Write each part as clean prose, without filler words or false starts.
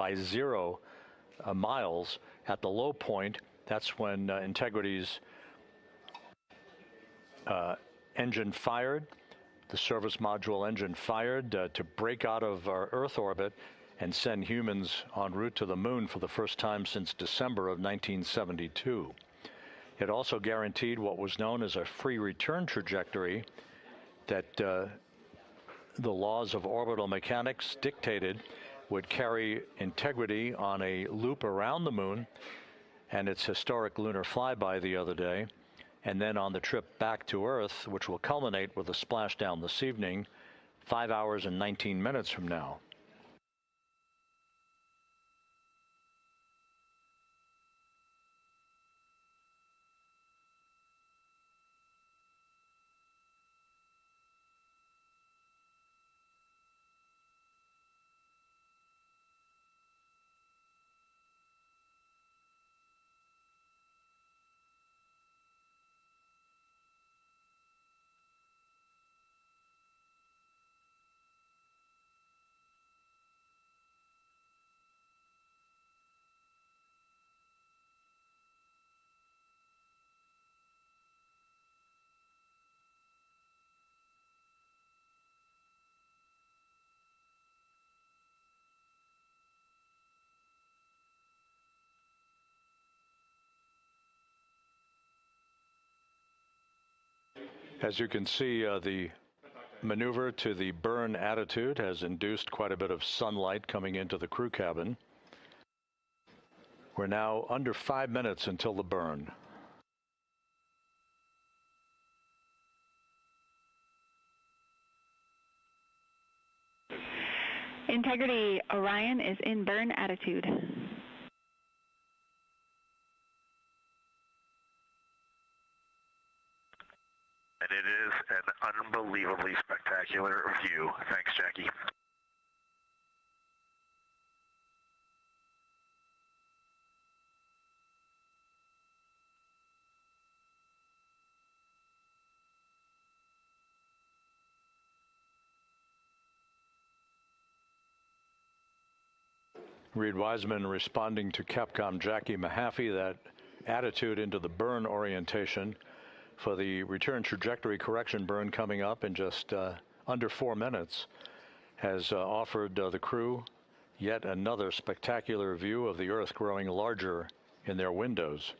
by 0 miles. At the low point, that's when Integrity's engine fired, the service module engine fired to break out of our Earth orbit and send humans en route to the moon for the first time since December of 1972. It also guaranteed what was known as a free return trajectory that the laws of orbital mechanics dictated would carry Integrity on a loop around the moon and its historic lunar flyby the other day, and then on the trip back to Earth, which will culminate with a splashdown this evening, 5 hours and 19 minutes from now. As you can see, the maneuver to the burn attitude has induced quite a bit of sunlight coming into the crew cabin. We're now under 5 minutes until the burn. Integrity, Orion is in burn attitude. And it is an unbelievably spectacular view. Thanks, Jackie. Reid Wiseman responding to Capcom Jackie Mahaffey, that attitude into the burn orientation for the return trajectory correction burn coming up in just under 4 minutes has offered the crew yet another spectacular view of the Earth growing larger in their windows.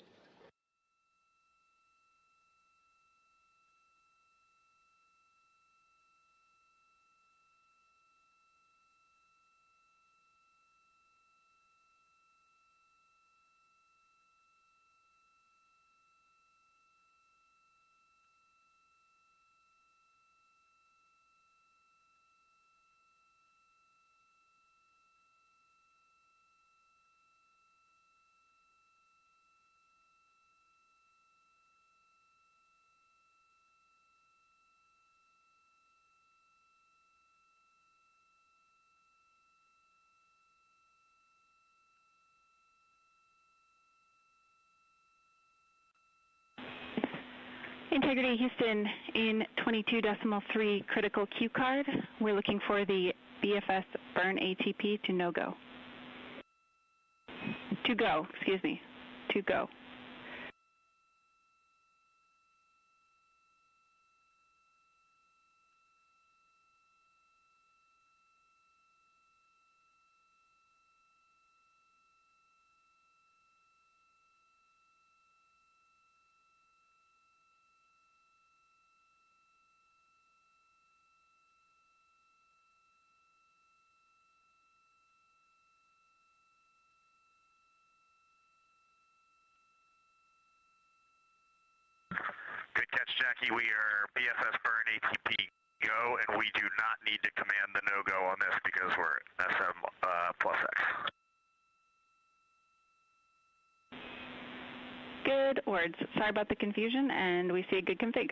Integrity Houston in 22.3 critical Q card. We're looking for the BFS burn ATP to no go. To go, excuse me, to go. Good catch, Jackie. We are BFS burn ATP go, and we do not need to command the no-go on this because we're SM plus X. Good words. Sorry about the confusion, and we see a good config.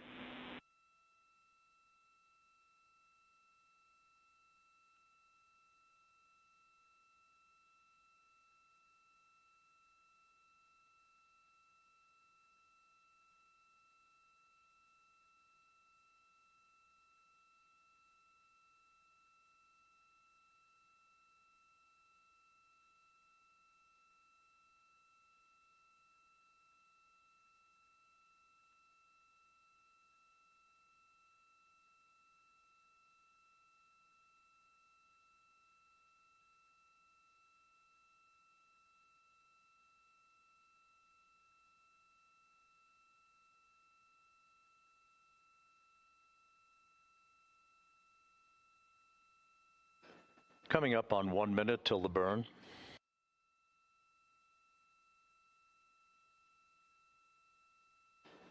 Coming up on 1 minute till the burn.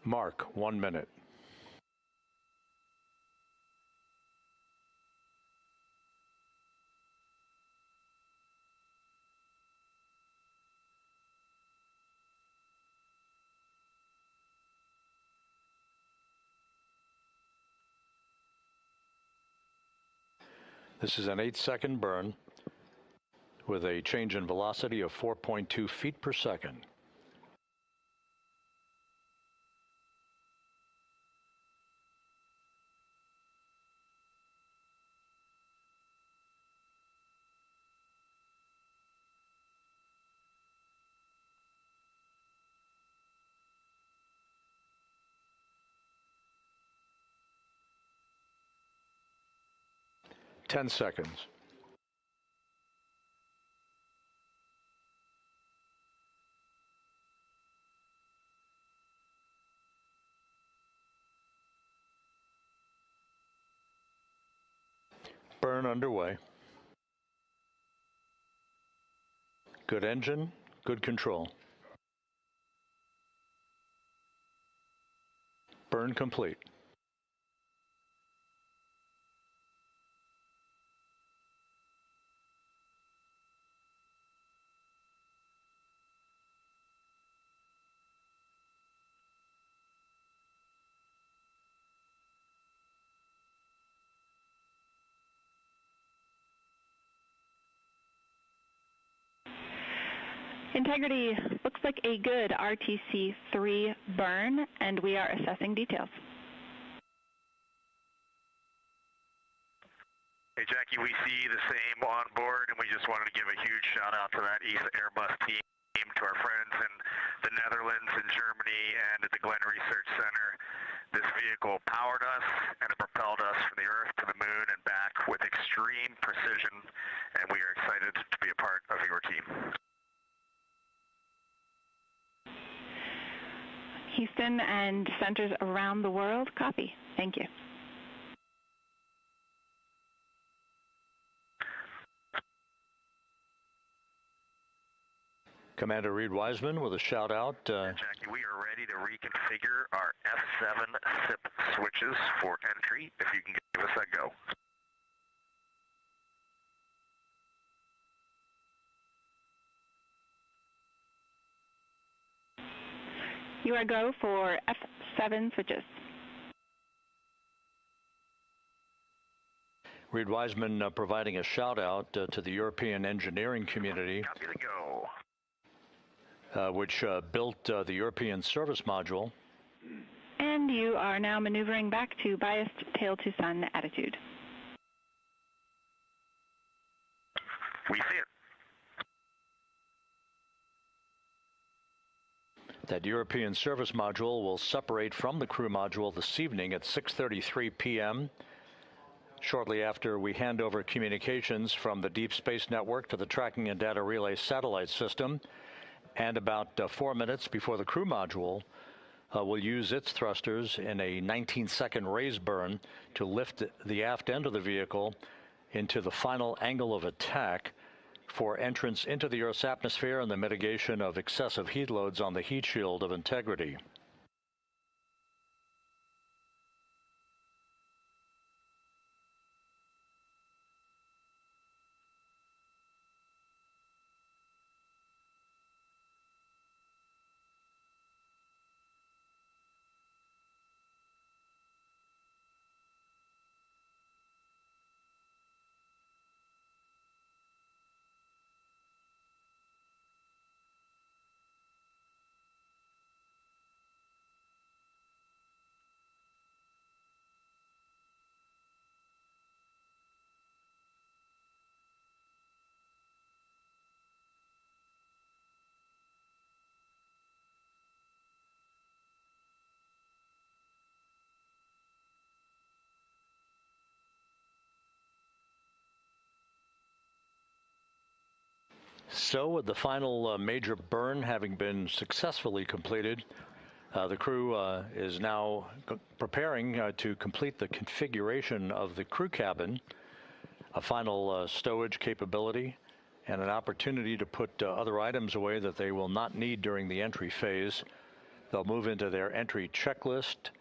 Mark, 1 minute. This is an 8-second burn with a change in velocity of 4.2 feet per second. Ten seconds. Burn underway. Good engine, good control. Burn complete. Integrity looks like a good RTC-3 burn, and we are assessing details. Hey, Jackie, we see the same on board, and we just wanted to give a huge shout out to that ESA Airbus team, to our friends in the Netherlands and Germany and at the Glenn Research Center. This vehicle powered us and it propelled us from the Earth to the Moon and back with extreme precision, and we are excited to be a part of your team. Houston and centers around the world, copy. Thank you. Commander Reid Wiseman with a shout out. Jackie, we are ready to reconfigure our F7 SIP switches for entry, if you can give us that go. You are go for F7 switches. Reid Wiseman providing a shout out to the European engineering community. Copy the go. Which built the European service module. And you are now maneuvering back to biased tail to sun attitude. We see it. That European service module will separate from the crew module this evening at 6:33 p.m. shortly after we hand over communications from the Deep Space Network to the Tracking and Data Relay satellite system. And about 4 minutes before the crew module will use its thrusters in a 19-second raise burn to lift the aft end of the vehicle into the final angle of attack for entrance into the Earth's atmosphere and the mitigation of excessive heat loads on the heat shield of Integrity. So with the final major burn having been successfully completed, the crew is now preparing to complete the configuration of the crew cabin. a final stowage capability, and an opportunity to put other items away that they will not need during the entry phase. They'll move into their entry checklist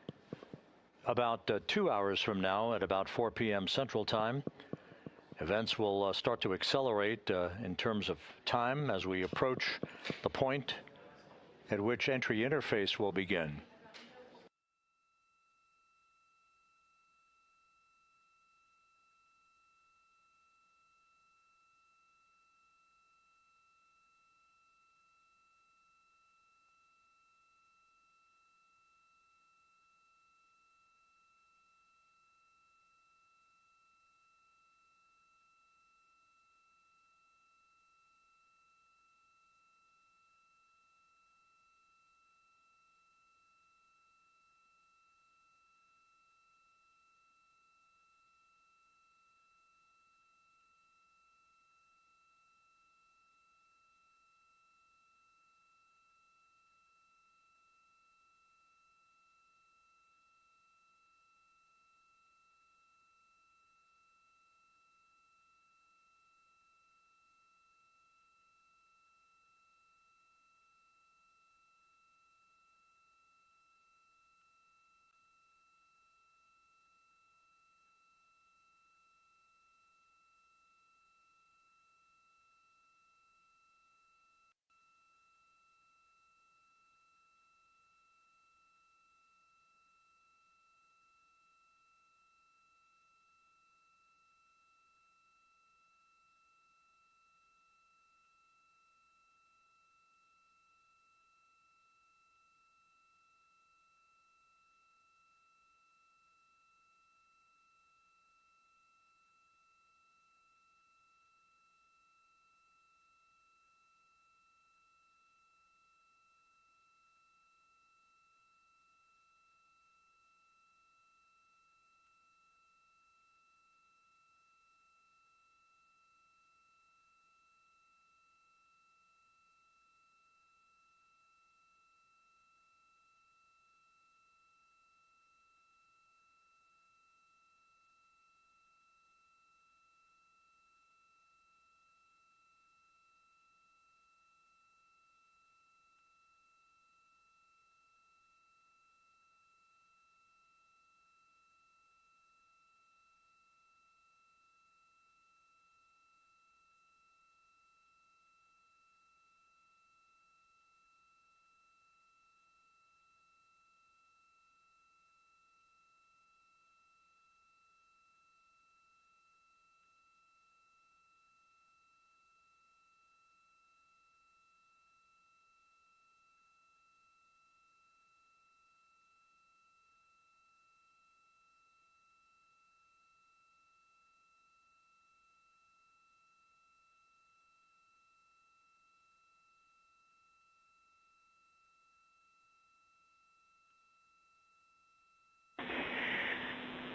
about 2 hours from now at about 4 p.m. Central Time. Events will start to accelerate in terms of time as we approach the point at which entry interface will begin.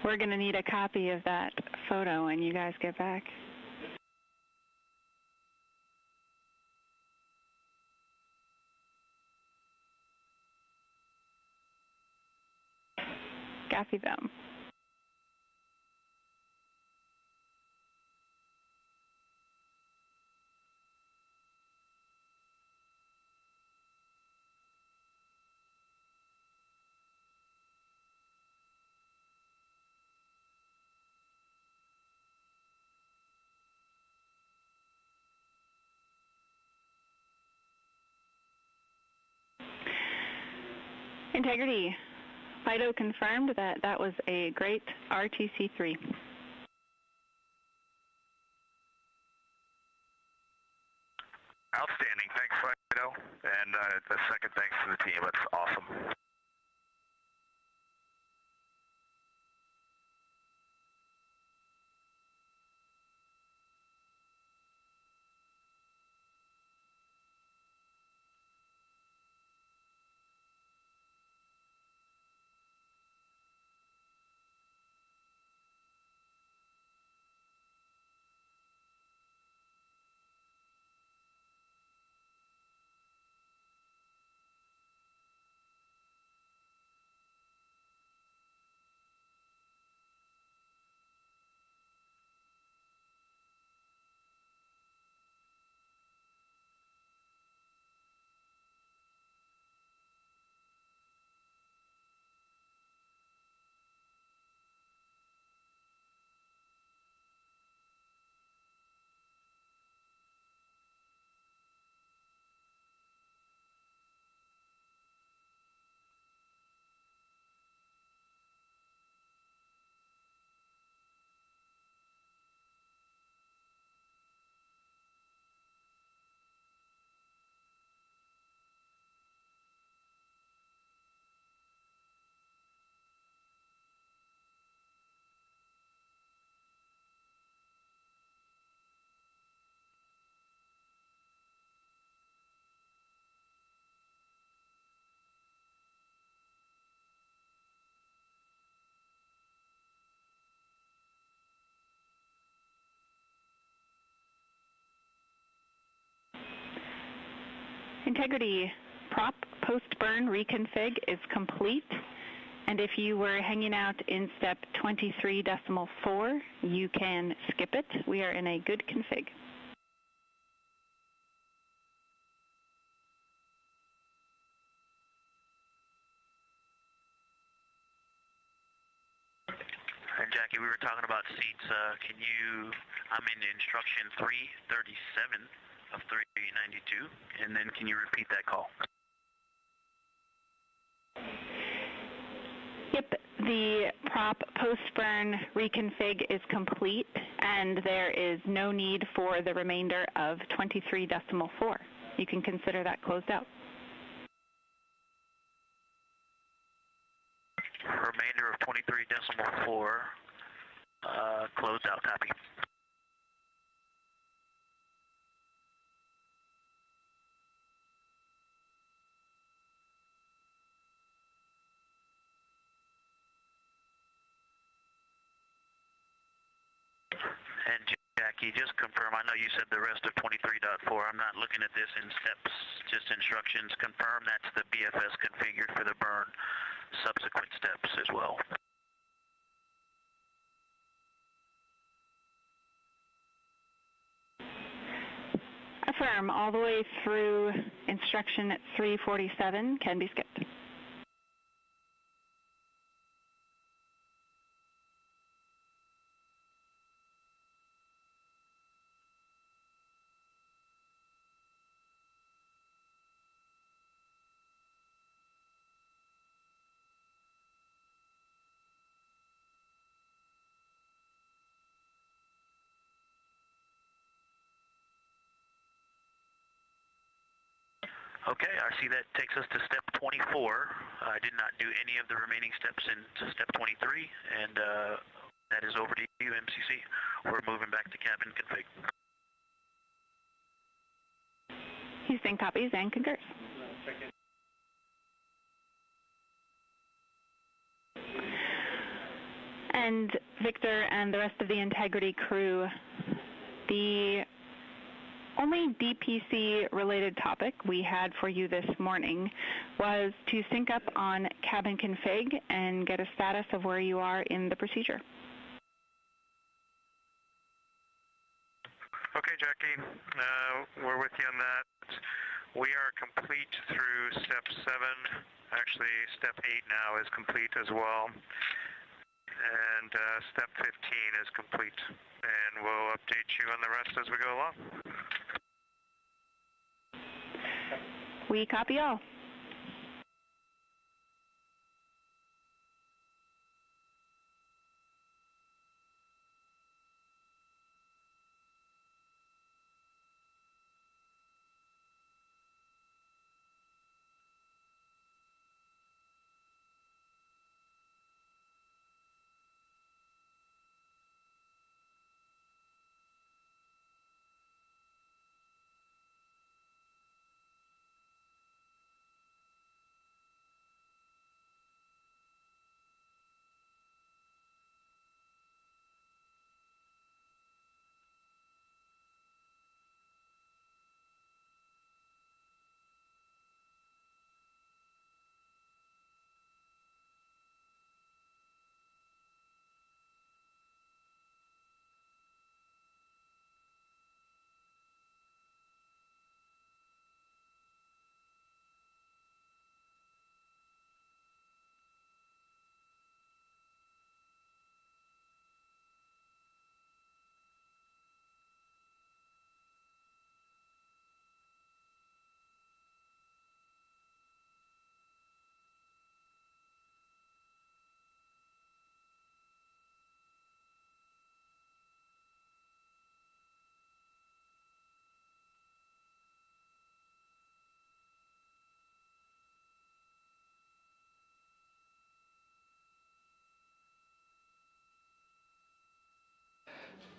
We're going to need a copy of that photo when you guys get back. Copy them. Integrity. FIDO confirmed that that was a great RTC3. Outstanding. Thanks, Fido. And a second thanks to the team. That's awesome. Integrity prop post-burn reconfig is complete. And if you were hanging out in step 23.4, you can skip it. We are in a good config. And Jackie, we were talking about seats. I'm in instruction 337 of 392, and then can you repeat that call? Yep, the prop post-burn reconfig is complete, and there is no need for the remainder of 23.4. You can consider that closed out. Remainder of 23.4, closed out, copy. And Jackie, just confirm, I know you said the rest of 23.4. I'm not looking at this in steps, just instructions. Confirm that's the BFS configured for the burn subsequent steps as well. Affirm, all the way through instruction 347 can be skipped. Okay, I see that takes us to step 24. I did not do any of the remaining steps in step 23, and that is over to you, MCC. We're moving back to cabin config. Houston copies and concurs. And Victor and the rest of the Integrity crew, the only DPC-related topic we had for you this morning was to sync up on cabin config and get a status of where you are in the procedure. Okay, Jackie, we're with you on that. We are complete through step 7. Actually, step 8 now is complete as well. And step 15 is complete. And we'll update you on the rest as we go along. We copy all.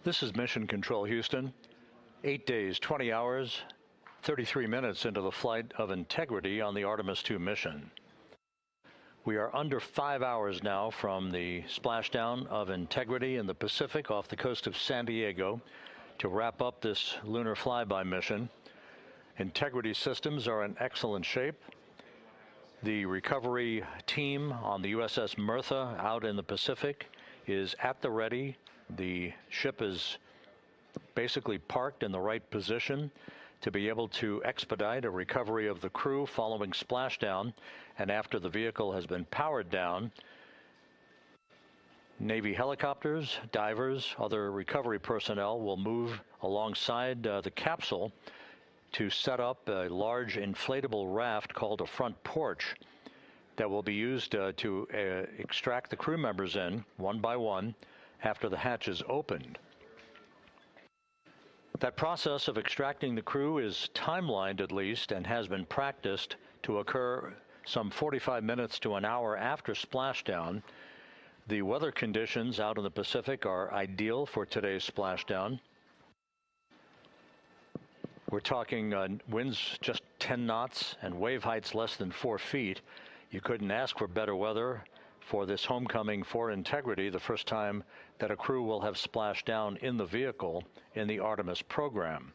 This is Mission Control, Houston. 8 days, 20 hours, 33 minutes into the flight of Integrity on the Artemis II mission. We are under 5 hours now from the splashdown of Integrity in the Pacific off the coast of San Diego to wrap up this lunar flyby mission. Integrity systems are in excellent shape. The recovery team on the USS Merthyr out in the Pacific is at the ready. The ship is basically parked in the right position to be able to expedite a recovery of the crew following splashdown, and after the vehicle has been powered down, Navy helicopters, divers, other recovery personnel will move alongside the capsule to set up a large inflatable raft called a front porch that will be used to extract the crew members in one by one after the hatch is opened. That process of extracting the crew is timelined at least and has been practiced to occur some 45 minutes to an hour after splashdown. The weather conditions out in the Pacific are ideal for today's splashdown. We're talking winds just 10 knots and wave heights less than 4 feet. You couldn't ask for better weather for this homecoming for Integrity, the first time that a crew will have splashed down in the vehicle in the Artemis program.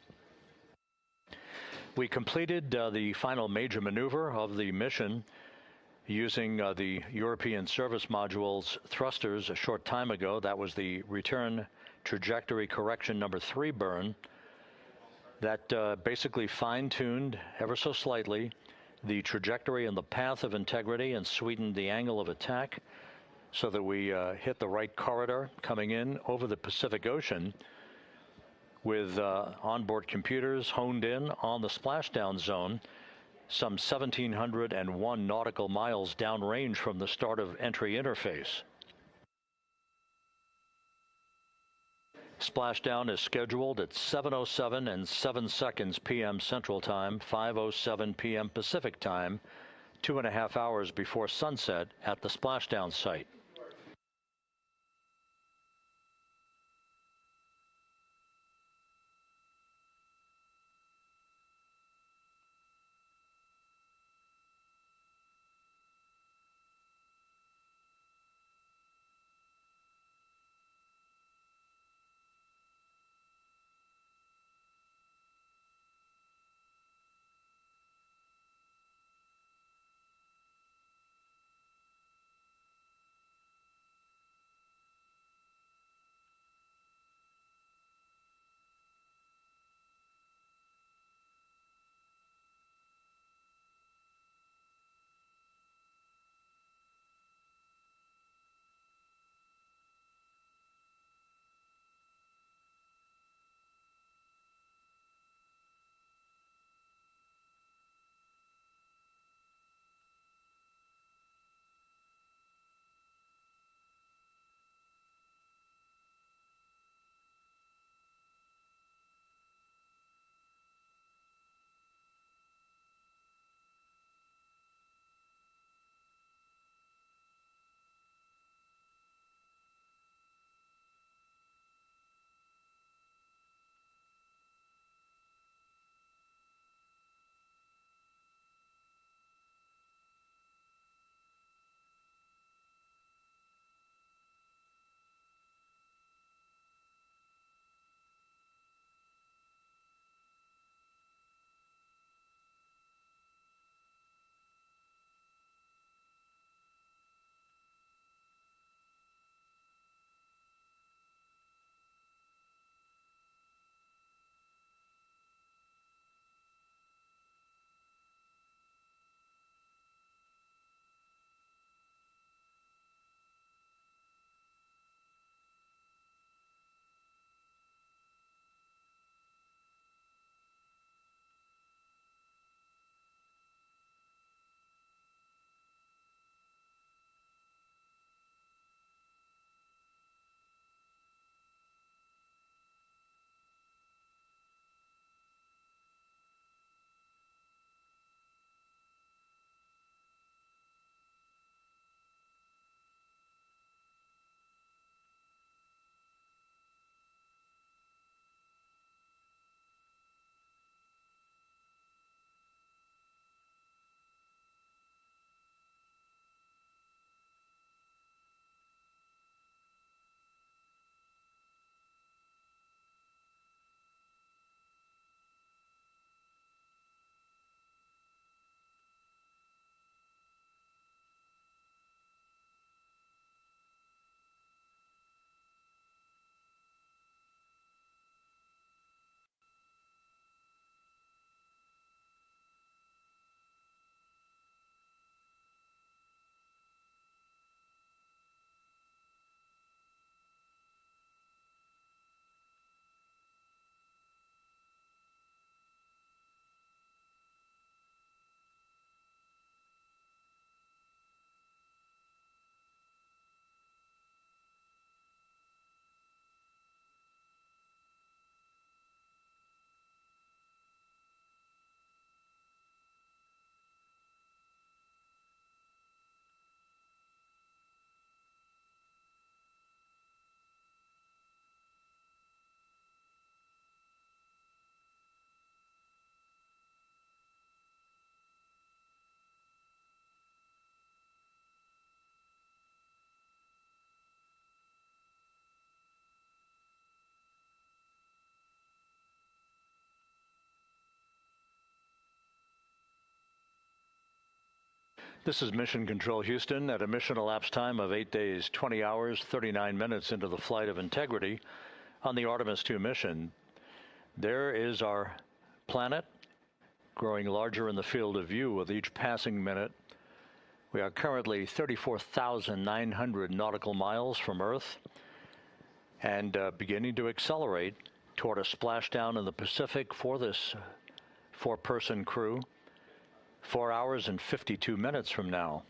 We completed the final major maneuver of the mission using the European Service Module's thrusters a short time ago. That was the return trajectory correction number 3 burn. That basically fine-tuned ever so slightly the trajectory and the path of Integrity and sweetened the angle of attack so that we hit the right corridor coming in over the Pacific Ocean with onboard computers honed in on the splashdown zone, some 1,701 nautical miles downrange from the start of entry interface. Splashdown is scheduled at 7:07 and 7 seconds p.m. Central Time, 5:07 p.m. Pacific Time, 2.5 hours before sunset at the splashdown site. This is Mission Control Houston at a mission elapsed time of 8 days, 20 hours, 39 minutes into the flight of Integrity on the Artemis II mission. There is our planet growing larger in the field of view with each passing minute. We are currently 34,900 nautical miles from Earth and beginning to accelerate toward a splashdown in the Pacific for this four-person crew 4 hours and 52 minutes from now.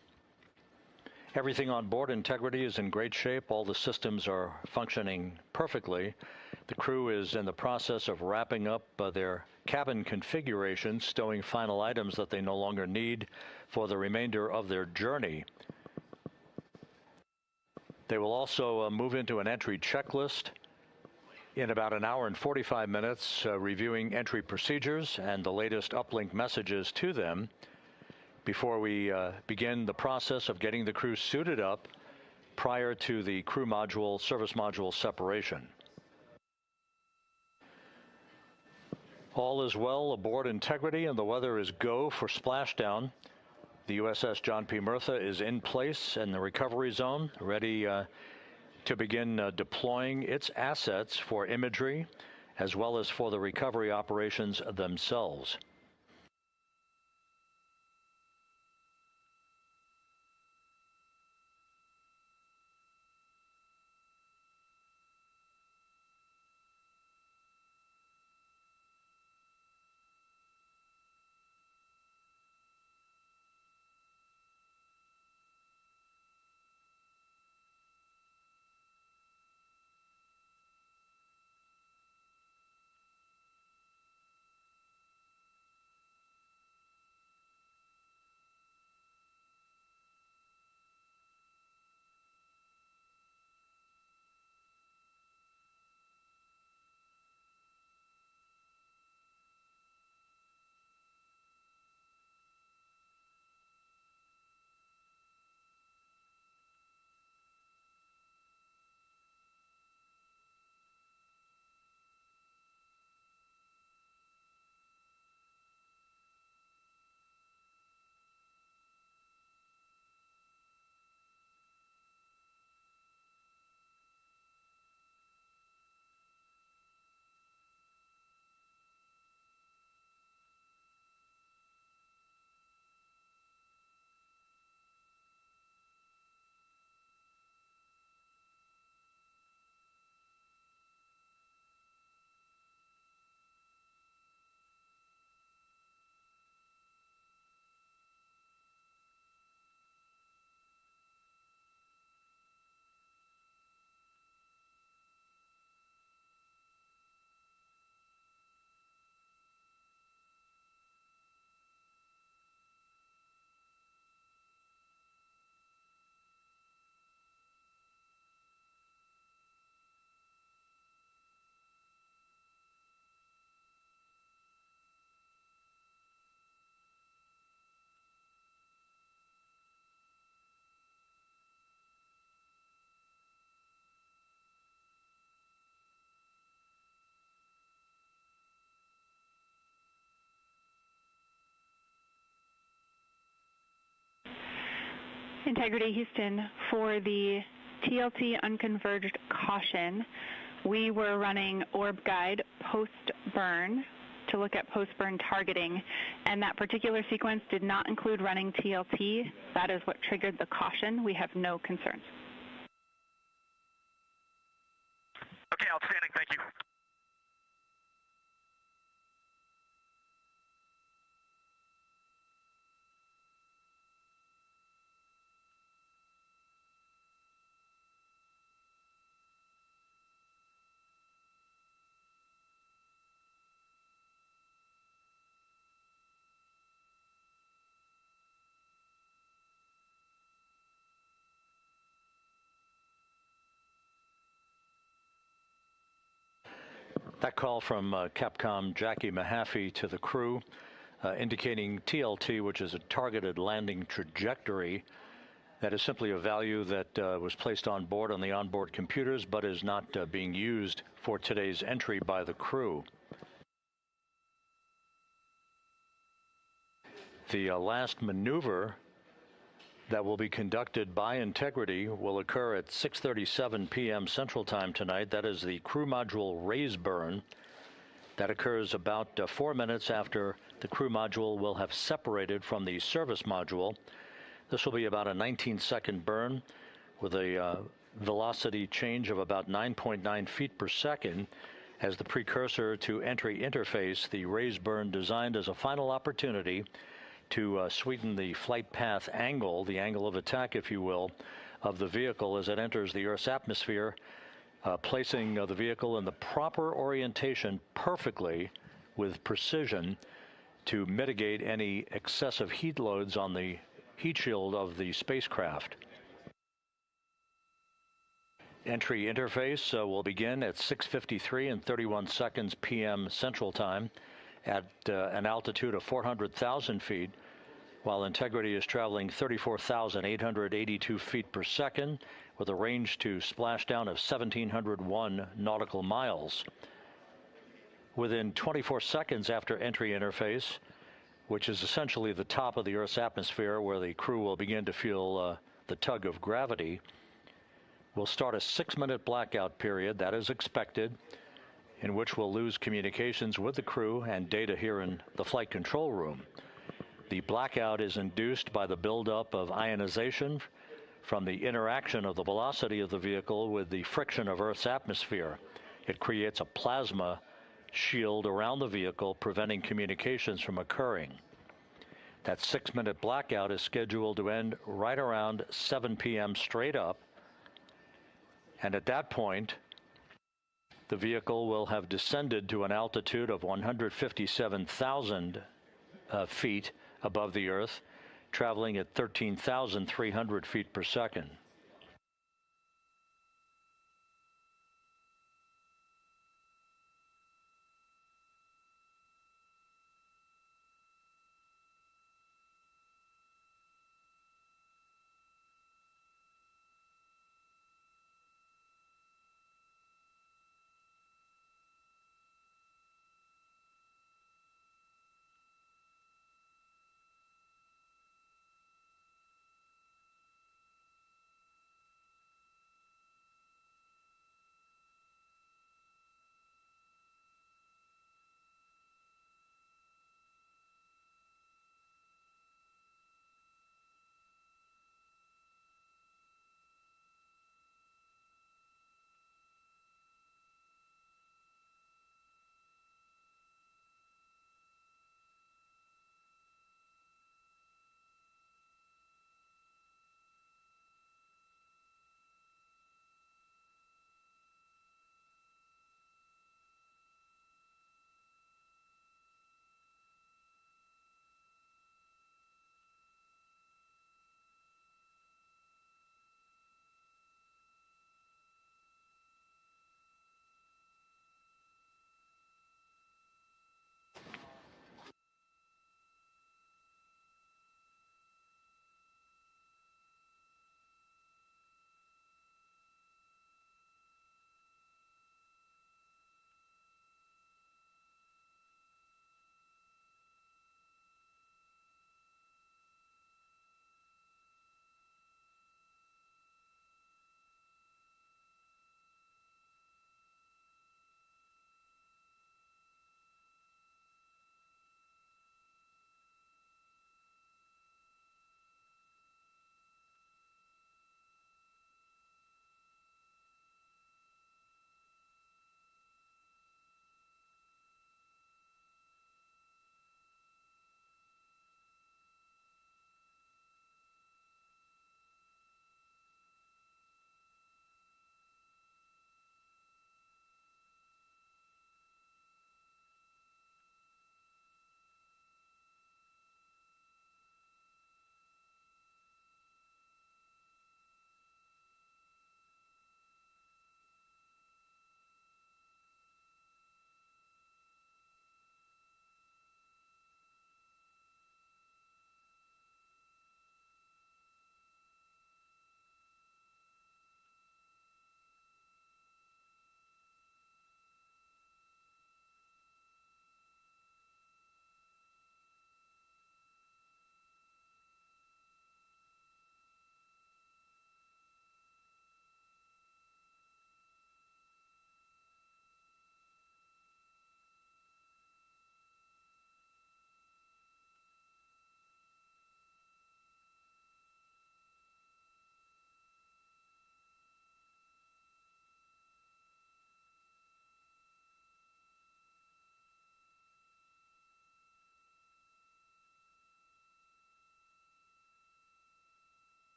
Everything on board Integrity is in great shape. All the systems are functioning perfectly. The crew is in the process of wrapping up their cabin configuration, stowing final items that they no longer need for the remainder of their journey. They will also move into an entry checklist in about an hour and 45 minutes, reviewing entry procedures and the latest uplink messages to them before we begin the process of getting the crew suited up prior to the crew module, service module separation. All is well aboard Integrity, and the weather is go for splashdown. The USS John P. Murtha is in place in the recovery zone, ready to begin deploying its assets for imagery as well as for the recovery operations themselves. Integrity Houston, for the TLT unconverged caution, we were running orb guide post-burn to look at post-burn targeting, and that particular sequence did not include running TLT. That is what triggered the caution. We have no concerns. Okay, outstanding. Thank you. That call from Capcom Jackie Mahaffey to the crew, indicating TLT, which is a targeted landing trajectory. That is simply a value that was placed on board on the onboard computers, but is not being used for today's entry by the crew. The last maneuver that will be conducted by Integrity will occur at 6:37 p.m. Central Time tonight. That is the crew module raise burn. That occurs about 4 minutes after the crew module will have separated from the service module. This will be about a 19-second burn with a velocity change of about 9.9 feet per second as the precursor to entry interface. The raise burn designed as a final opportunity to sweeten the flight path angle, the angle of attack, if you will, of the vehicle as it enters the Earth's atmosphere, placing the vehicle in the proper orientation perfectly with precision to mitigate any excessive heat loads on the heat shield of the spacecraft. Entry interface will begin at 6:53 and 31 seconds p.m. Central Time at an altitude of 400,000 feet, while Integrity is traveling 34,882 feet per second with a range to splashdown of 1,701 nautical miles. Within 24 seconds after entry interface, which is essentially the top of the Earth's atmosphere where the crew will begin to feel the tug of gravity, we'll start a 6-minute blackout period that is expected, in which we'll lose communications with the crew and data here in the flight control room. The blackout is induced by the buildup of ionization from the interaction of the velocity of the vehicle with the friction of Earth's atmosphere. It creates a plasma shield around the vehicle, preventing communications from occurring. That 6-minute blackout is scheduled to end right around 7 p.m. straight up. And at that point, the vehicle will have descended to an altitude of 157,000 feet above the Earth, traveling at 13,300 feet per second.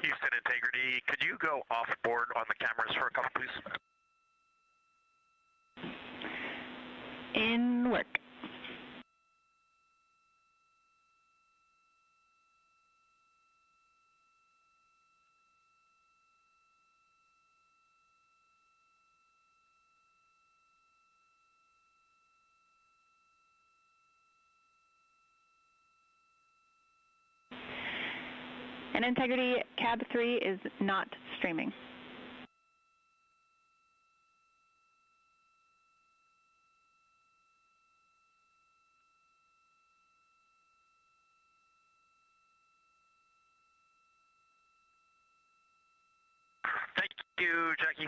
Houston Integrity, could you go off board on the cameras for a couple, please? In work. And Integrity, Cab 3 is not streaming. Thank you, Jackie.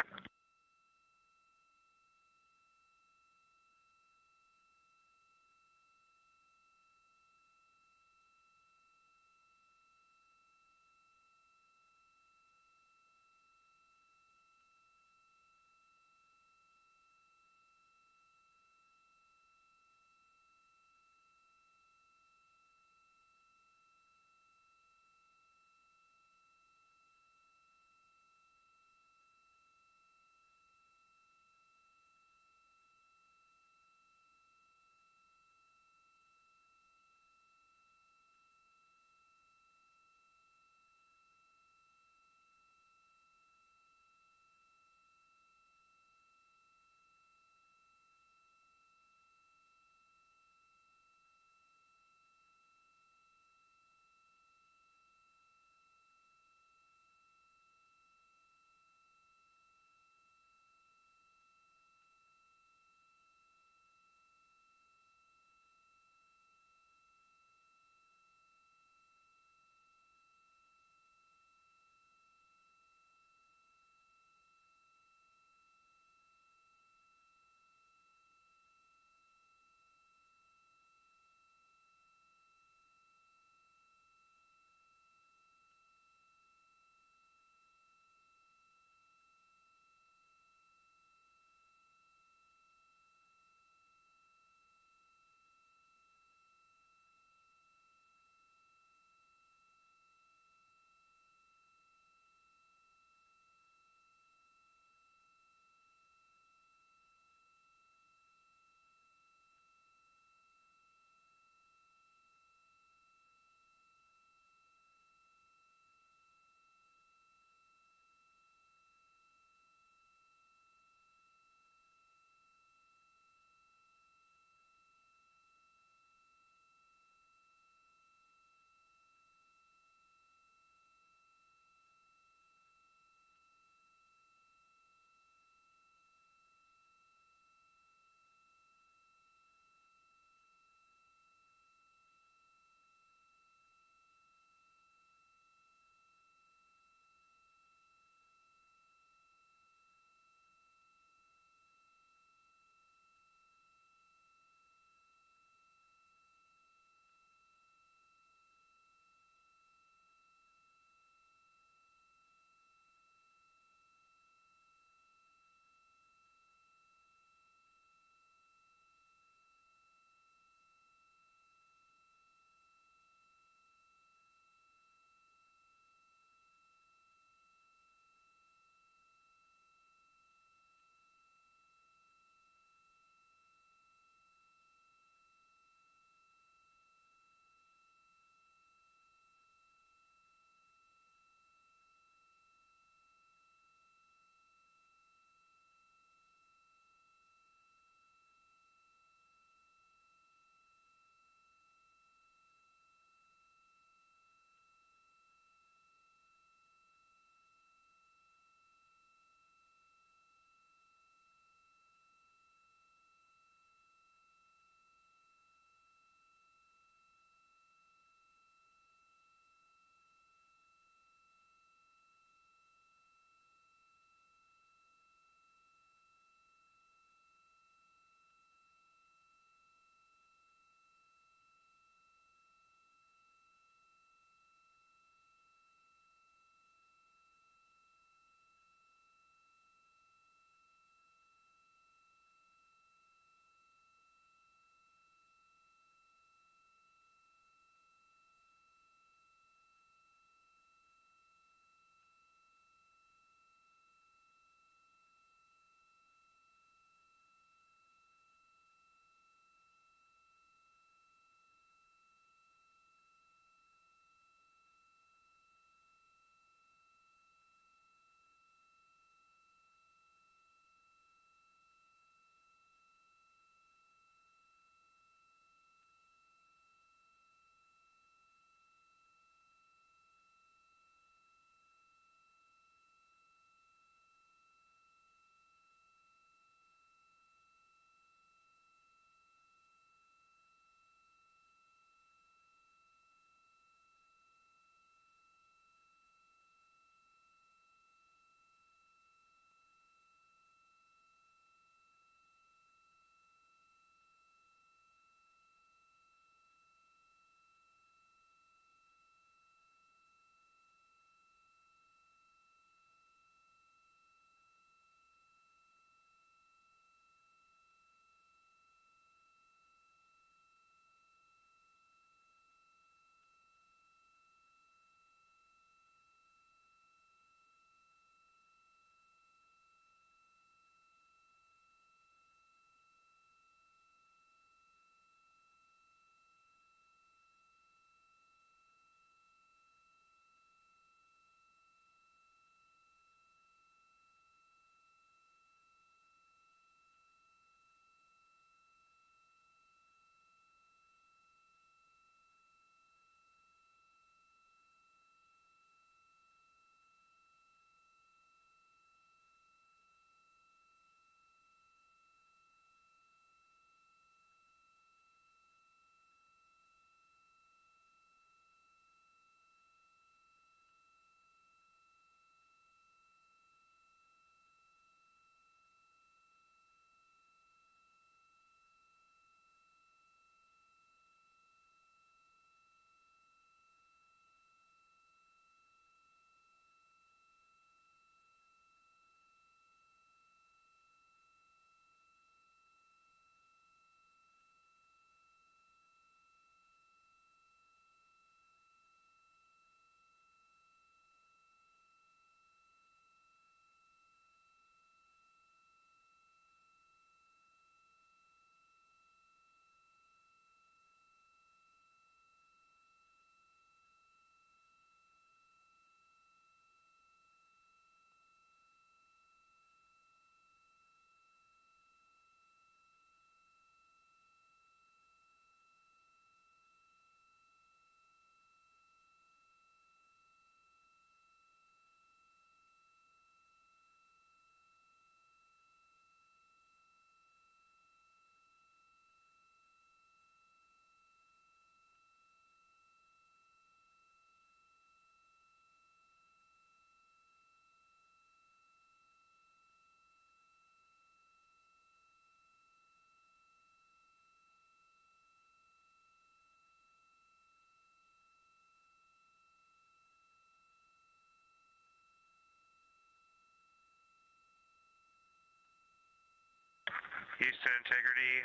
Houston, integrity.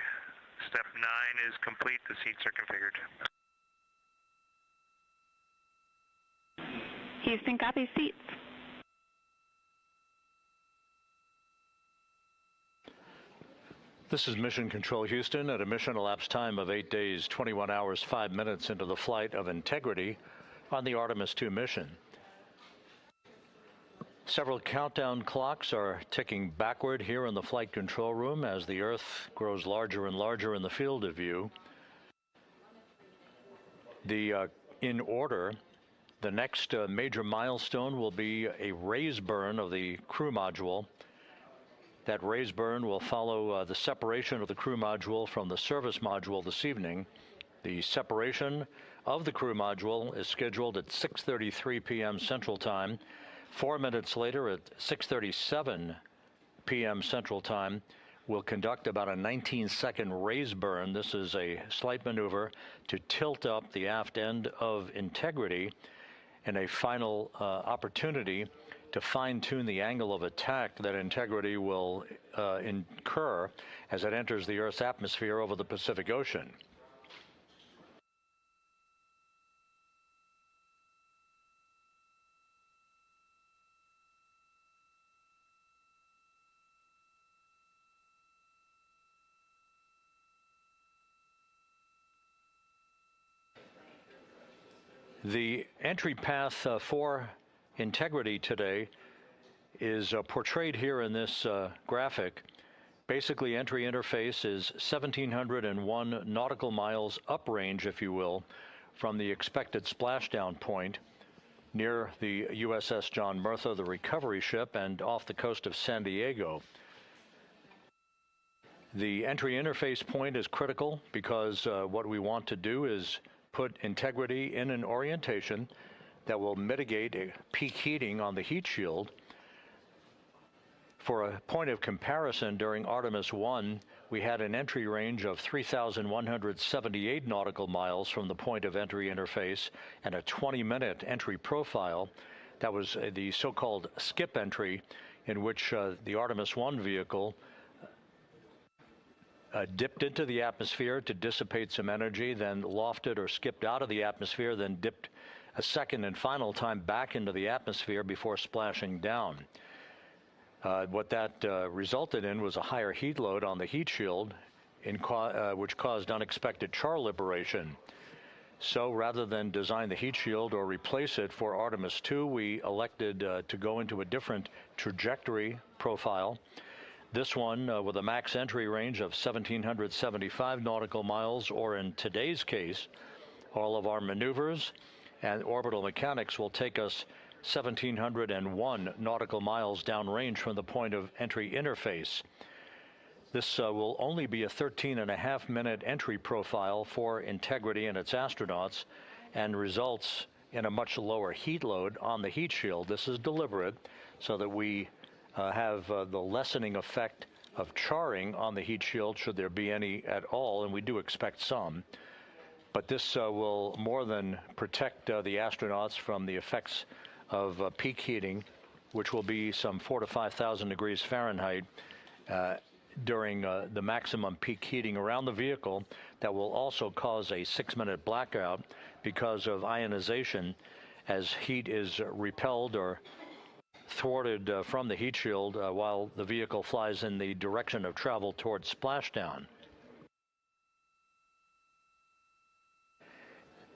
Step 9 is complete. The seats are configured. Houston, copy seats. This is Mission Control Houston at a mission elapsed time of 8 days, 21 hours, 5 minutes into the flight of Integrity on the Artemis II mission. Several countdown clocks are ticking backward here in the flight control room as the Earth grows larger and larger in the field of view. In order, the next major milestone will be a raise burn of the crew module. That raise burn will follow the separation of the crew module from the service module this evening. The separation of the crew module is scheduled at 6:33 p.m. Central Time. 4 minutes later, at 6:37 p.m. Central Time, we'll conduct about a 19-second raise burn. This is a slight maneuver to tilt up the aft end of Integrity and a final opportunity to fine-tune the angle of attack that Integrity will incur as it enters the Earth's atmosphere over the Pacific Ocean. The entry path for Integrity today is portrayed here in this graphic. Basically, entry interface is 1,701 nautical miles uprange, if you will, from the expected splashdown point near the USS John Murtha, the recovery ship, and off the coast of San Diego. The entry interface point is critical because what we want to do is put Integrity in an orientation that will mitigate peak heating on the heat shield. For a point of comparison, during Artemis I, we had an entry range of 3,178 nautical miles from the point of entry interface and a 20-minute entry profile. That was the so-called skip entry, in which the Artemis I vehicle dipped into the atmosphere to dissipate some energy, then lofted or skipped out of the atmosphere, then dipped a second and final time back into the atmosphere before splashing down. What that resulted in was a higher heat load on the heat shield, which caused unexpected char liberation. So rather than design the heat shield or replace it for Artemis II, we elected to go into a different trajectory profile. This one with a max entry range of 1,775 nautical miles, or in today's case, all of our maneuvers and orbital mechanics will take us 1,701 nautical miles downrange from the point of entry interface. This will only be a 13.5-minute entry profile for Integrity and its astronauts, and results in a much lower heat load on the heat shield. This is deliberate so that we have the lessening effect of charring on the heat shield, should there be any at all, and we do expect some. But this will more than protect the astronauts from the effects of peak heating, which will be some 4,000 to 5,000 degrees Fahrenheit during the maximum peak heating around the vehicle. That will also cause a 6-minute blackout because of ionization as heat is repelled or thwarted from the heat shield while the vehicle flies in the direction of travel towards splashdown.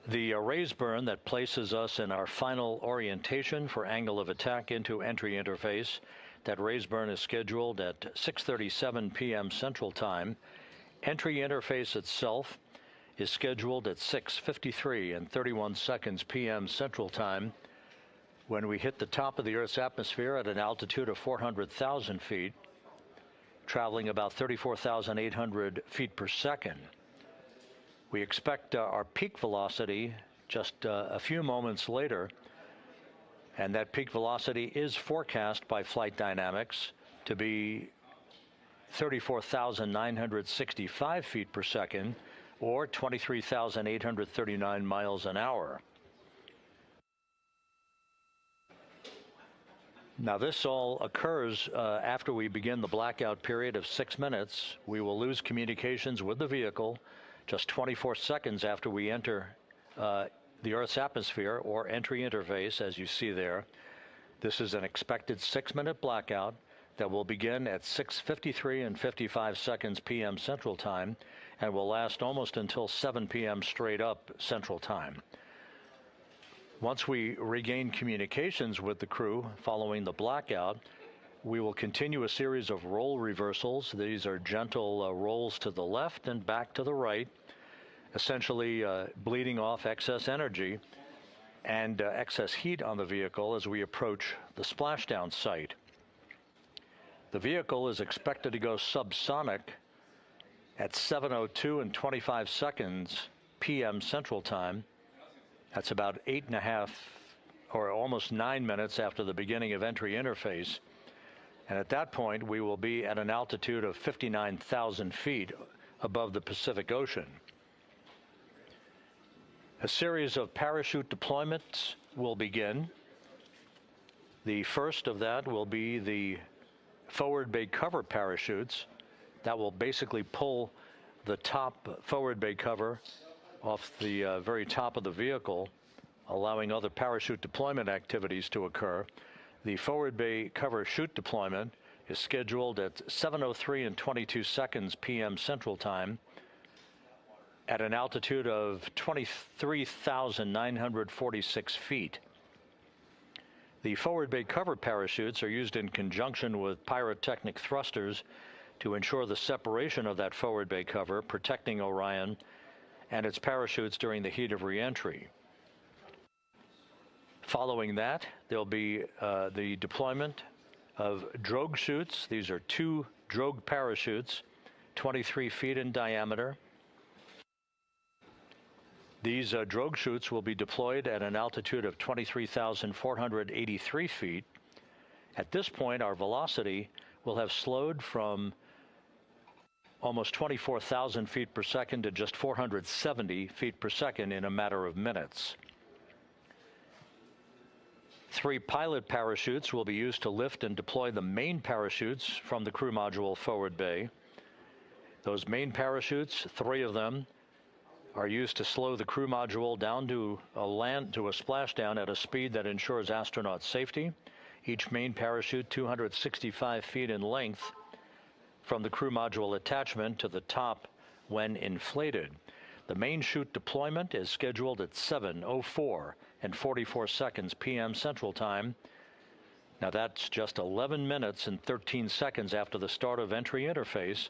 The raise burn that places us in our final orientation for angle of attack into entry interface, that raise burn is scheduled at 6:37 p.m. Central Time. Entry interface itself is scheduled at 6:53 and 31 seconds p.m. Central Time, when we hit the top of the Earth's atmosphere at an altitude of 400,000 feet, traveling about 34,800 feet per second. We expect our peak velocity just a few moments later, and that peak velocity is forecast by flight dynamics to be 34,965 feet per second, or 23,839 miles an hour. Now, this all occurs after we begin the blackout period of 6 minutes. We will lose communications with the vehicle just 24 seconds after we enter the Earth's atmosphere or entry interface, as you see there. This is an expected 6-minute blackout that will begin at 6:53 and 55 seconds p.m. Central Time and will last almost until 7 p.m. straight up Central Time. Once we regain communications with the crew following the blackout, we will continue a series of role reversals. These are gentle rolls to the left and back to the right, essentially bleeding off excess energy and excess heat on the vehicle as we approach the splashdown site. The vehicle is expected to go subsonic at 7:02 and 25 seconds p.m. Central Time. That's about 8.5 or almost 9 minutes after the beginning of entry interface. And at that point, we will be at an altitude of 59,000 feet above the Pacific Ocean. A series of parachute deployments will begin. The first of that will be the forward bay cover parachutes that will basically pull the top forward bay cover off the very top of the vehicle, allowing other parachute deployment activities to occur. The forward bay cover chute deployment is scheduled at 7:03 and 22 seconds p.m. Central Time at an altitude of 23,946 feet. The forward bay cover parachutes are used in conjunction with pyrotechnic thrusters to ensure the separation of that forward bay cover, protecting Orion and its parachutes during the heat of re-entry. Following that, there'll be the deployment of drogue chutes. These are 2 drogue parachutes, 23 feet in diameter. These drogue chutes will be deployed at an altitude of 23,483 feet. At this point, our velocity will have slowed from almost 24,000 feet per second to just 470 feet per second in a matter of minutes. 3 pilot parachutes will be used to lift and deploy the main parachutes from the crew module forward bay. Those main parachutes, 3 of them, are used to slow the crew module down to a splashdown at a speed that ensures astronaut safety. Each main parachute 265 feet in length from the crew module attachment to the top when inflated. The main chute deployment is scheduled at 7:04 and 44 seconds p.m. Central Time. Now that's just 11 minutes and 13 seconds after the start of entry interface.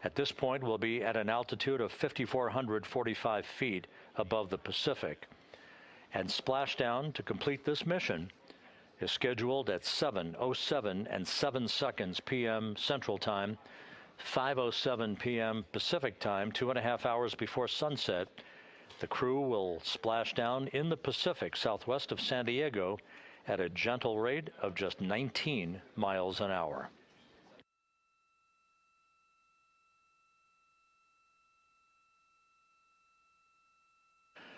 At this point, we'll be at an altitude of 5,445 feet above the Pacific. And splashdown to complete this mission is scheduled at 7:07 and 7 seconds p.m. Central Time, 5:07 p.m. Pacific Time, 2.5 hours before sunset. The crew will splash down in the Pacific southwest of San Diego at a gentle rate of just 19 miles an hour.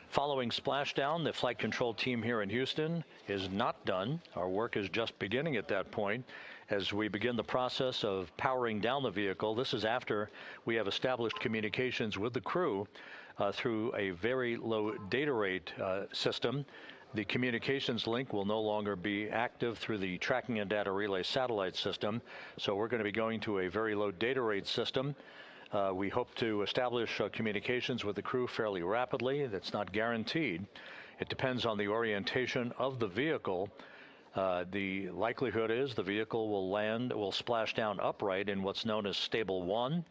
Following splashdown, the flight control team here in Houston is not done. Our work is just beginning at that point as we begin the process of powering down the vehicle. This is after we have established communications with the crew through a very low data rate system. The communications link will no longer be active through the tracking and data relay satellite system, so we're going to be going to a very low data rate system. We hope to establish communications with the crew fairly rapidly. That's not guaranteed. It depends on the orientation of the vehicle. The likelihood is the vehicle will splash down upright in what's known as stable 1.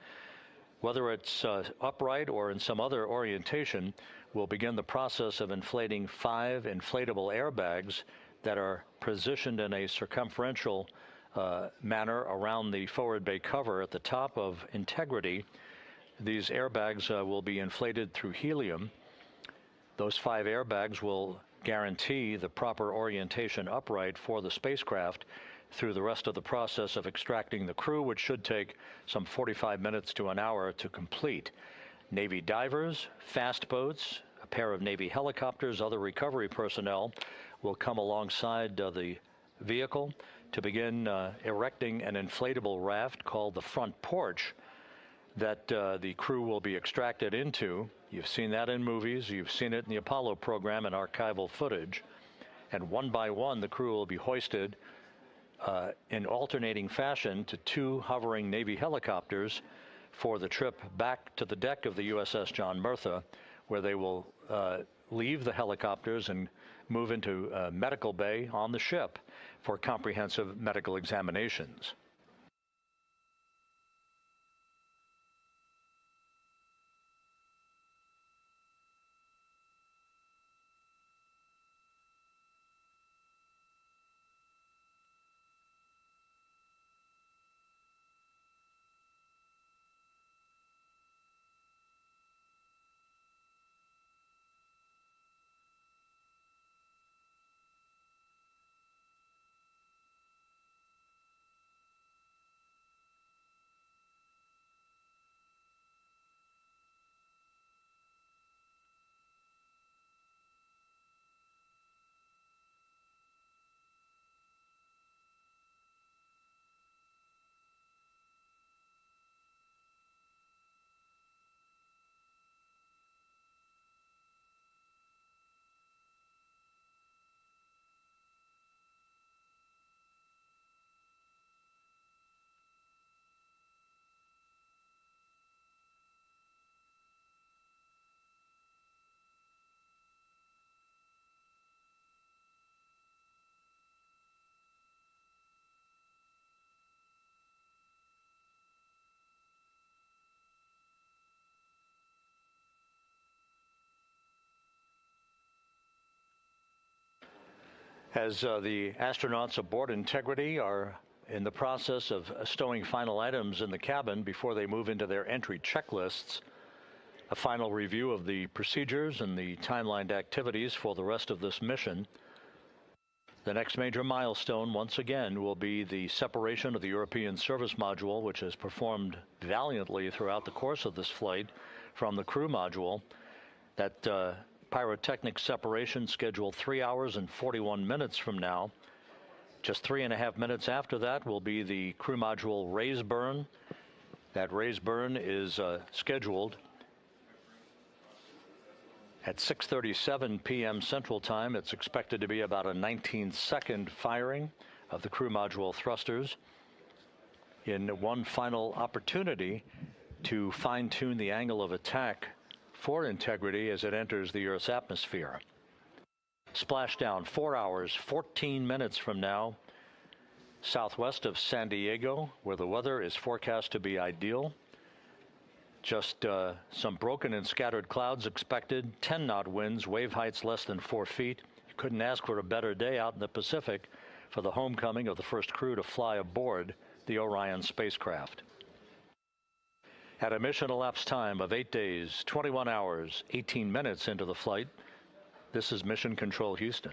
Whether it's upright or in some other orientation, we'll begin the process of inflating 5 inflatable airbags that are positioned in a circumferential manner around the forward bay cover at the top of integrity. These airbags will be inflated through helium. Those 5 airbags will guarantee the proper orientation upright for the spacecraft through the rest of the process of extracting the crew, which should take some 45 minutes to an hour to complete. Navy divers, fast boats, a pair of Navy helicopters, other recovery personnel will come alongside the vehicle to begin erecting an inflatable raft called the front porch that the crew will be extracted into. You've seen that in movies. You've seen it in the Apollo program and archival footage. And one by one, the crew will be hoisted in alternating fashion to 2 hovering Navy helicopters for the trip back to the deck of the USS John Murtha, where they will leave the helicopters and move into medical bay on the ship for comprehensive medical examinations. As the astronauts aboard Integrity are in the process of stowing final items in the cabin before they move into their entry checklists, a final review of the procedures and the timelined activities for the rest of this mission. The next major milestone, once again, will be the separation of the European service module, which has performed valiantly throughout the course of this flight, from the crew module. That pyrotechnic separation scheduled 3 hours and 41 minutes from now. Just 3.5 minutes after that will be the crew module raise burn. That raise burn is scheduled at 6:37 p.m. Central Time. It's expected to be about a 19-second firing of the crew module thrusters in one final opportunity to fine-tune the angle of attack for Integrity as it enters the Earth's atmosphere. Splashdown 4 hours, 14 minutes from now, southwest of San Diego, where the weather is forecast to be ideal. Just some broken and scattered clouds expected, 10-knot winds, wave heights less than 4 feet. You couldn't ask for a better day out in the Pacific for the homecoming of the first crew to fly aboard the Orion spacecraft. At a mission elapsed time of 8 days, 21 hours, 18 minutes into the flight, this is Mission Control Houston.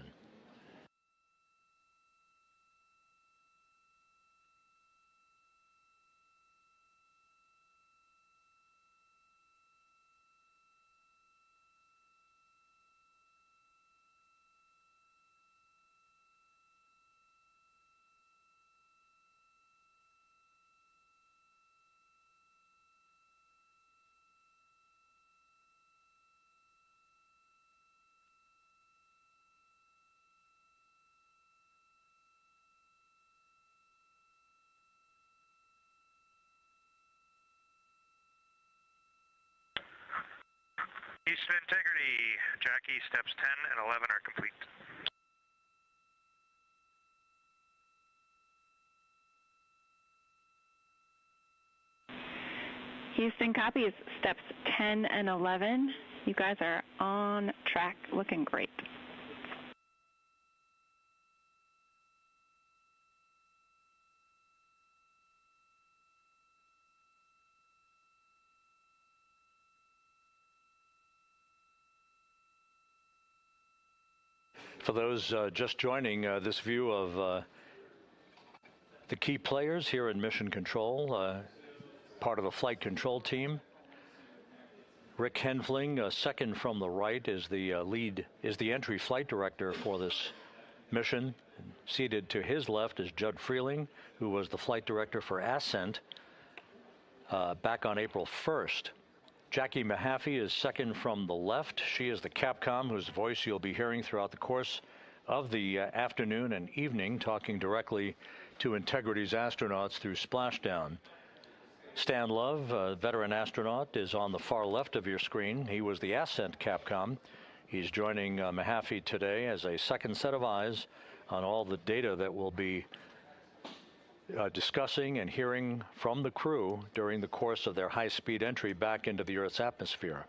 Houston Integrity, Jackie, steps 10 and 11 are complete. Houston copies steps 10 and 11. You guys are on track, looking great. For those just joining this view of the key players here in Mission Control, part of a flight control team. Rick Henfling, second from the right, is the entry flight director for this mission. Seated to his left is Judd Freeling, who was the flight director for Ascent back on April 1st. Jackie Mahaffey is second from the left. She is the Capcom whose voice you'll be hearing throughout the course of the afternoon and evening, talking directly to Integrity's astronauts through Splashdown. Stan Love, a veteran astronaut, is on the far left of your screen. He was the Ascent Capcom. He's joining Mahaffey today as a second set of eyes on all the data that we'll be discussing and hearing from the crew during the course of their high-speed entry back into the Earth's atmosphere.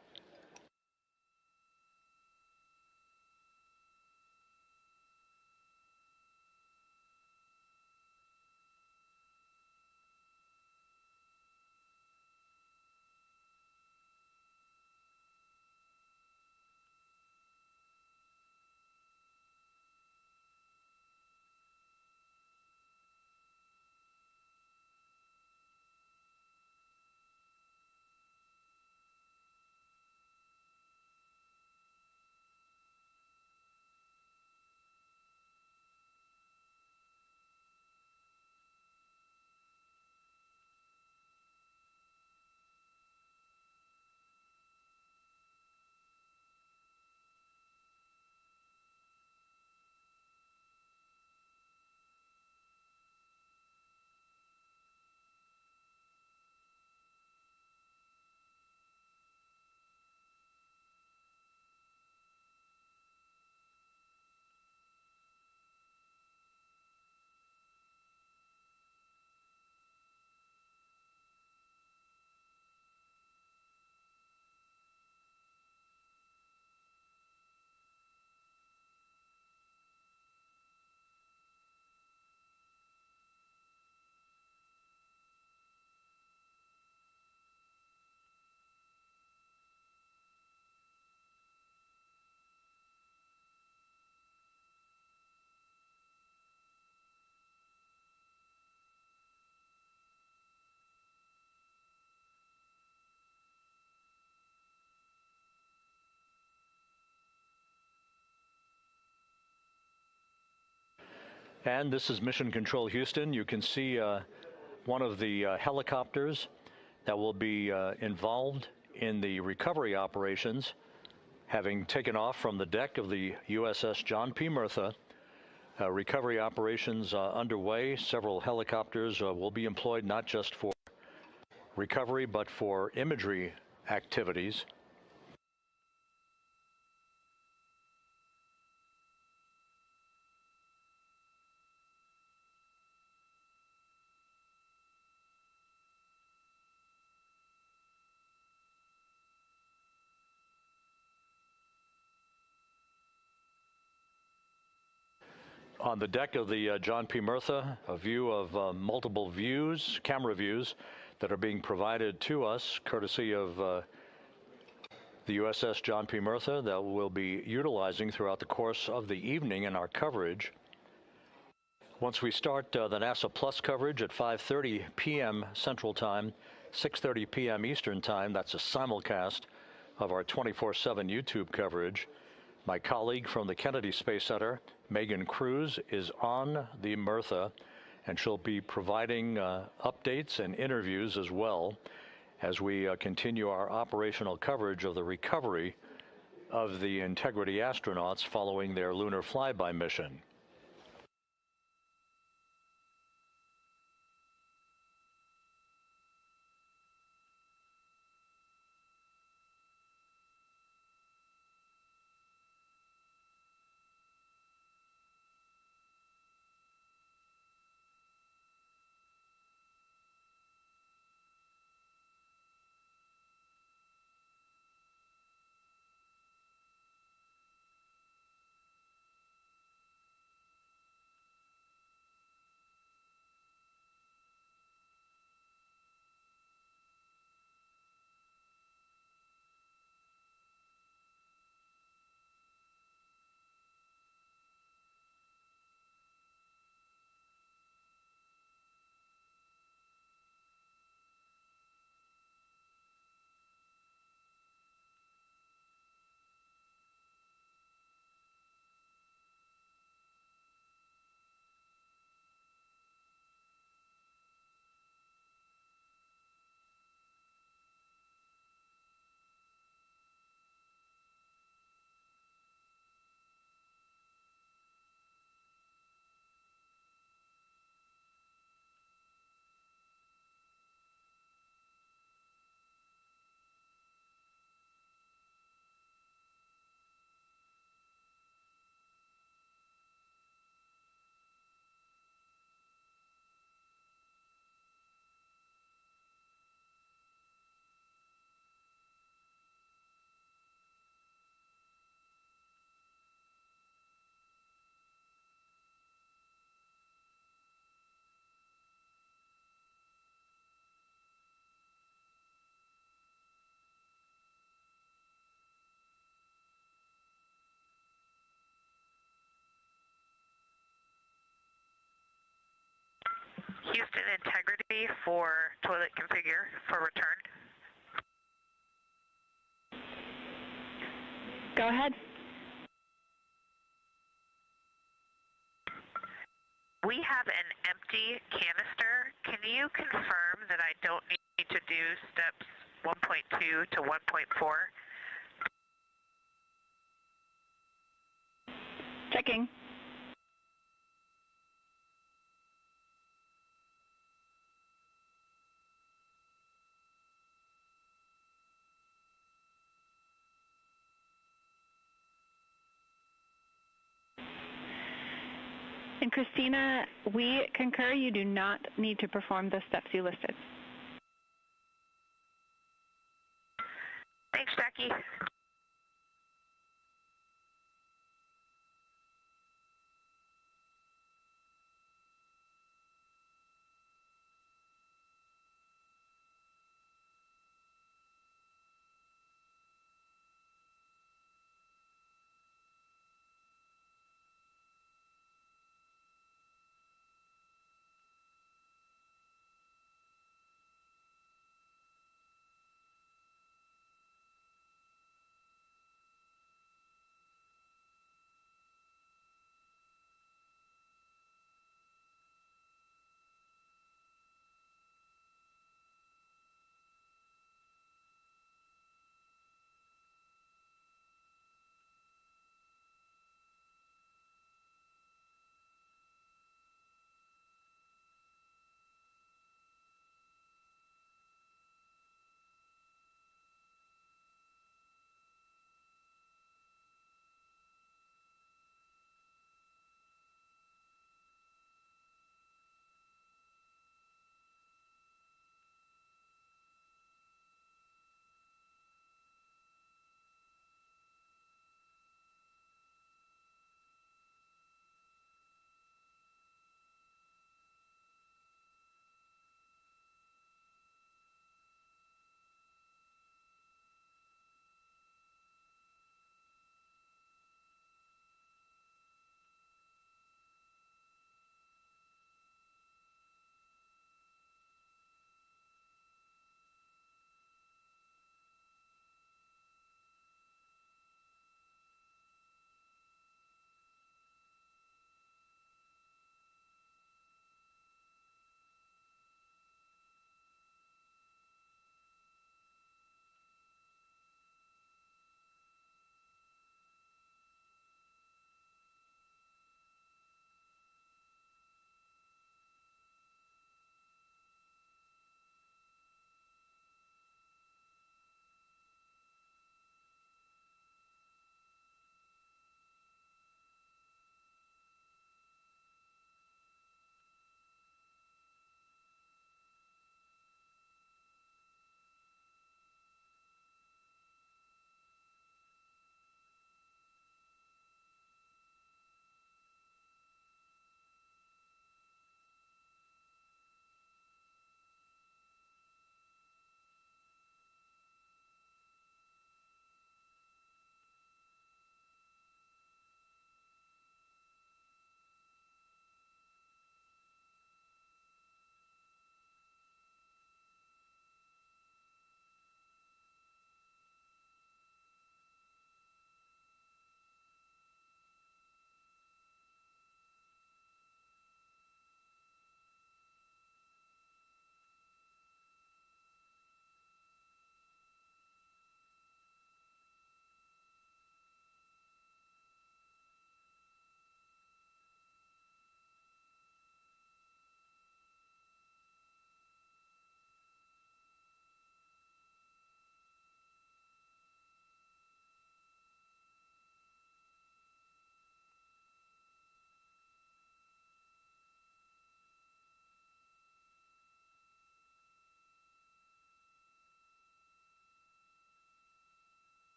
And this is Mission Control Houston. You can see one of the helicopters that will be involved in the recovery operations, having taken off from the deck of the USS John P. Murtha. Recovery operations underway. Several helicopters will be employed not just for recovery, but for imagery activities. On the deck of the John P. Murtha, a view of multiple views, camera views, that are being provided to us courtesy of the USS John P. Murtha that we'll be utilizing throughout the course of the evening in our coverage. Once we start the NASA Plus coverage at 5:30 p.m. Central Time, 6:30 p.m. Eastern Time, that's a simulcast of our 24/7 YouTube coverage. My colleague from the Kennedy Space Center, Megan Cruz, is on the Murtha, and she'll be providing updates and interviews as well as we continue our operational coverage of the recovery of the Integrity astronauts following their lunar flyby mission. Houston, integrity for toilet configure for return. Go ahead. We have an empty canister. Can you confirm that I don't need to do steps 1.2 to 1.4? Checking. And Christina, we concur you do not need to perform the steps you listed. Thanks, Jackie.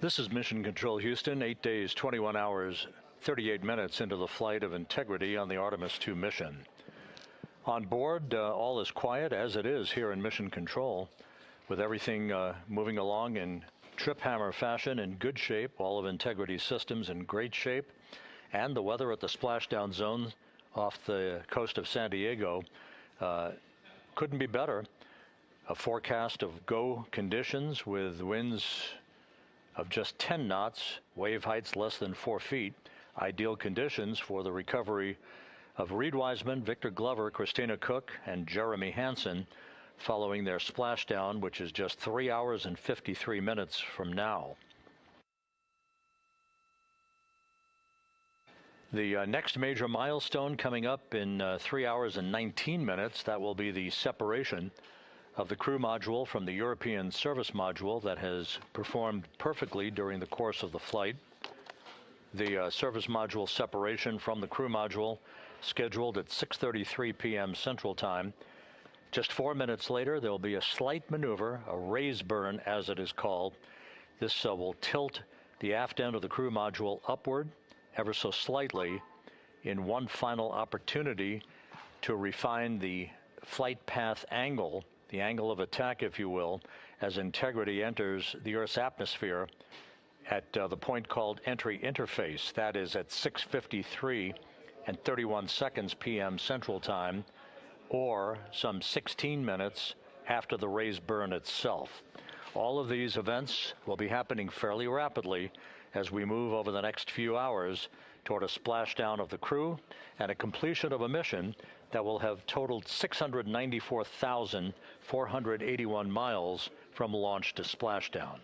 This is Mission Control Houston, 8 days, 21 hours, 38 minutes into the flight of Integrity on the Artemis II mission. On board, all is quiet, as it is here in Mission Control, with everything moving along in trip hammer fashion, in good shape, all of Integrity's systems in great shape, and the weather at the splashdown zone off the coast of San Diego couldn't be better. A forecast of go conditions with winds of just 10 knots, wave heights less than 4 feet, ideal conditions for the recovery of Reid Wiseman, Victor Glover, Christina Koch, and Jeremy Hansen following their splashdown, which is just 3 hours and 53 minutes from now. The next major milestone coming up in 3 hours and 19 minutes, that will be the separation of the crew module from the European service module that has performed perfectly during the course of the flight. The service module separation from the crew module scheduled at 6:33 p.m. Central Time. Just 4 minutes later, there will be a slight maneuver, a raise burn as it is called. This will tilt the aft end of the crew module upward ever so slightly in one final opportunity to refine the flight path angle, the angle of attack, if you will, as Integrity enters the Earth's atmosphere at the point called entry interface. That is at 6:53 and 31 seconds p.m. Central Time, or some 16 minutes after the raise burn itself. All of these events will be happening fairly rapidly as we move over the next few hours toward a splashdown of the crew and a completion of a mission that will have totaled 694,481 miles from launch to splashdown.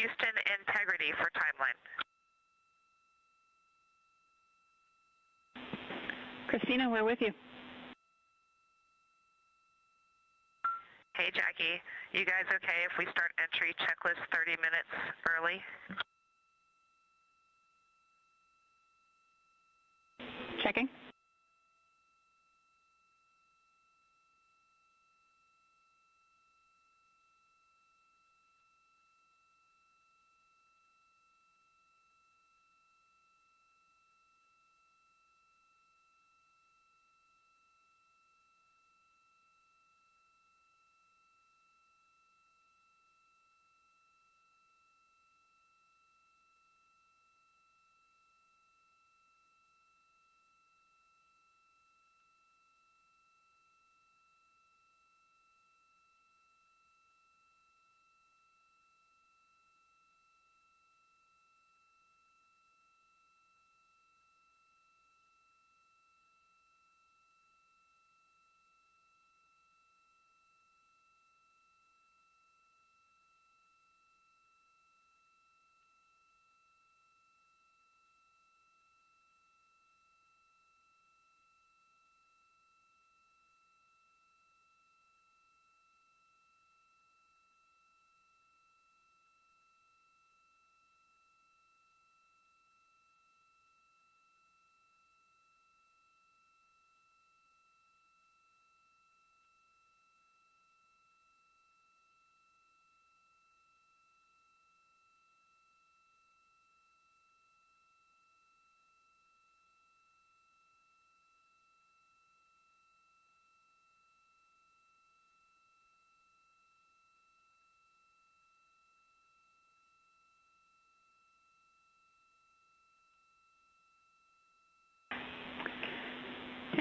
Houston, integrity for timeline. Christina, we're with you. Hey, Jackie. You guys okay if we start entry checklist 30 minutes early? Checking.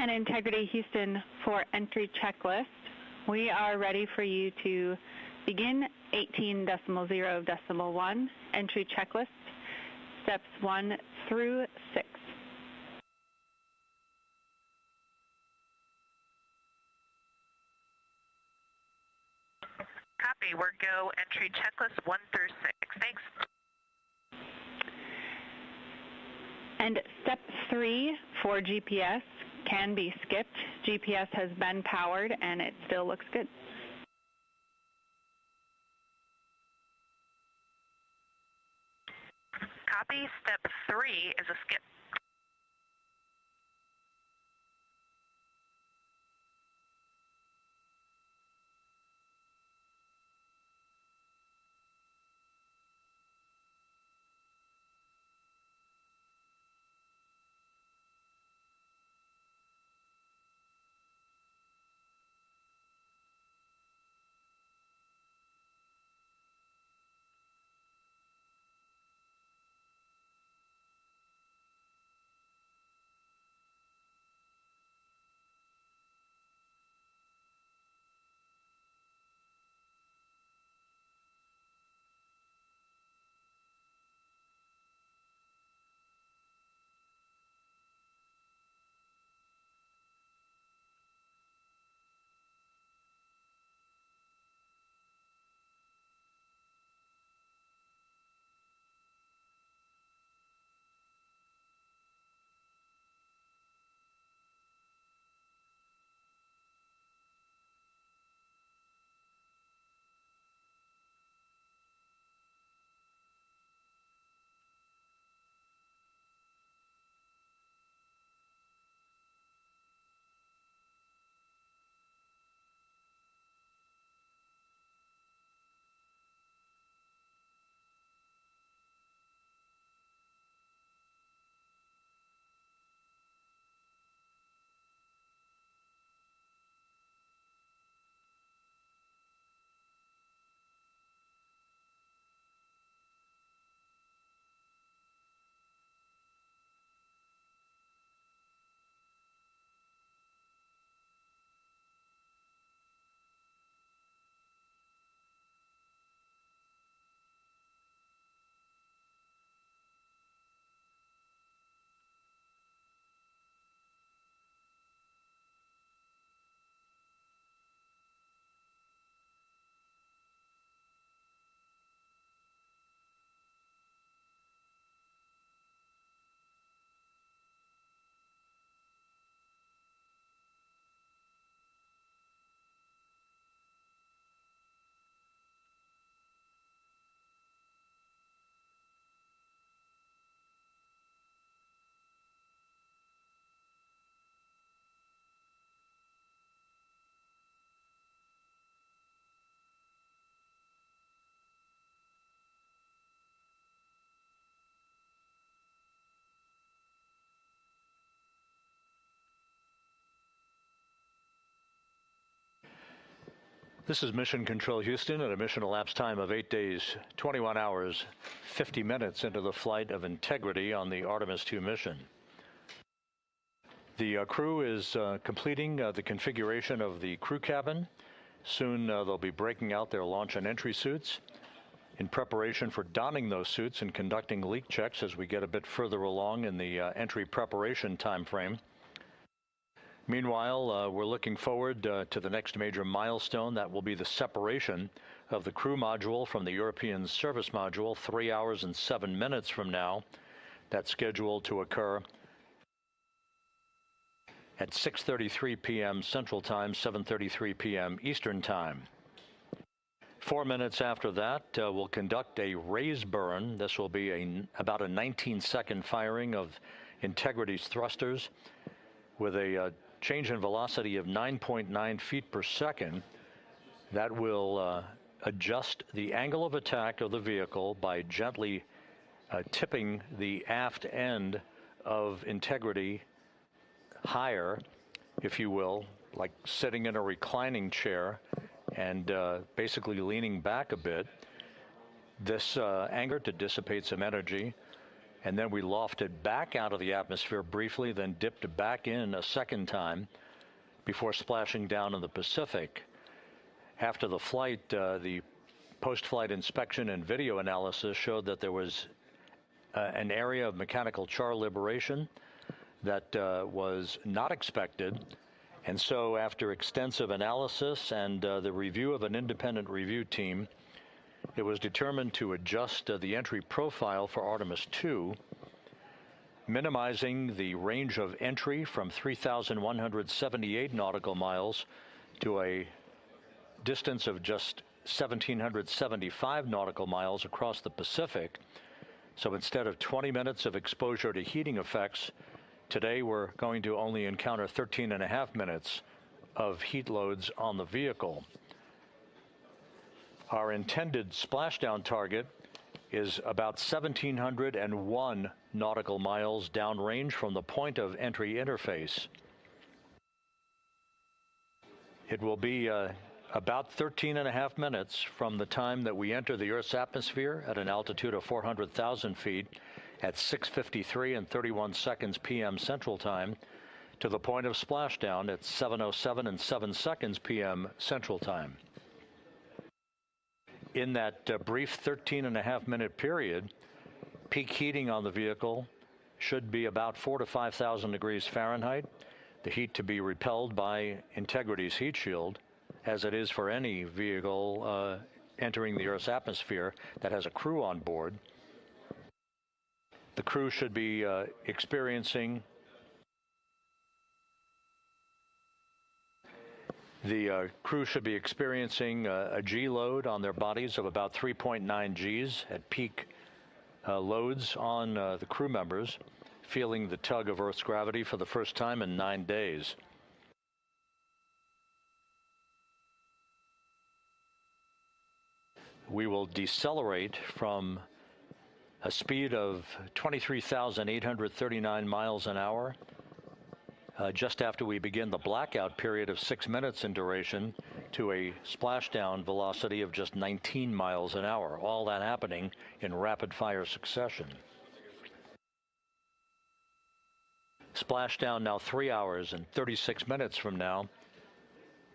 And Integrity Houston for entry checklist. We are ready for you to begin 18.0.1 entry checklist, steps 1 through 6. Copy. We're go entry checklist 1 through 6. Thanks. And step 3 for GPS can be skipped. GPS has been powered and it still looks good. Copy. Step 3 is a skip. This is Mission Control Houston at a mission elapsed time of 8 days, 21 hours, 50 minutes into the flight of Integrity on the Artemis II mission. The crew is completing the configuration of the crew cabin. Soon they'll be breaking out their launch and entry suits in preparation for donning those suits and conducting leak checks as we get a bit further along in the entry preparation time frame. Meanwhile, we're looking forward to the next major milestone. That will be the separation of the crew module from the European service module 3 hours and 7 minutes from now. That's scheduled to occur at 6:33 p.m. Central Time, 7:33 p.m. Eastern Time. 4 minutes after that, we'll conduct a raise burn. This will be about a 19-second firing of Integrity's thrusters with a change in velocity of 9.9 feet per second. That will adjust the angle of attack of the vehicle by gently tipping the aft end of Integrity higher, if you will, like sitting in a reclining chair and basically leaning back a bit. This angle to dissipate some energy, and then we lofted back out of the atmosphere briefly, then dipped back in a second time before splashing down in the Pacific. After the flight, the post-flight inspection and video analysis showed that there was an area of mechanical char liberation that was not expected. And so after extensive analysis and the review of an independent review team, it was determined to adjust the entry profile for Artemis II, minimizing the range of entry from 3,178 nautical miles to a distance of just 1,775 nautical miles across the Pacific. So instead of 20 minutes of exposure to heating effects, today we're going to only encounter 13.5 minutes of heat loads on the vehicle. Our intended splashdown target is about 1,701 nautical miles downrange from the point of entry interface. It will be about 13.5 minutes from the time that we enter the Earth's atmosphere at an altitude of 400,000 feet at 6:53 and 31 seconds p.m. Central Time to the point of splashdown at 7:07 and 7 seconds p.m. Central Time. In that brief 13.5 minute period, peak heating on the vehicle should be about 4,000 to 5,000 degrees Fahrenheit. The heat to be repelled by Integrity's heat shield, as it is for any vehicle entering the Earth's atmosphere that has a crew on board. The crew should be experiencing a G load on their bodies of about 3.9 Gs at peak loads on the crew members, feeling the tug of Earth's gravity for the first time in 9 days. We will decelerate from a speed of 23,839 miles an hour just after we begin the blackout period of 6 minutes in duration to a splashdown velocity of just 19 miles an hour. All that happening in rapid fire succession. Splashdown now 3 hours and 36 minutes from now.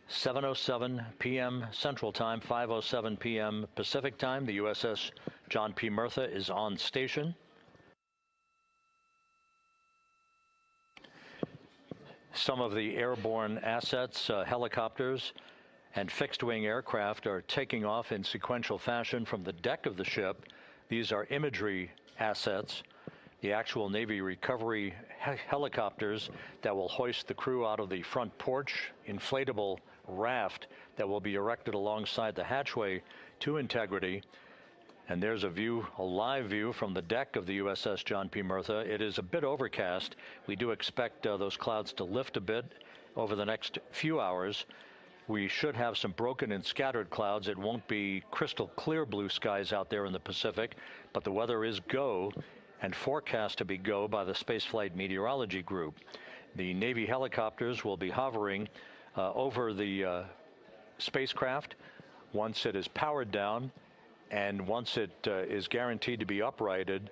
7:07 p.m. Central Time, 5:07 p.m. Pacific Time. The USS John P. Murtha is on station. Some of the airborne assets, helicopters and fixed-wing aircraft, are taking off in sequential fashion from the deck of the ship. These are imagery assets. The actual Navy recovery helicopters that will hoist the crew out of the front porch, inflatable raft that will be erected alongside the hatchway to Integrity. And there's a live view from the deck of the USS John P. Murtha. It is a bit overcast. We do expect those clouds to lift a bit over the next few hours. We should have some broken and scattered clouds. It won't be crystal clear blue skies out there in the Pacific, but the weather is go and forecast to be go by the Spaceflight Meteorology Group. The Navy helicopters will be hovering over the spacecraft once it is powered down and once it is guaranteed to be uprighted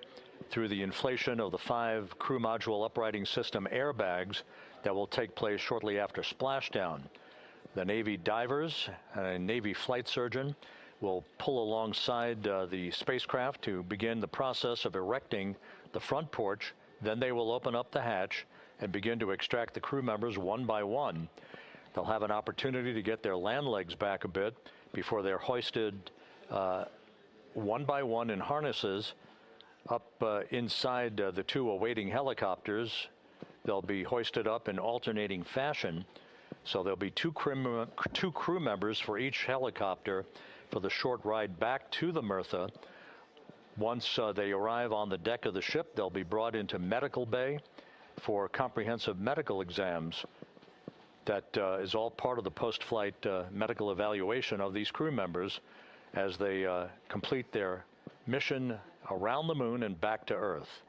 through the inflation of the 5 crew module uprighting system airbags that will take place shortly after splashdown. The Navy divers and a Navy flight surgeon will pull alongside the spacecraft to begin the process of erecting the front porch. Then they will open up the hatch and begin to extract the crew members one by one. They'll have an opportunity to get their land legs back a bit before they're hoisted one by one in harnesses up inside the 2 awaiting helicopters. They'll be hoisted up in alternating fashion. So there'll be two crew members for each helicopter for the short ride back to the Mertha. Once they arrive on the deck of the ship, they'll be brought into medical bay for comprehensive medical exams. That is all part of the post-flight medical evaluation of these crew members as they complete their mission around the moon and back to Earth.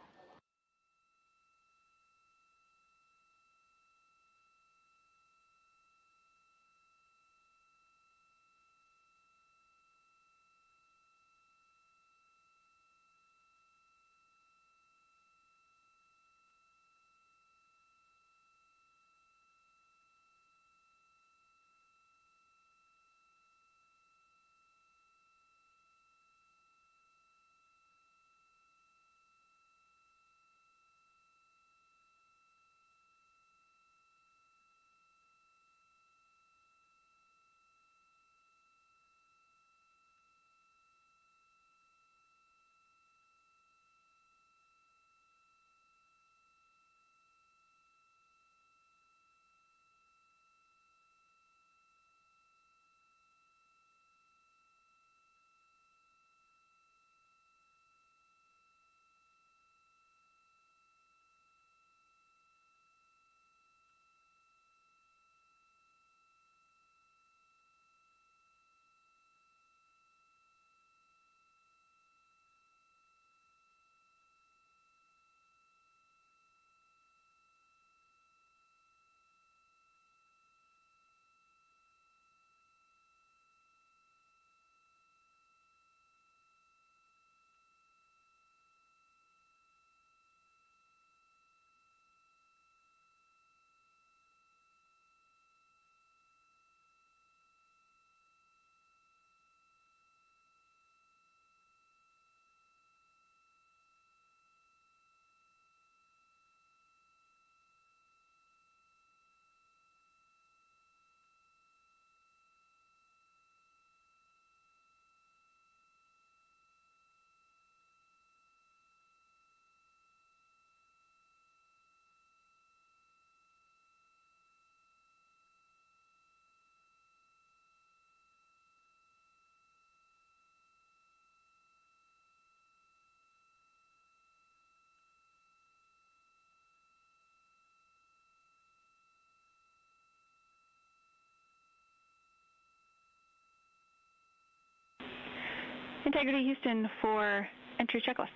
Integrity Houston for entry checklist.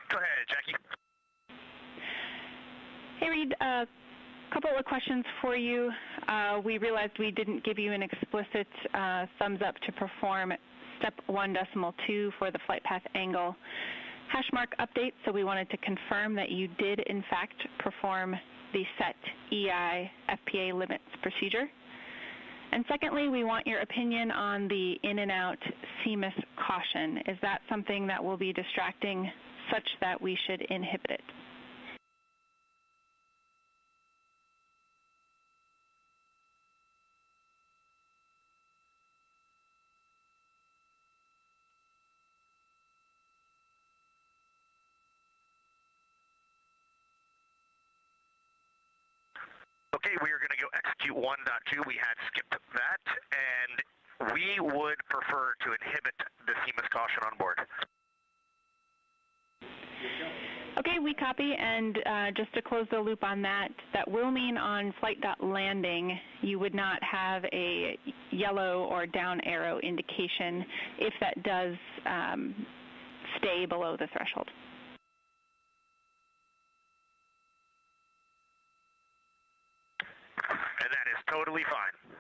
Go ahead, Jackie. Hey, Reid, a couple of questions for you. We realized we didn't give you an explicit thumbs up to perform step 1.2 for the flight path angle hash mark update, so we wanted to confirm that you did in fact perform the set EI FPA limits procedure. And secondly, we want your opinion on the in and out CMIS caution. Is that something that will be distracting such that we should inhibit it? Okay, we are going to go execute 1.2. We had skipped that, and we would prefer to inhibit the CMIS caution on board. Okay, we copy, and just to close the loop on that, that will mean on flight.landing you would not have a yellow or down arrow indication if that does stay below the threshold. And that is totally fine.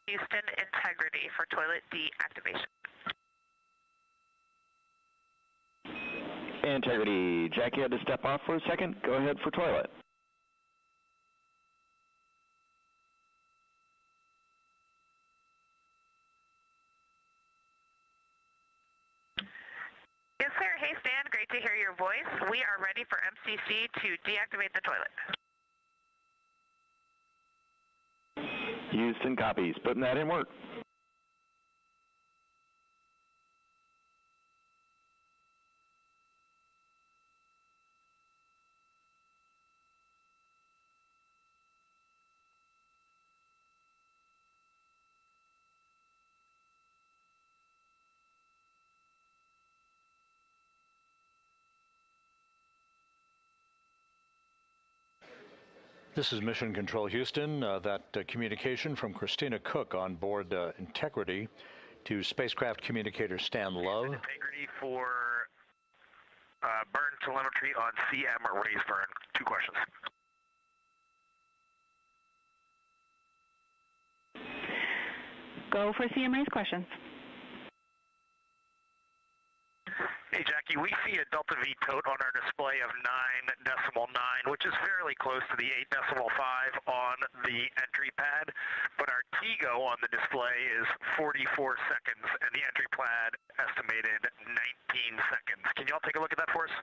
Houston, integrity for toilet deactivation. Integrity, Jackie had to step off for a second. Go ahead for toilet. Yes, sir. Hey, Stan. Great to hear your voice. We are ready for MCC to deactivate the toilet. Houston copies. Putting that in work. This is Mission Control Houston. That communication from Christina Koch on board Integrity to spacecraft communicator Stan Love. Integrity for burn telemetry on CM raise burn. 2 questions. Go for CM raise questions. Hey, Jackie, we see a Delta V tote on our display of 9.9, which is fairly close to the 8.5 on the entry pad, but our TGO on the display is 44 seconds, and the entry pad estimated 19 seconds. Can you all take a look at that for us?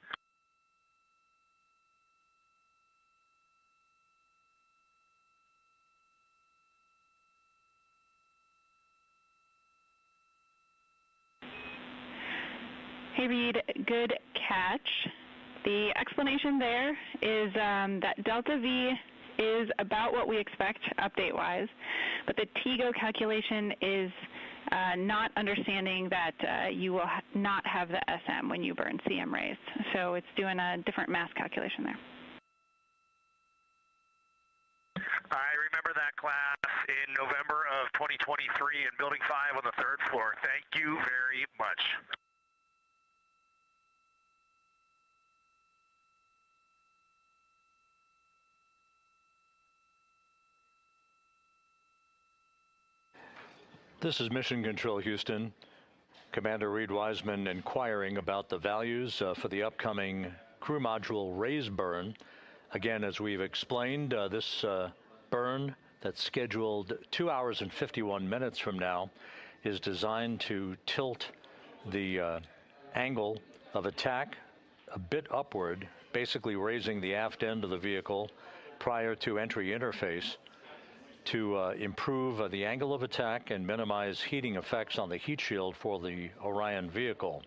Hey, Reid, good catch. The explanation there is that Delta V is about what we expect update-wise, but the TGO calculation is not understanding that you will not have the SM when you burn CM raised. So it's doing a different mass calculation there. I remember that class in November of 2023 in Building 5 on the 3rd floor. Thank you very much. This is Mission Control Houston. Commander Reid Wiseman inquiring about the values for the upcoming crew module raise burn. Again, as we've explained, this burn that's scheduled 2 hours and 51 minutes from now is designed to tilt the angle of attack a bit upward, basically raising the aft end of the vehicle prior to entry interface to improve the angle of attack and minimize heating effects on the heat shield for the Orion vehicle.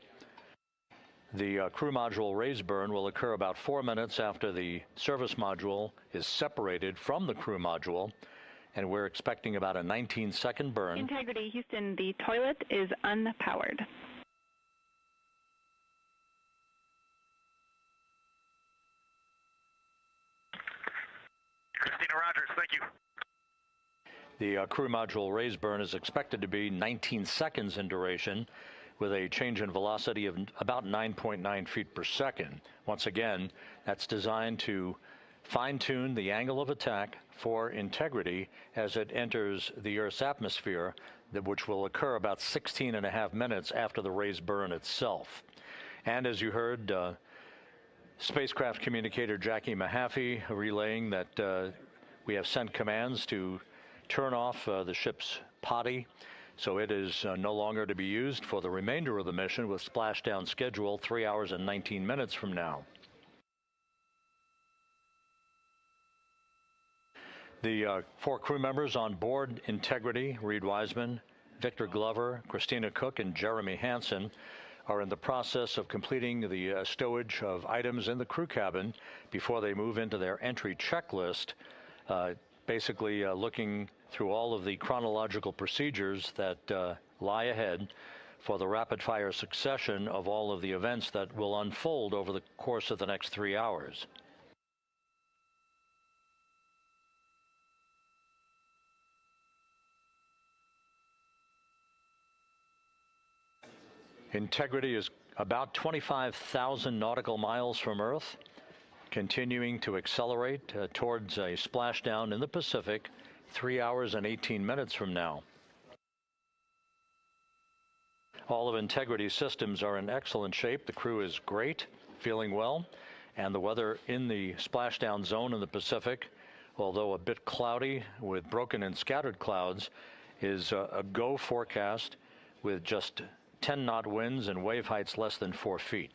The crew module raise burn will occur about 4 minutes after the service module is separated from the crew module, and we're expecting about a 19-second burn. Integrity, Houston, the toilet is unpowered. Christina Rogers, thank you. The crew module raise burn is expected to be 19 seconds in duration, with a change in velocity of about 9.9 feet per second. Once again, that's designed to fine-tune the angle of attack for Integrity as it enters the Earth's atmosphere, which will occur about 16.5 minutes after the raise burn itself. And as you heard, spacecraft communicator Jackie Mahaffey relaying that we have sent commands to turn off the ship's potty, so it is no longer to be used for the remainder of the mission, with splashdown scheduled 3 hours and 19 minutes from now. The 4 crew members on board Integrity, Reid Wiseman, Victor Glover, Christina Koch, and Jeremy Hansen, are in the process of completing the stowage of items in the crew cabin before they move into their entry checklist, basically looking through all of the chronological procedures that lie ahead for the rapid-fire succession of all of the events that will unfold over the course of the next 3 hours. Integrity is about 25,000 nautical miles from Earth, continuing to accelerate towards a splashdown in the Pacific 3 hours and 18 minutes from now. All of Integrity's systems are in excellent shape. The crew is great, feeling well, and the weather in the splashdown zone in the Pacific, although a bit cloudy with broken and scattered clouds, is a go forecast with just 10-knot winds and wave heights less than 4 feet.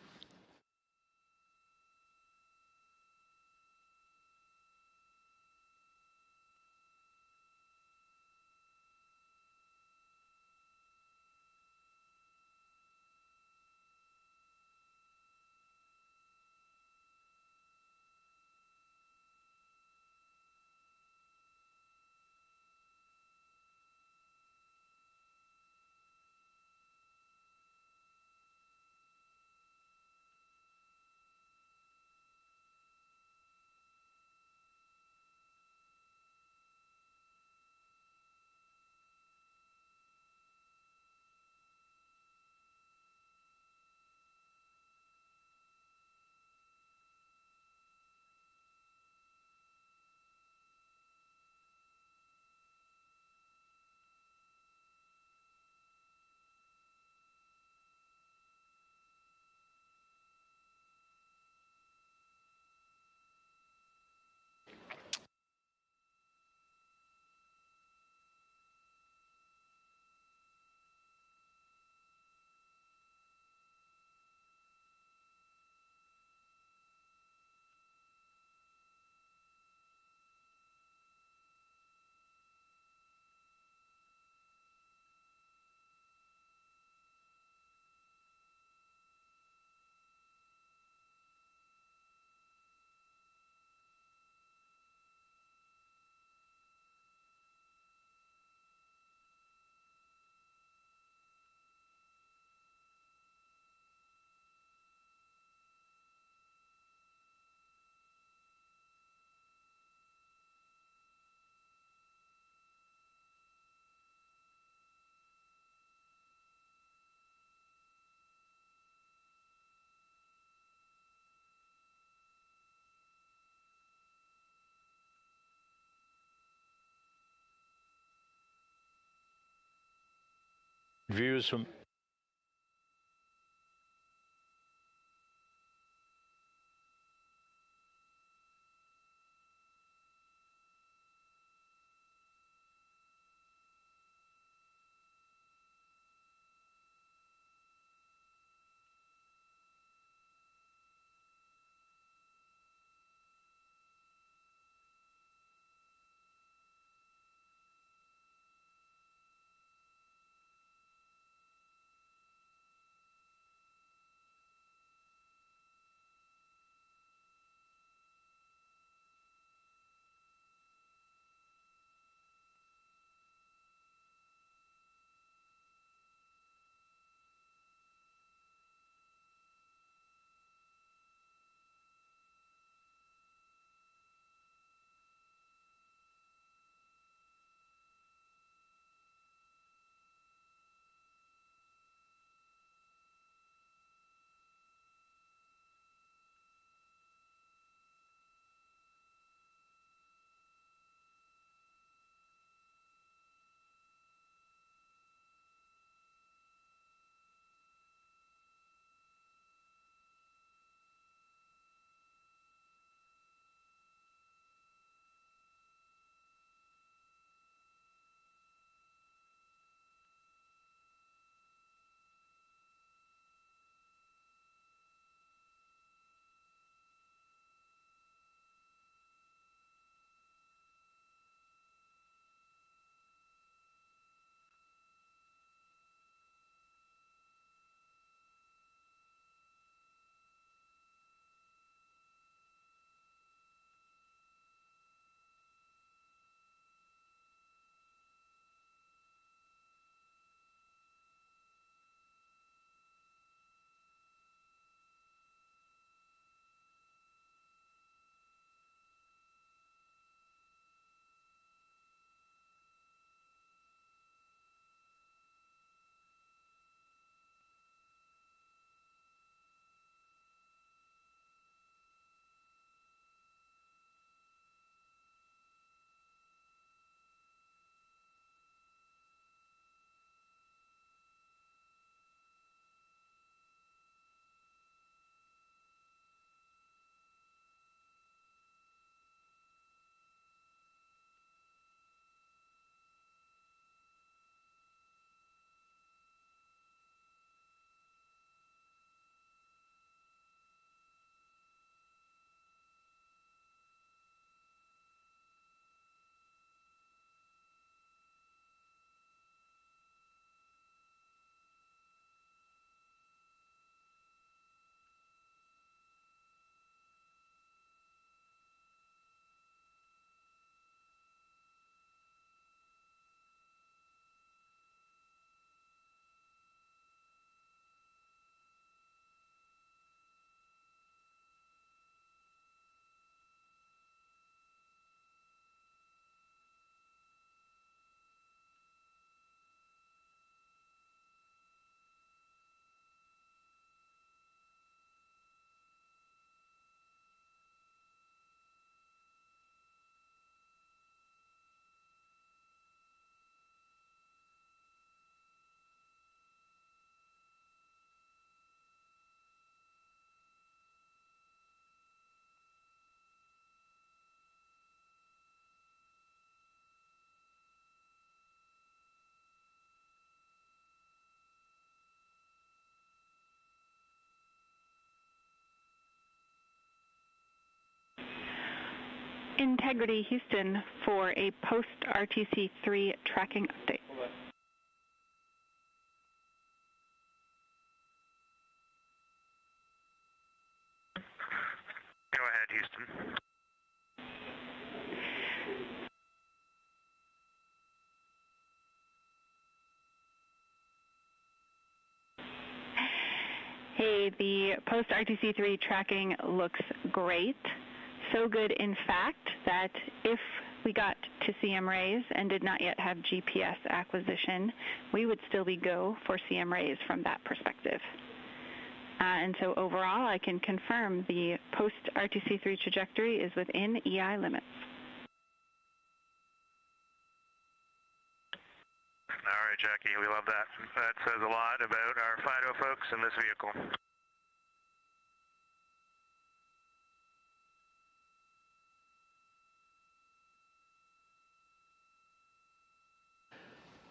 Views from Integrity Houston for a post-RTC3 tracking update. Go ahead, Houston. Hey, the post-RTC3 tracking looks great. So good, in fact, that if we got to CM rays and did not yet have GPS acquisition, we would still be go for CM rays from that perspective. And so overall, I can confirm the post-RTC3 trajectory is within EI limits. All right, Jackie, we love that. That says a lot about our FIDO folks in this vehicle.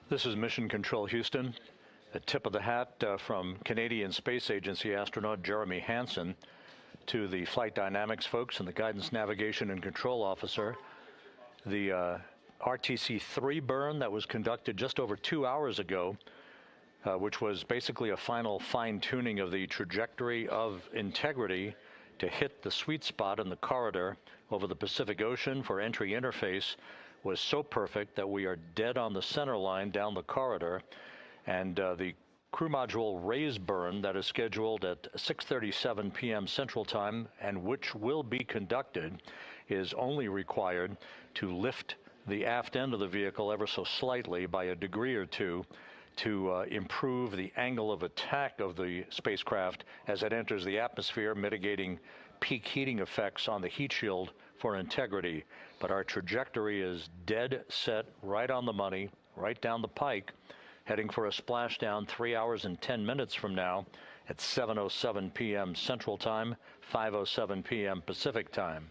This is Mission Control Houston. A tip of the hat from Canadian Space Agency astronaut Jeremy Hansen to the flight dynamics folks and the guidance, navigation, and control officer. The RTC3 burn that was conducted just over 2 hours ago, which was basically a final fine-tuning of the trajectory of integrity to hit the sweet spot in the corridor over the Pacific Ocean for entry interface, was so perfect that we are dead on the center line down the corridor. And the crew module raise burn that is scheduled at 6:37 p.m. Central Time and which will be conducted is only required to lift the aft end of the vehicle ever so slightly by a degree or two to improve the angle of attack of the spacecraft as it enters the atmosphere, mitigating peak heating effects on the heat shield for integrity. But our trajectory is dead set, right on the money, right down the pike, heading for a splashdown 3 hours and 10 minutes from now at 7:07 p.m. Central Time, 5:07 p.m. Pacific Time.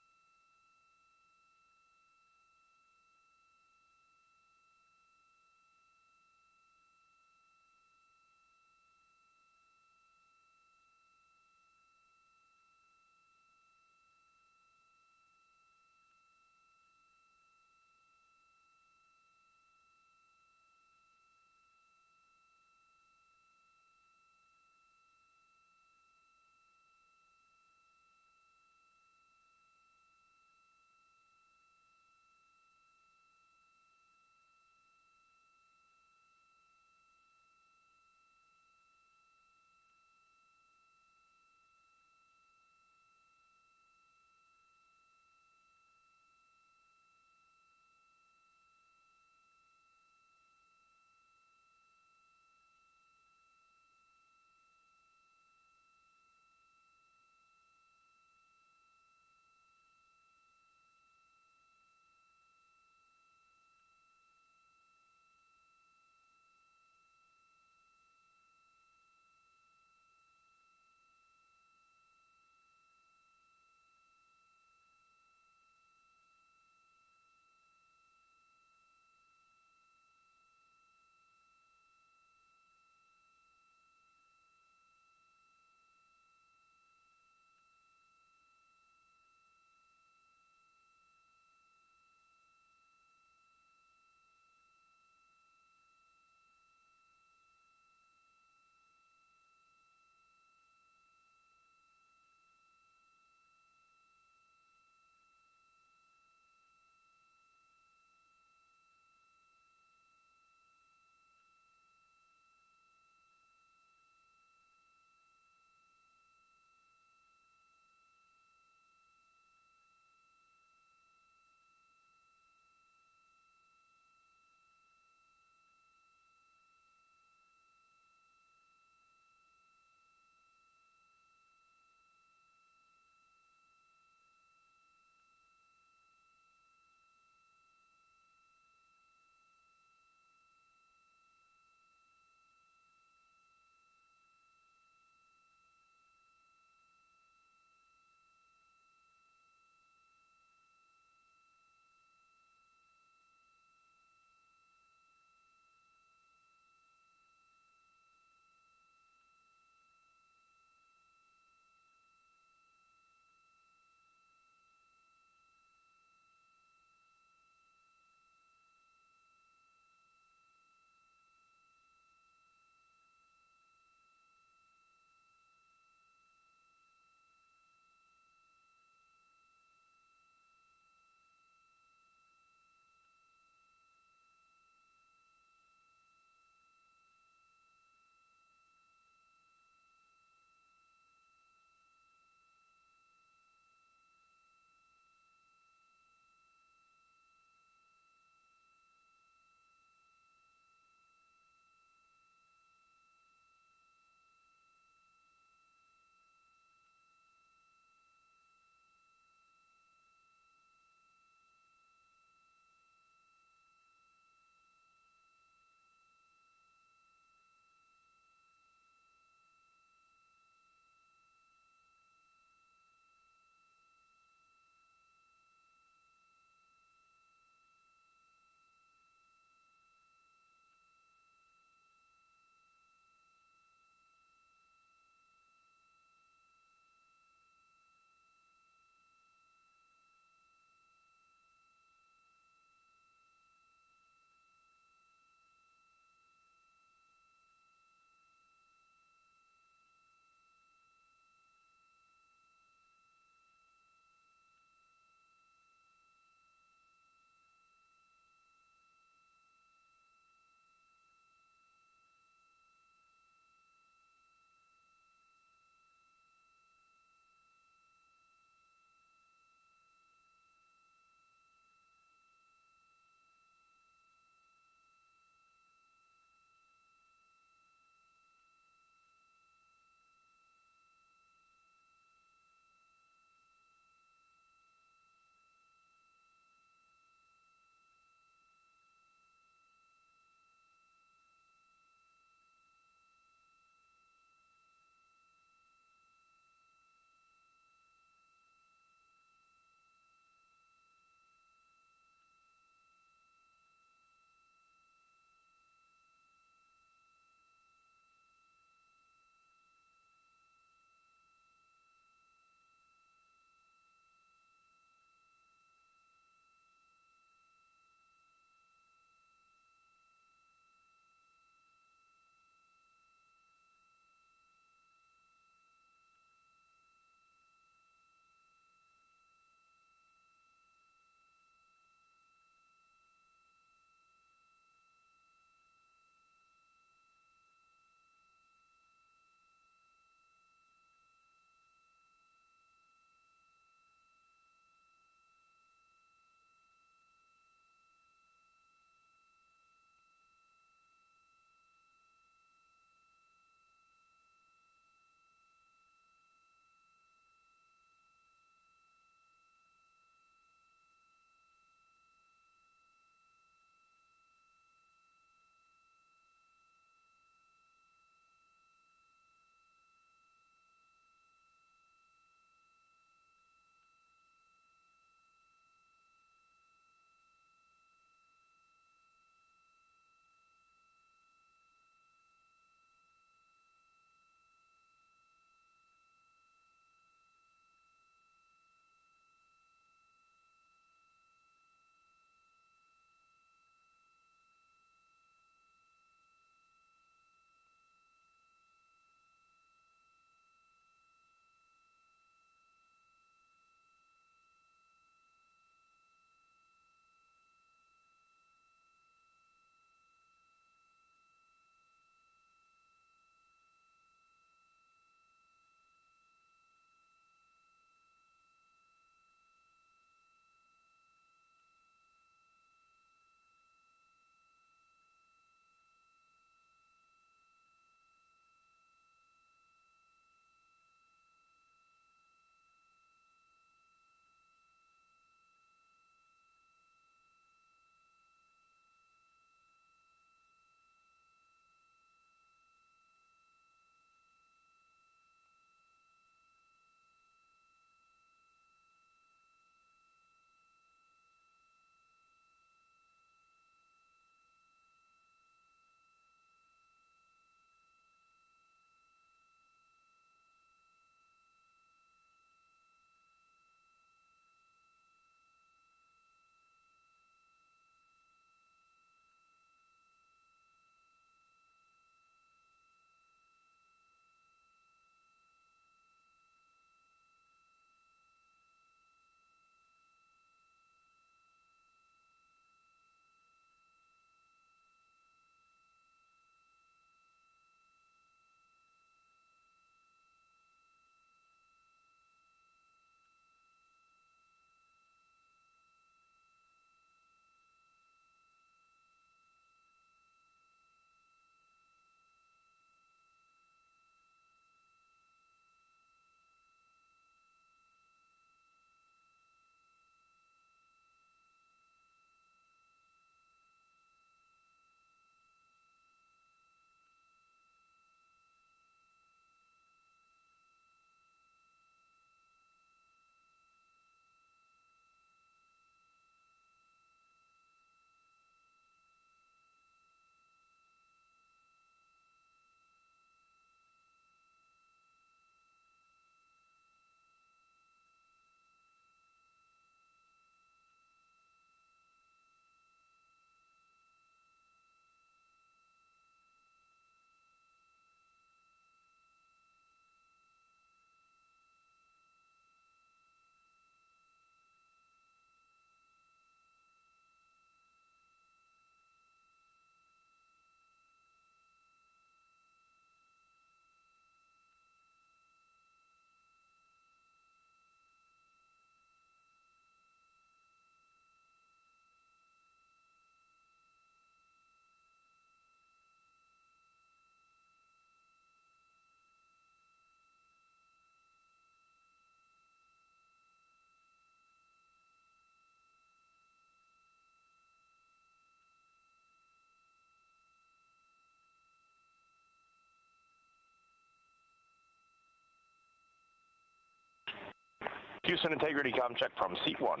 Houston integrity com check from seat 1.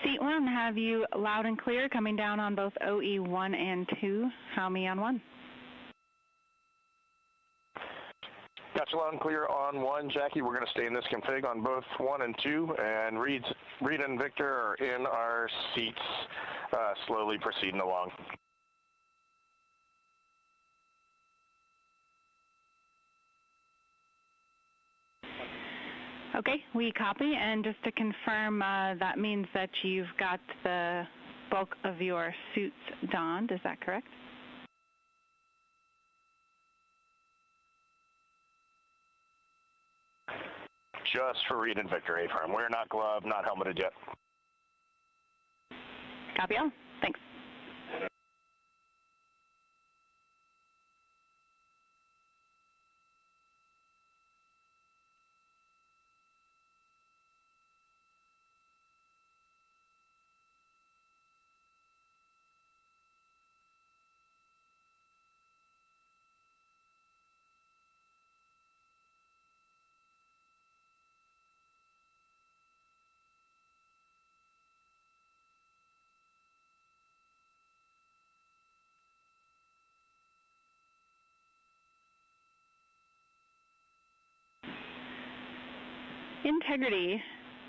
Seat 1, have you loud and clear coming down on both OE1 and 2? How me on 1? Got you loud and clear on 1, Jackie. We're going to stay in this config on both 1 and 2, and Reid and Victor are in our seats, slowly proceeding along. Okay, we copy, and just to confirm, that means that you've got the bulk of your suits donned, is that correct? Just for Reid and Victor, A-firm. We're not gloved, not helmeted yet. Copy all. Thanks. Integrity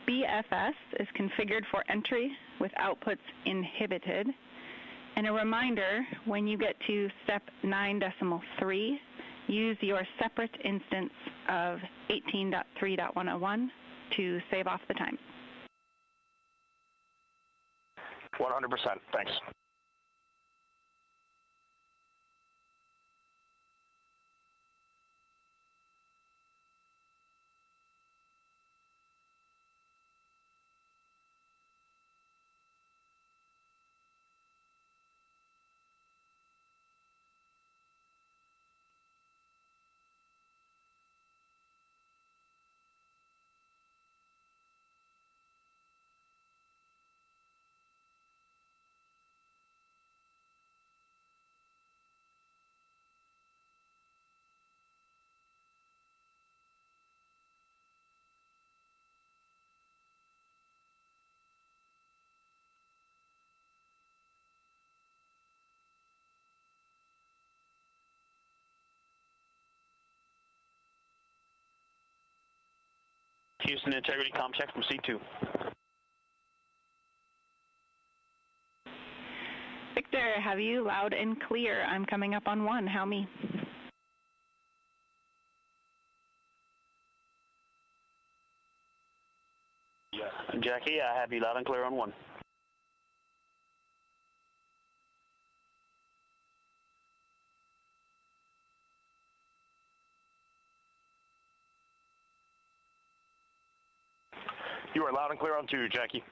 BFS is configured for entry with outputs inhibited. And a reminder, when you get to step 9.3, use your separate instance of 18.3.101 to save off the time. 100%, thanks. Houston integrity com check from C2. Victor, have you loud and clear? I'm coming up on 1. How me? Jackie, I have you loud and clear on 1. You are loud and clear on 2, Jackie.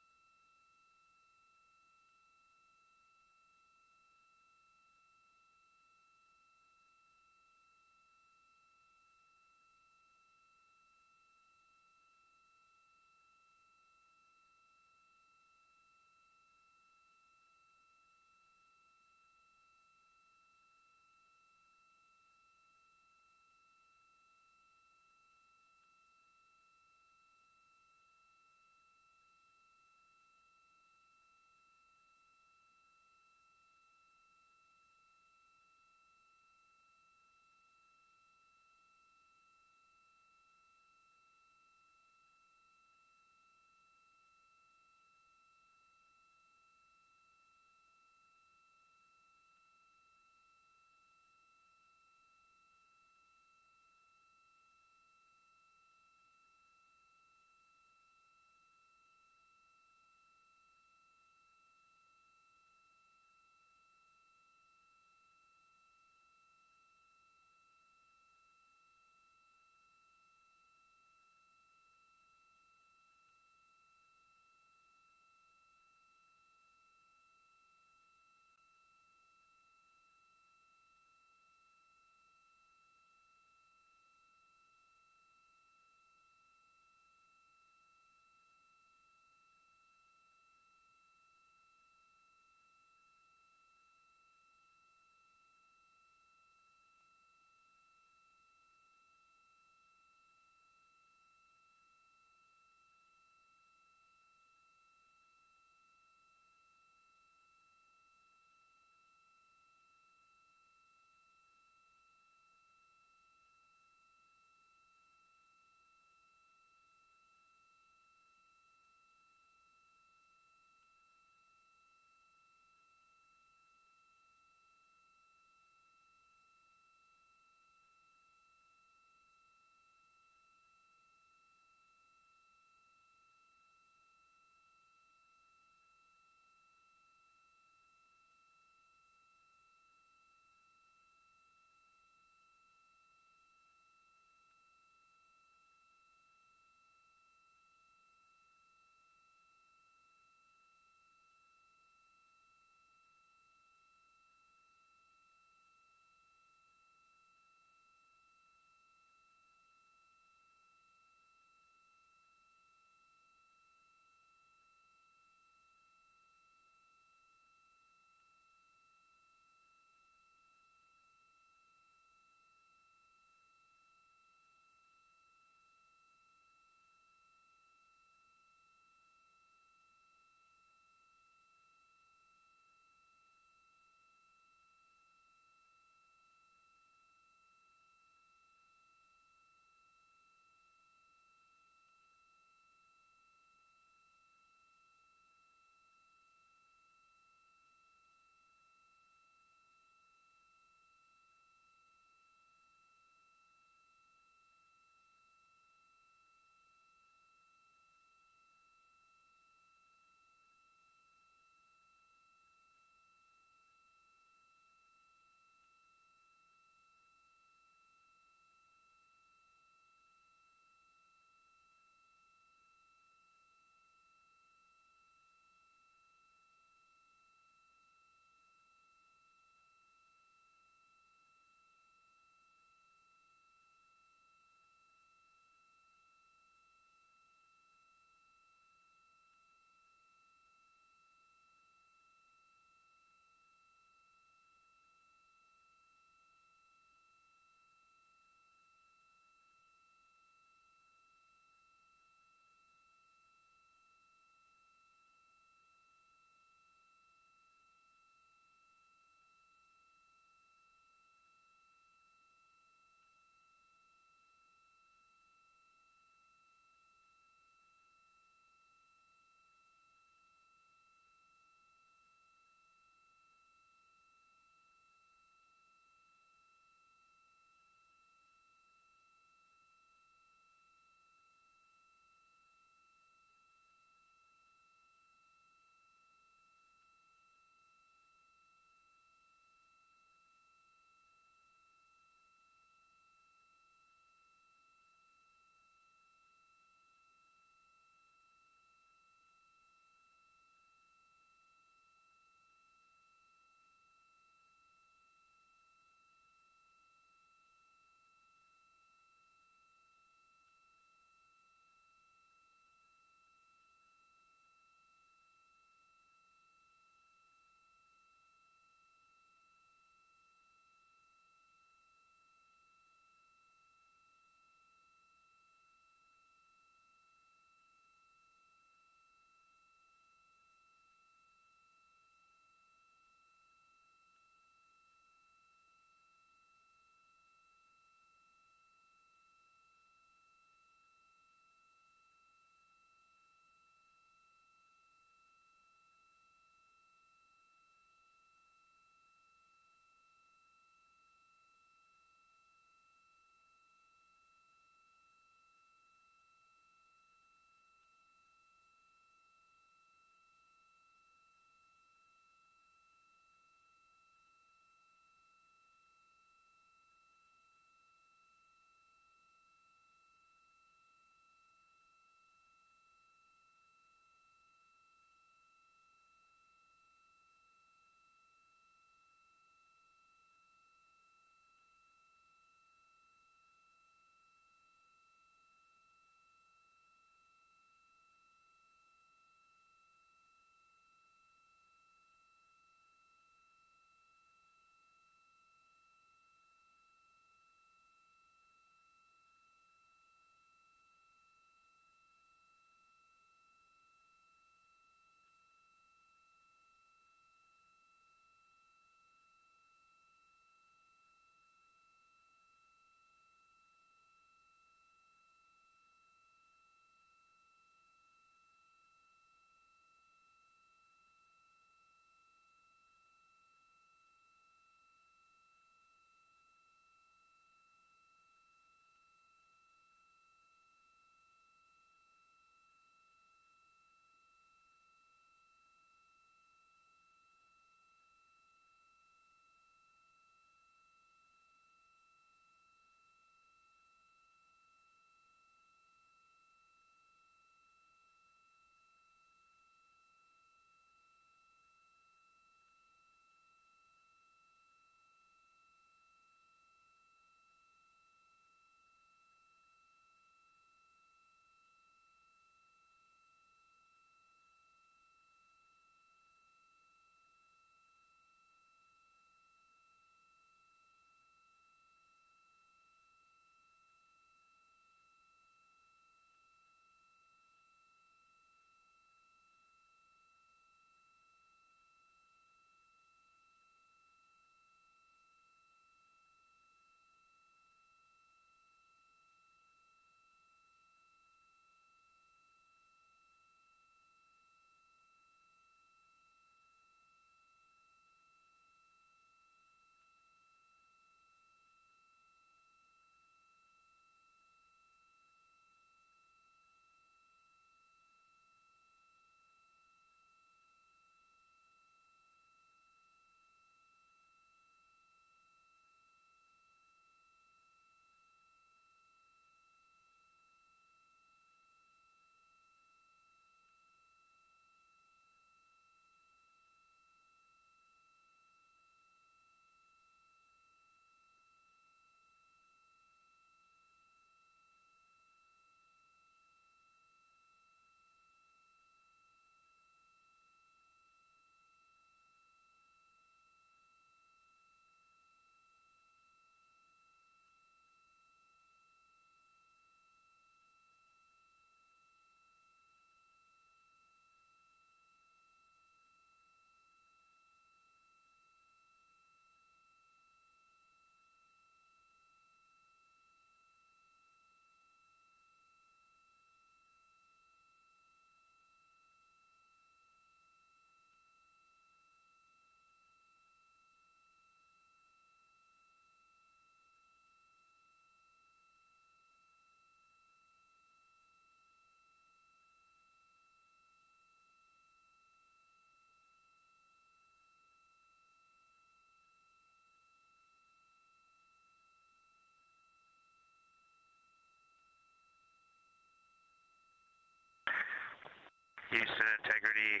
Houston, integrity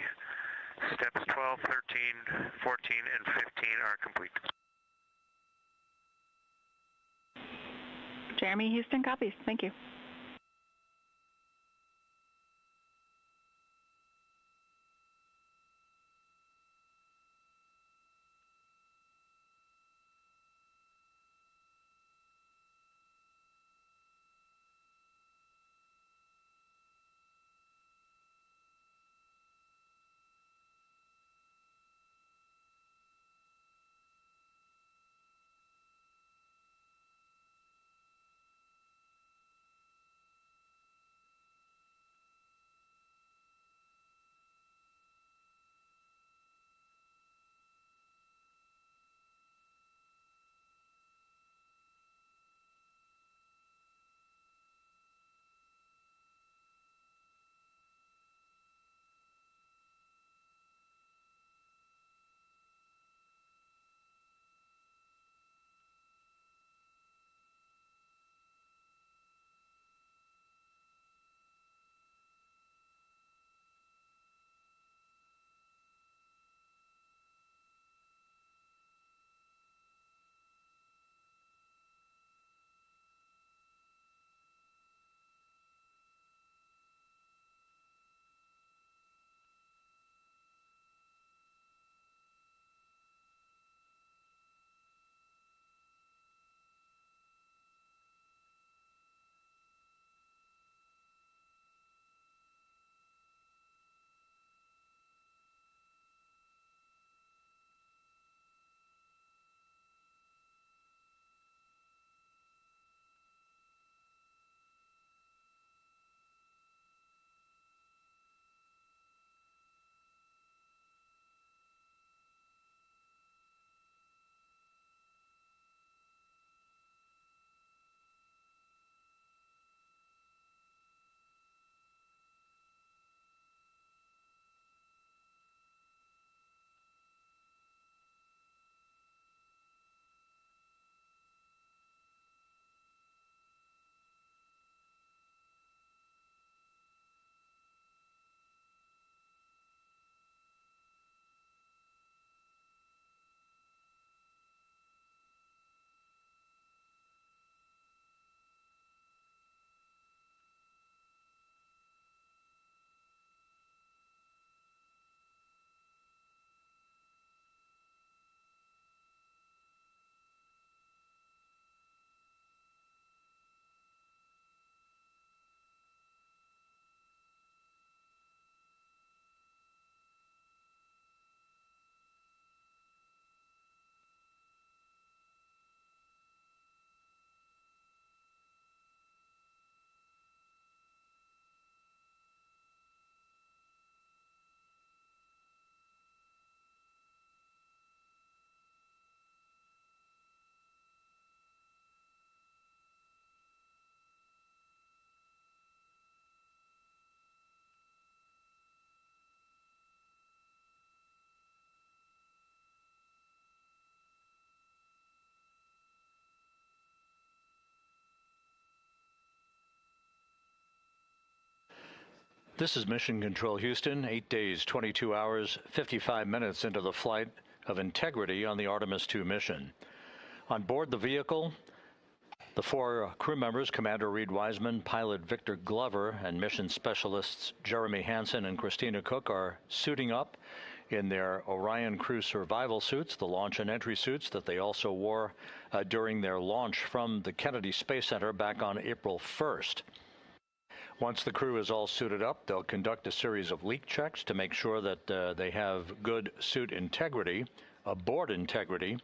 steps 12, 13, 14, and 15 are complete. Jeremy, Houston copies. Thank you. This is Mission Control Houston, 8 days, 22 hours, 55 minutes into the flight of Integrity on the Artemis II mission. On board the vehicle, the four crew members, Commander Reid Wiseman, pilot Victor Glover, and mission specialists Jeremy Hansen and Christina Koch are suiting up in their Orion crew survival suits, the launch and entry suits that they also wore during their launch from the Kennedy Space Center back on April 1st. Once the crew is all suited up, they'll conduct a series of leak checks to make sure that they have good suit integrity, aboard integrity,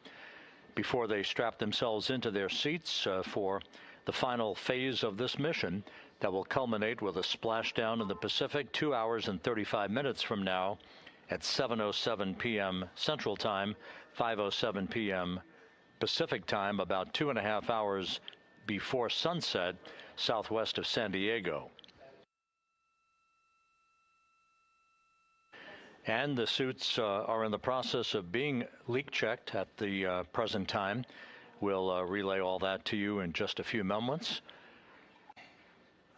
before they strap themselves into their seats for the final phase of this mission that will culminate with a splashdown in the Pacific 2 hours and 35 minutes from now at 7:07 p.m. Central Time, 5:07 p.m. Pacific Time, about 2.5 hours before sunset, southwest of San Diego. And the suits are in the process of being leak checked at the present time. We'll relay all that to you in just a few moments.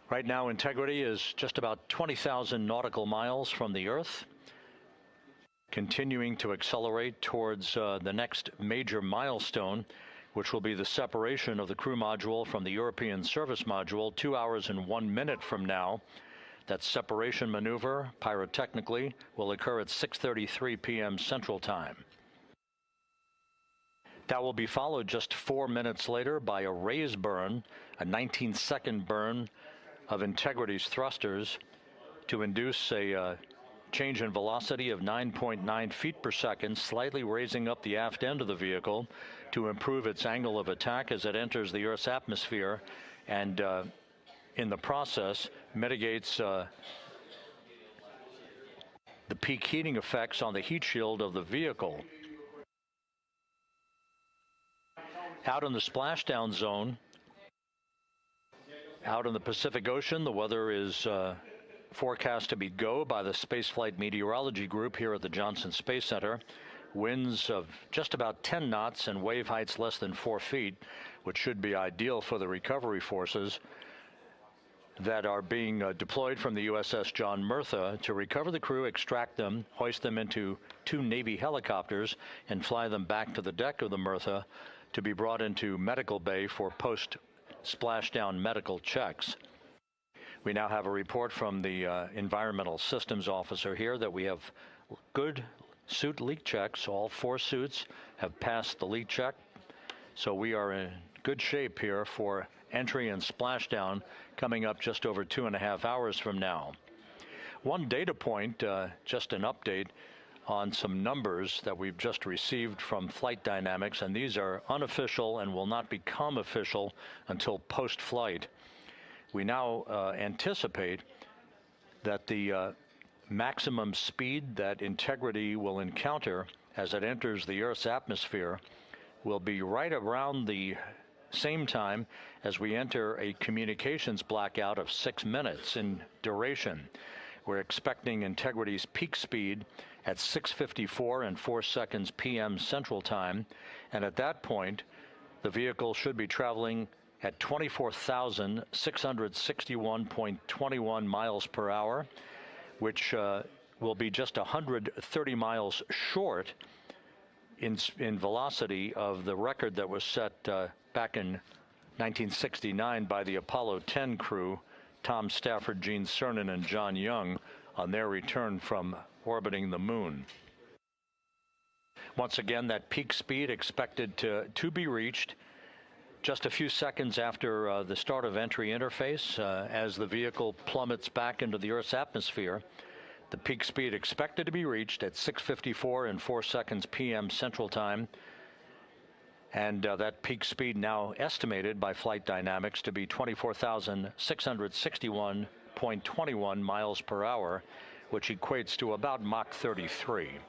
Right now, Integrity is just about 20,000 nautical miles from the Earth, continuing to accelerate towards the next major milestone, which will be the separation of the crew module from the European service module 2 hours and 1 minute from now. That separation maneuver, pyrotechnically, will occur at 6:33 p.m. Central Time. That will be followed just 4 minutes later by a raise burn, a 19-second burn of Integrity's thrusters to induce a change in velocity of 9.9 feet per second, slightly raising up the aft end of the vehicle to improve its angle of attack as it enters the Earth's atmosphere, and in the process mitigates the peak heating effects on the heat shield of the vehicle. Out in the splashdown zone, out in the Pacific Ocean, the weather is forecast to be go by the Spaceflight Meteorology Group here at the Johnson Space Center. Winds of just about 10 knots and wave heights less than 4 feet, which should be ideal for the recovery forces that are being deployed from the USS John Murtha to recover the crew, extract them, hoist them into 2 Navy helicopters, and fly them back to the deck of the Murtha to be brought into medical bay for post-splashdown medical checks. We now have a report from the environmental systems officer here that we have good suit leak checks. All 4 suits have passed the leak check, so we are in good shape here for entry and splashdown coming up just over 2.5 hours from now. One data point, just an update on some numbers that we've just received from Flight Dynamics, and these are unofficial and will not become official until post-flight. We now anticipate that the maximum speed that Integrity will encounter as it enters the Earth's atmosphere will be right around the same time as we enter a communications blackout of 6 minutes in duration. We're expecting Integrity's peak speed at 6:54 and 4 seconds p.m. Central Time, and at that point, the vehicle should be traveling at 24,661.21 miles per hour, which will be just 130 miles short in velocity of the record that was set back in 1969 by the Apollo 10 crew, Tom Stafford, Gene Cernan, and John Young, on their return from orbiting the moon. Once again, that peak speed expected to be reached just a few seconds after the start of entry interface, as the vehicle plummets back into the Earth's atmosphere. The peak speed expected to be reached at 6:54 and 4 seconds p.m. Central Time, and that peak speed now estimated by Flight Dynamics to be 24,661.21 miles per hour, which equates to about Mach 33.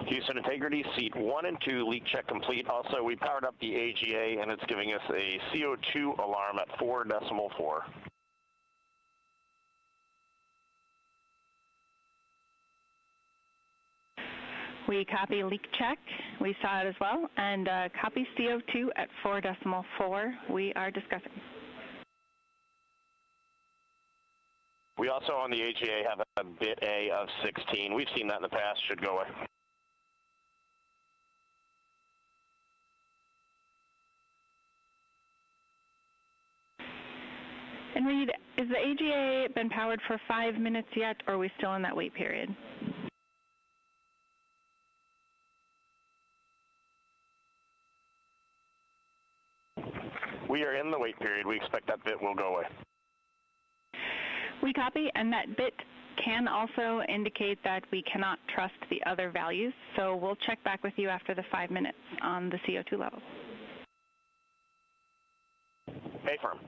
Houston Integrity, seat 1 and 2, leak check complete. Also, we powered up the AGA, and it's giving us a CO2 alarm at 4.4. We copy leak check. We saw it as well. And copy CO2 at 4.4. We are discussing. We also on the AGA have a bit A of 16. We've seen that in the past. Should go away. And Reid, is the AGA been powered for 5 minutes yet, or are we still in that wait period? We are in the wait period. We expect that bit will go away. We copy, and that bit can also indicate that we cannot trust the other values, so we'll check back with you after the 5 minutes on the CO2 levels. A-firm.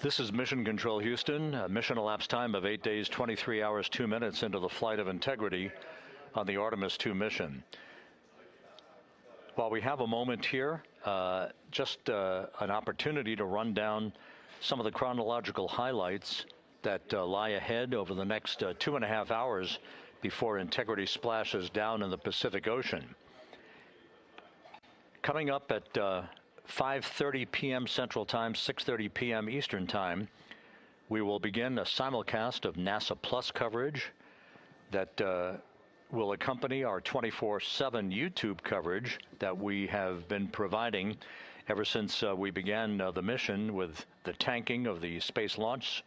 This is Mission Control Houston. Mission elapsed time of 8 days, 23 hours, 2 minutes into the flight of integrity on the Artemis II mission. While we have a moment here, just an opportunity to run down some of the chronological highlights that lie ahead over the next 2.5 hours before Integrity splashes down in the Pacific Ocean. Coming up at 5:30 p.m. Central Time, 6:30 p.m. Eastern Time, we will begin a simulcast of NASA Plus coverage that will accompany our 24/7 YouTube coverage that we have been providing ever since we began the mission with the tanking of the Space Launch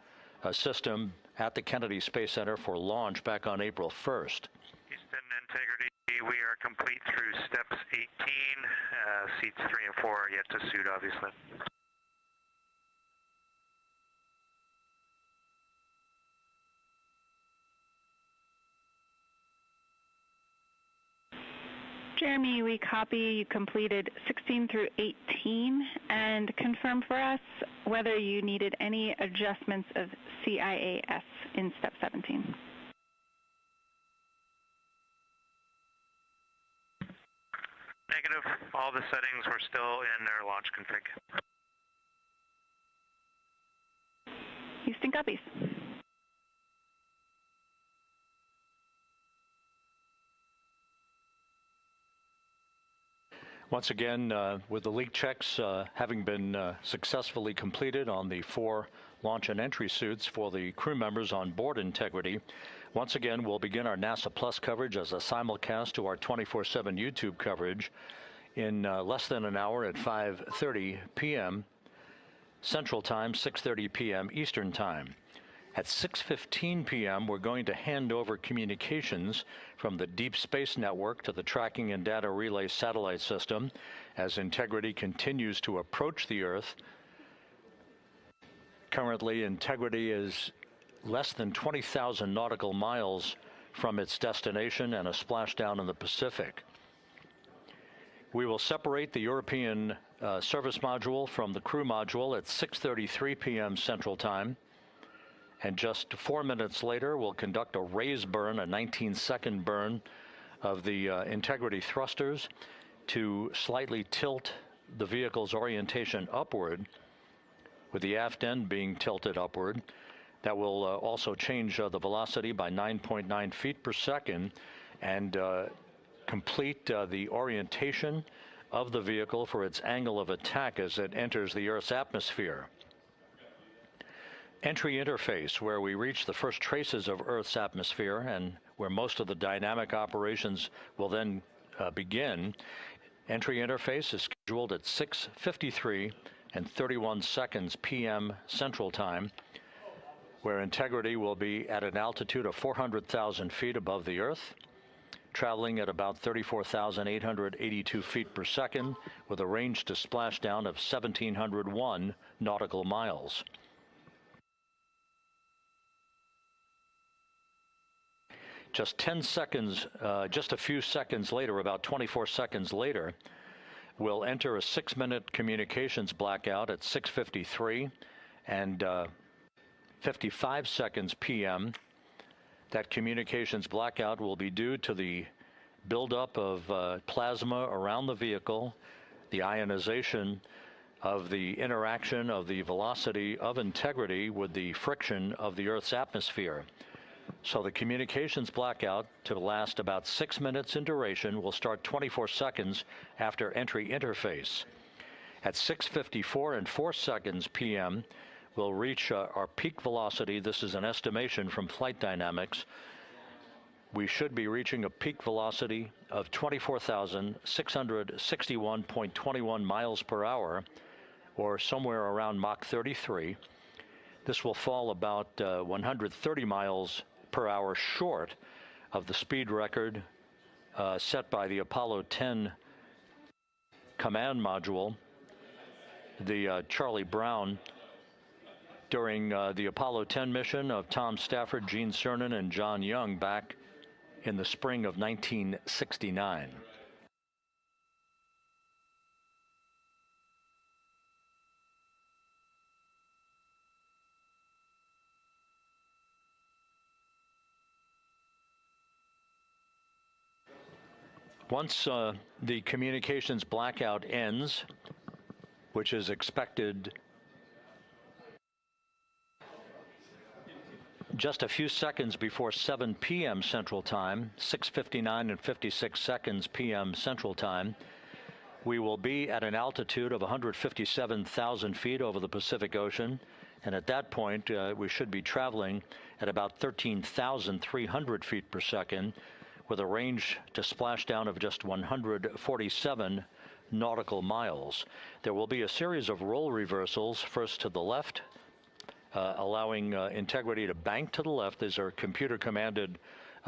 System at the Kennedy Space Center for launch back on April 1st. Houston Integrity, we are complete through steps 18. Seats 3 and 4 are yet to suit, obviously. Jeremy, we copy you completed 16 through 18 and confirm for us whether you needed any adjustments of CIAS in step 17. Negative. All the settings were still in their launch config. Houston copies. Once again, with the leak checks having been successfully completed on the 4 launch and entry suits for the crew members on board Integrity, once again we'll begin our NASA Plus coverage as a simulcast to our 24/7 YouTube coverage in less than an hour at 5:30 p.m. Central Time, 6:30 p.m. Eastern Time. At 6:15 p.m., we're going to hand over communications from the Deep Space Network to the Tracking and Data Relay Satellite System as Integrity continues to approach the Earth. Currently, Integrity is less than 20,000 nautical miles from its destination and a splashdown in the Pacific. We will separate the European service module from the crew module at 6:33 p.m. Central Time. And just 4 minutes later, we'll conduct a raise burn, a 19-second burn of the Integrity thrusters to slightly tilt the vehicle's orientation upward, with the aft end being tilted upward. That will also change the velocity by 9.9 feet per second and complete the orientation of the vehicle for its angle of attack as it enters the Earth's atmosphere. Entry interface, where we reach the first traces of Earth's atmosphere and where most of the dynamic operations will then begin. Entry interface is scheduled at 6:53 and 31 seconds p.m. Central Time, where Integrity will be at an altitude of 400,000 feet above the Earth, traveling at about 34,882 feet per second with a range to splashdown of 1,701 nautical miles. Just 10 seconds, just a few seconds later, about 24 seconds later, we'll enter a 6-minute communications blackout at 6:53 and 55 seconds p.m. That communications blackout will be due to the buildup of plasma around the vehicle, the ionization of the interaction of the velocity of Integrity with the friction of the Earth's atmosphere. So the communications blackout, to last about 6 minutes in duration, will start 24 seconds after entry interface. At 6:54 and 4 seconds p.m., we'll reach our peak velocity. This is an estimation from Flight Dynamics. We should be reaching a peak velocity of 24,661.21 miles per hour, or somewhere around Mach 33. This will fall about 130 miles per hour short of the speed record set by the Apollo 10 command module, the Charlie Brown, during the Apollo 10 mission of Tom Stafford, Gene Cernan, and John Young back in the spring of 1969. Once the communications blackout ends, which is expected just a few seconds before 7 p.m. Central Time, 6:59 and 56 seconds p.m. Central Time, we will be at an altitude of 157,000 feet over the Pacific Ocean, and at that point we should be traveling at about 13,300 feet per second with a range to splashdown of just 147 nautical miles. There will be a series of roll reversals, first to the left, allowing integrity to bank to the left. These are computer-commanded,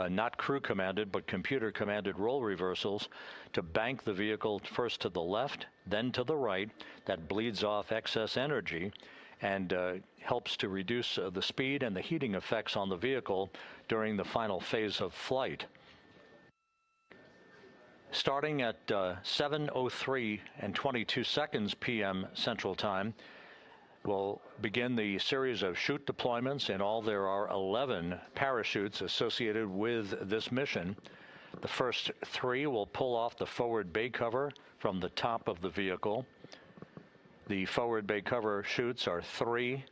not crew-commanded, but computer-commanded roll reversals to bank the vehicle first to the left, then to the right. That bleeds off excess energy and helps to reduce the speed and the heating effects on the vehicle during the final phase of flight. Starting at 7:03 and 22 seconds p.m. Central Time, we'll begin the series of chute deployments. In all, there are 11 parachutes associated with this mission. The first 3 will pull off the forward bay cover from the top of the vehicle. The forward bay cover chutes are 3.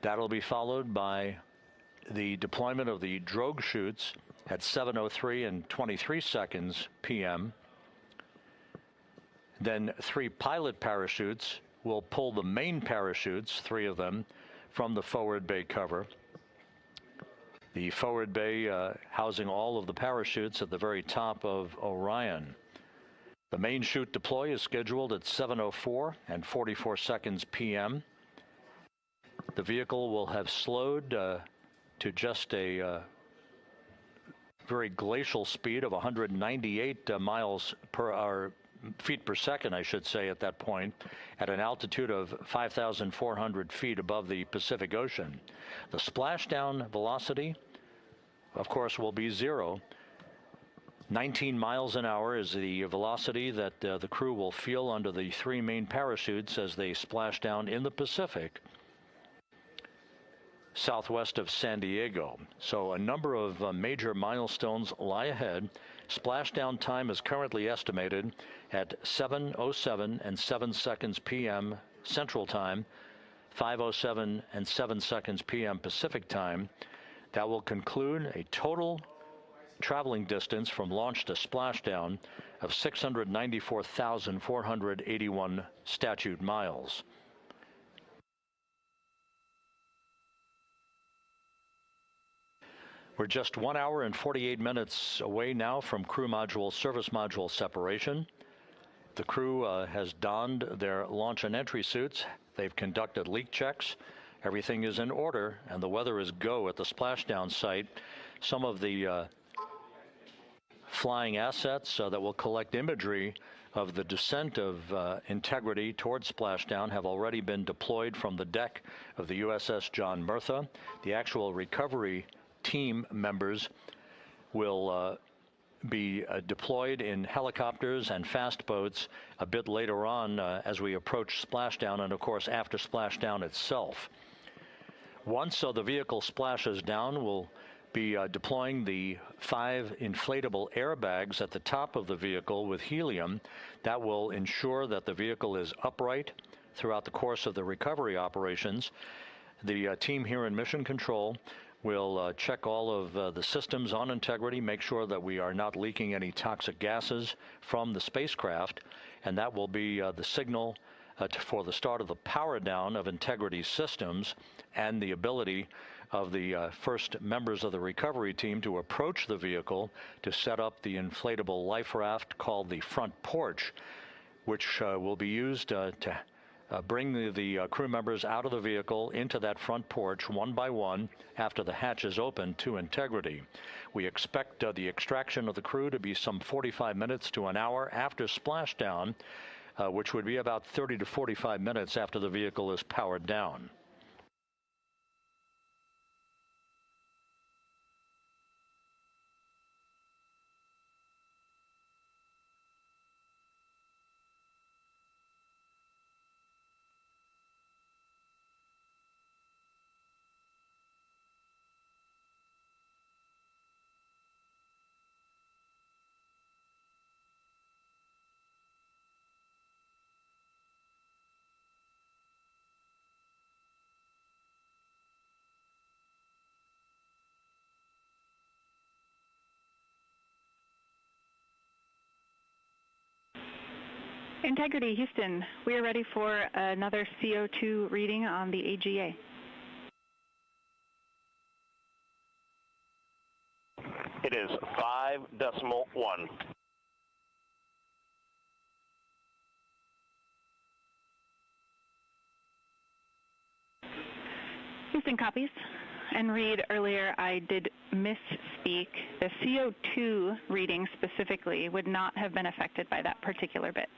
That'll be followed by the deployment of the drogue chutes at 7:03 and 23 seconds p.m. Then 3 pilot parachutes will pull the main parachutes, 3 of them, from the forward bay cover. The forward bay housing all of the parachutes at the very top of Orion. The main chute deploy is scheduled at 7:04 and 44 seconds p.m. The vehicle will have slowed to just a very glacial speed of 198 miles per hour, feet per second, I should say, at that point, at an altitude of 5,400 feet above the Pacific Ocean. The splashdown velocity, of course, will be 0. 19 miles an hour is the velocity that the crew will feel under the 3 main parachutes as they splash down in the Pacific, southwest of San Diego. So a number of major milestones lie ahead. Splashdown time is currently estimated at 7:07 and 7 seconds p.m. Central Time, 5:07 and 7 seconds p.m. Pacific Time. That will conclude a total traveling distance from launch to splashdown of 694,481 statute miles. We're just 1 hour and 48 minutes away now from crew module, service module separation. The crew has donned their launch and entry suits. They've conducted leak checks. Everything is in order, and the weather is go at the splashdown site. Some of the flying assets that will collect imagery of the descent of Integrity towards splashdown have already been deployed from the deck of the USS John Murtha. The actual recovery team members will be deployed in helicopters and fast boats a bit later on as we approach splashdown, and of course after splashdown itself. Once the vehicle splashes down, we'll be deploying the 5 inflatable airbags at the top of the vehicle with helium. That will ensure that the vehicle is upright throughout the course of the recovery operations. The team here in Mission Control will check all of the systems on Integrity, make sure that we are not leaking any toxic gases from the spacecraft, and that will be the signal for the start of the power down of Integrity systems and the ability of the first members of the recovery team to approach the vehicle to set up the inflatable life raft called the front porch, which will be used to bring the crew members out of the vehicle into that front porch one by one after the hatch is open to Integrity. We expect the extraction of the crew to be some 45 minutes to an hour after splashdown, which would be about 30 to 45 minutes after the vehicle is powered down. Integrity, Houston, we are ready for another CO2 reading on the AGA. It is 5.1. Houston copies. And Reid, earlier I did misspeak. The CO2 reading specifically would not have been affected by that particular bit.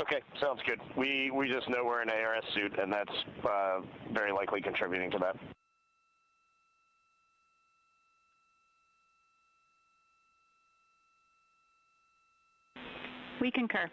Okay, sounds good. We just know we're in an ARS suit, and that's very likely contributing to that. We concur.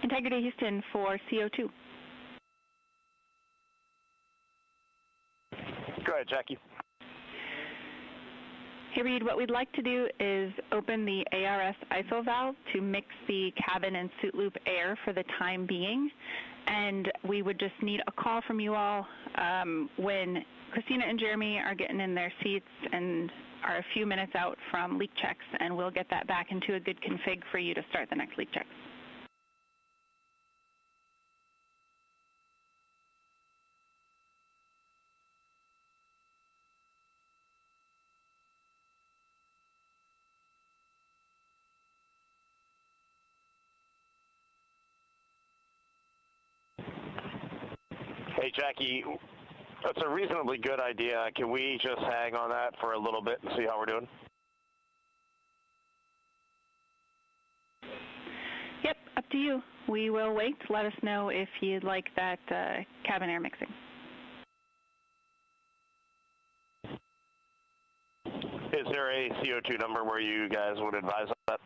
Integrity, Houston, for CO2. Go ahead, Jackie. Hey, Reid, what we'd like to do is open the ARS ISO valve to mix the cabin and suit loop air for the time being. And we would just need a call from you all when Christina and Jeremy are getting in their seats and are a few minutes out from leak checks, and we'll get that back into a good config for you to start the next leak checks. Hey, Jackie, that's a reasonably good idea. Can we just hang on that for a little bit and see how we're doing? Yep, up to you. We will wait. Let us know if you'd like that cabin air mixing. Is there a CO2 number where you guys would advise on that?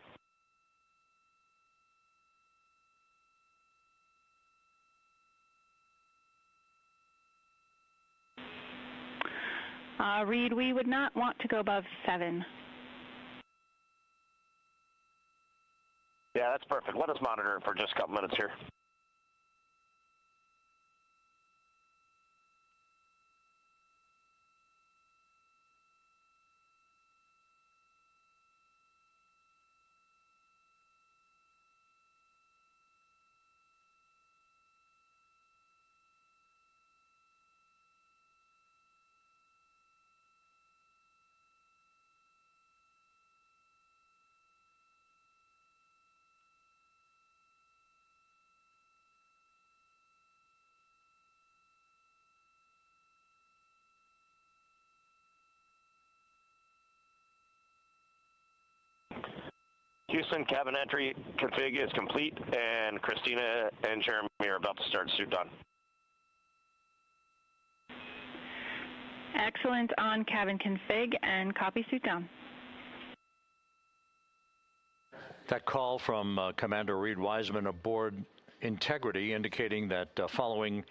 Reid, we would not want to go above 7. Yeah, that's perfect. Let us monitor it for just a couple minutes here. Houston, cabin entry config is complete, and Christina and Jeremy are about to start suit done. Excellent on cabin config and copy suit down. That call from Commander Reid Wiseman aboard Integrity indicating that following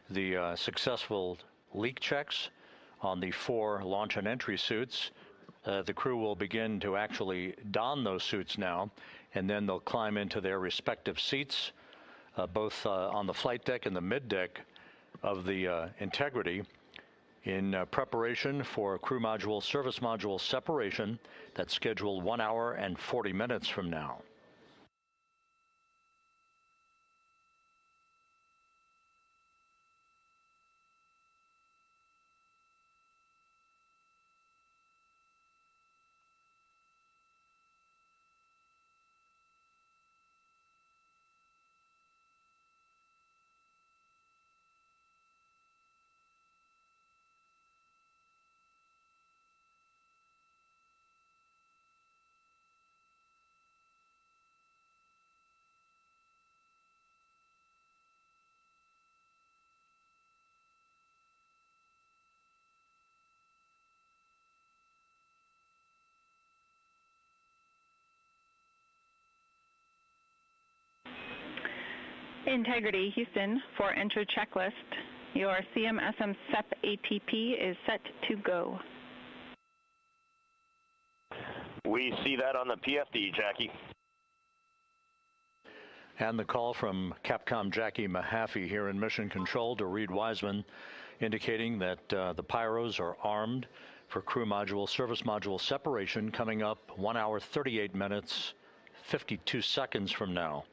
the successful leak checks on the 4 launch and entry suits, the crew will begin to actually don those suits now, and then they'll climb into their respective seats, both on the flight deck and the mid deck of the Integrity, in preparation for crew module service module separation that's scheduled 1 hour and 40 minutes from now. Integrity, Houston, for entry checklist. Your CMSM SEP ATP is set to go. We see that on the PFD, Jackie. And the call from Capcom Jackie Mahaffey here in Mission Control to Reid Wiseman, indicating that the pyros are armed for crew module, service module separation coming up 1 hour, 38 minutes, 52 seconds from now.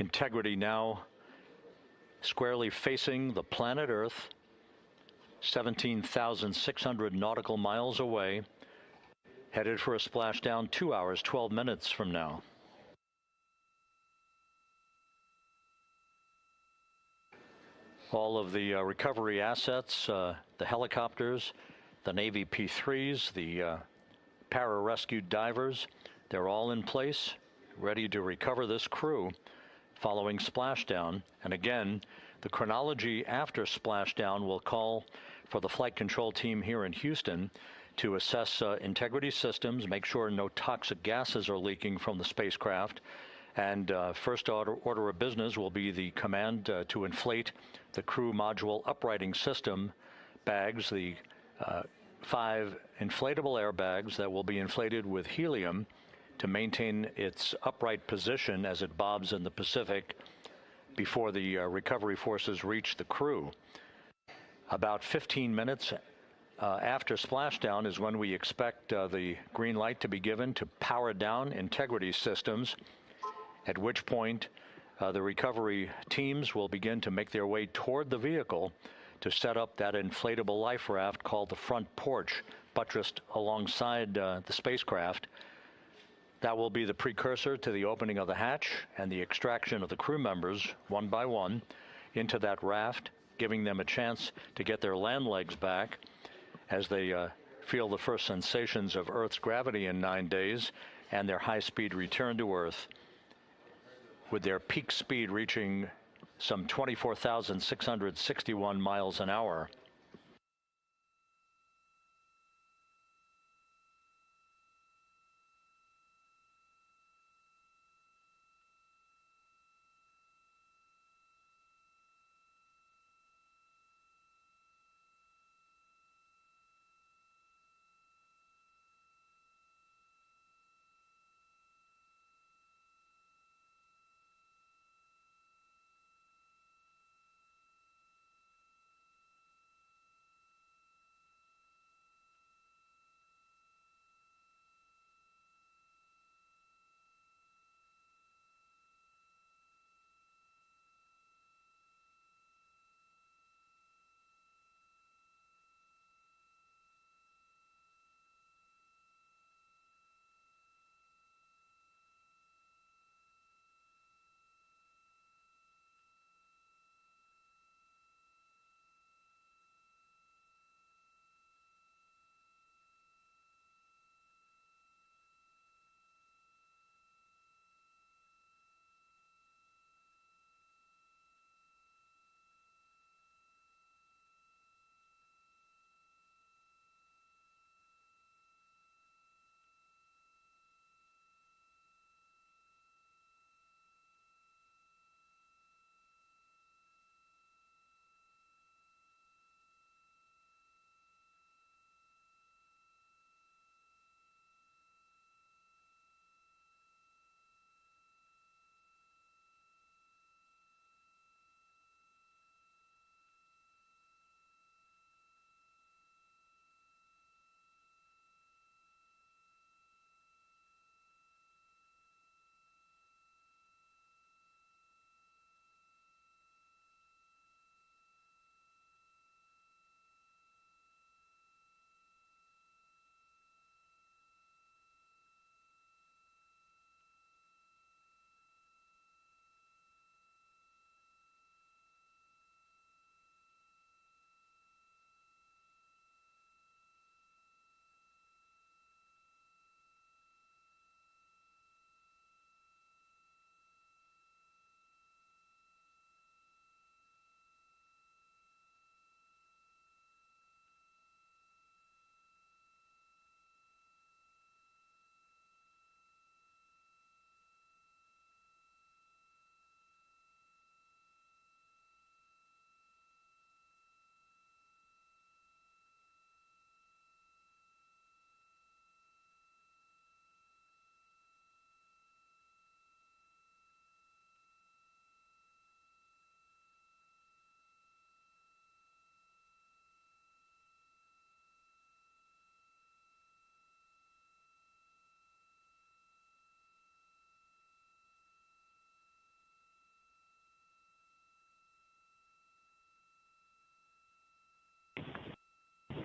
Integrity now squarely facing the planet Earth, 17,600 nautical miles away, headed for a splashdown 2 hours, 12 minutes from now. All of the recovery assets, the helicopters, the Navy P-3s, the para-rescue divers, they're all in place, ready to recover this crew following splashdown. And again, the chronology after splashdown will call for the flight control team here in Houston to assess integrity systems, make sure no toxic gases are leaking from the spacecraft. And first order of business will be the command to inflate the crew module uprighting system bags, the 5 inflatable airbags that will be inflated with helium to maintain its upright position as it bobs in the Pacific before the recovery forces reach the crew. About 15 minutes after splashdown is when we expect the green light to be given to power down integrity systems, at which point the recovery teams will begin to make their way toward the vehicle to set up that inflatable life raft called the front porch, buttressed alongside the spacecraft. That will be the precursor to the opening of the hatch and the extraction of the crew members, one by one, into that raft, giving them a chance to get their land legs back as they feel the first sensations of Earth's gravity in 9 days and their high-speed return to Earth, with their peak speed reaching some 24,661 miles an hour.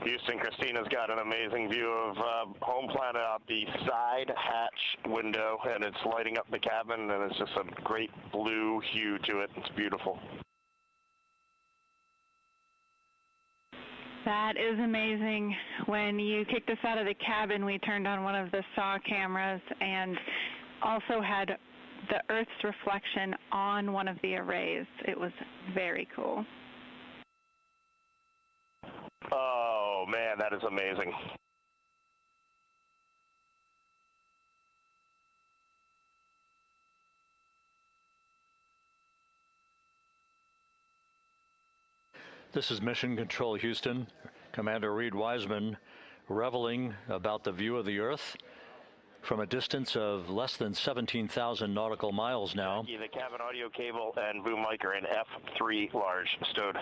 Houston, Christina's got an amazing view of home planet out the side hatch window, and it's lighting up the cabin, and it's just a great blue hue to it. It's beautiful. That is amazing. When you kicked us out of the cabin, we turned on one of the SAW cameras and also had the Earth's reflection on one of the arrays. It was very cool. Oh, man, that is amazing. This is Mission Control Houston. Commander Reid Wiseman reveling about the view of the Earth from a distance of less than 17,000 nautical miles now. The cabin audio cable and boom mic are in F3 large stowed.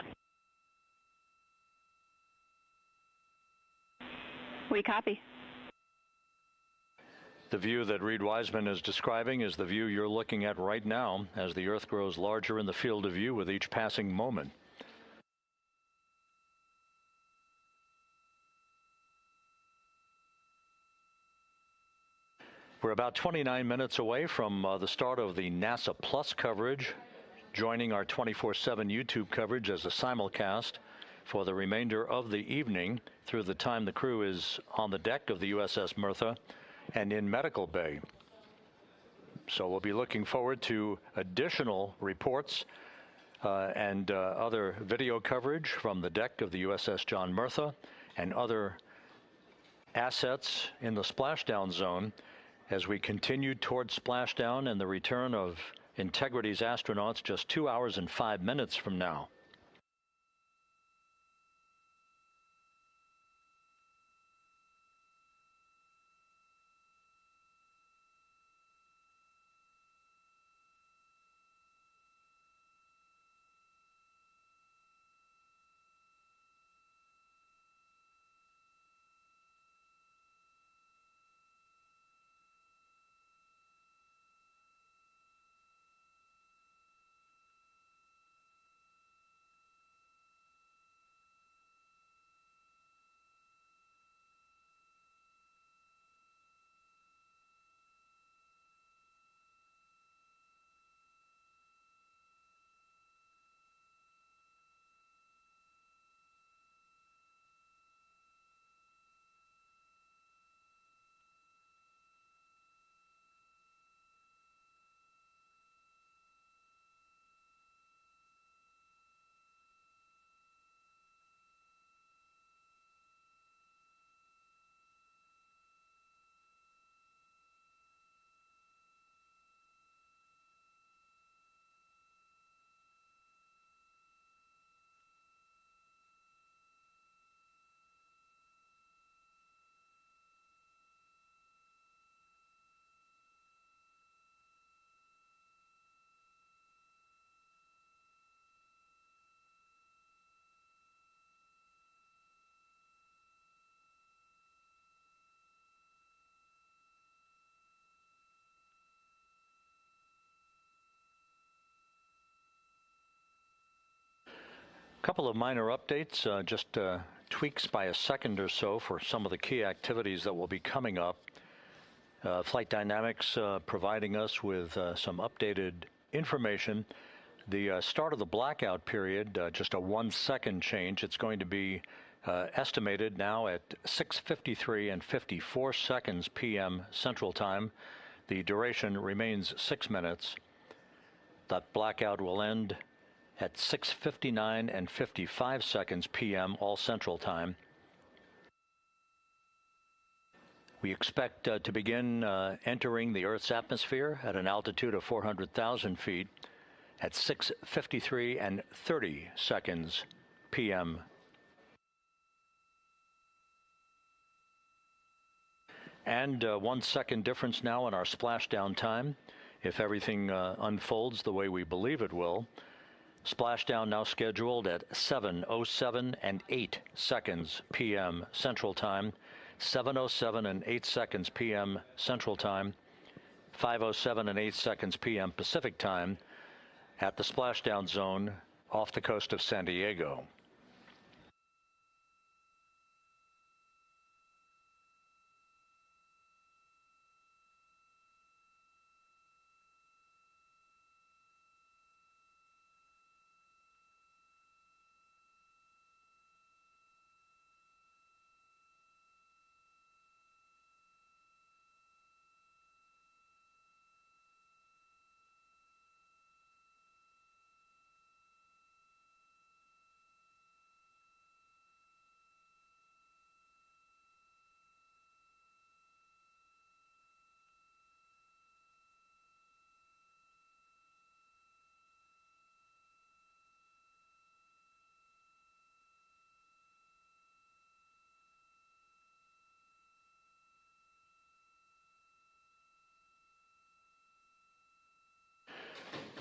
We copy. The view that Reid Wiseman is describing is the view you're looking at right now as the Earth grows larger in the field of view with each passing moment. We're about 29 minutes away from the start of the NASA Plus coverage, joining our 24/7 YouTube coverage as a simulcast for the remainder of the evening through the time the crew is on the deck of the USS Mertha and in medical bay. So we'll be looking forward to additional reports and other video coverage from the deck of the USS John Mertha and other assets in the splashdown zone as we continue toward splashdown and the return of Integrity's astronauts just 2 hours and 5 minutes from now. A couple of minor updates, just tweaks by a second or so for some of the key activities that will be coming up. Flight Dynamics providing us with some updated information. The start of the blackout period, just a 1 second change. It's going to be estimated now at 6:53 and 54 seconds p.m. Central Time. The duration remains 6 minutes. That blackout will end at 6:59 and 55 seconds p.m. all Central Time. We expect to begin entering the Earth's atmosphere at an altitude of 400,000 feet at 6:53 and 30 seconds p.m. And 1 second difference now in our splashdown time, if everything unfolds the way we believe it will. Splashdown now scheduled at 7:07 and 8 seconds p.m. Central Time, 7:07 and 8 seconds p.m. Central Time, 5:07 and 8 seconds p.m. Pacific Time at the splashdown zone off the coast of San Diego.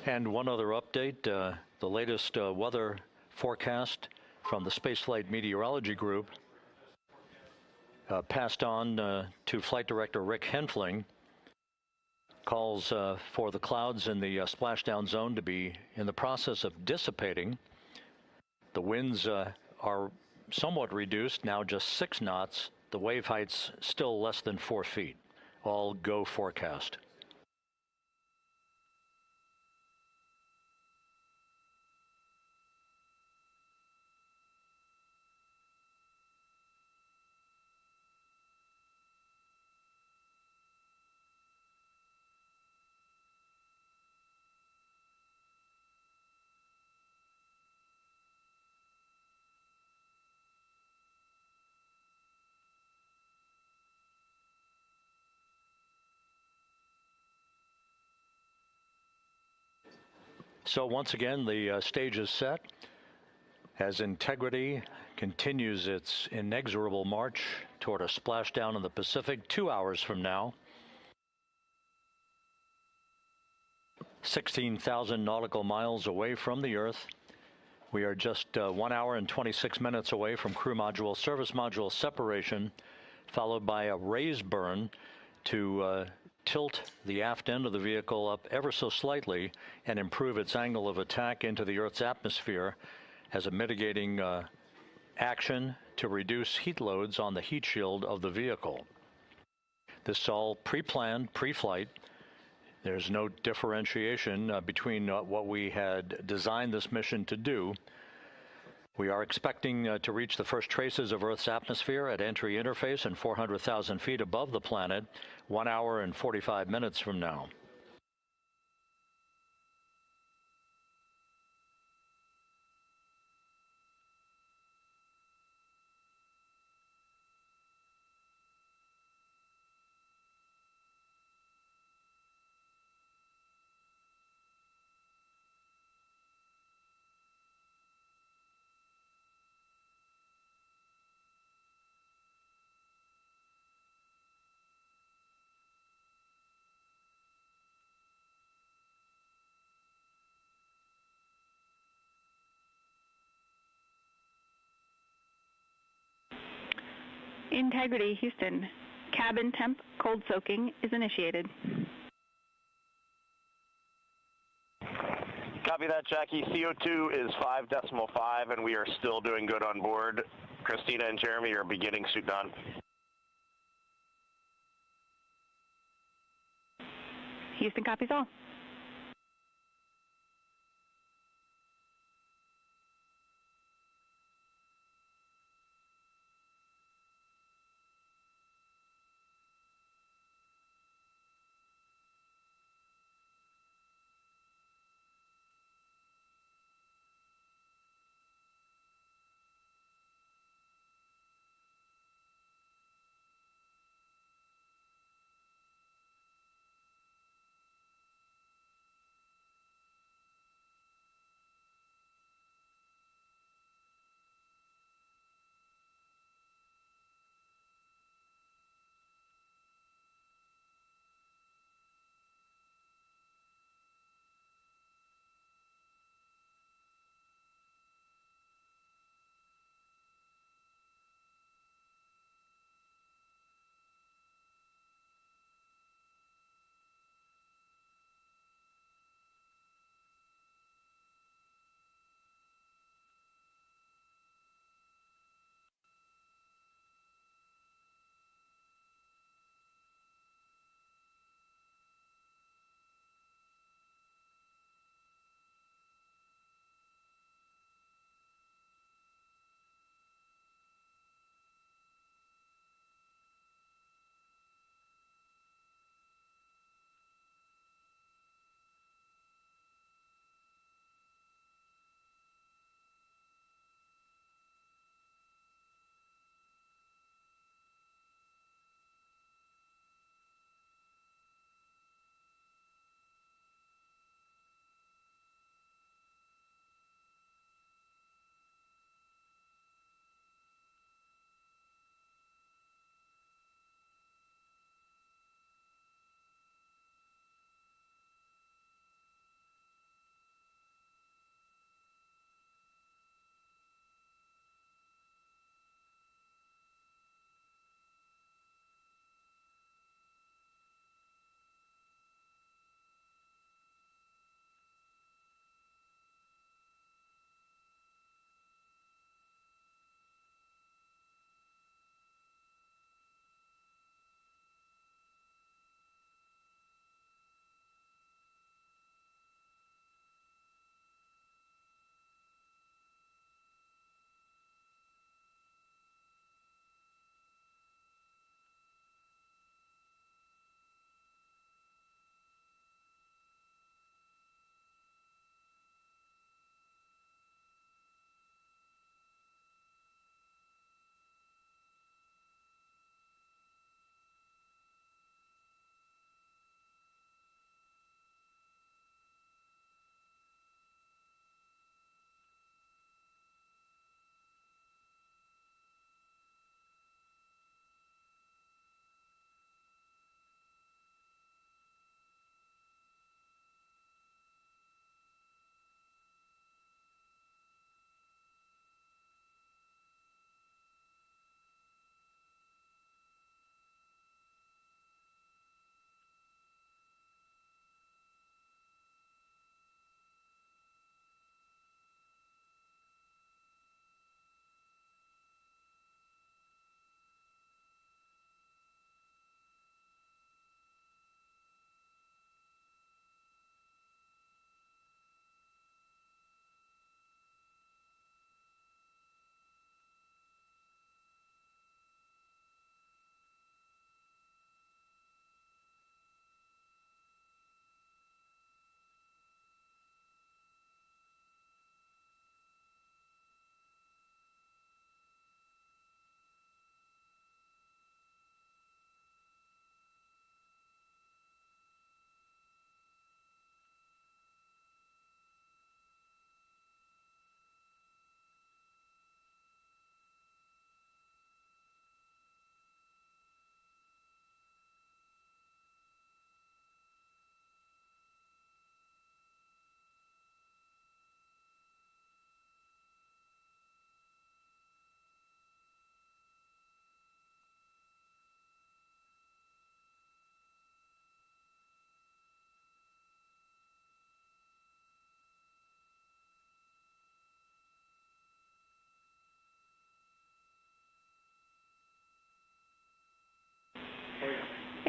And one other update, the latest weather forecast from the Spaceflight Meteorology Group passed on to Flight Director Rick Henfling, calls for the clouds in the splashdown zone to be in the process of dissipating. The winds are somewhat reduced, now just 6 knots. The wave height's still less than 4 feet. All go forecast. So once again, the stage is set as Integrity continues its inexorable march toward a splashdown in the Pacific 2 hours from now. 16,000 nautical miles away from the Earth. We are just 1 hour and 26 minutes away from crew module, service module separation, followed by a raise burn to tilt the aft end of the vehicle up ever so slightly and improve its angle of attack into the Earth's atmosphere as a mitigating action to reduce heat loads on the heat shield of the vehicle. This is all pre-planned, pre-flight. There's no differentiation between what we had designed this mission to do. We are expecting to reach the first traces of Earth's atmosphere at entry interface and 400,000 feet above the planet 1 hour and 45 minutes from now. Integrity, Houston. Cabin temp cold soaking is initiated. Copy that, Jackie. CO2 is 5.5, and we are still doing good on board. Christina and Jeremy are beginning suit down. Houston copies all.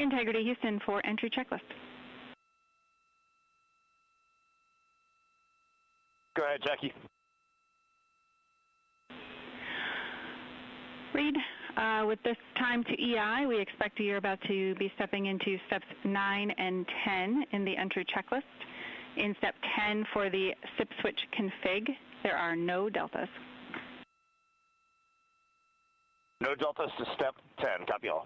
Integrity Houston for entry checklist. Go ahead, Jackie. Reid, with this time to EI, we expect you're about to be stepping into steps 9 and 10 in the entry checklist. In step 10 for the SIP switch config, there are no deltas. No deltas to step 10. Copy all.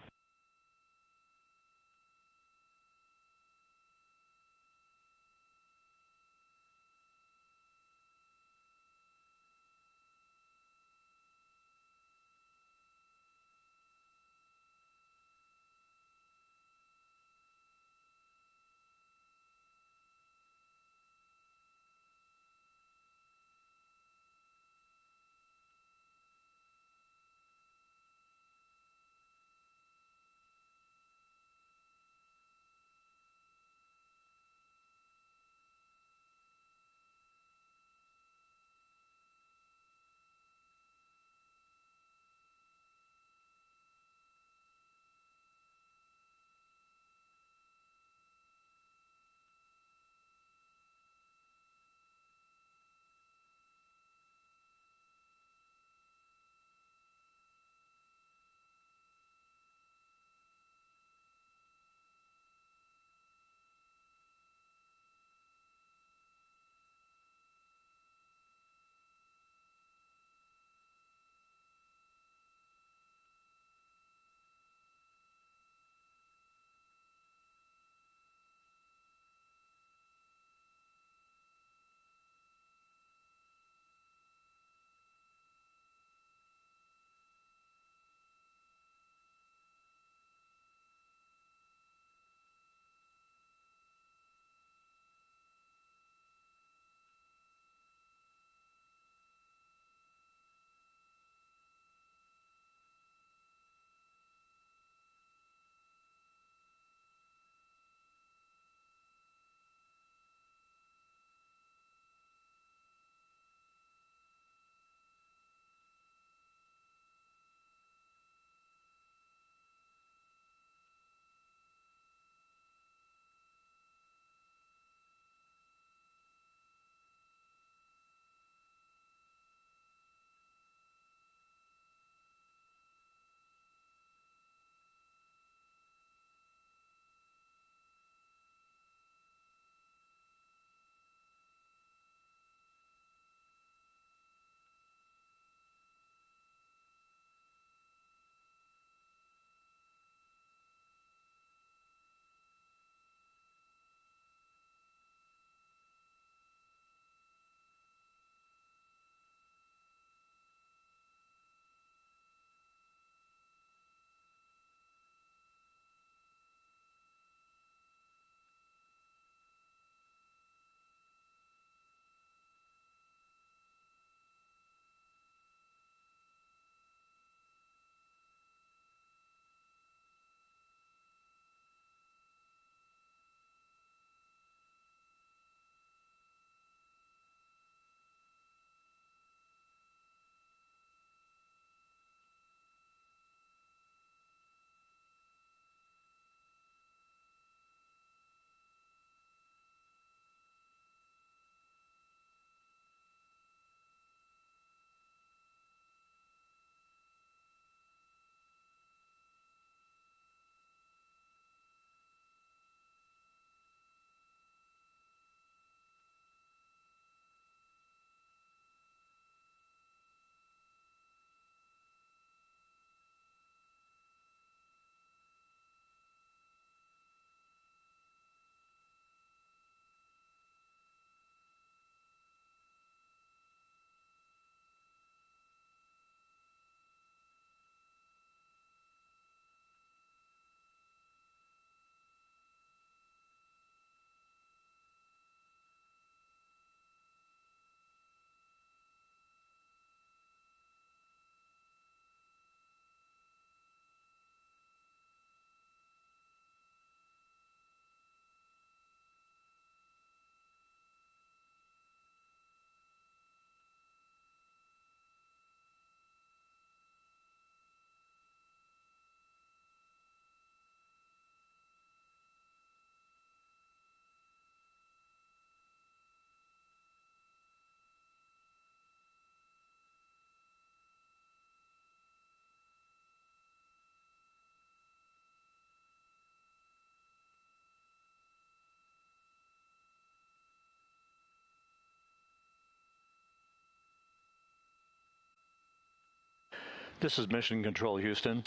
This is Mission Control Houston.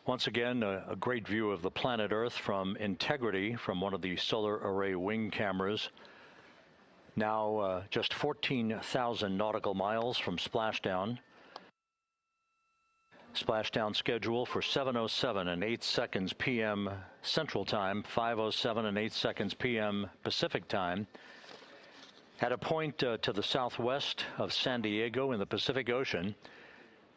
Once again, a great view of the planet Earth from Integrity from one of the solar array wing cameras. Now just 14,000 nautical miles from Splashdown. Splashdown schedule for 7:07 and 8 seconds p.m. Central Time, 5:07 and 8 seconds p.m. Pacific Time. At a point to the southwest of San Diego in the Pacific Ocean,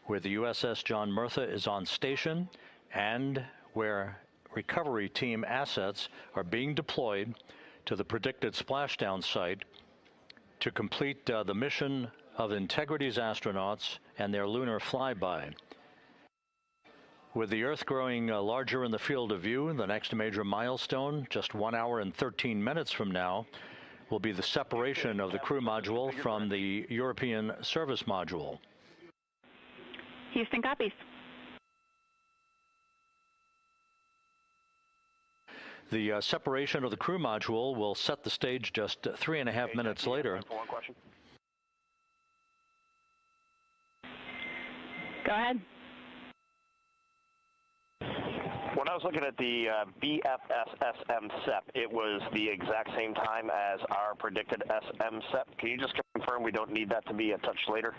where the USS John Murtha is on station and where recovery team assets are being deployed to the predicted splashdown site to complete the mission of Integrity's astronauts and their lunar flyby. With the Earth growing larger in the field of view, the next major milestone, just 1 hour and 13 minutes from now, will be the separation of the crew module from the European service module. Houston copies. The separation of the crew module will set the stage just 3.5 minutes later. One question. Go ahead. When I was looking at the BFS-SM SEP, it was the exact same time as our predicted SM SEP. Can you just confirm we don't need that to be a touch later?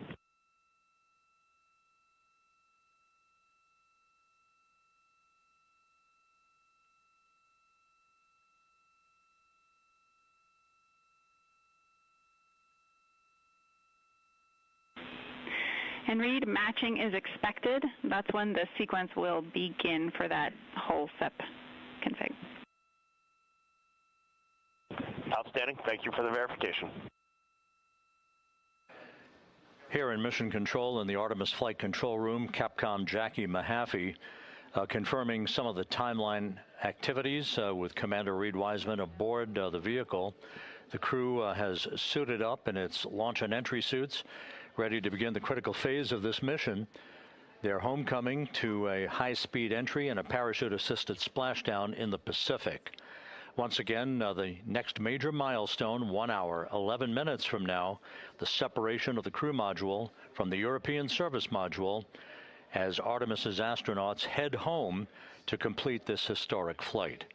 And Reid, matching is expected. That's when the sequence will begin for that whole SEP config. Outstanding. Thank you for the verification. Here in Mission Control in the Artemis Flight Control Room, Capcom Jackie Mahaffey confirming some of the timeline activities with Commander Reid Wiseman aboard the vehicle. The crew has suited up in its launch and entry suits, ready to begin the critical phase of this mission. Their homecoming to a high-speed entry and a parachute-assisted splashdown in the Pacific. Once again, the next major milestone, 1 hour, 11 minutes from now, the separation of the crew module from the European service module as Artemis's astronauts head home to complete this historic flight.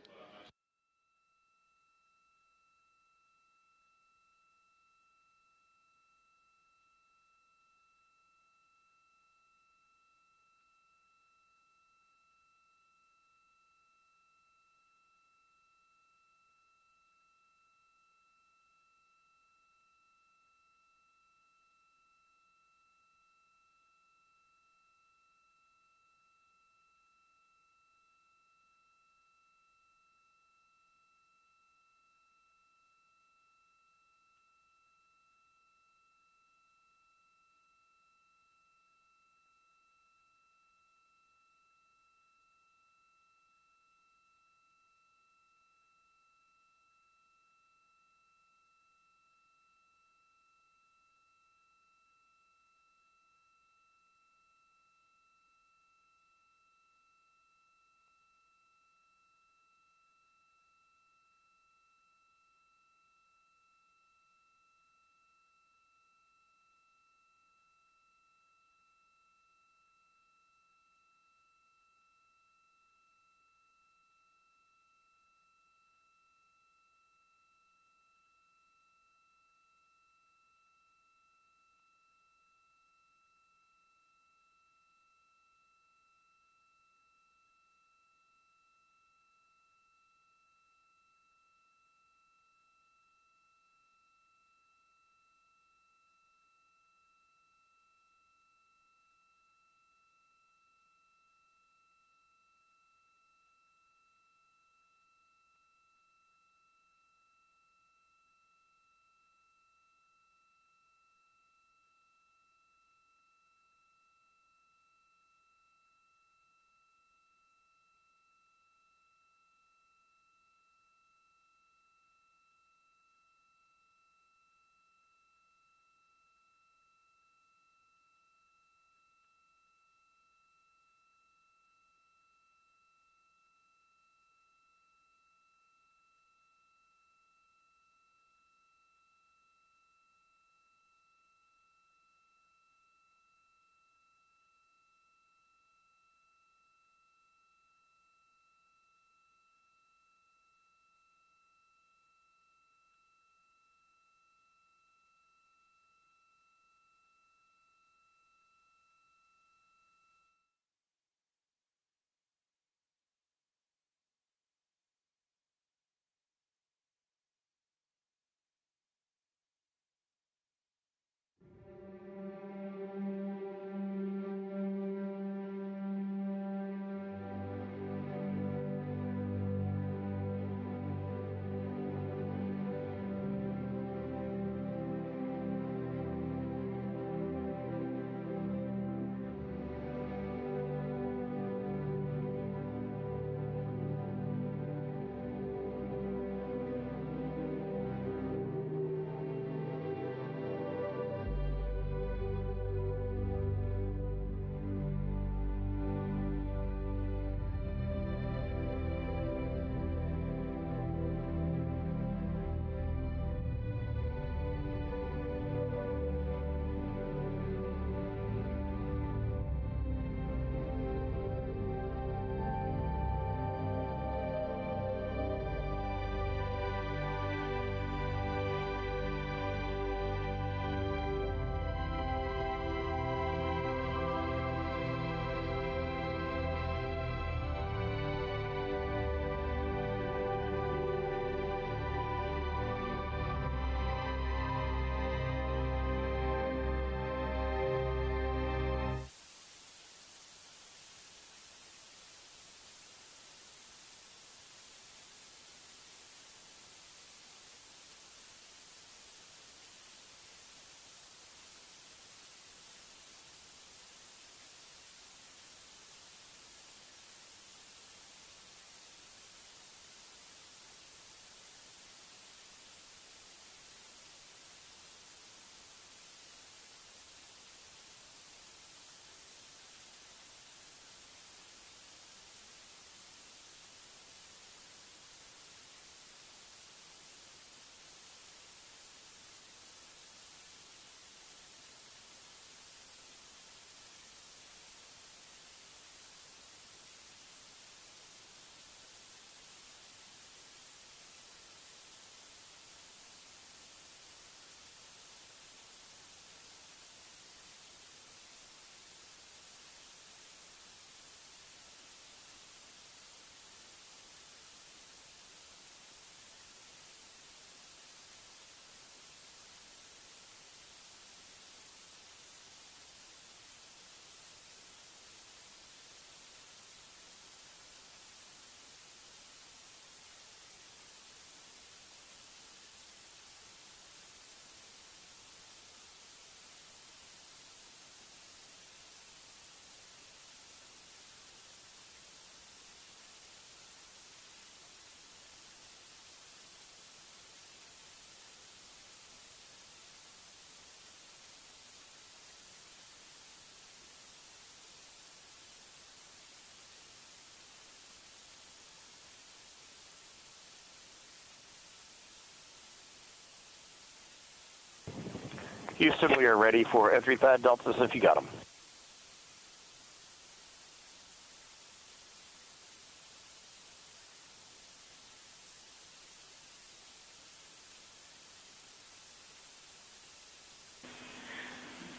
Houston, we are ready for entry pad deltas if you got them.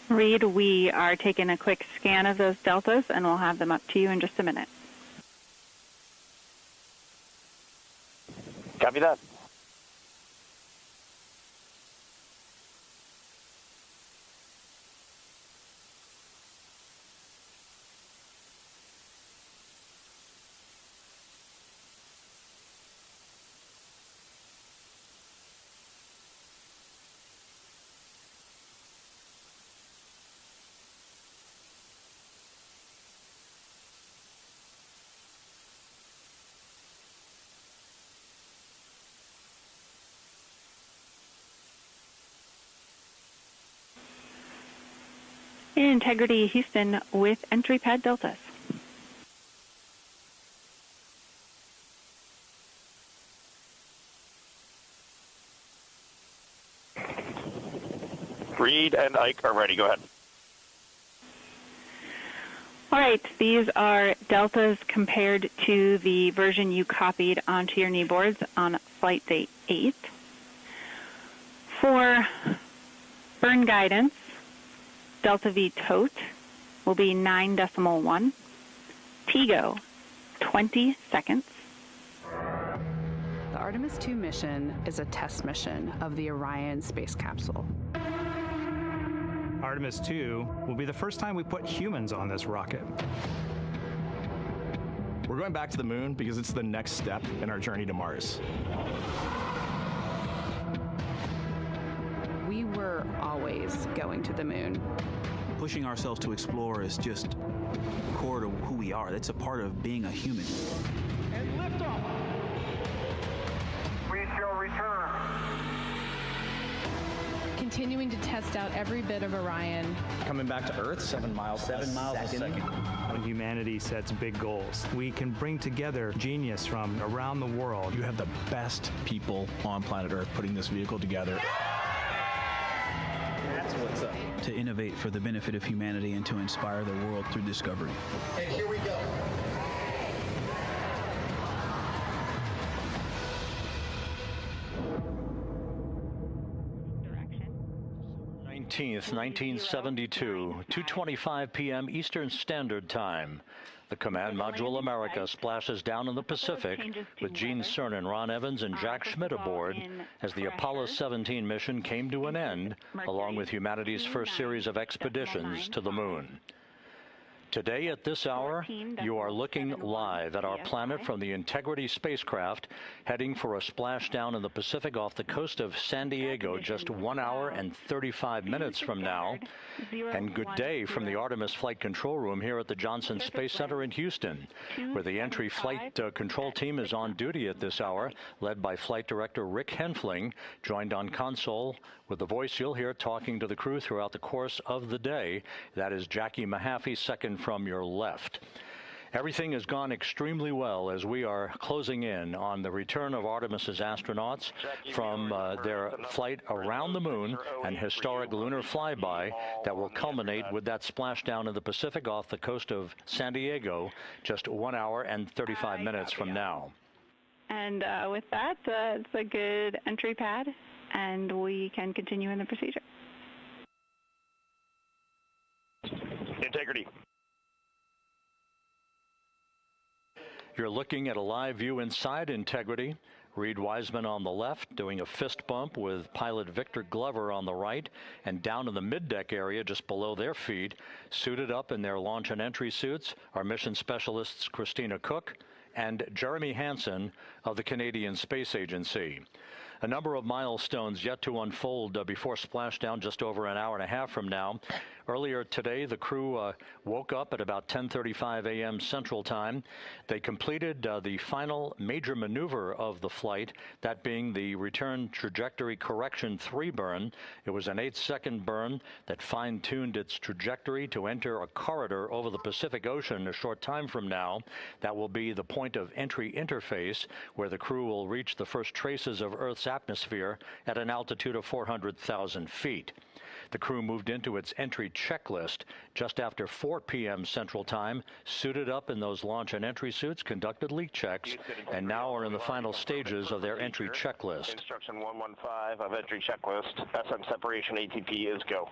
Reid, we are taking a quick scan of those deltas, and we'll have them up to you in just a minute. Copy that. In Integrity Houston with entry pad deltas. Reid and Ike are ready. Go ahead. All right, these are deltas compared to the version you copied onto your knee boards on flight day 8. For burn guidance, delta V tote will be 9.1. TGO, 20 seconds. The Artemis II mission is a test mission of the Orion space capsule. Artemis II will be the first time we put humans on this rocket. We're going back to the moon because it's the next step in our journey to Mars. We were always going to the moon. Pushing ourselves to explore is just core to who we are. That's a part of being a human. And liftoff. We shall return. Continuing to test out every bit of Orion. Coming back to Earth, 7 miles a second. When humanity sets big goals, we can bring together genius from around the world. You have the best people on planet Earth putting this vehicle together. That's what's up. To innovate for the benefit of humanity and to inspire the world through discovery. And here we go. 19th, 1972, 2:25 p.m. Eastern Standard Time. The Command Module America splashes down in the Pacific with Gene Cernan, Ron Evans, and Jack Schmidt aboard as the Apollo 17 mission came to an end, along with humanity's first series of expeditions to the moon. Today at this hour, you are looking live at our planet from the Integrity spacecraft, heading for a splashdown in the Pacific off the coast of San Diego just 1 hour and 35 minutes from now. And good day from the Artemis Flight Control Room here at the Johnson Space Center in Houston, where the entry flight control team is on duty at this hour, led by Flight Director Rick Henfling, joined on console with the voice you'll hear talking to the crew throughout the course of the day. That is Jackie Mahaffey, second from your left. Everything has gone extremely well as we are closing in on the return of Artemis's astronauts from their flight around the moon and historic lunar flyby that will culminate with that splashdown in the Pacific off the coast of San Diego just 1 hour and 35 minutes from now. And with that, it's a good entry pad, and we can continue in the procedure. Integrity. You're looking at a live view inside Integrity. Reid Wiseman on the left doing a fist bump with pilot Victor Glover on the right, and down in the middeck area just below their feet, suited up in their launch and entry suits, are mission specialists Christina Koch and Jeremy Hansen of the Canadian Space Agency. A number of milestones yet to unfold before splashdown just over an hour and a half from now. Earlier today, the crew woke up at about 10:35 a.m. Central Time. They completed the final major maneuver of the flight, that being the return trajectory correction 3 burn. It was an 8-second burn that fine-tuned its trajectory to enter a corridor over the Pacific Ocean a short time from now. That will be the point of entry interface where the crew will reach the first traces of Earth's atmosphere at an altitude of 400,000 feet. The crew moved into its entry checklist just after 4 p.m. Central Time, suited up in those launch and entry suits, conducted leak checks, and now are in the final stages of their entry checklist. Instruction 115 of entry checklist. SM separation ATP is go.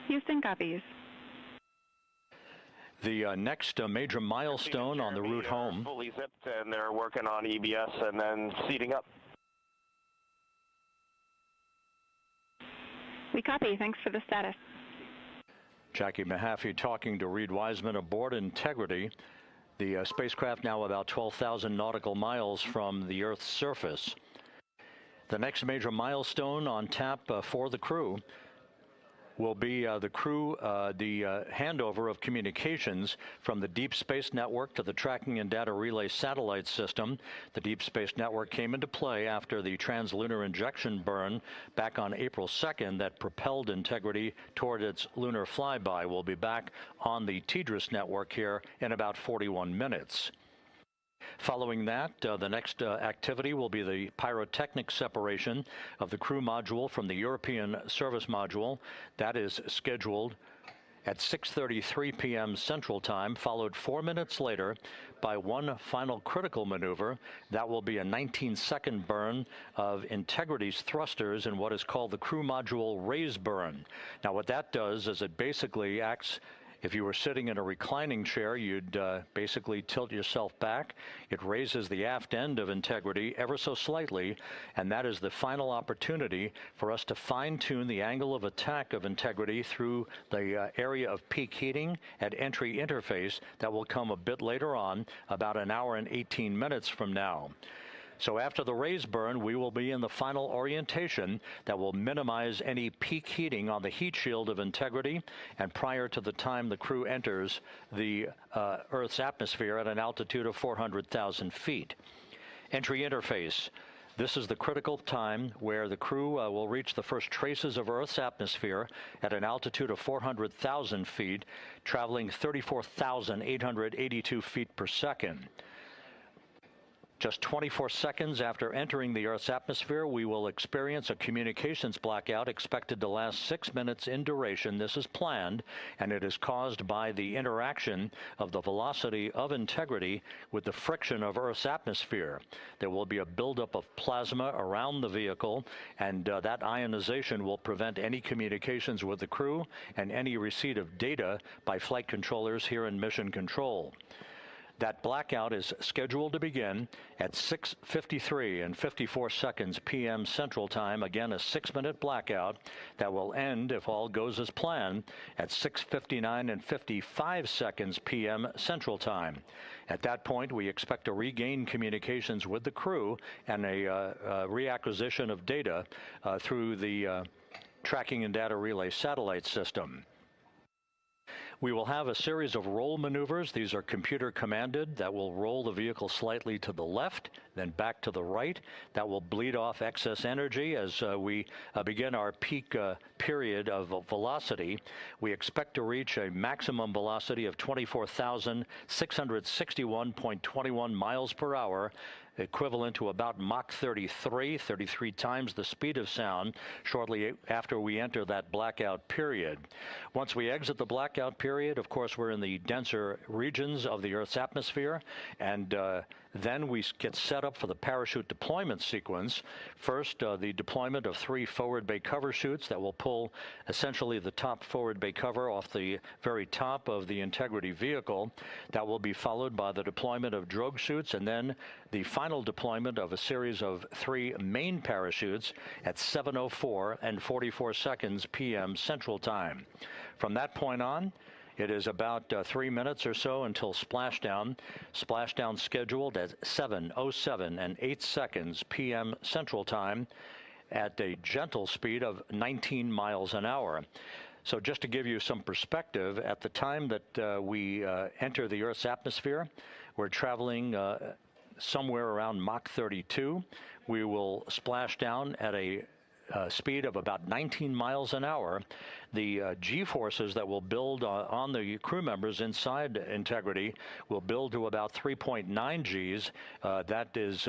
Houston copies. The next major milestone on the route home. Fully zipped, and they're working on EBS and then seating up. We copy. Thanks for the status. Jackie Mahaffey talking to Reid Wiseman aboard Integrity. The spacecraft now about 12,000 nautical miles from the Earth's surface. The next major milestone on tap for the crew will be the handover of communications from the Deep Space Network to the Tracking and Data Relay Satellite System. The Deep Space Network came into play after the translunar injection burn back on April 2nd that propelled Integrity toward its lunar flyby. We'll be back on the TDRS network here in about 41 minutes. Following that, the next activity will be the pyrotechnic separation of the crew module from the European service module. That is scheduled at 6:33 p.m. Central Time, followed 4 minutes later by one final critical maneuver. That will be a 19-second burn of Integrity's thrusters in what is called the crew module raise burn. Now, what that does is it basically acts. If you were sitting in a reclining chair, you'd basically tilt yourself back. It raises the aft end of Integrity ever so slightly, and that is the final opportunity for us to fine-tune the angle of attack of Integrity through the area of peak heating at entry interface. That will come a bit later on, about an hour and 18 minutes from now. So after the raise burn, we will be in the final orientation that will minimize any peak heating on the heat shield of Integrity and prior to the time the crew enters the Earth's atmosphere at an altitude of 400,000 feet. Entry interface. This is the critical time where the crew will reach the first traces of Earth's atmosphere at an altitude of 400,000 feet, traveling 34,882 feet per second. Just 24 seconds after entering the Earth's atmosphere, we will experience a communications blackout expected to last 6 minutes in duration. This is planned, and it is caused by the interaction of the velocity of Integrity with the friction of Earth's atmosphere. There will be a buildup of plasma around the vehicle, and that ionization will prevent any communications with the crew and any receipt of data by flight controllers here in Mission Control. That blackout is scheduled to begin at 6:53 and 54 seconds p.m. Central Time. Again, a 6-minute blackout that will end, if all goes as planned, at 6:59 and 55 seconds p.m. Central Time. At that point, we expect to regain communications with the crew and a reacquisition of data through the Tracking and Data Relay Satellite System. We will have a series of roll maneuvers. These are computer commanded that will roll the vehicle slightly to the left, then back to the right. That will bleed off excess energy as we begin our peak period of velocity. We expect to reach a maximum velocity of 24,661.21 miles per hour, equivalent to about Mach 33 times the speed of sound, shortly after we enter that blackout period. Once we exit the blackout period, of course, we're in the denser regions of the Earth's atmosphere, and then we get set up for the parachute deployment sequence. First, the deployment of 3 forward bay cover chutes that will pull essentially the top forward bay cover off the very top of the Integrity vehicle. That will be followed by the deployment of drogue chutes, and then the final deployment of a series of 3 main parachutes at 7:04 and 44 seconds p.m. Central Time. From that point on, it is about 3 minutes or so until splashdown. Splashdown scheduled at 7:07 and 8 seconds p.m. Central Time at a gentle speed of 19 miles an hour. So just to give you some perspective, at the time that we enter the Earth's atmosphere, we're traveling somewhere around Mach 32. We will splash down at a speed of about 19 miles an hour. The G-forces that will build on the crew members inside Integrity will build to about 3.9 Gs. That is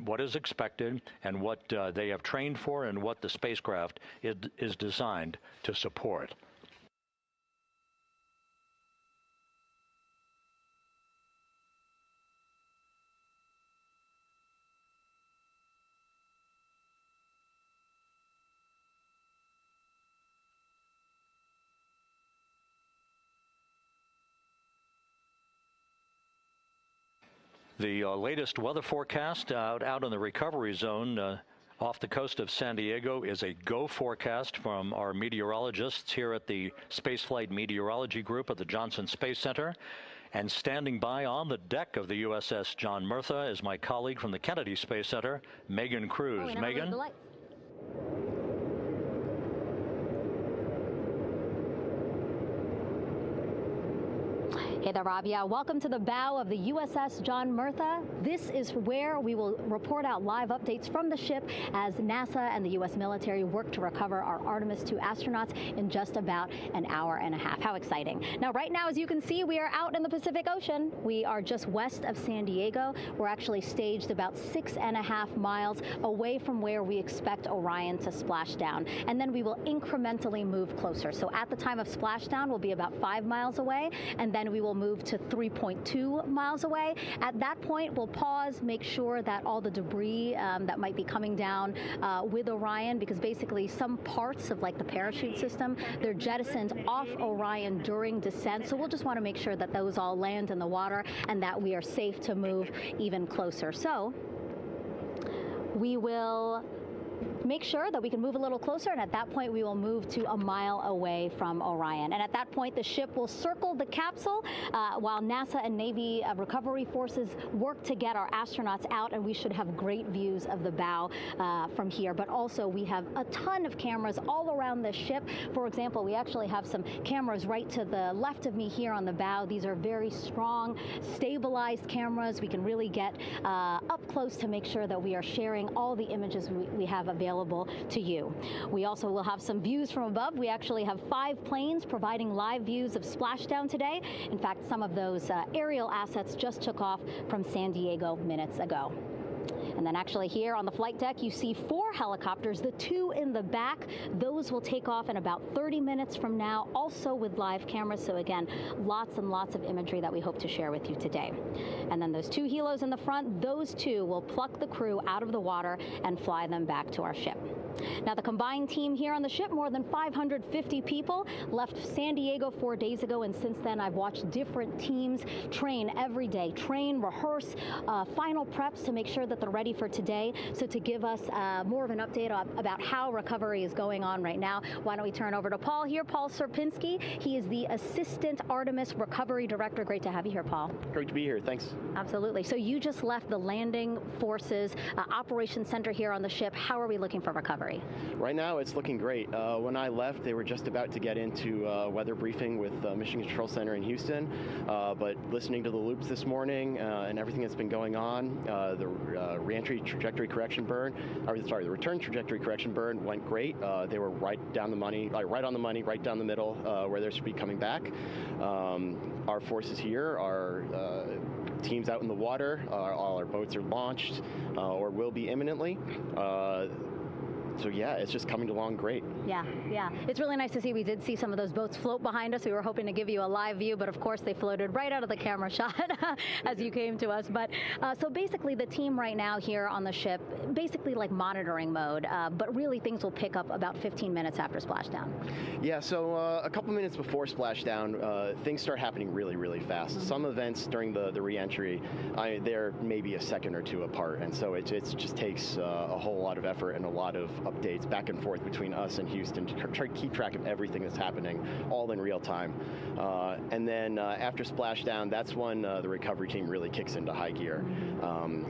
what is expected and what they have trained for and what the spacecraft is designed to support. The latest weather forecast out in the recovery zone off the coast of San Diego is a go forecast from our meteorologists here at the Spaceflight Meteorology Group at the Johnson Space Center. And standing by on the deck of the USS John Murtha is my colleague from the Kennedy Space Center, Megan Cruz. Megan? Hey there, Rob. Yeah, welcome to the bow of the USS John Murtha. This is where we will report out live updates from the ship as NASA and the U.S. military work to recover our Artemis II astronauts in just about an hour and a half. How exciting. Now, right now, as you can see, we are out in the Pacific Ocean. We are just west of San Diego. We're actually staged about 6.5 miles away from where we expect Orion to splash down. And then we will incrementally move closer. So at the time of splashdown, we'll be about 5 miles away, and then we will move to 3.2 miles away. At that point, we'll pause, make sure that all the debris that might be coming down with Orion, because basically some parts of like the parachute system, they're jettisoned off Orion during descent. So we'll just want to make sure that those all land in the water and that we are safe to move even closer. So we will make sure that we can move a little closer, and at that point we will move to a mile away from Orion. And at that point the ship will circle the capsule while NASA and Navy recovery forces work to get our astronauts out, and we should have great views of the bow from here. But also we have a ton of cameras all around the ship. For example, we actually have some cameras right to the left of me here on the bow. These are very strong, stabilized cameras. We can really get up close to make sure that we are sharing all the images we have available to you. We also will have some views from above. We actually have 5 planes providing live views of splashdown today. In fact, some of those aerial assets just took off from San Diego minutes ago. And then actually here on the flight deck, you see 4 helicopters, the 2 in the back. Those will take off in about 30 minutes from now, also with live cameras. So again, lots and lots of imagery that we hope to share with you today. And then those 2 helos in the front, those 2 will pluck the crew out of the water and fly them back to our ship. Now, the combined team here on the ship, more than 550 people, left San Diego 4 days ago, and since then I've watched different teams train every day, rehearse, final preps to make sure that they're ready for today. So to give us more of an update about how recovery is going on right now, why don't we turn over to Paul here, Paul Sierpinski. He is the Assistant Artemis Recovery Director. Great to have you here, Paul. Great to be here, thanks. Absolutely. So you just left the landing forces operations center here on the ship. How are we looking for recovery? Right now, it's looking great. When I left, they were just about to get into weather briefing with Mission Control Center in Houston, but listening to the loops this morning and everything that's been going on, the reentry trajectory correction burn, the return trajectory correction burn went great. They were right down the money, right on the money, right down the middle where they should be coming back. Our forces here are teams out in the water. All our boats are launched or will be imminently. So yeah, it's just coming along great. Yeah. It's really nice to see. We did see some of those boats float behind us. We were hoping to give you a live view, but of course they floated right out of the camera shot as you came to us. But so basically the team right now here on the ship, basically like monitoring mode, but really things will pick up about 15 minutes after splashdown. Yeah, so a couple minutes before splashdown, things start happening really, really fast. Mm-hmm. Some events during the reentry, they're maybe a second or 2 apart, and so it just takes a whole lot of effort and a lot of updates back and forth between us and Houston to try to keep track of everything that's happening, all in real time. And then after splashdown, that's when the recovery team really kicks into high gear.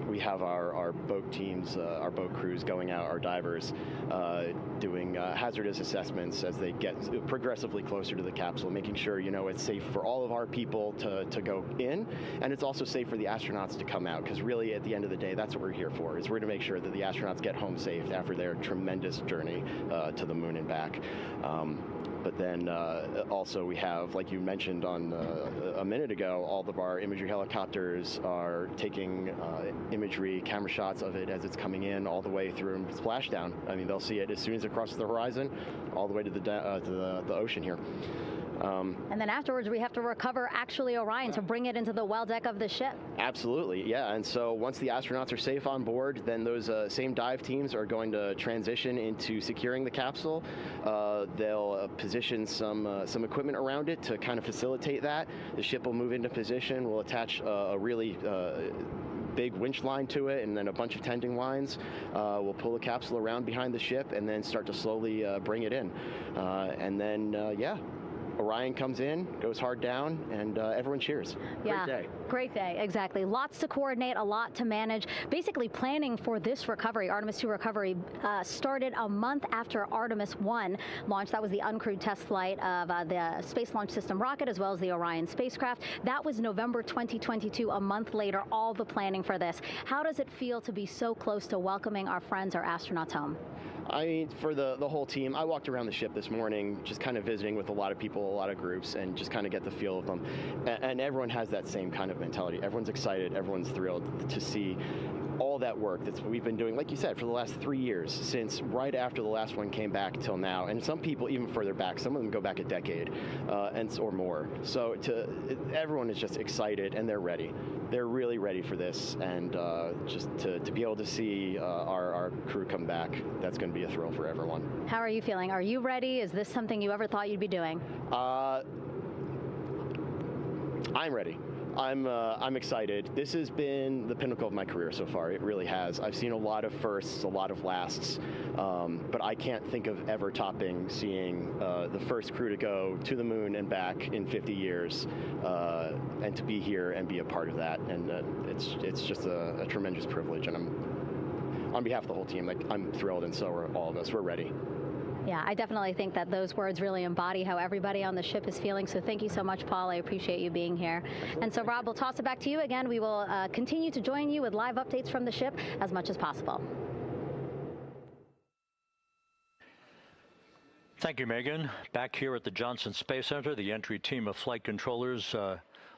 We have our boat teams, our boat crews going out, our divers doing hazardous assessments as they get progressively closer to the capsule, making sure it's safe for all of our people to go in, and it's also safe for the astronauts to come out, because really at the end of the day, that's what we're here for, is we're to make sure that the astronauts get home safe after their tremendous tremendous journey to the moon and back. But then also we have, like you mentioned on a minute ago, all of our imagery helicopters are taking imagery, camera shots of it as it's coming in all the way through Splashdown. I mean, they'll see it as soon as it crosses the horizon, all the way to the ocean here. And then afterwards, we have to recover actually Orion to bring it into the well deck of the ship. Absolutely, yeah. And so once the astronauts are safe on board, then those same dive teams are going to transition into securing the capsule. They'll position some equipment around it to kind of facilitate that. The ship will move into position. We'll attach a really big winch line to it and then a bunch of tending lines. We'll pull the capsule around behind the ship and then start to slowly bring it in. And then, yeah. Orion comes in, goes hard down, and everyone cheers. Yeah, great day. Great day, exactly. Lots to coordinate, a lot to manage. Basically, planning for this recovery, Artemis II recovery, started a month after Artemis I launched. That was the uncrewed test flight of the Space Launch System rocket, as well as the Orion spacecraft. That was November 2022, a month later, all the planning for this. How does it feel to be so close to welcoming our friends, our astronauts home? I mean, for the whole team, I walked around the ship this morning, just kind of visiting with a lot of people, a lot of groups, and just kind of get the feel of them. And everyone has that same kind of mentality. Everyone's excited. Everyone's thrilled to see all that work that we've been doing, like you said, for the last 3 years, since right after the last one came back till now. And some people even further back. Some of them go back a decade or more. So everyone is just excited, and they're ready. They're really ready for this, and just to be able to see our crew come back, that's going to be a thrill for everyone. How are you feeling? Are you ready? Is this something you ever thought you'd be doing? I'm ready. I'm excited. This has been the pinnacle of my career so far. It really has. I've seen a lot of firsts, a lot of lasts, but I can't think of ever topping seeing the first crew to go to the moon and back in 50 years, and to be here and be a part of that. And it's just a tremendous privilege. And on behalf of the whole team, I'm thrilled, and so are all of us. We're ready. Yeah, I definitely think that those words really embody how everybody on the ship is feeling. So thank you so much, Paul. I appreciate you being here. And so, Rob, we'll toss it back to you again. We will continue to join you with live updates from the ship as much as possible. Thank you, Megan. Back here at the Johnson Space Center, the entry team of flight controllers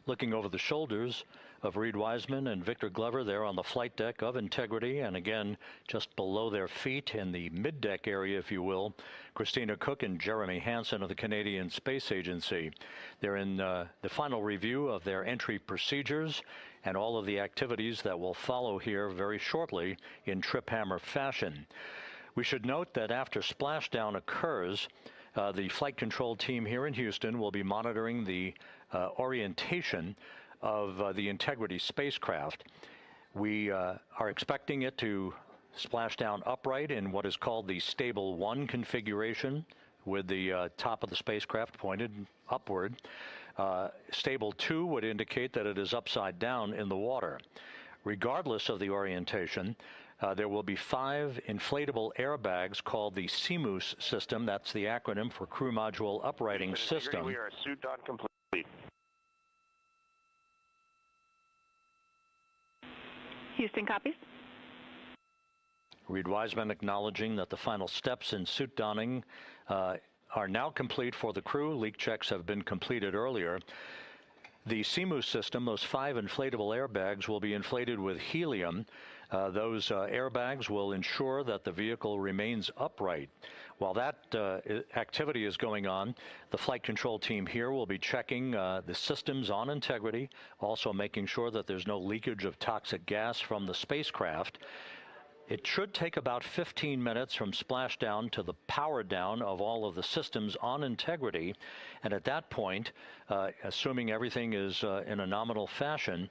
looking over the shoulders of Reid Wiseman and Victor Glover there on the flight deck of Integrity, and again, just below their feet in the mid-deck area, if you will, Christina Koch and Jeremy Hansen of the Canadian Space Agency. They're in the final review of their entry procedures and all of the activities that will follow here very shortly in trip hammer fashion. We should note that after splashdown occurs, the flight control team here in Houston will be monitoring the orientation of the Integrity spacecraft. We are expecting it to splash down upright in what is called the Stable 1 configuration, with the top of the spacecraft pointed upward. Stable 2 would indicate that it is upside down in the water. Regardless of the orientation, there will be 5 inflatable airbags called the CMOOS system. That's the acronym for Crew Module Uprighting System. We are suit on complete. Houston copies. Reid Wiseman acknowledging that the final steps in suit donning are now complete for the crew. Leak checks have been completed earlier. The CMOOS system, those 5 inflatable airbags, will be inflated with helium. Those airbags will ensure that the vehicle remains upright. While that activity is going on, the flight control team here will be checking the systems on Integrity, also making sure that there's no leakage of toxic gas from the spacecraft. It should take about 15 minutes from splashdown to the power down of all of the systems on Integrity. And at that point, assuming everything is in a nominal fashion,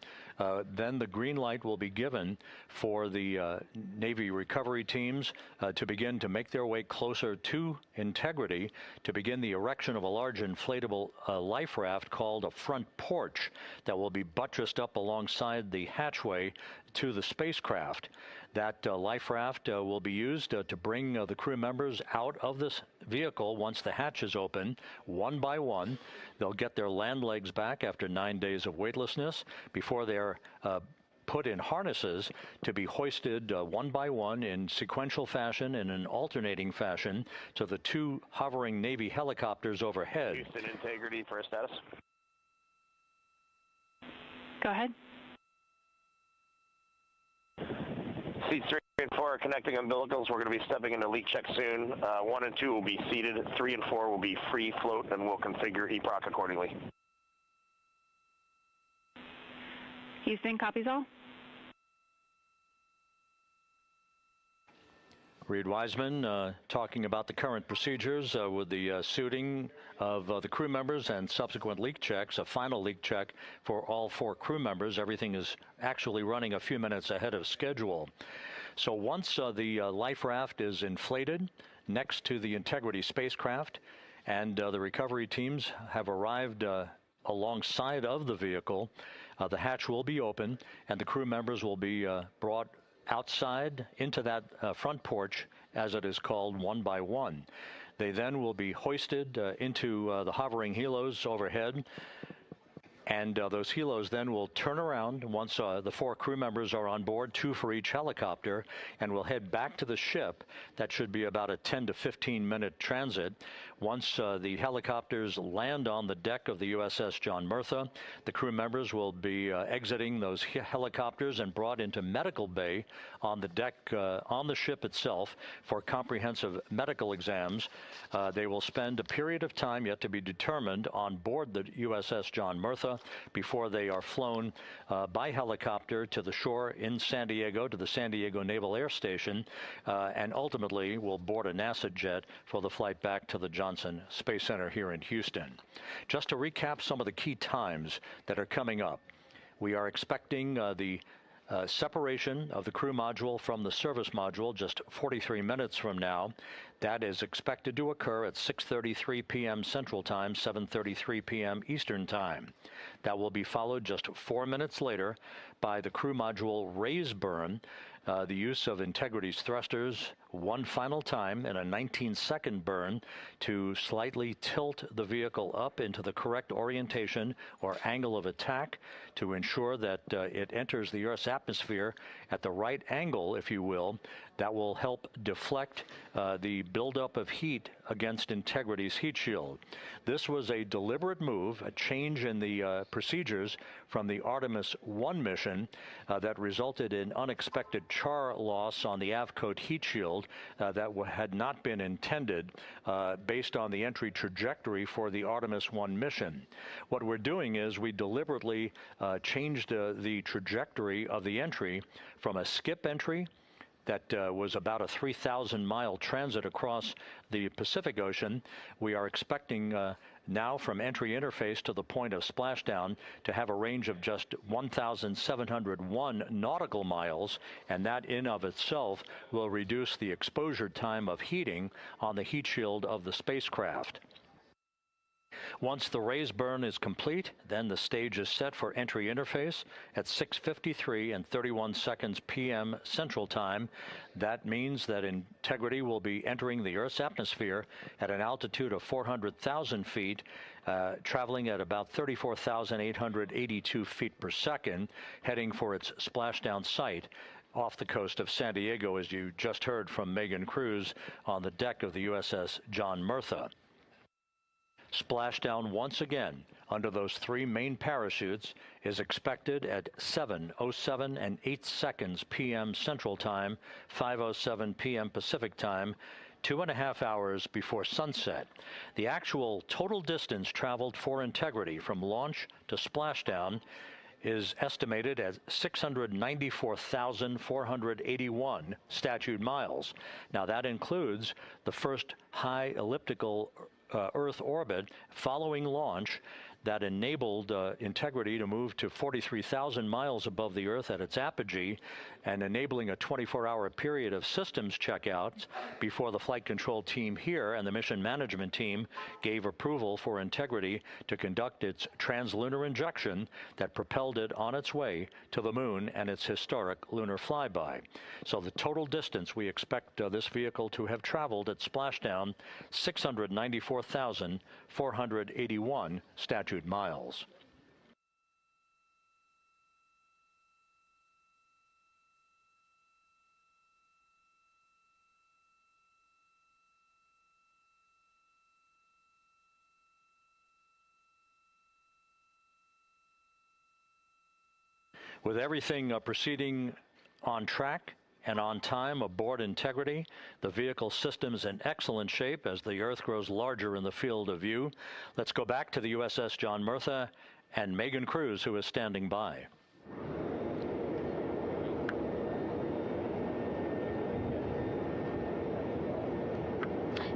then the green light will be given for the Navy recovery teams to begin to make their way closer to Integrity, to begin the erection of a large inflatable life raft called a front porch that will be buttressed up alongside the hatchway to the spacecraft. That life raft will be used to bring the crew members out of this vehicle once the hatch is open, one by one. They'll get their land legs back after 9 days of weightlessness before they're put in harnesses to be hoisted one by one in sequential fashion, in an alternating fashion, to the two hovering Navy helicopters overhead. Houston integrity for a status. Go ahead. Seats 3 and 4 are connecting umbilicals. We're going to be stepping into leak check soon. 1 and 2 will be seated. 3 and 4 will be free float, and we'll configure EPROC accordingly. Houston, copies all. Reid Wiseman talking about the current procedures with the suiting of the crew members and subsequent leak checks, a final leak check for all 4 crew members. Everything is actually running a few minutes ahead of schedule. So once the life raft is inflated next to the Integrity spacecraft and the recovery teams have arrived alongside of the vehicle, the hatch will be open and the crew members will be brought outside into that front porch, as it is called, one by one. They then will be hoisted into the hovering helos overhead, and those helos then will turn around once the 4 crew members are on board, 2 for each helicopter, and will head back to the ship. That should be about a 10 to 15 minute transit. Once the helicopters land on the deck of the USS John Murtha, the crew members will be exiting those helicopters and brought into medical bay on the deck on the ship itself for comprehensive medical exams. They will spend a period of time yet to be determined on board the USS John Murtha before they are flown by helicopter to the shore in San Diego, to the San Diego Naval Air Station, and ultimately will board a NASA jet for the flight back to the Johnson Space Center here in Houston. Just to recap some of the key times that are coming up. We are expecting the separation of the crew module from the service module just 43 minutes from now. That is expected to occur at 6:33 p.m. Central Time, 7:33 p.m. Eastern Time. That will be followed just 4 minutes later by the crew module raise burn, the use of Integrity's thrusters one final time in a 19-second burn to slightly tilt the vehicle up into the correct orientation or angle of attack to ensure that it enters the Earth's atmosphere at the right angle, if you will. That will help deflect the buildup of heat against Integrity's heat shield. This was a deliberate move, a change in the procedures from the Artemis I mission that resulted in unexpected char loss on the Avcode heat shield that had not been intended based on the entry trajectory for the Artemis I mission. What we're doing is we deliberately changed the trajectory of the entry from a skip entry that was about a 3,000-mile transit across the Pacific Ocean. We are expecting now from entry interface to the point of splashdown to have a range of just 1,701 nautical miles, and that in of itself will reduce the exposure time of heating on the heat shield of the spacecraft. Once the raise burn is complete, then the stage is set for entry interface at 6:53 and 31 seconds p.m. Central Time. That means that Integrity will be entering the Earth's atmosphere at an altitude of 400,000 feet, traveling at about 34,882 feet per second, heading for its splashdown site off the coast of San Diego, as you just heard from Megan Cruz on the deck of the USS John Murtha. Splashdown once again under those 3 main parachutes is expected at 7:07 and 8 seconds p.m. Central Time, 5:07 p.m. Pacific Time, 2.5 hours before sunset. The actual total distance traveled for Integrity from launch to splashdown is estimated at 694,481 statute miles. Now that includes the first high elliptical Earth orbit following launch that enabled Integrity to move to 43,000 miles above the Earth at its apogee and enabling a 24-hour period of systems checkouts before the flight control team here and the mission management team gave approval for Integrity to conduct its translunar injection that propelled it on its way to the moon and its historic lunar flyby. So the total distance we expect this vehicle to have traveled at splashdown, 694,481 statute miles. With everything proceeding on track and on time aboard Integrity, the vehicle system's in excellent shape as the Earth grows larger in the field of view. Let's go back to the USS John Murtha and Megan Cruz, who is standing by.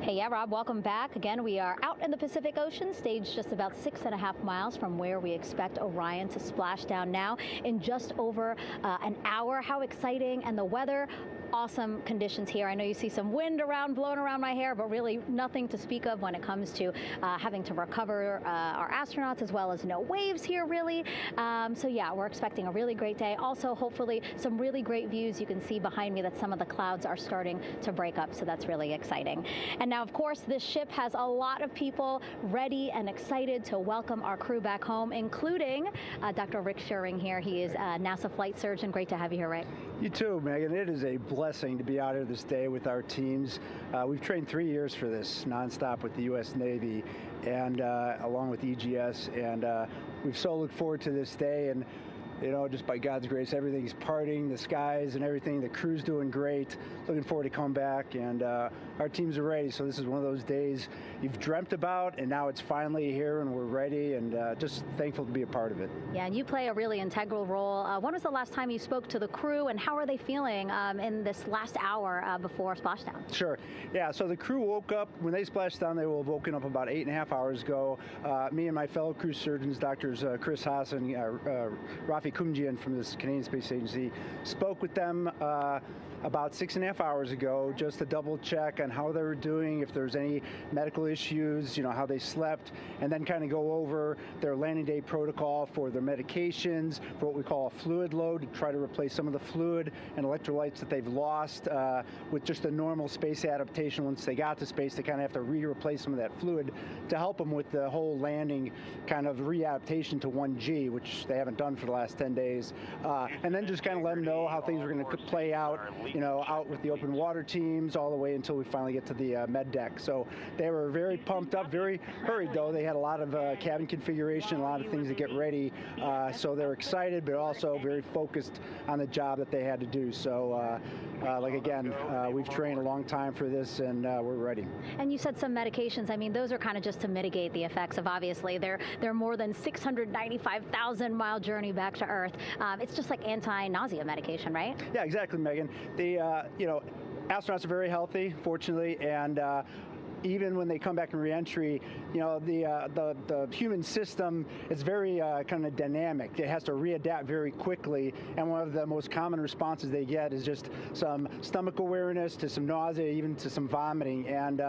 Hey, yeah, Rob, welcome back. Again, we are out in the Pacific Ocean, staged just about 6.5 miles from where we expect Orion to splash down now in just over an hour. How exciting. And the weather, awesome conditions here. I know you see some wind blowing around my hair, but really nothing to speak of when it comes to having to recover our astronauts, as well as no waves here, really. So yeah, we're expecting a really great day. Also, hopefully, some really great views. You can see behind me that some of the clouds are starting to break up, so that's really exciting. And now, of course, this ship has a lot of people ready and excited to welcome our crew back home, including Dr. Rick Schuring here. He is a NASA flight surgeon. Great to have you here, Rick. You too, Megan. It is a blessing to be out here this day with our teams. We've trained 3 years for this, nonstop with the U.S. Navy, and along with EGS, and we've so looked forward to this day. And you know, just by God's grace, everything's parting, the skies and everything. The crew's doing great. Looking forward to come back, and our teams are ready. So this is one of those days you've dreamt about, and now it's finally here, and we're ready, and just thankful to be a part of it. Yeah, and you play a really integral role. When was the last time you spoke to the crew, and how are they feeling in this last hour before splashdown? Sure. Yeah, so the crew woke up, when they splashed down, they will have woken up about 8.5 hours ago. Me and my fellow crew surgeons, Doctors Chris Hansen, Rafi Kumjian from the Canadian Space Agency, spoke with them about 6.5 hours ago, just to double check on how they were doing, if there's any medical issues, you know, how they slept, and then kind of go over their landing day protocol for their medications, for what we call a fluid load, to try to replace some of the fluid and electrolytes that they've lost with just a normal space adaptation. Once they got to space, they kind of have to replace some of that fluid to help them with the whole landing kind of readaptation to 1G, which they haven't done for the last 10 days. And then just kind of let them know how things are going to play out, you know, out with the open water teams all the way until we finally get to the med deck. So they were very pumped up, very hurried though. They had a lot of cabin configuration, a lot of things to get ready. So they're excited, but also very focused on the job that they had to do. So like again, we've trained a long time for this, and we're ready. And you said some medications. I mean, those are kind of just to mitigate the effects of, obviously, their more than 695,000-mile journey back to Earth. It's just like anti-nausea medication, right? Yeah, exactly, Megan. The you know, astronauts are very healthy, fortunately, and even when they come back in reentry, you know, the human system is very kind of dynamic. It has to readapt very quickly, and one of the most common responses they get is just some stomach awareness, to some nausea, even to some vomiting. And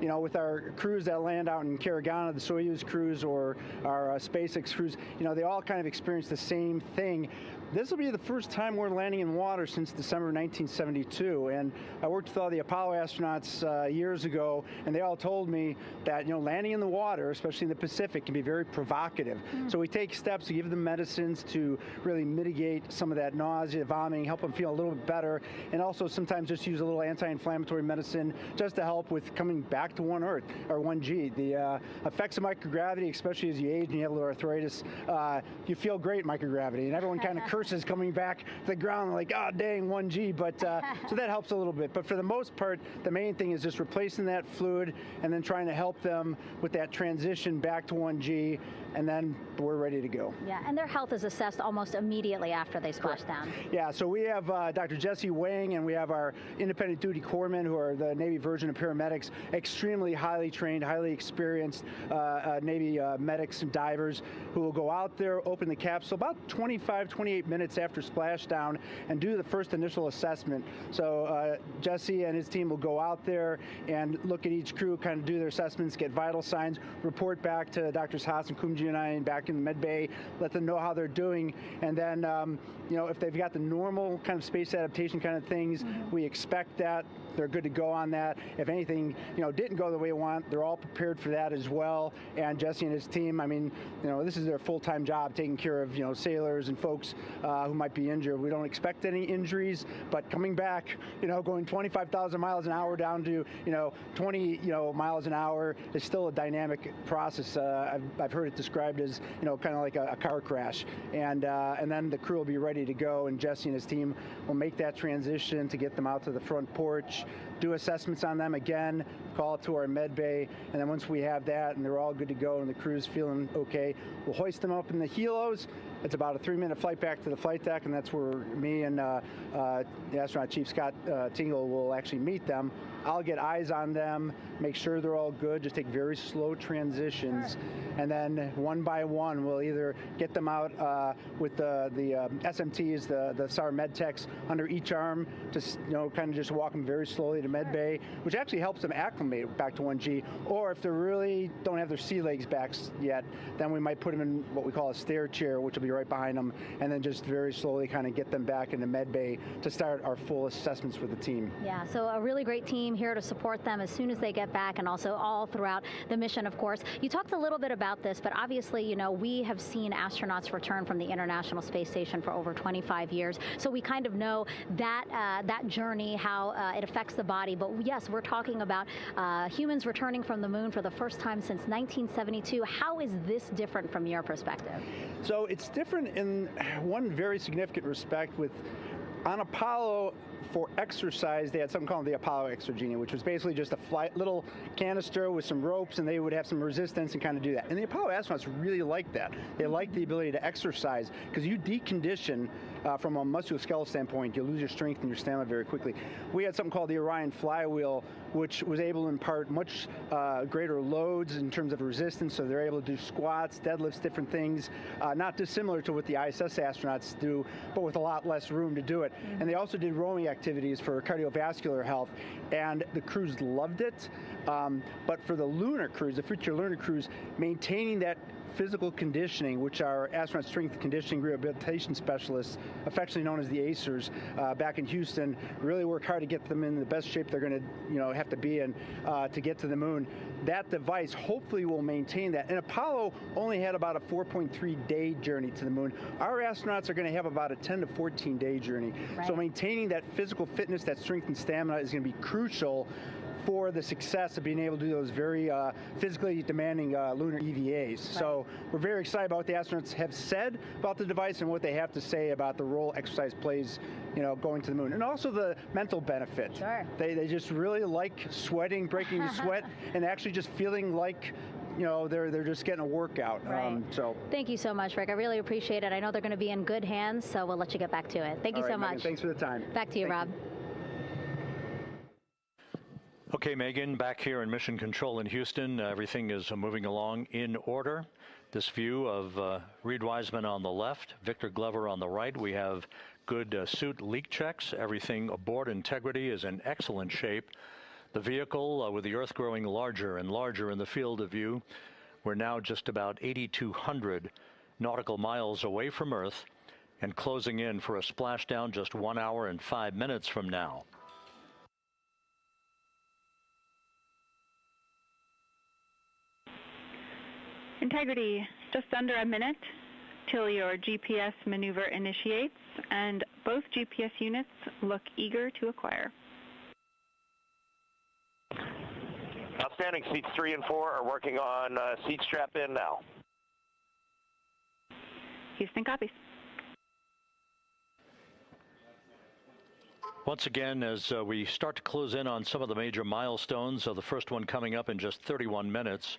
you know, with our crews that land out in Karagana, the Soyuz crews or our SpaceX crews, you know, they all kind of experience the same thing. This will be the first time we're landing in water since December 1972, and I worked with all the Apollo astronauts years ago, and they all told me that, you know, landing in the water, especially in the Pacific, can be very provocative. So we take steps to give them medicines to really mitigate some of that nausea, vomiting, help them feel a little bit better, and also sometimes just use a little anti-inflammatory medicine just to help with coming back to 1 Earth, or 1G. The effects of microgravity, especially as you age and you have a little arthritis, you feel great in microgravity, and everyone kind of curses coming back to the ground, like, oh, dang, 1G, but so that helps a little bit. But for the most part, the main thing is just replacing that fluid and then trying to help them with that transition back to 1G, and then we're ready to go. Yeah, and their health is assessed almost immediately after they splash down. Yeah, so we have Dr. Jesse Wang, and we have our independent duty corpsmen, who are the Navy version of paramedics, extremely highly trained, highly experienced Navy medics and divers, who will go out there, open the capsule about 28 minutes after splashdown, and do the first initial assessment. So Jesse and his team will go out there and look at each crew, kind of do their assessments, get vital signs, report back to Drs. Haas and Kumji and I back in the med bay, let them know how they're doing, and then you know, if they've got the normal kind of space adaptation kind of things, we expect that they're good to go on that. If anything, you know, didn't go the way we want, they're all prepared for that as well. And Jesse and his team, I mean, you know, this is their full-time job, taking care of, you know, sailors and folks who might be injured. We don't expect any injuries, but coming back, you know, going 25,000 miles an hour down to, you know, 20 60, miles an hour is still a dynamic process. I've heard it described as, kind of like a car crash. And then the crew will be ready to go, and Jesse and his team will make that transition to get them out to the front porch, do assessments on them again, call it to our med bay, and then once we have that and they're all good to go and the crew's feeling okay, we'll hoist them up in the helos. It's about a 3-minute flight back to the flight deck, and that's where me and the astronaut chief, Scott Tingle, will actually meet them. I'll get eyes on them, make sure they're all good, just take very slow transitions, and then one by one we'll either get them out with the SMTs, the SAR med techs under each arm, just kind of just walk them very slowly to med bay, which actually helps them acclimate back to 1G. Or if they really don't have their sea legs back yet, then we might put them in what we call a stair chair, which will be right behind them, and then just very slowly kind of get them back into med bay to start our full assessments with the team. Yeah, so a really great team here to support them as soon as they get back, and also all throughout the mission, of course. You talked a little bit about this, but obviously, we have seen astronauts return from the International Space Station for over 25 years, so we kind of know that that journey, how it affects the body. But yes, we're talking about humans returning from the moon for the first time since 1972. How is this different from your perspective? So it's different in one very significant respect. On Apollo, for exercise, they had something called the Apollo Exergenia, which was basically just a little canister with some ropes, and they would have some resistance and kind of do that. And the Apollo astronauts really liked that. They liked the ability to exercise, because you decondition from a musculoskeletal standpoint, you lose your strength and your stamina very quickly. We had something called the Orion flywheel, which was able to impart much greater loads in terms of resistance, so they're able to do squats, deadlifts, different things, not dissimilar to what the ISS astronauts do, but with a lot less room to do it. And they also did rowing activities for cardiovascular health, and the crews loved it. But for the lunar crews, the future lunar crews, maintaining that physical conditioning, which our astronaut strength conditioning rehabilitation specialists, affectionately known as the ACERs, back in Houston, really work hard to get them in the best shape they're going to have to be in to get to the moon. That device hopefully will maintain that. And Apollo only had about a 4.3-day journey to the moon. Our astronauts are going to have about a 10 to 14-day journey. Right. So maintaining that physical fitness, that strength and stamina is going to be crucial for the success of being able to do those very physically demanding lunar EVAs. Right. So we're very excited about what the astronauts have said about the device and what they have to say about the role exercise plays, going to the moon. And also the mental benefit. Sure. They just really like sweating, breaking the sweat, and actually just feeling like they're just getting a workout. Right. Thank you so much, Rick. I really appreciate it. I know they're going to be in good hands, so we'll let you get back to it. Thank you so much. Megan, thanks for the time. Back to you, Rob. Okay, Megan, back here in Mission Control in Houston, everything is moving along in order. This view of Reid Wiseman on the left, Victor Glover on the right. We have good suit leak checks. Everything aboard integrity is in excellent shape. The vehicle, with the Earth growing larger and larger in the field of view, we're now just about 8,200 nautical miles away from Earth and closing in for a splashdown just 1 hour and 5 minutes from now. Integrity, just under a minute till your GPS maneuver initiates, and both GPS units look eager to acquire. Outstanding. Seats 3 and 4 are working on seat strap in now. Houston copies. Once again, as we start to close in on some of the major milestones, the first one coming up in just 31 minutes.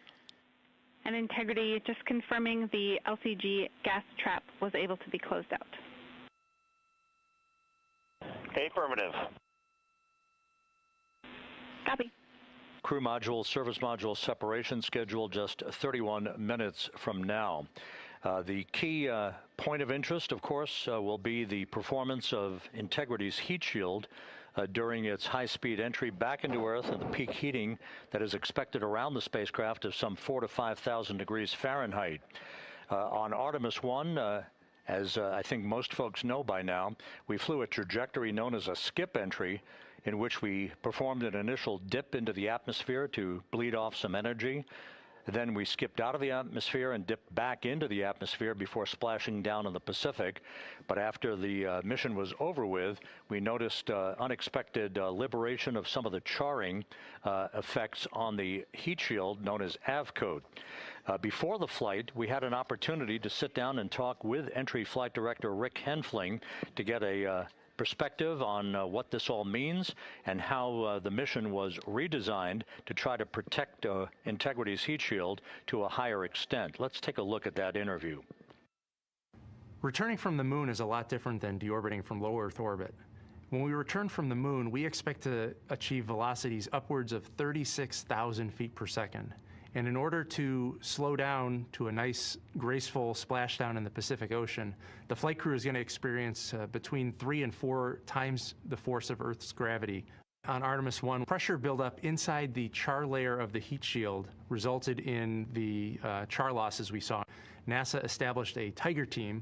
And Integrity, just confirming the LCG gas trap was able to be closed out. Affirmative. Copy. Crew module, service module separation scheduled just 31 minutes from now. The key point of interest, of course, will be the performance of Integrity's heat shield during its high-speed entry back into Earth and the peak heating that is expected around the spacecraft of some 4,000 to 5,000 degrees Fahrenheit. On Artemis I, as I think most folks know by now, we flew a trajectory known as a skip entry, in which we performed an initial dip into the atmosphere to bleed off some energy. Then we skipped out of the atmosphere and dipped back into the atmosphere before splashing down in the Pacific. But after the mission was over with, we noticed unexpected liberation of some of the charring effects on the heat shield known as AVCOAT. Before the flight, we had an opportunity to sit down and talk with Entry Flight Director Rick Henfling to get a perspective on what this all means and how the mission was redesigned to try to protect Integrity's heat shield to a higher extent. Let's take a look at that interview. Returning from the moon is a lot different than deorbiting from low Earth orbit. When we return from the moon, we expect to achieve velocities upwards of 36,000 feet per second. And in order to slow down to a nice, graceful splashdown in the Pacific Ocean, the flight crew is going to experience between 3 and 4 times the force of Earth's gravity. On Artemis I, pressure buildup inside the char layer of the heat shield resulted in the char losses we saw. NASA established a Tiger team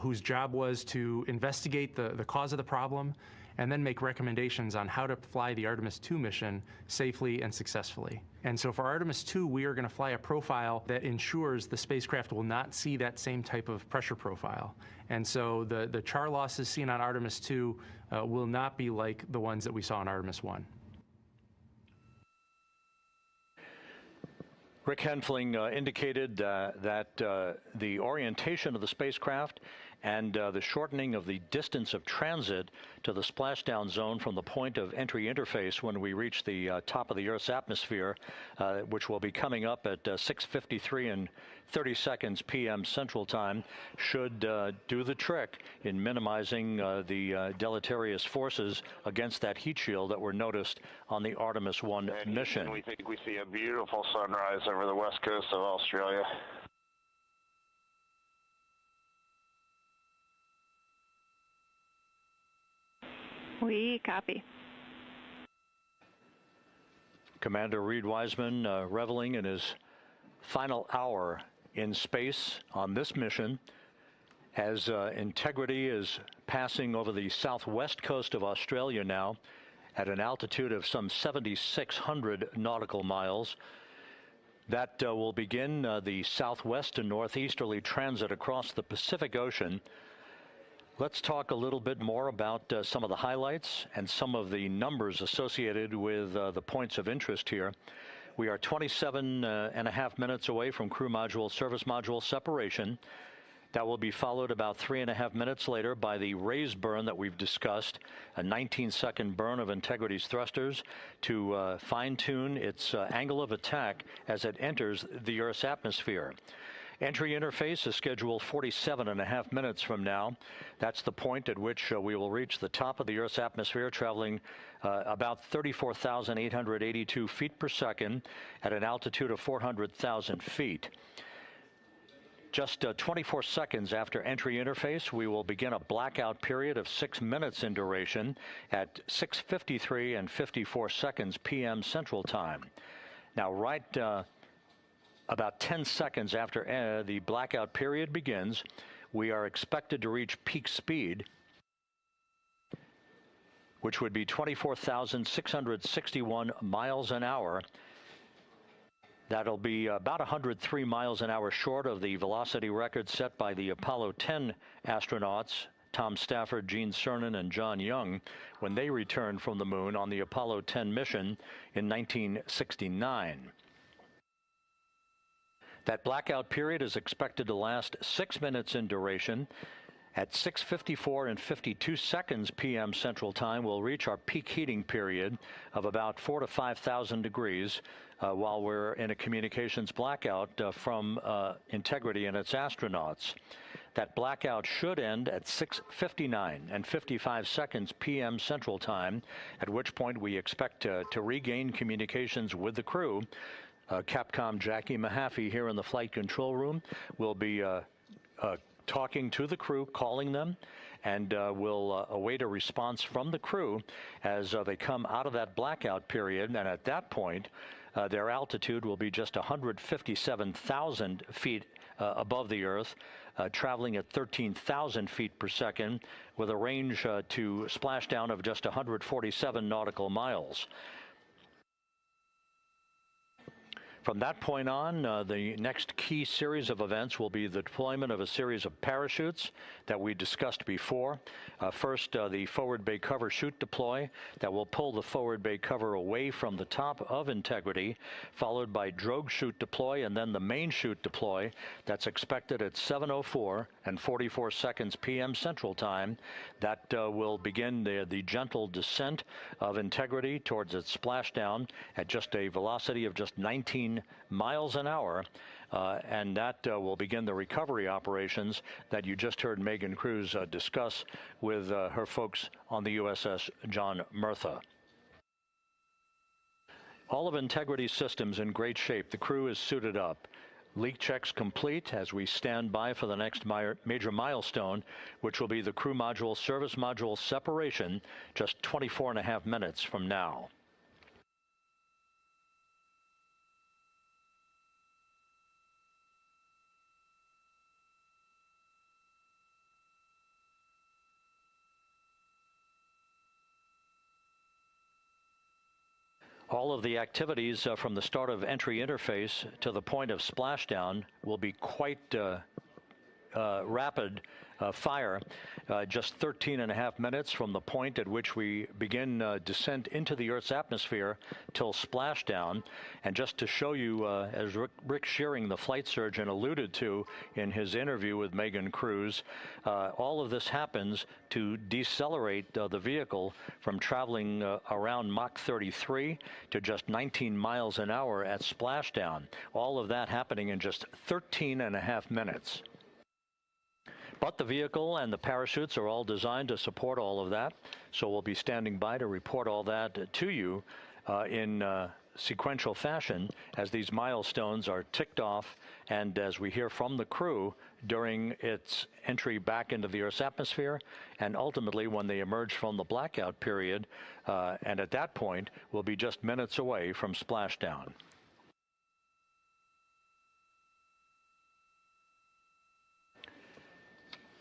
whose job was to investigate the cause of the problem and then make recommendations on how to fly the Artemis II mission safely and successfully. And so for Artemis II, we are going to fly a profile that ensures the spacecraft will not see that same type of pressure profile. And so the char losses seen on Artemis II will not be like the ones that we saw on Artemis I. Rick Henfling indicated that the orientation of the spacecraft and the shortening of the distance of transit to the splashdown zone from the point of entry interface when we reach the top of the Earth's atmosphere, which will be coming up at 6:53 and 30 seconds p.m. Central Time, should do the trick in minimizing the deleterious forces against that heat shield that were noticed on the Artemis I mission. And we think we see a beautiful sunrise over the west coast of Australia. We copy. Commander Reid Wiseman reveling in his final hour in space on this mission as Integrity is passing over the southwest coast of Australia now at an altitude of some 7,600 nautical miles. That will begin the southwest and northeasterly transit across the Pacific Ocean. Let's talk a little bit more about some of the highlights and some of the numbers associated with the points of interest here. We are 27 and a half minutes away from crew module, service module separation. That will be followed about 3.5 minutes later by the raise burn that we've discussed, a 19-second burn of Integrity's thrusters to fine-tune its angle of attack as it enters the Earth's atmosphere. Entry interface is scheduled 47.5 minutes from now. That's the point at which we will reach the top of the Earth's atmosphere, traveling about 34,882 feet per second at an altitude of 400,000 feet. Just 24 seconds after entry interface, we will begin a blackout period of 6 minutes in duration at 6:53 and 54 seconds p.m. Central Time. Now, about 10 seconds after the blackout period begins, we are expected to reach peak speed, which would be 24,661 miles an hour. That'll be about 103 miles an hour short of the velocity record set by the Apollo 10 astronauts, Tom Stafford, Gene Cernan, and John Young, when they returned from the moon on the Apollo 10 mission in 1969. That blackout period is expected to last 6 minutes in duration. At 6:54 and 52 seconds p.m. Central Time, we'll reach our peak heating period of about 4,000 to 5,000 degrees while we're in a communications blackout from Integrity and its astronauts. That blackout should end at 6:59 and 55 seconds p.m. Central Time, at which point we expect to regain communications with the crew. Capcom Jackie Mahaffey here in the flight control room will be talking to the crew, calling them, and we'll await a response from the crew as they come out of that blackout period. And at that point, their altitude will be just 157,000 feet above the Earth, traveling at 13,000 feet per second with a range to splashdown of just 147 nautical miles. From that point on, the next key series of events will be the deployment of a series of parachutes that we discussed before. First, the forward bay cover chute deploy that will pull the forward bay cover away from the top of Integrity, followed by drogue chute deploy and then the main chute deploy that's expected at 7:04 and 44 seconds p.m. Central Time. That will begin the gentle descent of Integrity towards its splashdown at just a velocity of just 19 miles an hour, and that will begin the recovery operations that you just heard Megan Cruz discuss with her folks on the USS John Murtha. All of Integrity's systems in great shape. The crew is suited up. Leak checks complete as we stand by for the next major milestone, which will be the crew module service module separation just 24.5 minutes from now. All of the activities from the start of entry interface to the point of splashdown will be quite rapid fire, just 13.5 minutes from the point at which we begin descent into the Earth's atmosphere till splashdown. And just to show you, as Rick Shearing, the flight surgeon, alluded to in his interview with Megan Cruz, all of this happens to decelerate the vehicle from traveling around Mach 33 to just 19 miles an hour at splashdown. All of that happening in just 13.5 minutes. But the vehicle and the parachutes are all designed to support all of that, so we'll be standing by to report all that to you in sequential fashion as these milestones are ticked off and as we hear from the crew during its entry back into the Earth's atmosphere and ultimately when they emerge from the blackout period, and at that point we'll be just minutes away from splashdown.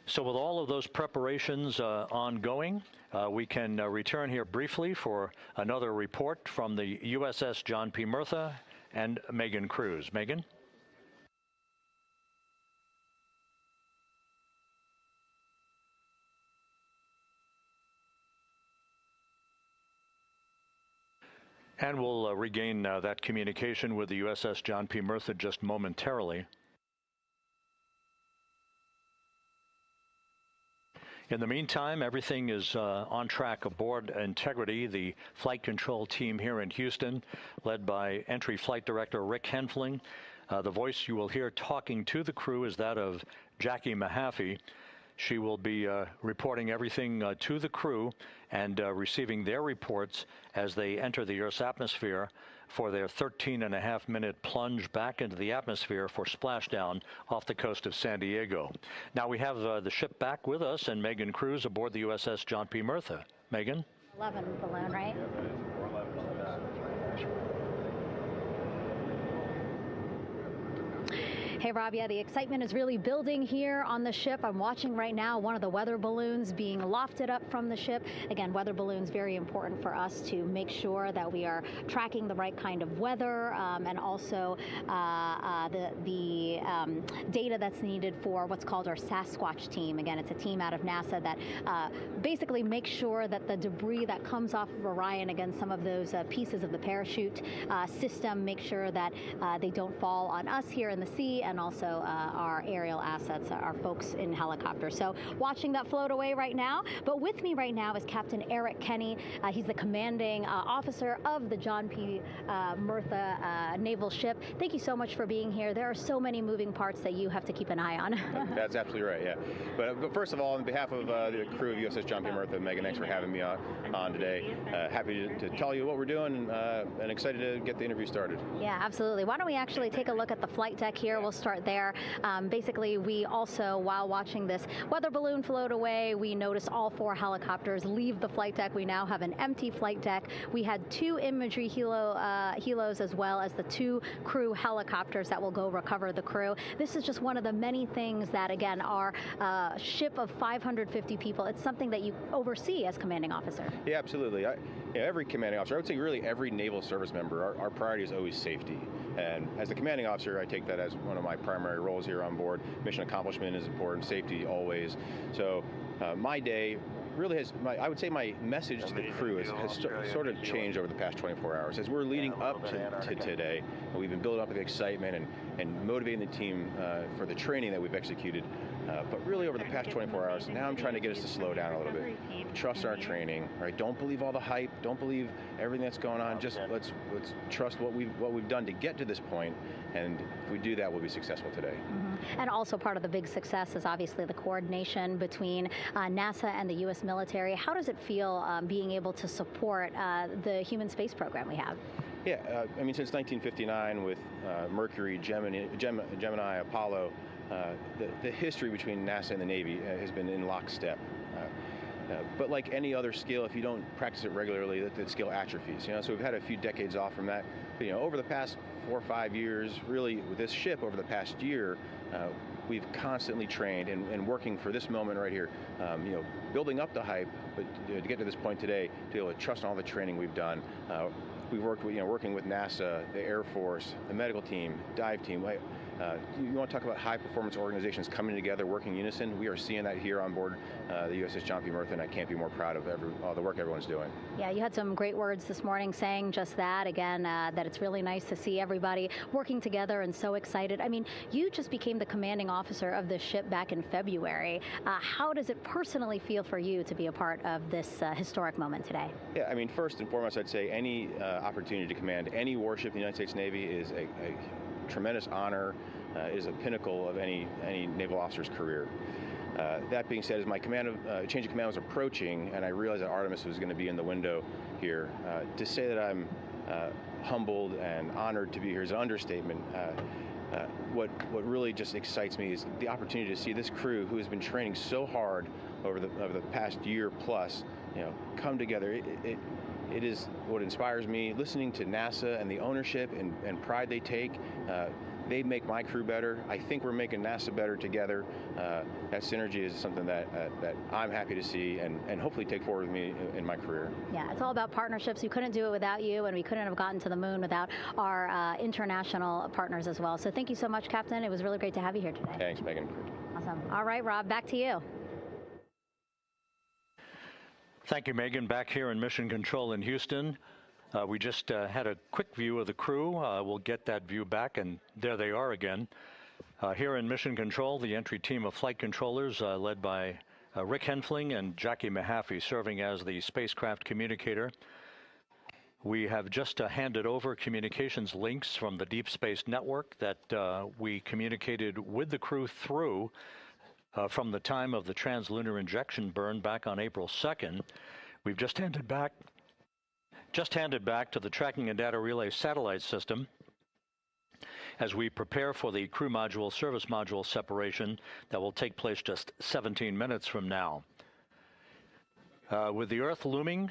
So with all of those preparations ongoing, we can return here briefly for another report from the USS John P. Murtha and Megan Cruz. Megan? And we'll regain that communication with the USS John P. Murtha just momentarily. In the meantime, everything is on track aboard Integrity, the flight control team here in Houston, led by Entry Flight Director Rick Henfling. The voice you will hear talking to the crew is that of Jackie Mahaffey. She will be reporting everything to the crew and receiving their reports as they enter the Earth's atmosphere for their 13.5-minute plunge back into the atmosphere for splashdown off the coast of San Diego. Now we have the ship back with us and Megan Cruz aboard the USS John P. Murtha. Megan? 11 balloon, right? Hey, Rob, yeah, the excitement is really building here on the ship. I'm watching right now one of the weather balloons being lofted up from the ship. Again, weather balloons, very important for us to make sure that we are tracking the right kind of weather and also the data that's needed for what's called our Sasquatch team. Again, it's a team out of NASA that basically makes sure that the debris that comes off of Orion, again, some of those pieces of the parachute system, make sure that they don't fall on us here in the sea, and also our aerial assets, our folks in helicopters. So watching that float away right now. But with me right now is Captain Eric Kenny. He's the commanding officer of the John P. Murtha naval ship. Thank you so much for being here. There are so many moving parts that you have to keep an eye on. That's absolutely right, yeah. But first of all, on behalf of the crew of USS John P. Murtha, Megan, thanks for having me on today. Happy to tell you what we're doing and excited to get the interview started. Yeah, absolutely. Why don't we actually take a look at the flight deck here? We'll start there. Basically, we also, while watching this weather balloon float away, we noticed all 4 helicopters leave the flight deck. We now have an empty flight deck. We had 2 imagery helos as well as the 2 crew helicopters that will go recover the crew. This is just one of the many things that, again, our ship of 550 people, it's something that you oversee as commanding officer. Yeah, absolutely. Every commanding officer, I would say really every naval service member, our priority is always safety. And as the commanding officer, I take that as one of my primary roles here on board. Mission accomplishment is important, safety always. So my day really has, I would say my message to the crew has sort of changed over the past 24 hours. As we're leading up to today, we've been building up the excitement and motivating the team for the training that we've executed. But really over the past 24 hours, now I'm trying to get us to slow down a little bit. Trust our training, right? Don't believe all the hype. Don't believe everything that's going on. Just let's trust what we've done to get to this point, and if we do that, we'll be successful today. Mm-hmm. And also part of the big success is obviously the coordination between NASA and the U.S. military. How does it feel being able to support the human space program we have? Yeah, I mean, since 1959 with Mercury, Gemini, Apollo, the history between NASA and the Navy has been in lockstep. But like any other skill, if you don't practice it regularly, that skill atrophies. So we've had a few decades off from that. But, over the past 4 or 5 years, really with this ship over the past year, we've constantly trained and working for this moment right here. Building up the hype, but to get to this point today, to be able to trust all the training we've done. We've worked with, working with NASA, the Air Force, the medical team, dive team. You want to talk about high-performance organizations coming together, working in unison? We are seeing that here on board the USS John P. Murtha, and I can't be more proud of all the work everyone's doing. Yeah, you had some great words this morning saying just that, again, that it's really nice to see everybody working together and so excited. I mean, you just became the commanding officer of this ship back in February. How does it personally feel for you to be a part of this historic moment today? Yeah, I mean, first and foremost, I'd say any opportunity to command any warship in the United States Navy is a tremendous honor, is a pinnacle of any naval officer's career. That being said, as my change of command was approaching, and I realized that Artemis was going to be in the window here, to say that I'm humbled and honored to be here is an understatement. What really just excites me is the opportunity to see this crew, who has been training so hard over the past year plus, come together. It is what inspires me. Listening to NASA and the ownership and pride they take, they make my crew better. I think we're making NASA better together. That synergy is something that I'm happy to see and hopefully take forward with me in my career. Yeah, it's all about partnerships. We couldn't do it without you, and we couldn't have gotten to the moon without our international partners as well. So thank you so much, Captain. It was really great to have you here today. Thanks, Megan. Awesome. All right, Rob, back to you. Thank you, Megan. Back here in Mission Control in Houston. We just had a quick view of the crew. We'll get that view back, and there they are again. Here in Mission Control, the entry team of flight controllers led by Rick Henfling and Jackie Mahaffey serving as the spacecraft communicator. We have just handed over communications links from the Deep Space Network that we communicated with the crew through from the time of the translunar injection burn back on April 2nd. We've just handed back to the Tracking and Data Relay satellite system as we prepare for the crew module service module separation that will take place just 17 minutes from now. With the Earth looming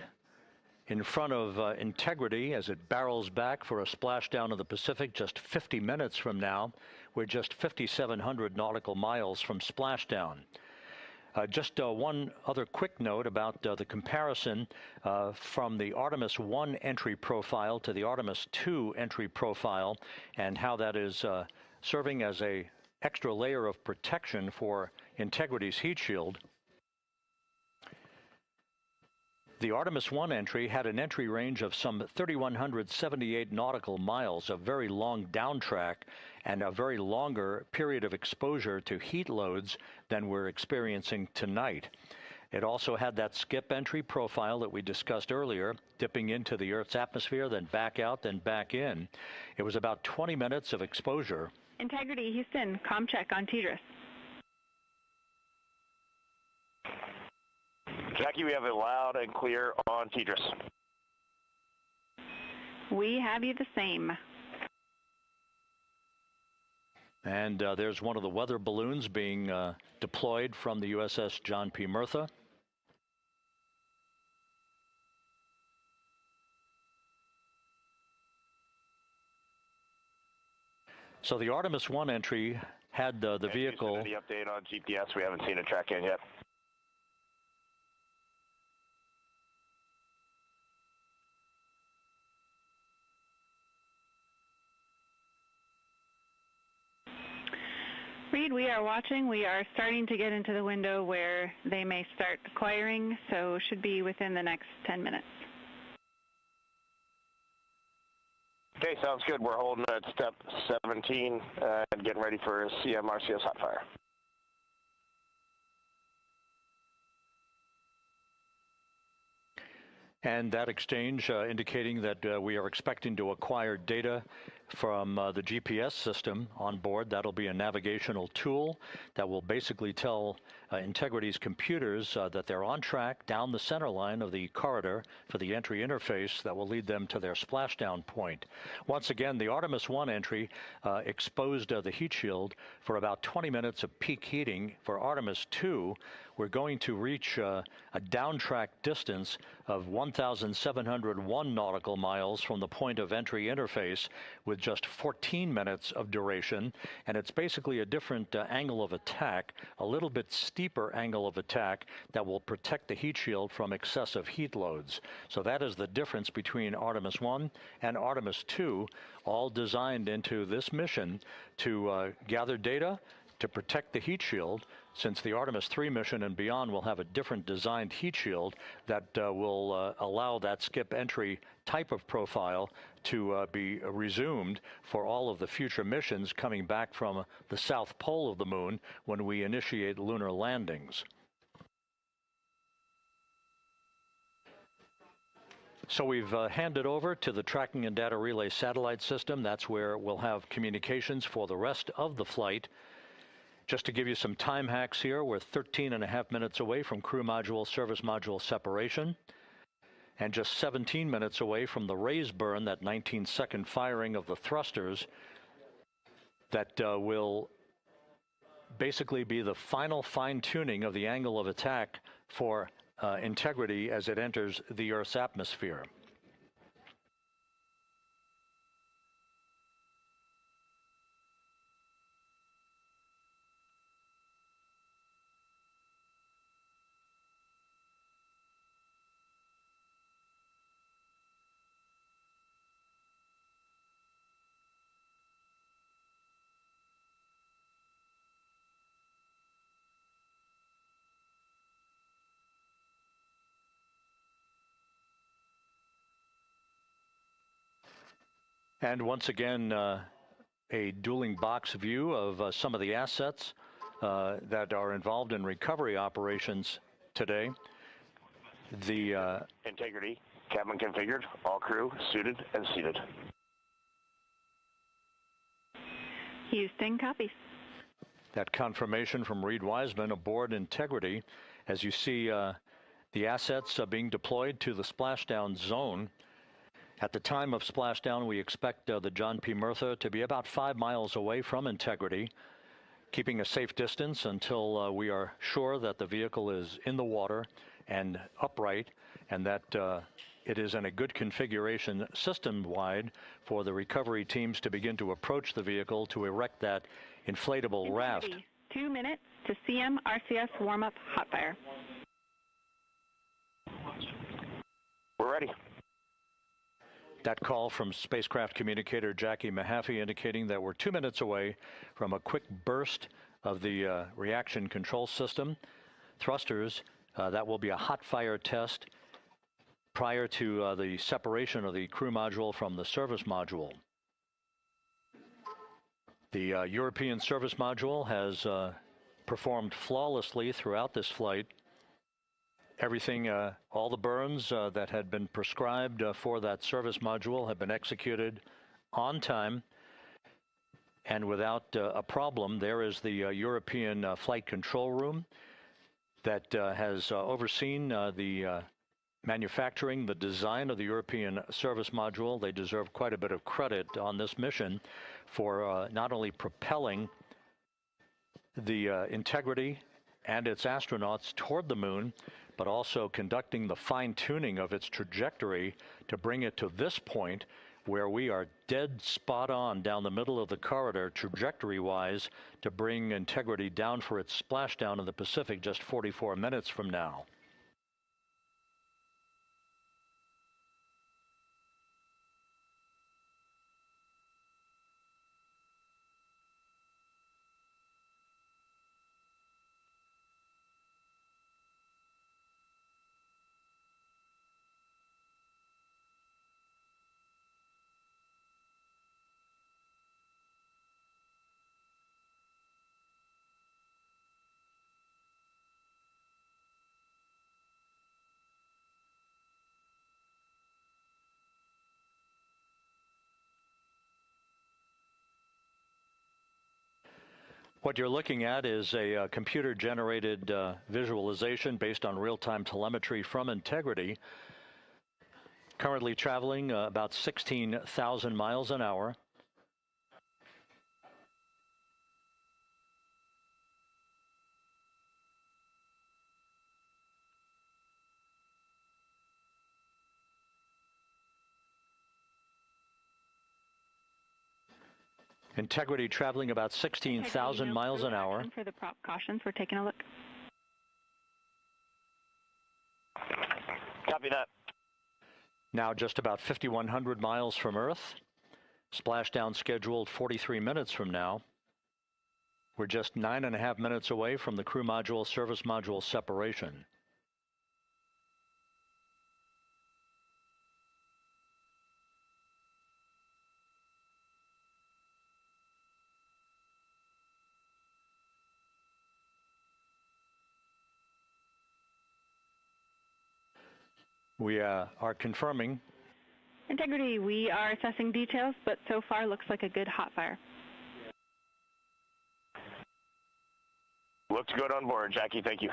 in front of Integrity as it barrels back for a splashdown of the Pacific just 50 minutes from now, we're just 5,700 nautical miles from splashdown. Just one other quick note about the comparison from the Artemis I entry profile to the Artemis II entry profile and how that is serving as an extra layer of protection for Integrity's heat shield. The Artemis I entry had an entry range of some 3,178 nautical miles, a very long downtrack, and a very longer period of exposure to heat loads than we're experiencing tonight. It also had that skip entry profile that we discussed earlier, dipping into the Earth's atmosphere, then back out, then back in. It was about 20 minutes of exposure. Integrity, Houston, comm check on TDRS. Jackie, we have it loud and clear on TDRS. We have you the same. And there's one of the weather balloons being deployed from the USS John P. Murtha. So the Artemis I entry had the vehicle. The update on GPS, we haven't seen a track in yet. we are watching. We are starting to get into the window where they may start acquiring, so should be within the next 10 minutes. Okay, sounds good. We're holding at step 17 and getting ready for CM-RCS hot fire. And that exchange indicating that we are expecting to acquire data from the GPS system on board. That'll be a navigational tool that will basically tell Integrity's computers that they're on track down the center line of the corridor for the entry interface that will lead them to their splashdown point. Once again, the Artemis I entry exposed the heat shield for about 20 minutes of peak heating. For Artemis II, we're going to reach a downtrack distance of 1,701 nautical miles from the point of entry interface, with just 14 minutes of duration, and it's basically a different angle of attack, a little bit steeper angle of attack that will protect the heat shield from excessive heat loads. So that is the difference between Artemis I and Artemis II, all designed into this mission to gather data to protect the heat shield, since the Artemis III mission and beyond will have a different designed heat shield that will allow that skip entry type of profile to be resumed for all of the future missions coming back from the south pole of the moon when we initiate lunar landings. So we've handed over to the tracking and data relay satellite system. That's where we'll have communications for the rest of the flight. Just to give you some time hacks here, we're 13.5 minutes away from crew module, service module separation, and just 17 minutes away from the raise burn, that 19-second firing of the thrusters that will basically be the final fine-tuning of the angle of attack for Integrity as it enters the Earth's atmosphere. And once again, a dueling box view of some of the assets that are involved in recovery operations today. The Integrity, cabin configured, all crew suited and seated. Houston, copies. That confirmation from Reid Wiseman aboard Integrity, as you see the assets being deployed to the splashdown zone. At the time of splashdown, we expect the John P. Murtha to be about 5 miles away from Integrity, keeping a safe distance until we are sure that the vehicle is in the water and upright, and that it is in a good configuration system-wide for the recovery teams to begin to approach the vehicle to erect that inflatable raft. 2 minutes to CM-RCS warm-up hot fire. We're ready. That call from spacecraft communicator Jackie Mahaffey indicating that we're 2 minutes away from a quick burst of the reaction control system. Thrusters, that will be a hot fire test prior to the separation of the crew module from the service module. The European service module has performed flawlessly throughout this flight. Everything, all the burns that had been prescribed for that service module have been executed on time and without a problem. There is the European flight control room that has overseen the manufacturing, the design of the European service module. They deserve quite a bit of credit on this mission for not only propelling the Integrity and its astronauts toward the moon, but also conducting the fine-tuning of its trajectory to bring it to this point where we are dead spot on down the middle of the corridor trajectory-wise to bring Integrity down for its splashdown in the Pacific just 44 minutes from now. What you're looking at is a computer-generated visualization based on real-time telemetry from Integrity. Currently traveling about 16,000 miles an hour. Integrity traveling about 16,000 miles an hour. For the prop cautions, we're taking a look. Copy that. Now just about 5,100 miles from Earth. Splashdown scheduled 43 minutes from now. We're just 9.5 minutes away from the crew module service module separation. We are confirming. Integrity, we are assessing details, but so far looks like a good hot fire. Looks good on board, Jackie. Thank you.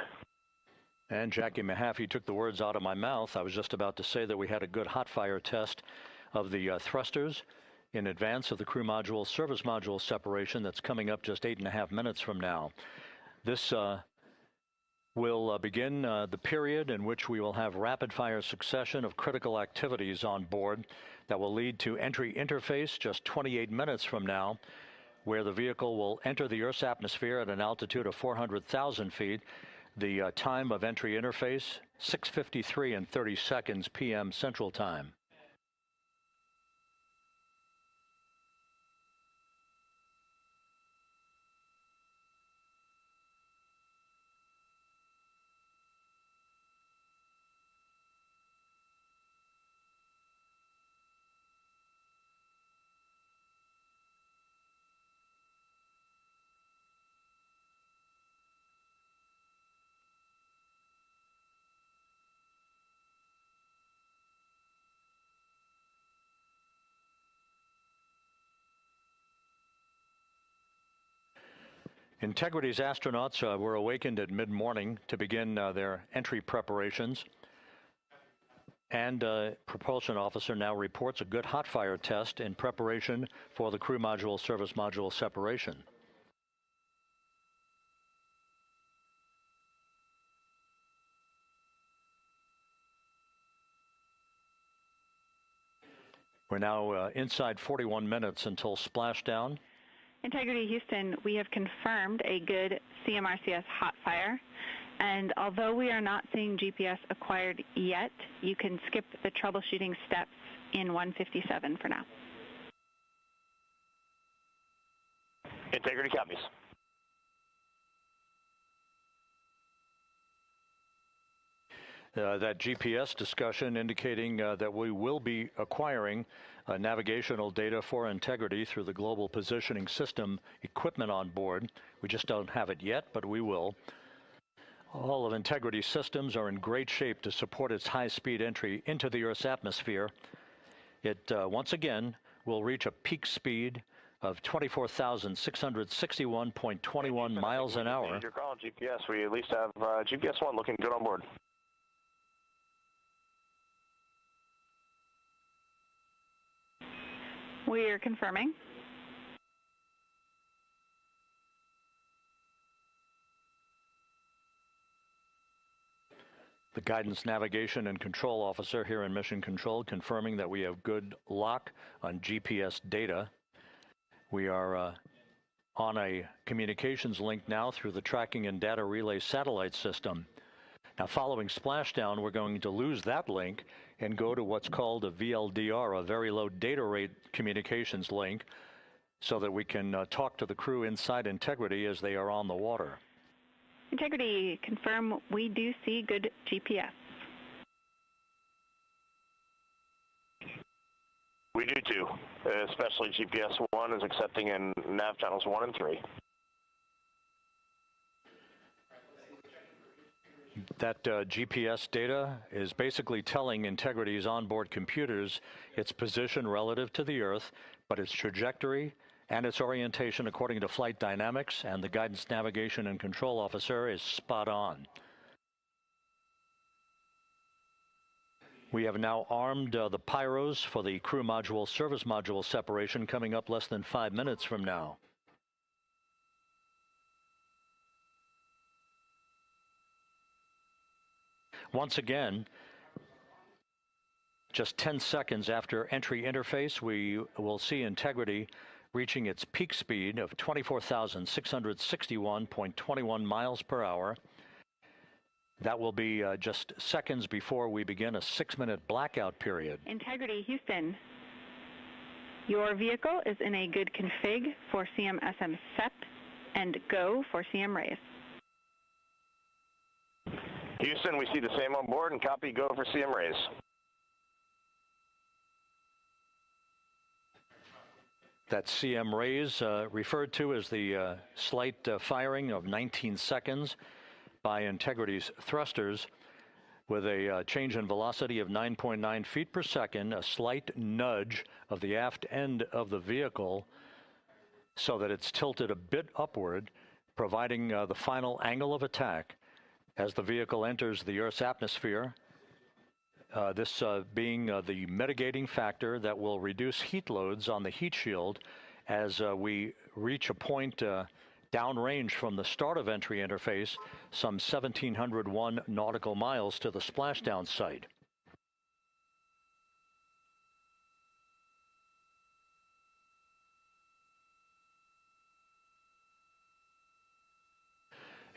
And Jackie Mahaffey took the words out of my mouth. I was just about to say that we had a good hot fire test of the thrusters in advance of the crew module service module separation that's coming up just 8.5 minutes from now. This will begin the period in which we will have rapid-fire succession of critical activities on board that will lead to entry interface just 28 minutes from now, where the vehicle will enter the Earth's atmosphere at an altitude of 400,000 feet. The time of entry interface, 6:53 and 30 seconds p.m. Central Time. Integrity's astronauts were awakened at mid-morning to begin their entry preparations. And propulsion officer now reports a good hot fire test in preparation for the crew module service module separation. We're now inside 41 minutes until splashdown. Integrity Houston, we have confirmed a good CMRCS hot fire, and although we are not seeing GPS acquired yet, you can skip the troubleshooting steps in 157 for now. Integrity copies. That GPS discussion indicating that we will be acquiring navigational data for Integrity through the Global Positioning System equipment on board. We just don't have it yet, but we will. All of Integrity's systems are in great shape to support its high-speed entry into the Earth's atmosphere. It, once again, will reach a peak speed of 24,661.21 miles an hour. Your call, GPS. We at least have GPS 1 looking good on board. We are confirming. The guidance, navigation, and control officer here in Mission Control confirming that we have good lock on GPS data. We are on a communications link now through the tracking and data relay satellite system. Now, following splashdown, we're going to lose that link and go to what's called a VLDR, a very low data rate communications link, so that we can talk to the crew inside Integrity as they are on the water. Integrity, confirm we do see good GPS. We do too, especially GPS 1 is accepting in nav channels 1 and 3. That GPS data is basically telling Integrity's onboard computers its position relative to the Earth, but its trajectory and its orientation according to flight dynamics and the guidance, navigation, and control officer is spot on. We have now armed the pyros for the crew module service module separation coming up less than 5 minutes from now. Once again, just 10 seconds after entry interface, we will see integrity reaching its peak speed of 24,661.21 miles per hour. That will be just seconds before we begin a 6-minute blackout period. Integrity, Houston. Your vehicle is in a good config for CM-SM SEP and go for CM raise. Houston, we see the same on board and copy go for CM raise. That CM raise referred to as the slight firing of 19 seconds by Integrity's thrusters with a change in velocity of 9.9 feet per second, a slight nudge of the aft end of the vehicle so that it's tilted a bit upward, providing the final angle of attack as the vehicle enters the Earth's atmosphere. This being the mitigating factor that will reduce heat loads on the heat shield as we reach a point downrange from the start of entry interface, some 1,701 nautical miles to the splashdown site.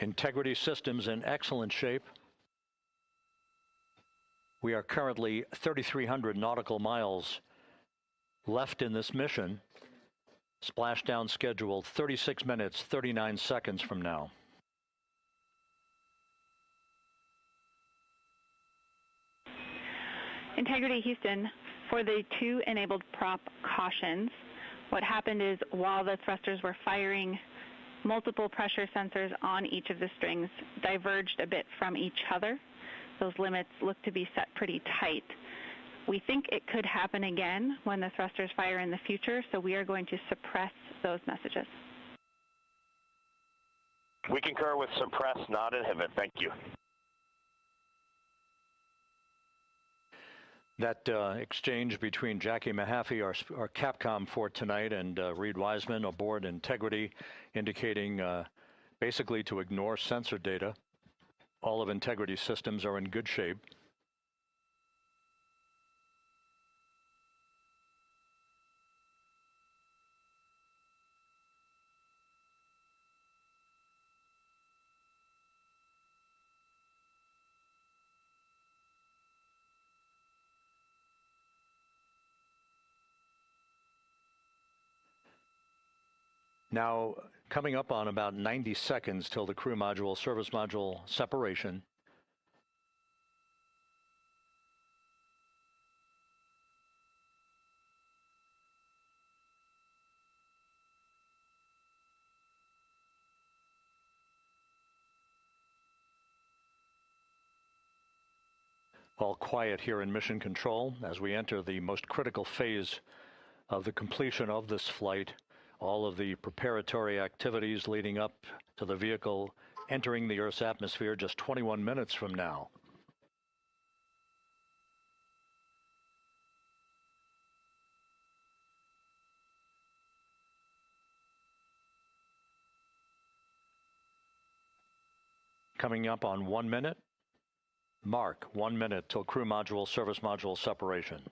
Integrity systems in excellent shape. We are currently 3,300 nautical miles left in this mission. Splashdown scheduled 36 minutes, 39 seconds from now. Integrity, Houston. For the 2 enabled prop cautions, what happened is while the thrusters were firing, multiple pressure sensors on each of the strings diverged a bit from each other. Those limits look to be set pretty tight. We think it could happen again when the thrusters fire in the future, so we are going to suppress those messages. We concur with suppress, not inhibit. Thank you. That exchange between Jackie Mahaffey, our Capcom for tonight, and Reid Wiseman aboard Integrity, indicating basically to ignore sensor data. All of Integrity's systems are in good shape. Now, coming up on about 90 seconds till the crew module, service module separation. All quiet here in Mission Control as we enter the most critical phase of the completion of this flight. All of the preparatory activities leading up to the vehicle entering the Earth's atmosphere just 21 minutes from now. Coming up on 1 minute. Mark 1 minute till crew module, service module separation.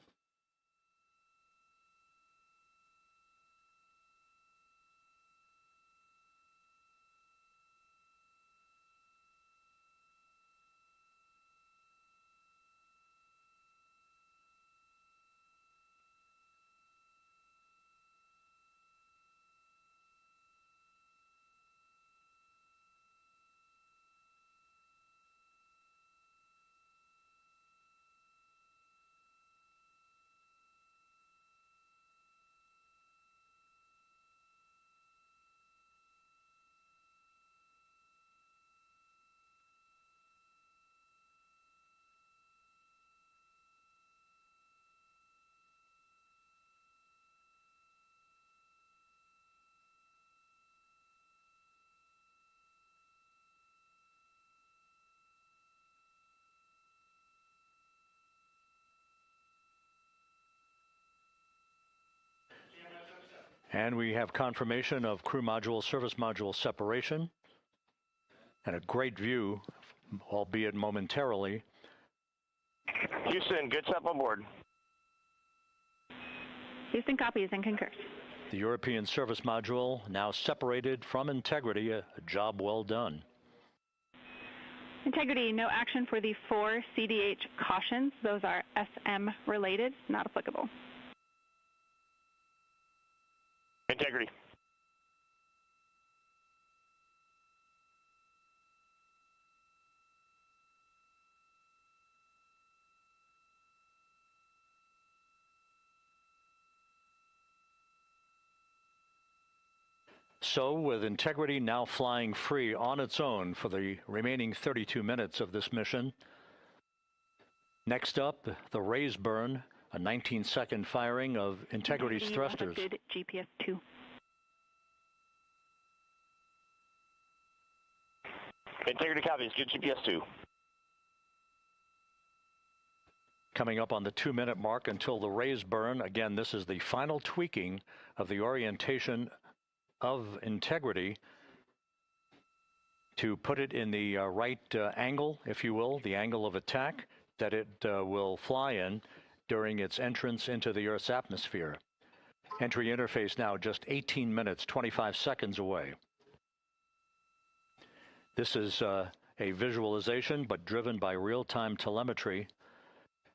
And we have confirmation of crew module, service module separation, and a great view, albeit momentarily. Houston, good step on board. Houston copies and concurs. The European service module now separated from Integrity, a job well done. Integrity, no action for the 4 CDH cautions. Those are SM related, not applicable. Integrity. So, with Integrity now flying free on its own for the remaining 32 minutes of this mission, next up, the raise burn, a 19-second firing of Integrity's thrusters. Good GPS 2. Integrity copies, good GPS 2. Coming up on the 2-minute mark until the raise burn. Again, this is the final tweaking of the orientation of Integrity to put it in the right angle, if you will, the angle of attack that it will fly in during its entrance into the Earth's atmosphere. Entry interface now just 18 minutes, 25 seconds away. This is a visualization, but driven by real-time telemetry.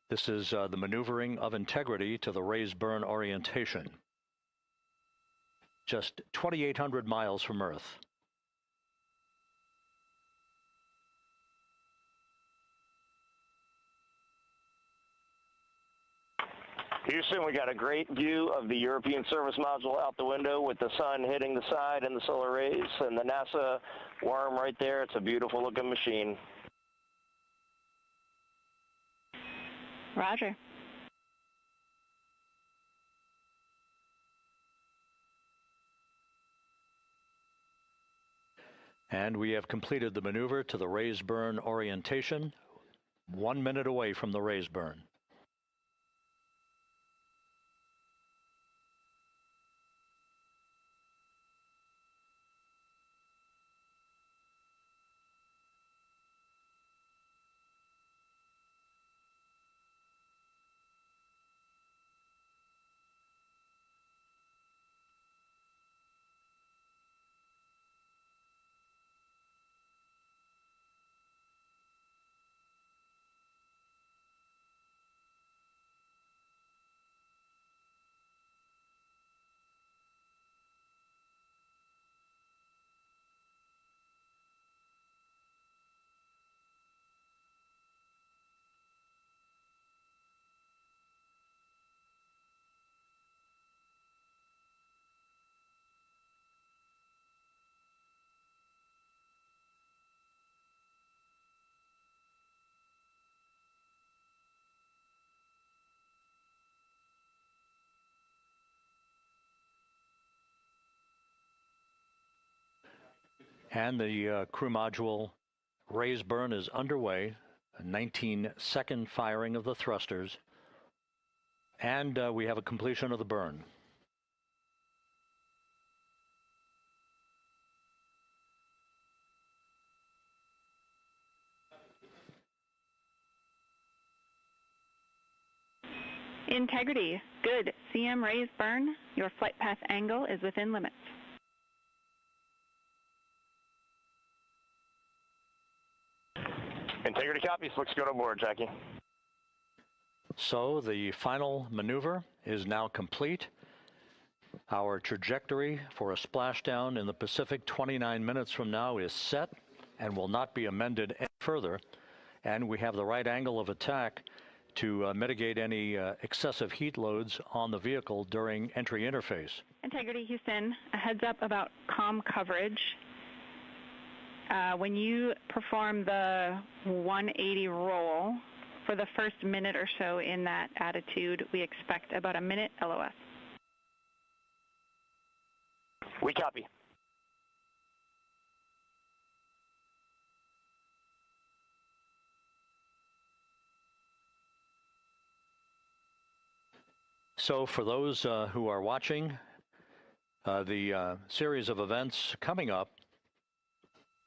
This is the maneuvering of Integrity to the raise burn orientation. Just 2,800 miles from Earth. Houston, we got a great view of the European service module out the window with the sun hitting the side and the solar rays and the NASA worm right there. It's a beautiful looking machine. Roger. And we have completed the maneuver to the raise burn orientation, 1 minute away from the raise burn. And the crew module raise burn is underway, a 19-second firing of the thrusters, and we have a completion of the burn. Integrity, good. CM raise burn. Your flight path angle is within limits. Integrity copies. Looks good on board, Jackie. So the final maneuver is now complete. Our trajectory for a splashdown in the Pacific 29 minutes from now is set and will not be amended any further. And we have the right angle of attack to mitigate any excessive heat loads on the vehicle during entry interface. Integrity, Houston, a heads up about comm coverage. When you perform the 180 roll, for the first minute or so in that attitude, we expect about a minute LOS. We copy. So for those who are watching, The series of events coming up,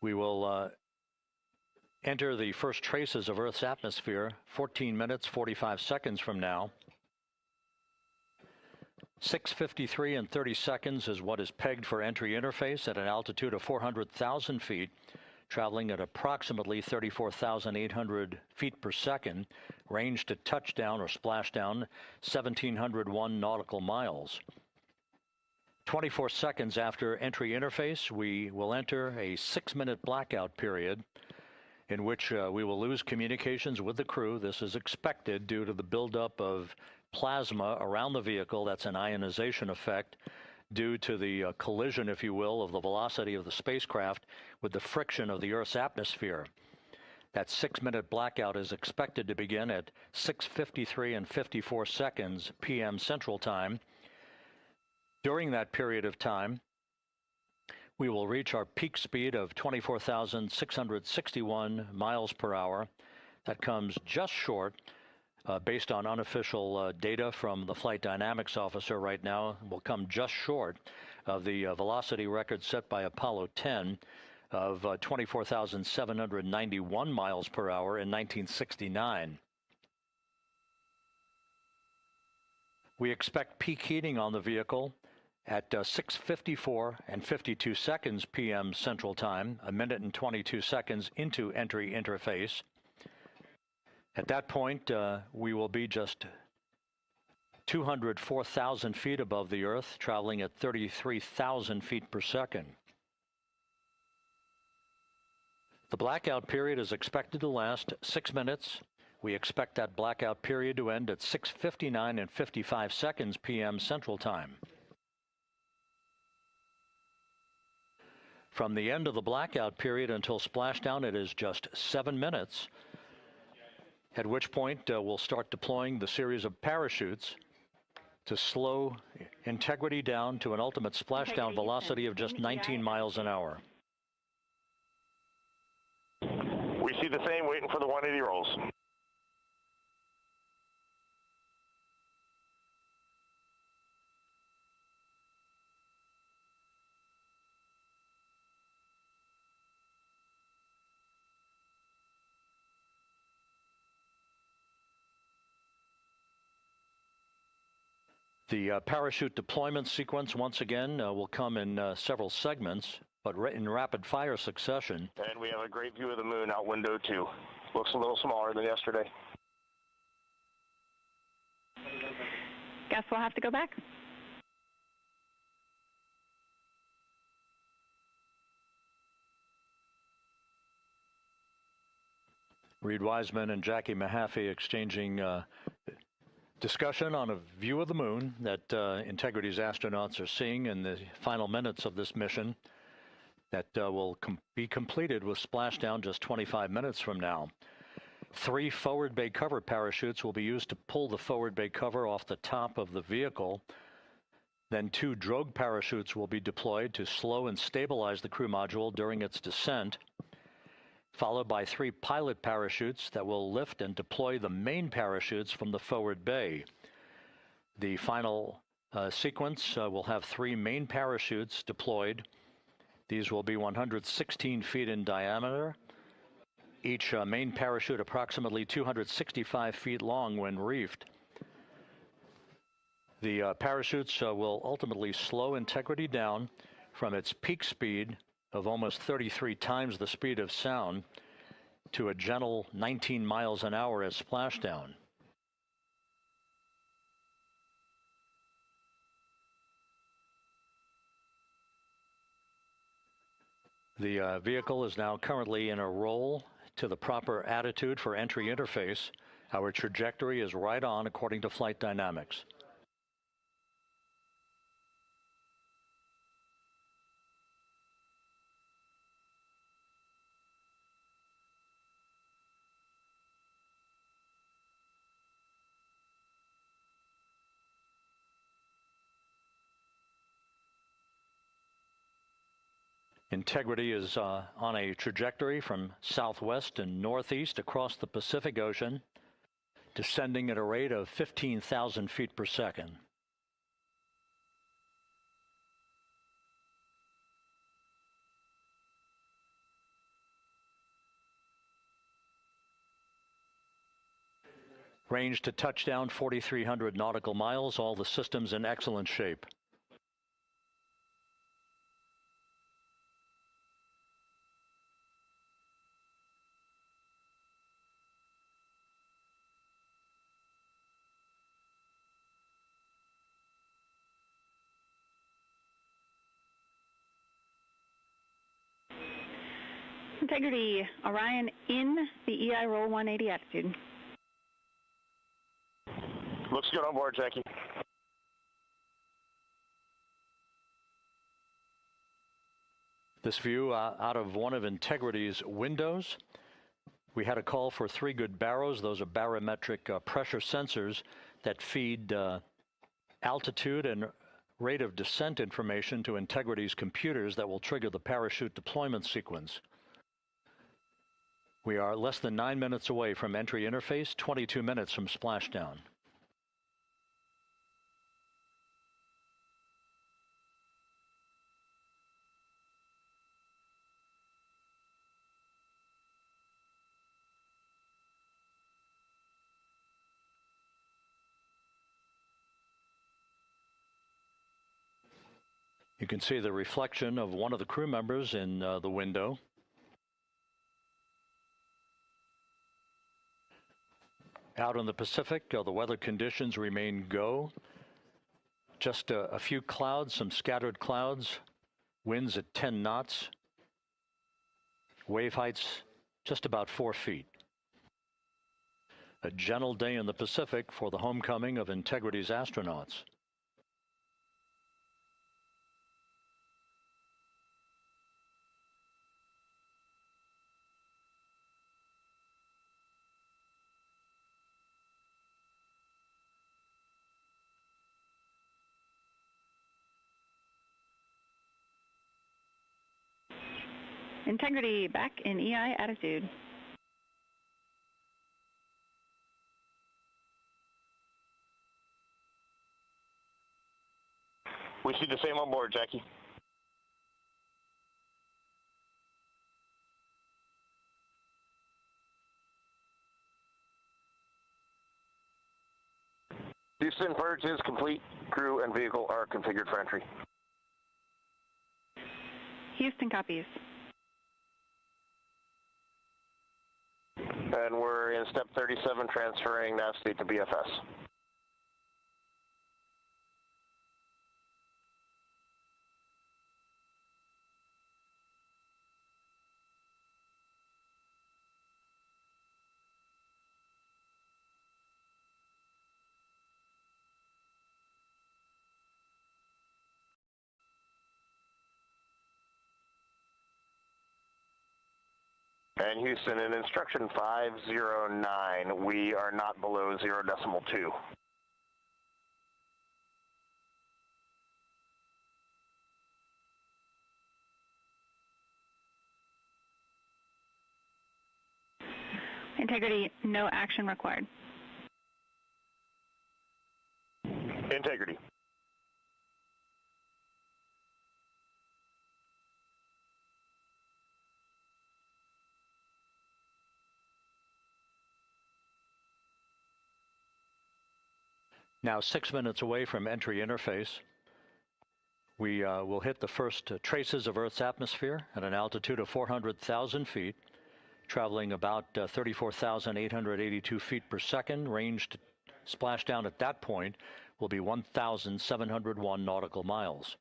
we will enter the first traces of Earth's atmosphere 14 minutes, 45 seconds from now. 6:53 and 30 seconds is what is pegged for entry interface at an altitude of 400,000 feet, traveling at approximately 34,800 feet per second, range to touchdown or splashdown 1,701 nautical miles. 24 seconds after entry interface, we will enter a 6-minute blackout period in which we will lose communications with the crew. This is expected due to the buildup of plasma around the vehicle. That's an ionization effect due to the collision, if you will, of the velocity of the spacecraft with the friction of the Earth's atmosphere. That 6-minute blackout is expected to begin at 6:53 and 54 seconds p.m. Central Time. During that period of time, we will reach our peak speed of 24,661 miles per hour. That comes just short, based on unofficial data from the flight dynamics officer right now, will come just short of the velocity record set by Apollo 10 of 24,791 miles per hour in 1969. We expect peak heating on the vehicle at 6:54 and 52 seconds p.m. Central Time, a minute and 22 seconds into entry interface. At that point, we will be just 204,000 feet above the Earth, traveling at 33,000 feet per second. The blackout period is expected to last 6 minutes. We expect that blackout period to end at 6:59 and 55 seconds p.m. Central Time. From the end of the blackout period until splashdown, it is just 7 minutes, at which point we'll start deploying the series of parachutes to slow integrity down to an ultimate splashdown velocity of just 19 miles an hour. We see the same, waiting for the 180 rolls. The parachute deployment sequence, once again, will come in several segments, but in rapid fire succession. And we have a great view of the moon out window 2. Looks a little smaller than yesterday. Guess we'll have to go back. Reid Wiseman and Jackie Mahaffey exchanging discussion on a view of the moon that Integrity's astronauts are seeing in the final minutes of this mission that will be completed with splashdown just 25 minutes from now. 3 forward bay cover parachutes will be used to pull the forward bay cover off the top of the vehicle. Then 2 drogue parachutes will be deployed to slow and stabilize the crew module during its descent, followed by 3 pilot parachutes that will lift and deploy the main parachutes from the forward bay. The final sequence will have 3 main parachutes deployed. These will be 116 feet in diameter, each main parachute approximately 265 feet long when reefed. The parachutes will ultimately slow Integrity down from its peak speed of almost 33 times the speed of sound to a gentle 19 miles an hour at splashdown. The vehicle is now currently in a roll to the proper attitude for entry interface. Our trajectory is right on according to flight dynamics. Integrity is on a trajectory from southwest and northeast across the Pacific Ocean, descending at a rate of 15,000 feet per second. Range to touchdown 4,300 nautical miles, all the systems in excellent shape. Integrity, Orion in the EI roll 180 attitude. Looks good on board, Jackie. This view out of one of Integrity's windows. We had a call for 3 good baros. Those are barometric pressure sensors that feed altitude and rate of descent information to Integrity's computers that will trigger the parachute deployment sequence. We are less than 9 minutes away from entry interface, 22 minutes from splashdown. You can see the reflection of one of the crew members in the window. Out in the Pacific, the weather conditions remain go. Just a few clouds, some scattered clouds, winds at 10 knots, wave heights just about 4 feet. A gentle day in the Pacific for the homecoming of Integrity's astronauts. Integrity back in EI attitude. We see the same on board, Jackie. Houston, purge is complete. Crew and vehicle are configured for entry. Houston copies. And we're in step 37, transferring nav state to BFS. And Houston, in instruction 509, we are not below 0.2. Integrity, no action required. Integrity. Now 6 minutes away from entry interface. We will hit the first traces of Earth's atmosphere at an altitude of 400,000 feet, traveling about 34,882 feet per second. Range to splashdown at that point will be 1,701 nautical miles.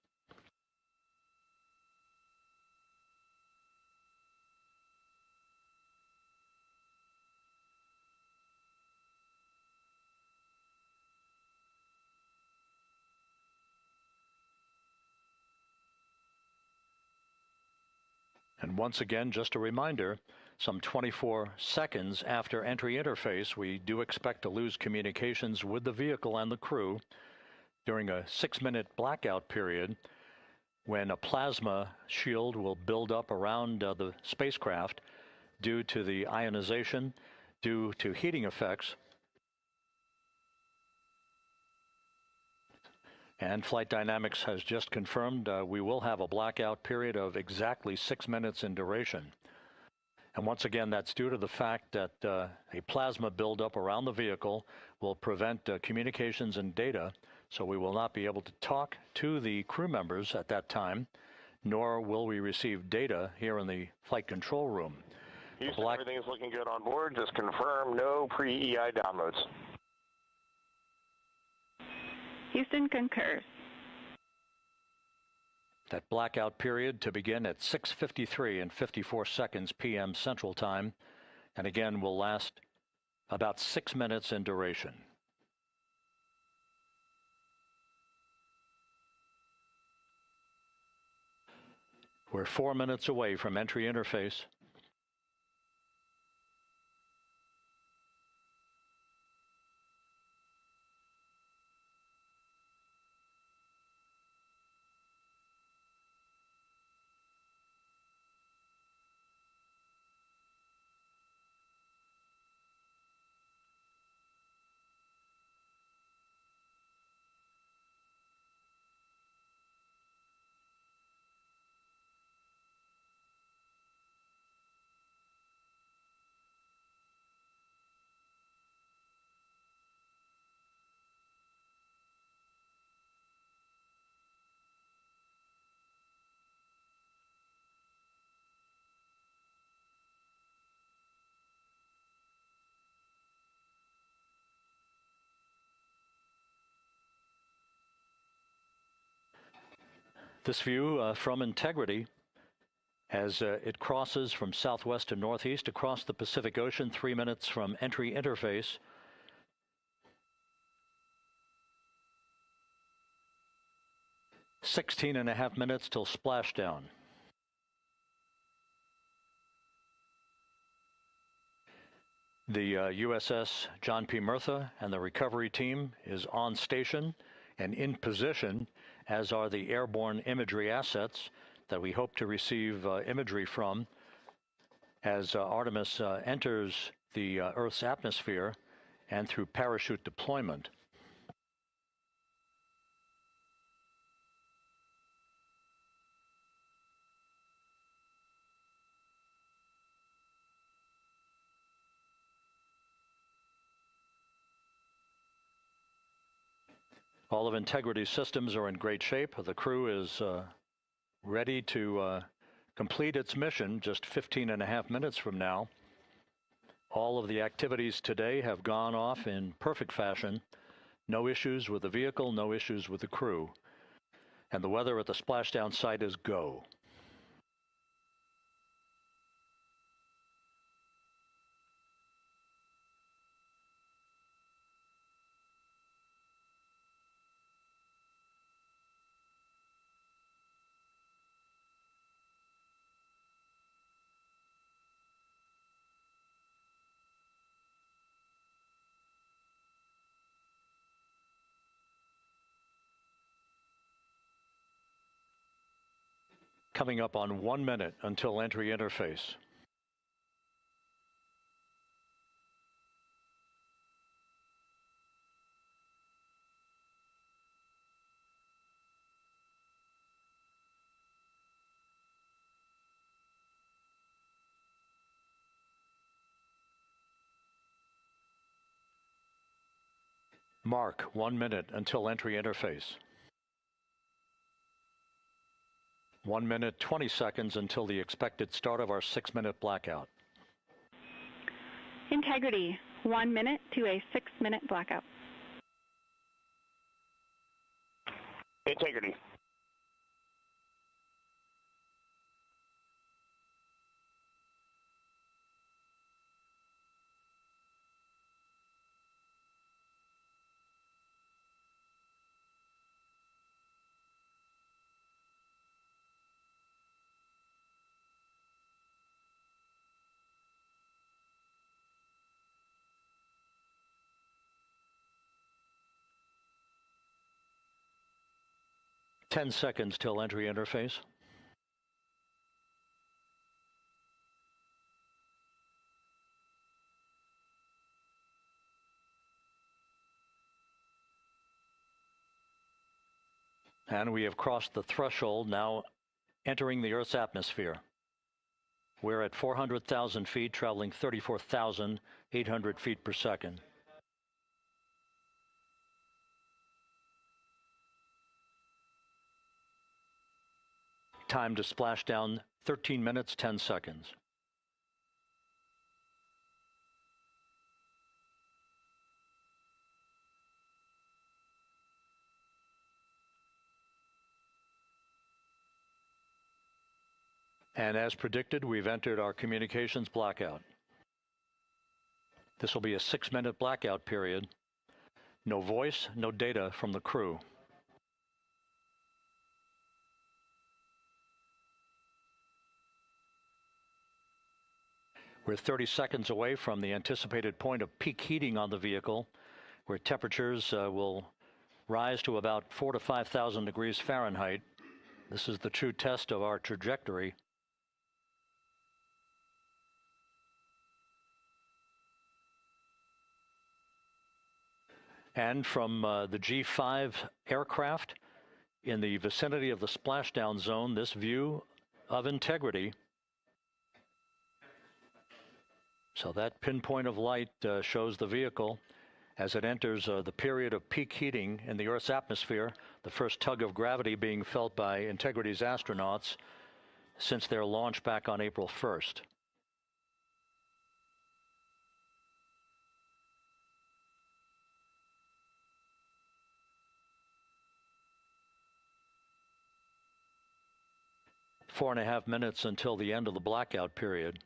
And once again, just a reminder, some 24 seconds after entry interface, we do expect to lose communications with the vehicle and the crew during a 6-minute blackout period when a plasma shield will build up around the spacecraft due to the ionization, due to heating effects. And Flight Dynamics has just confirmed we will have a blackout period of exactly 6 minutes in duration. And once again, that's due to the fact that a plasma buildup around the vehicle will prevent communications and data, so we will not be able to talk to the crew members at that time, nor will we receive data here in the flight control room. Houston, everything is looking good on board. Just confirm no pre-EI downloads. Houston concurs. That blackout period to begin at 6:53 and 54 seconds p.m. Central Time, and again will last about 6 minutes in duration. We're 4 minutes away from entry interface. This view from Integrity as it crosses from southwest to northeast across the Pacific Ocean, 3 minutes from entry interface. "16.5 minutes till splashdown." The USS John P. Murtha and the recovery team is on station and in position, as are the airborne imagery assets that we hope to receive imagery from as Artemis enters the Earth's atmosphere and through parachute deployment. All of Integrity's systems are in great shape. The crew is ready to complete its mission just 15.5 minutes from now. All of the activities today have gone off in perfect fashion. No issues with the vehicle, no issues with the crew. And the weather at the splashdown site is go. Coming up on 1 minute until entry interface. Mark 1 minute until entry interface. 1 minute, 20 seconds until the expected start of our 6-minute blackout. Integrity, 1 minute to a 6-minute blackout. Integrity. Ten seconds till entry interface. And we have crossed the threshold, now entering the Earth's atmosphere. We're at 400,000 feet, traveling 34,800 feet per second. Time to splashdown, 13 minutes, 10 seconds. And as predicted, we've entered our communications blackout. This will be a 6-minute blackout period. No voice, no data from the crew. We're 30 seconds away from the anticipated point of peak heating on the vehicle, where temperatures will rise to about 4,000 to 5,000 degrees Fahrenheit. This is the true test of our trajectory. And from the G5 aircraft in the vicinity of the splashdown zone, this view of integrity. So that pinpoint of light shows the vehicle as it enters the period of peak heating in the Earth's atmosphere, the first tug of gravity being felt by Integrity's astronauts since their launch back on April 1st. Four and a half minutes until the end of the blackout period.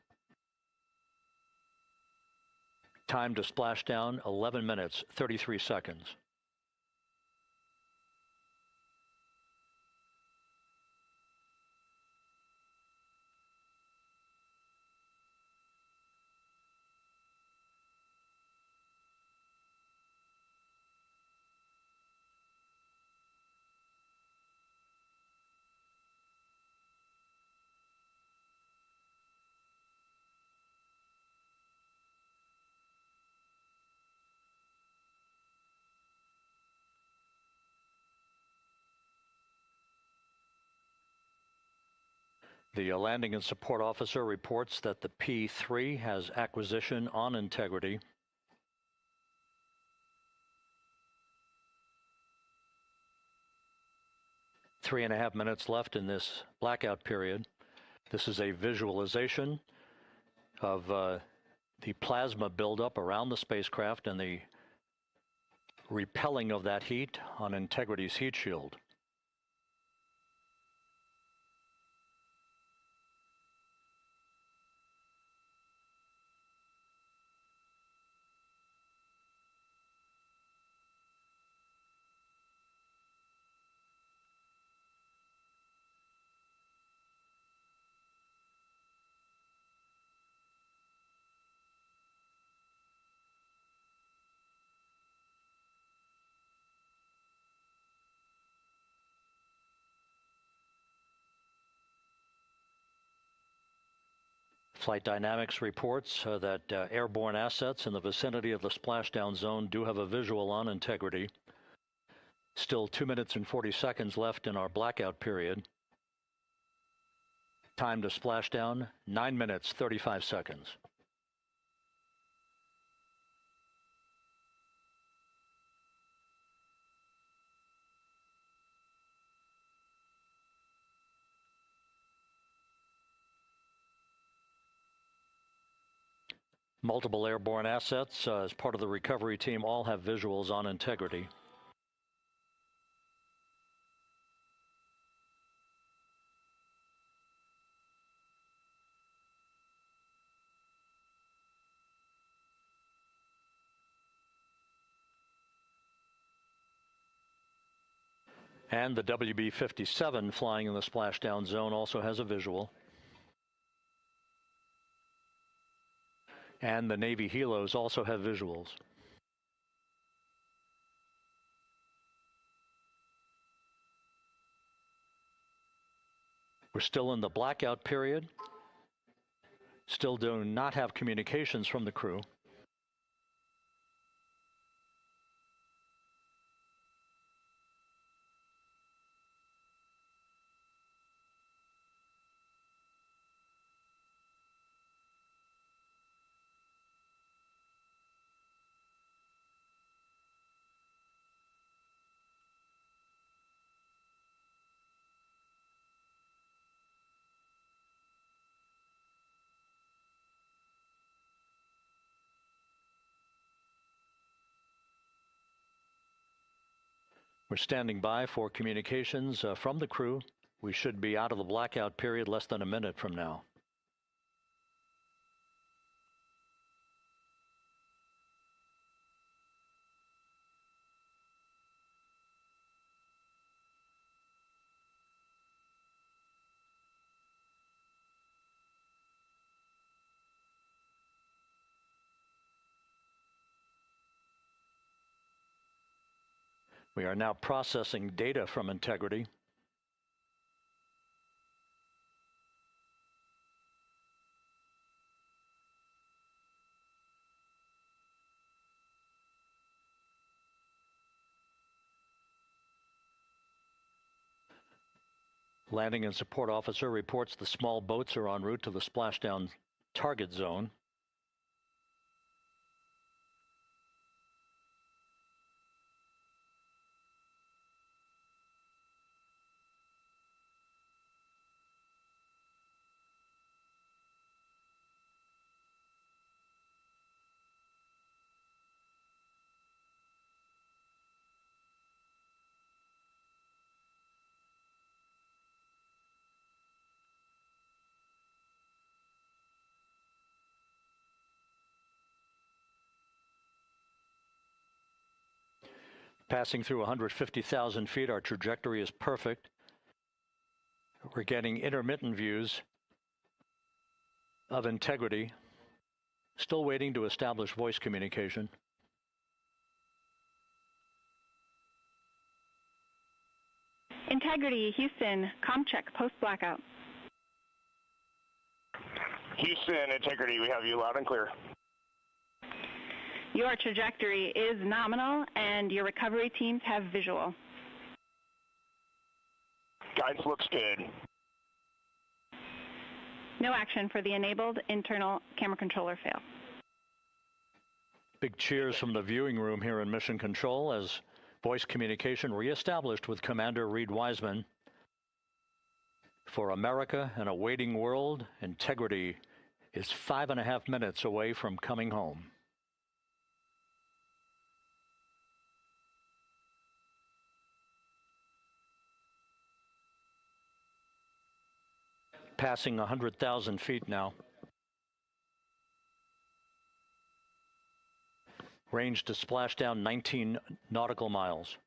Time to splashdown, 11 minutes, 33 seconds. The landing and support officer reports that the P3 has acquisition on Integrity. Three and a half minutes left in this blackout period. This is a visualization of the plasma buildup around the spacecraft and the repelling of that heat on Integrity's heat shield. Flight Dynamics reports that airborne assets in the vicinity of the splashdown zone do have a visual on Integrity. Still 2 minutes and 40 seconds left in our blackout period. Time to splashdown, 9 minutes, 35 seconds. Multiple airborne assets as part of the recovery team all have visuals on Integrity. And the WB-57 flying in the splashdown zone also has a visual. And the Navy helos also have visuals. We're still in the blackout period. Still do not have communications from the crew. We're standing by for communications from the crew. We should be out of the blackout period less than a minute from now. We are now processing data from Integrity. Landing and support officer reports the small boats are en route to the splashdown target zone. Passing through 150,000 feet, our trajectory is perfect. We're getting intermittent views of Integrity. Still waiting to establish voice communication. Integrity, Houston, comm check, post-blackout. Houston, Integrity, we have you loud and clear. Your trajectory is nominal, and your recovery teams have visual. Guidance looks good. No action for the enabled internal camera controller fail. Big cheers from the viewing room here in Mission Control as voice communication reestablished with Commander Reid Wiseman. For America and a waiting world, Integrity is 5.5 minutes away from coming home. Passing 100,000 feet now. Range to splashdown 19 nautical miles.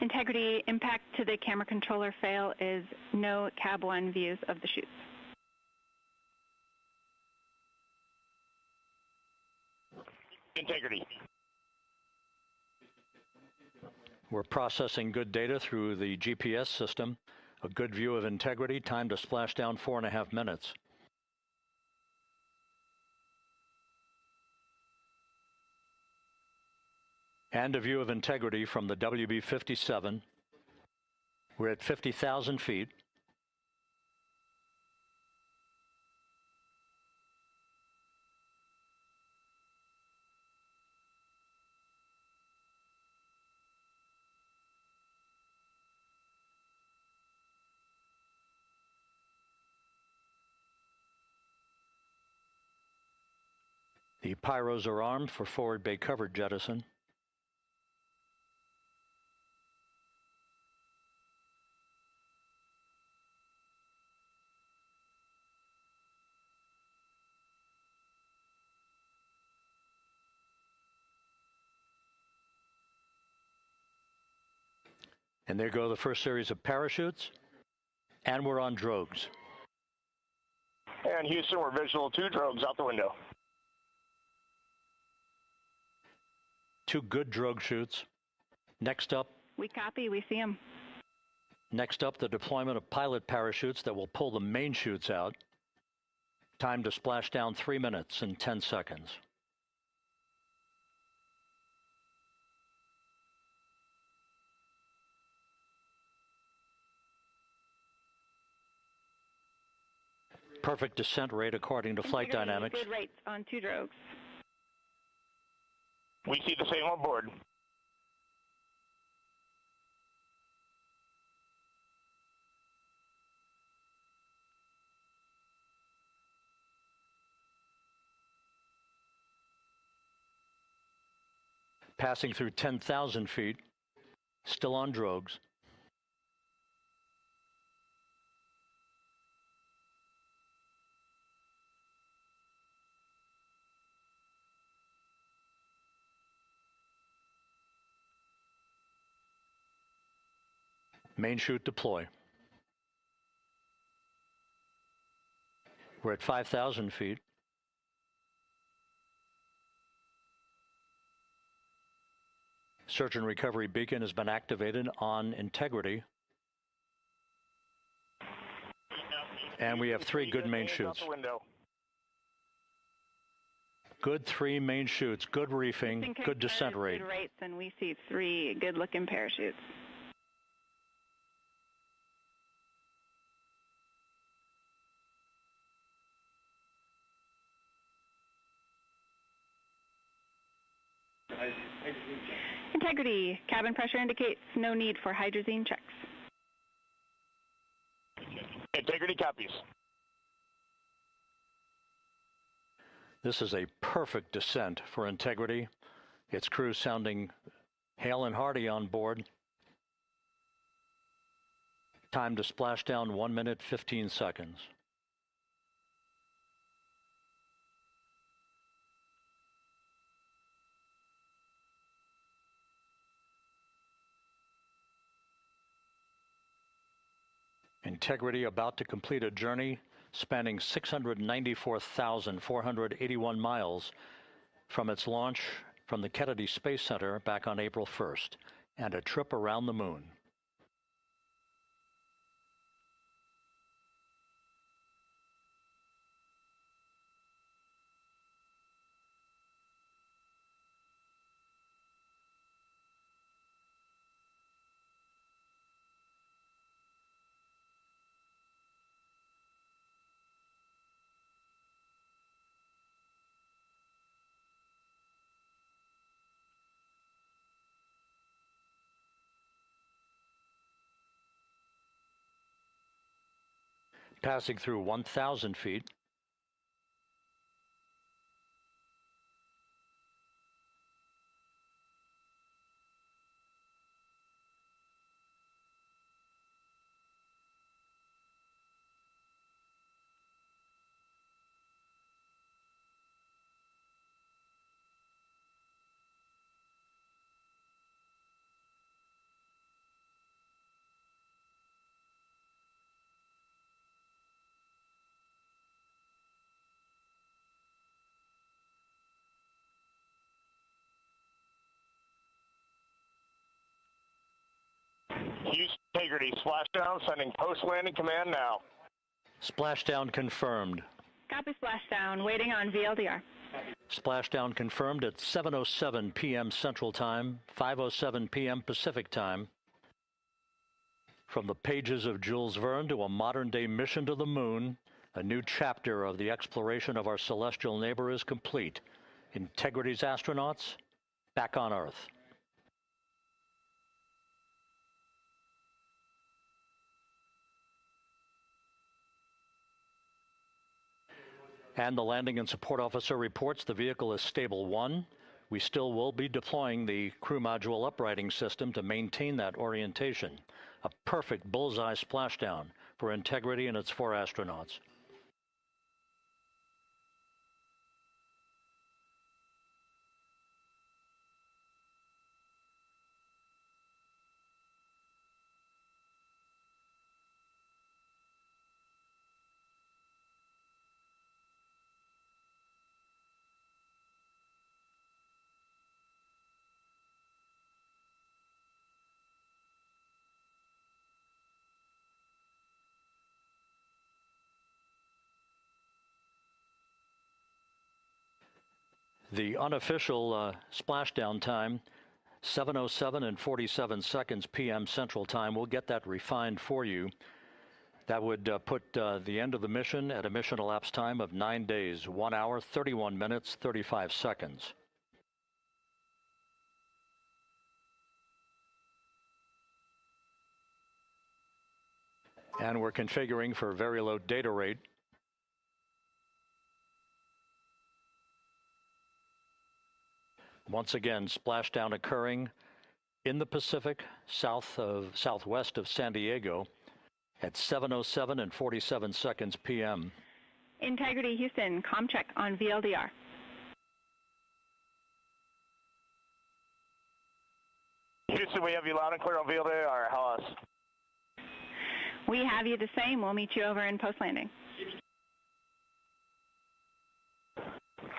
Integrity, impact to the camera controller fail is no Cab 1 views of the chutes. Integrity. We're processing good data through the GPS system. A good view of Integrity, time to splashdown 4.5 minutes. And a view of Integrity from the WB-57. We're at 50,000 feet. The pyros are armed for forward bay covered jettison. And there go the first series of parachutes. And we're on drogues. And Houston, we're visual 2 drogues out the window. 2 good drogue chutes. Next up. We copy, we see them. Next up, the deployment of pilot parachutes that will pull the main chutes out. Time to splash down 3 minutes and 10 seconds. Perfect descent rate according to flight dynamics. Good rates on 2 drogues. We see the same on board. Passing through 10,000 feet, still on drogues. Main chute deploy. We're at 5,000 feet. Search and recovery beacon has been activated on integrity. And we have 3 good main chutes. Good 3 main chutes, good reefing, good descent rate. Good rates, and we see 3 good-looking parachutes. Integrity. Cabin pressure indicates no need for hydrazine checks. Integrity copies. This is a perfect descent for integrity. Its crew sounding hale and hearty on board. Time to splash down 1 minute, 15 seconds. Integrity about to complete a journey spanning 694,481 miles from its launch from the Kennedy Space Center back on April 1st, and a trip around the moon. Passing through 1,000 feet. Integrity, splashdown, sending post-landing command now. Splashdown confirmed. Copy splashdown, waiting on VLDR. Splashdown confirmed at 7:07 p.m. Central Time, 5:07 p.m. Pacific Time. From the pages of Jules Verne to a modern-day mission to the moon, a new chapter of the exploration of our celestial neighbor is complete. Integrity's astronauts back on Earth. And the landing and support officer reports the vehicle is stable 1. We still will be deploying the crew module uprighting system to maintain that orientation. A perfect bullseye splashdown for Integrity and its 4 astronauts. The unofficial splashdown time, 7:07 and 47 seconds p.m. Central Time. We'll get that refined for you. That would put the end of the mission at a mission elapsed time of 9 days, 1 hour, 31 minutes, 35 seconds. And we're configuring for very low data rate. Once again, splashdown occurring in the Pacific, southwest of San Diego at 7:07 and 47 seconds p.m. Integrity Houston, comm check on VLDR. Houston, we have you loud and clear on VLDR. How else? We have you the same. We'll meet you over in post-landing.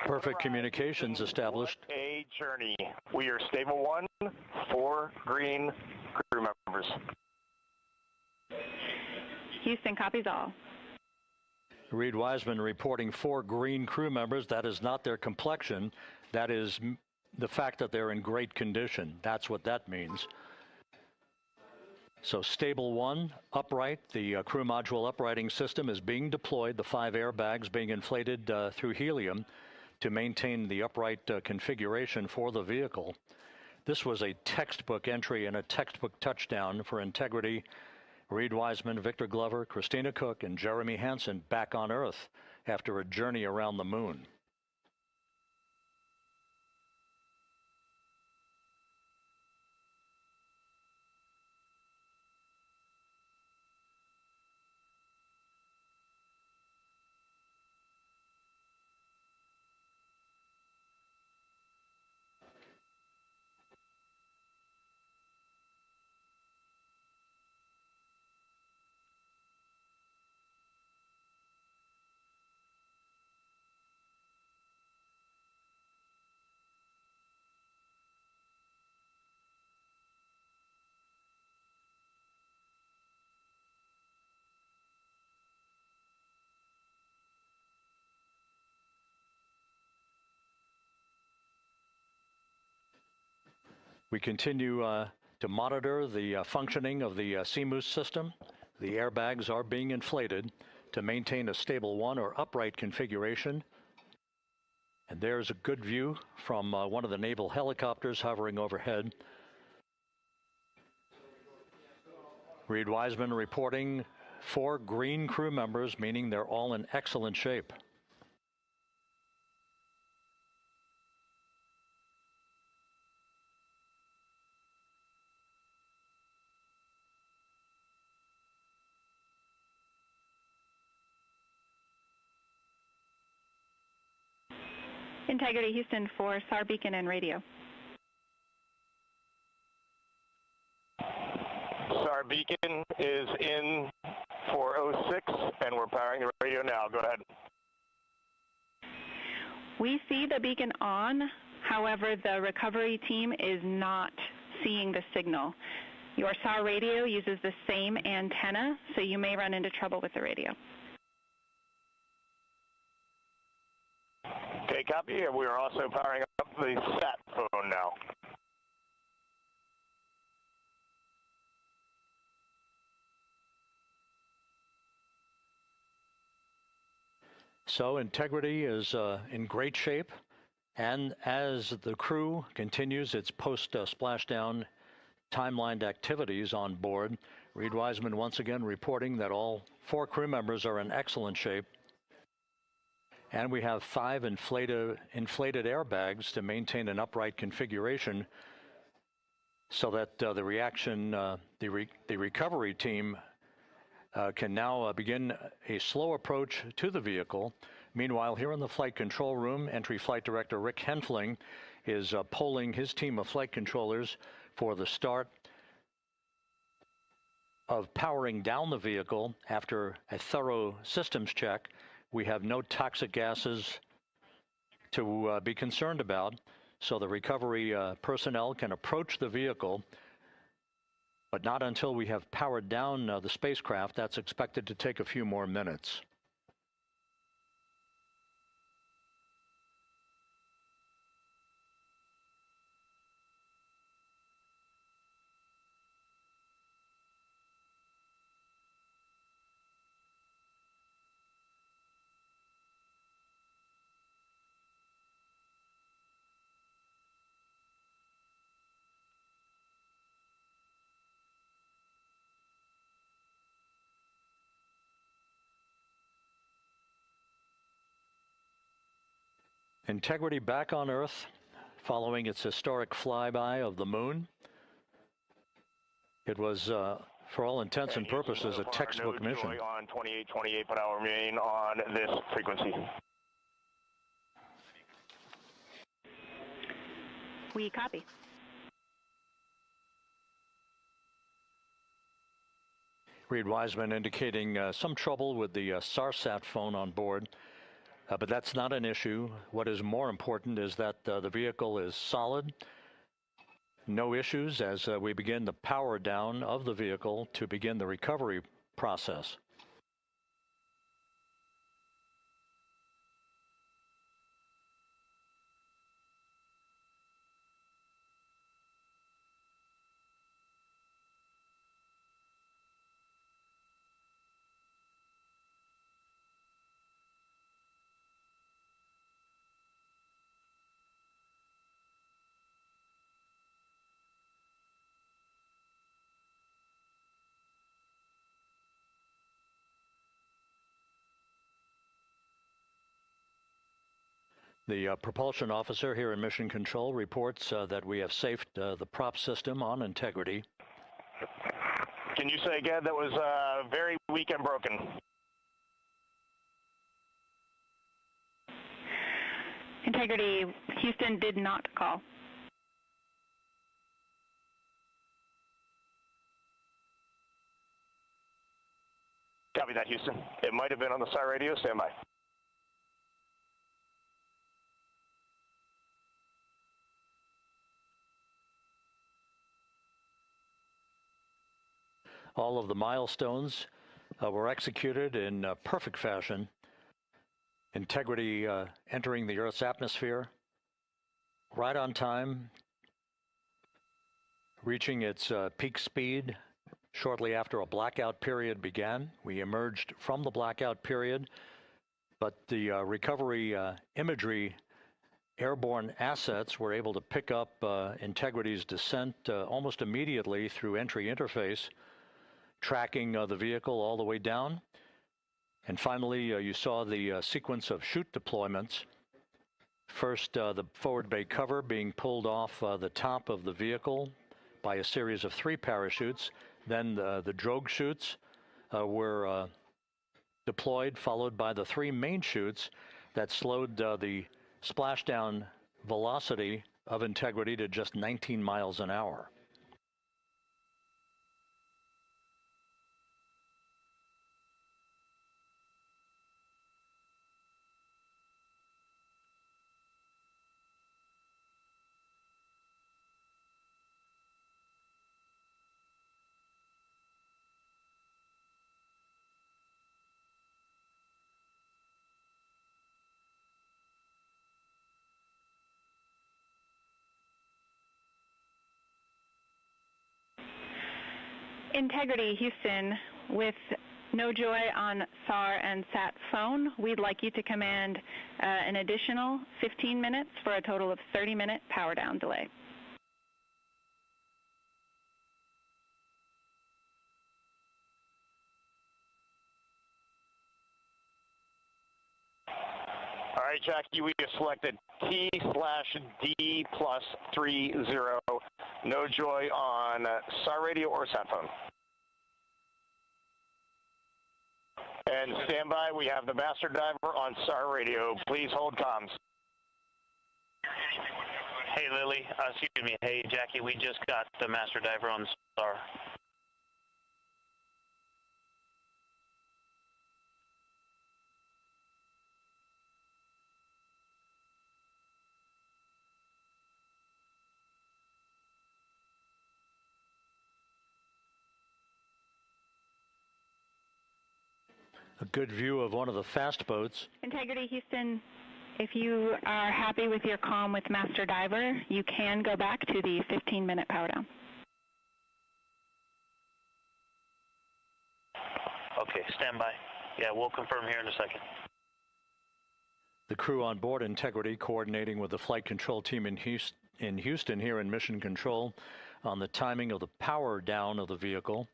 Perfect communications established. A journey. We are stable 1, 4 green crew members. Houston copies all. Reid Wiseman reporting 4 green crew members. That is not their complexion. That is the fact that they're in great condition. That's what that means. So stable 1, upright. The crew module uprighting system is being deployed. The 5 airbags being inflated through helium to maintain the upright configuration for the vehicle. This was a textbook entry and a textbook touchdown for Integrity. Reid Wiseman, Victor Glover, Christina Koch, and Jeremy Hansen back on Earth after a journey around the moon. We continue to monitor the functioning of the CMOOS system. The airbags are being inflated to maintain a stable 1 or upright configuration. And there's a good view from one of the naval helicopters hovering overhead. Reid Wiseman reporting 4 green crew members, meaning they're all in excellent shape. Integrity Houston for SAR beacon and radio. SAR beacon is in for 06, and we're powering the radio now. Go ahead. We see the beacon on. However, the recovery team is not seeing the signal. Your SAR radio uses the same antenna, so you may run into trouble with the radio. Okay, copy. We are also powering up the sat phone now. So Integrity is in great shape, and as the crew continues its post-splashdown timelined activities on board, Reid Wiseman once again reporting that all 4 crew members are in excellent shape. And we have 5 inflated airbags to maintain an upright configuration so that the recovery team can now begin a slow approach to the vehicle. Meanwhile, here in the flight control room, Entry Flight Director Rick Henfling is polling his team of flight controllers for the start of powering down the vehicle after a thorough systems check. We have no toxic gases to be concerned about, so the recovery personnel can approach the vehicle, but not until we have powered down the spacecraft. That's expected to take a few more minutes. Integrity back on Earth following its historic flyby of the moon. It was, for all intents and purposes, a textbook mission. On 28 but I'll remain on this frequency. We copy. Reid Wiseman indicating some trouble with the SARSAT phone on board, but that's not an issue. What is more important is that the vehicle is solid. No issues as we begin the power down of the vehicle to begin the recovery process. The propulsion officer here in Mission Control reports that we have safed the prop system on integrity. Can you say again? That was very weak and broken. Integrity, Houston did not call. Copy that, Houston. It might have been on the SAR radio. Stand by. All of the milestones were executed in perfect fashion. Integrity entering the Earth's atmosphere right on time, reaching its peak speed shortly after a blackout period began. We emerged from the blackout period, but the recovery imagery airborne assets were able to pick up Integrity's descent almost immediately through entry interface, tracking the vehicle all the way down. And finally, you saw the sequence of chute deployments. First, the forward bay cover being pulled off the top of the vehicle by a series of 3 parachutes. Then the drogue chutes were deployed, followed by the 3 main chutes that slowed the splashdown velocity of Integrity to just 19 miles an hour. Integrity, Houston, with no joy on SAR and SAT phone, we'd like you to command an additional 15 minutes for a total of 30-minute power down delay. All right, Jackie, we have selected T/D+30. No joy on SAR radio or sat phone. And stand by, we have the master diver on SAR radio. Please hold comms. Hey, Lily. Excuse me. Hey, Jackie. We just got the master diver on SAR. A good view of one of the fast boats. Integrity, Houston, if you are happy with your comm with Master Diver, you can go back to the 15-minute power down. Okay, stand by. Yeah, we'll confirm here in a second. The crew on board Integrity coordinating with the flight control team in Houston here in Mission Control on the timing of the power down of the vehicle,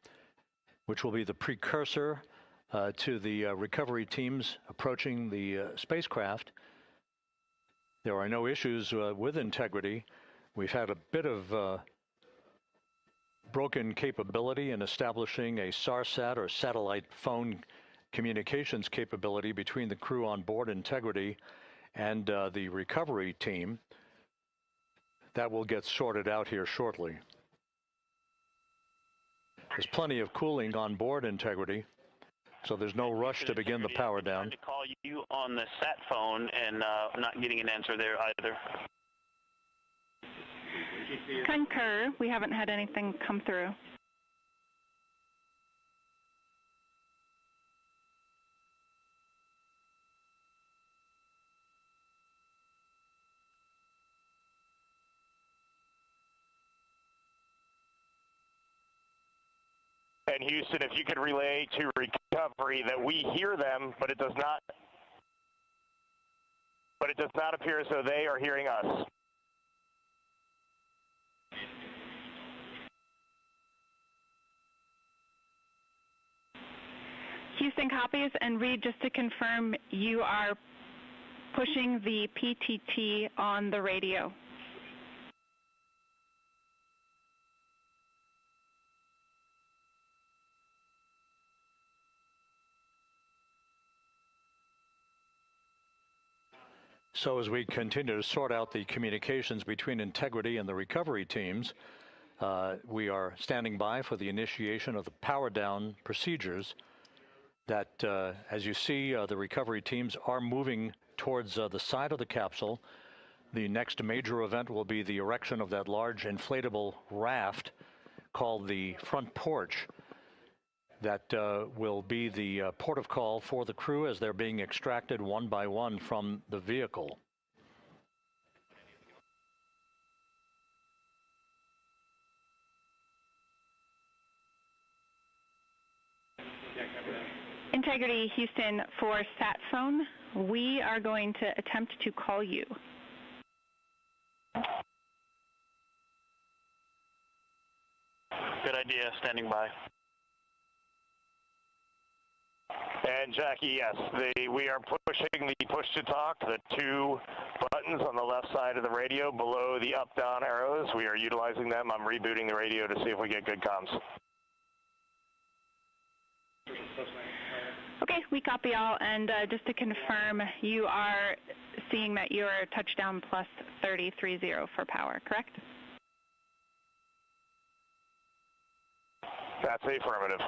which will be the precursor to the recovery teams approaching the spacecraft. There are no issues with integrity. We've had a bit of broken capability in establishing a SARSAT or satellite phone communications capability between the crew on board Integrity and the recovery team. That will get sorted out here shortly. There's plenty of cooling on board Integrity, so there's no rush to begin the power down. I'm trying to call you on the sat phone and not getting an answer there either. Concur. We haven't had anything come through. And Houston, if you could relay to recovery that we hear them, but it does not appear as though they are hearing us. Houston copies, and Reid, just to confirm, you are pushing the PTT on the radio. So as we continue to sort out the communications between Integrity and the recovery teams, we are standing by for the initiation of the power down procedures that, as you see, the recovery teams are moving towards the side of the capsule. The next major event will be the erection of that large inflatable raft called the front porch. That will be the port of call for the crew as they're being extracted one by one from the vehicle. Integrity, Houston, for sat phone, we are going to attempt to call you. Good idea, standing by. And Jackie, yes, we are pushing the push to talk, the two buttons on the left side of the radio below the up-down arrows. We are utilizing them. I'm rebooting the radio to see if we get good comms. Okay, we copy all, and just to confirm, you are seeing that you are touchdown plus 3030 for power, correct? That's affirmative.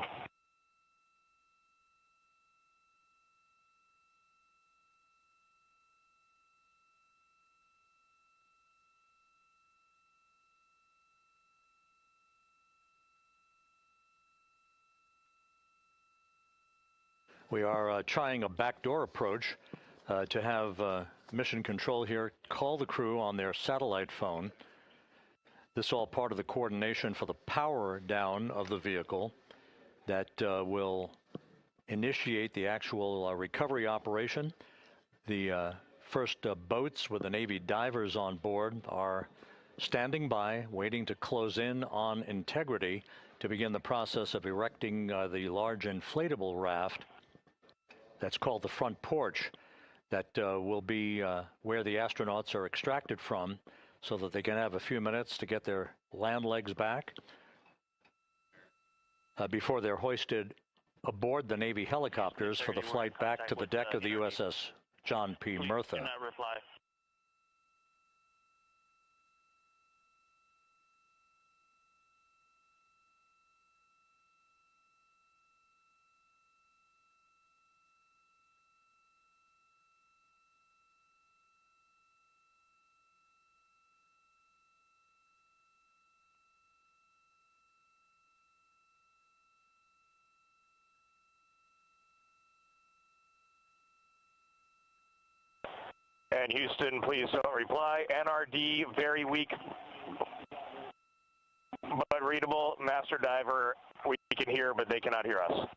We are trying a backdoor approach to have mission control here call the crew on their satellite phone. This is all part of the coordination for the power down of the vehicle that will initiate the actual recovery operation. The first boats with the Navy divers on board are standing by, waiting to close in on Integrity to begin the process of erecting the large inflatable raft. That's called the front porch. That will be where the astronauts are extracted from so that they can have a few minutes to get their land legs back before they're hoisted aboard the Navy helicopters for the flight back to the deck of the USS John P. Murtha. Cannot reply. And Houston, please don't reply. NRD, very weak, but readable. Master Diver, we can hear, but they cannot hear us.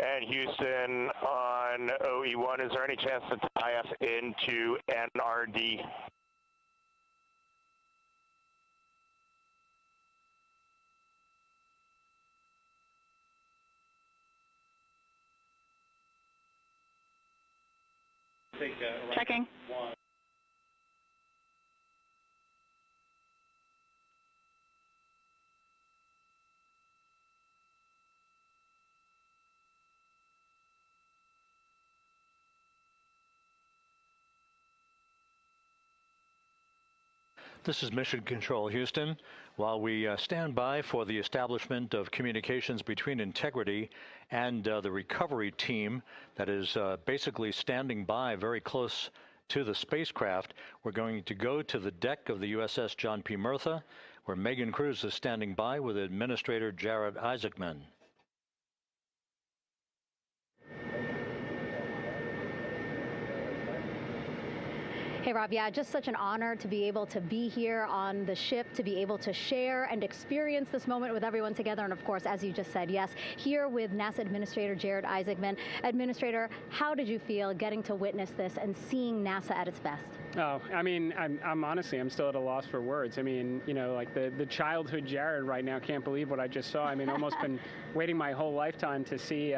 And Houston on OE1, is there any chance to tie us into NRD? Checking. This is Mission Control Houston. While we stand by for the establishment of communications between Integrity and the recovery team that is basically standing by very close to the spacecraft, we're going to go to the deck of the USS John P. Murtha, where Megan Cruz is standing by with Administrator Jeremy Hansen. Hey, Rob, yeah, just such an honor to be able to be here on the ship, to be able to share and experience this moment with everyone together. And of course, as you just said, yes, here with NASA Administrator Jeremy Hansen. Administrator, how did you feel getting to witness this and seeing NASA at its best? Oh, I mean, I'm honestly, I'm still at a loss for words. I mean, you know, like the childhood Jared right now can't believe what I just saw. I mean, almost been waiting my whole lifetime to see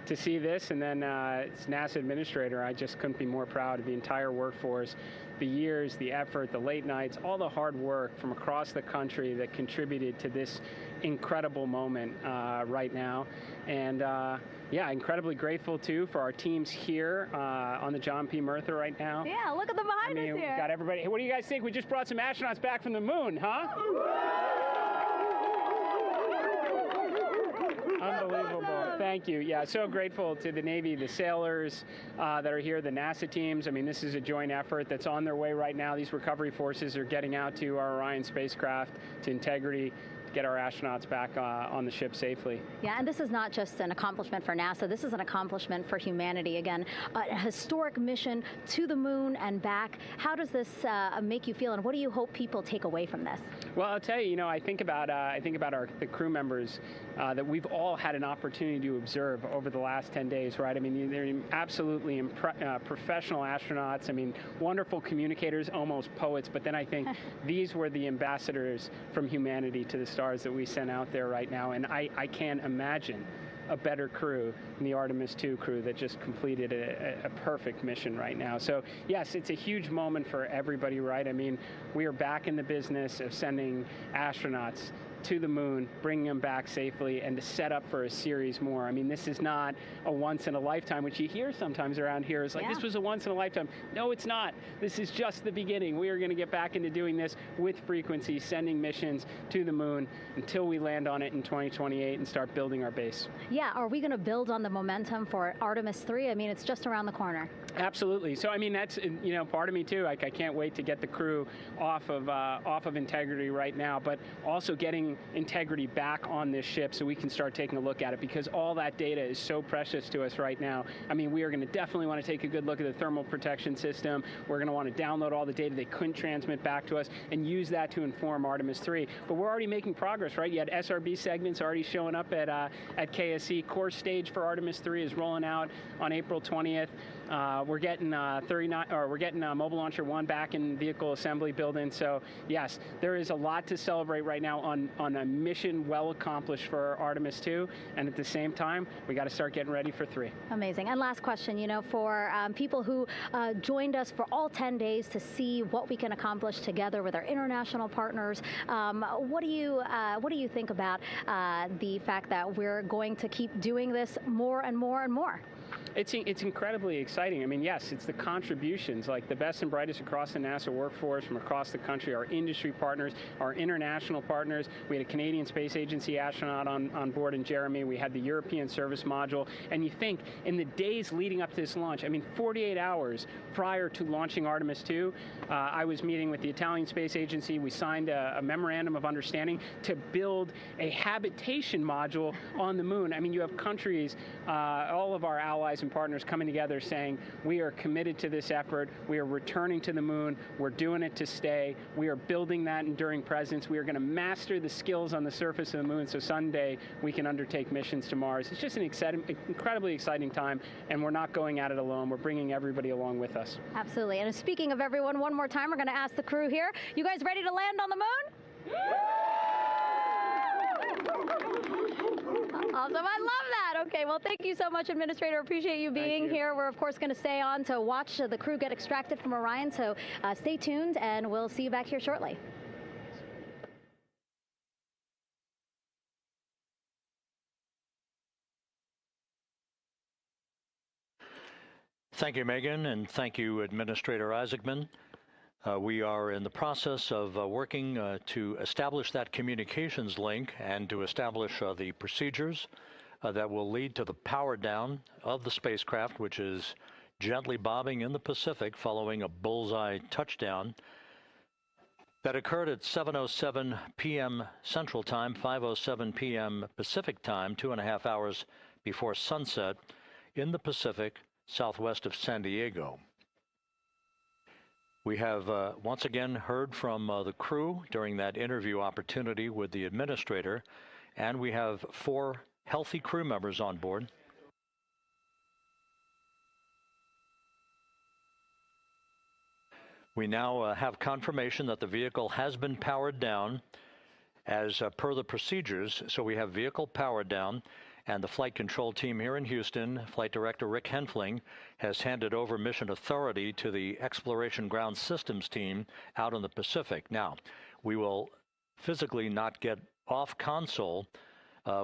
this, and then it's NASA Administrator. I just couldn't be more proud of the entire workforce, the years, the effort, the late nights, all the hard work from across the country that contributed to this incredible moment right now. And yeah, incredibly grateful too for our teams here on the John P. Murtha right now. Yeah, look at them behind us here. We got everybody. Hey, what do you guys think? We just brought some astronauts back from the moon, huh? Unbelievable. Thank you. Yeah, so grateful to the Navy, the sailors that are here, the NASA teams. I mean, this is a joint effort that's on their way right now. These recovery forces are getting out to our Orion spacecraft, to Integrity, get our astronauts back on the ship safely. Yeah, and this is not just an accomplishment for NASA. This is an accomplishment for humanity. Again, a historic mission to the moon and back. How does this make you feel, and what do you hope people take away from this? Well, I'll tell you, you know, I think about the crew members that we've all had an opportunity to observe over the last 10 days, right? I mean, they're absolutely professional astronauts. I mean, wonderful communicators, almost poets. But then I think these were the ambassadors from humanity to the stars that we sent out there right now, and I can't imagine a better crew than the Artemis II crew that just completed a perfect mission right now. So yes, it's a huge moment for everybody, right? I mean, we are back in the business of sending astronauts to the moon, bringing them back safely, and to set up for a series more. I mean, this is not a once in a lifetime, which you hear sometimes around here. It's like, this was a once in a lifetime. No, it's not. This is just the beginning. We are going to get back into doing this with frequency, sending missions to the moon until we land on it in 2028 and start building our base. Yeah, are we going to build on the momentum for Artemis III? I mean, it's just around the corner. Absolutely. So, I mean, that's, you know, part of me too. Like, I can't wait to get the crew off of Integrity right now, but also getting Integrity back on this ship so we can start taking a look at it, because all that data is so precious to us right now. I mean, we are going to definitely want to take a good look at the thermal protection system. We're going to want to download all the data they couldn't transmit back to us and use that to inform Artemis III. But we're already making progress, right? You had SRB segments already showing up at KSC. Core stage for Artemis III is rolling out on April 20th. We're getting Mobile Launcher 1 back in vehicle assembly building. So yes, there is a lot to celebrate right now on a mission well accomplished for Artemis II, and at the same time, we got to start getting ready for 3. Amazing. And last question, you know, for people who joined us for all 10 days to see what we can accomplish together with our international partners, what do you think about the fact that we're going to keep doing this more and more and more? It's incredibly exciting. I mean, yes, it's the contributions, like the best and brightest across the NASA workforce from across the country, our industry partners, our international partners. We had a Canadian Space Agency astronaut on board in Jeremy. We had the European Service Module. And you think, in the days leading up to this launch, I mean, 48 hours prior to launching Artemis II, I was meeting with the Italian Space Agency. We signed a memorandum of understanding to build a habitation module on the moon. I mean, you have countries, all of our allies and partners coming together saying, we are committed to this effort, we are returning to the moon, we're doing it to stay, we are building that enduring presence, we are going to master the skills on the surface of the moon so someday we can undertake missions to Mars. It's just an incredibly exciting time, and we're not going at it alone. We're bringing everybody along with us. Absolutely. And speaking of everyone, one more time, we're going to ask the crew here, you guys ready to land on the moon? Awesome. I love that. Okay, well, thank you so much, Administrator. Appreciate you being here. We're, of course, going to stay on to watch the crew get extracted from Orion, so stay tuned, and we'll see you back here shortly. Thank you, Megan, and thank you, Administrator Isaacman. We are in the process of working to establish that communications link and to establish the procedures that will lead to the power down of the spacecraft, which is gently bobbing in the Pacific following a bullseye touchdown that occurred at 7:07 p.m. Central Time, 5:07 p.m. Pacific Time, 2.5 hours before sunset in the Pacific, southwest of San Diego. We have once again heard from the crew during that interview opportunity with the administrator, and we have 4 healthy crew members on board. We now have confirmation that the vehicle has been powered down as per the procedures. So we have vehicle powered down, and the flight control team here in Houston, Flight Director Rick Henfling, has handed over mission authority to the Exploration Ground Systems team out in the Pacific. Now, we will physically not get off console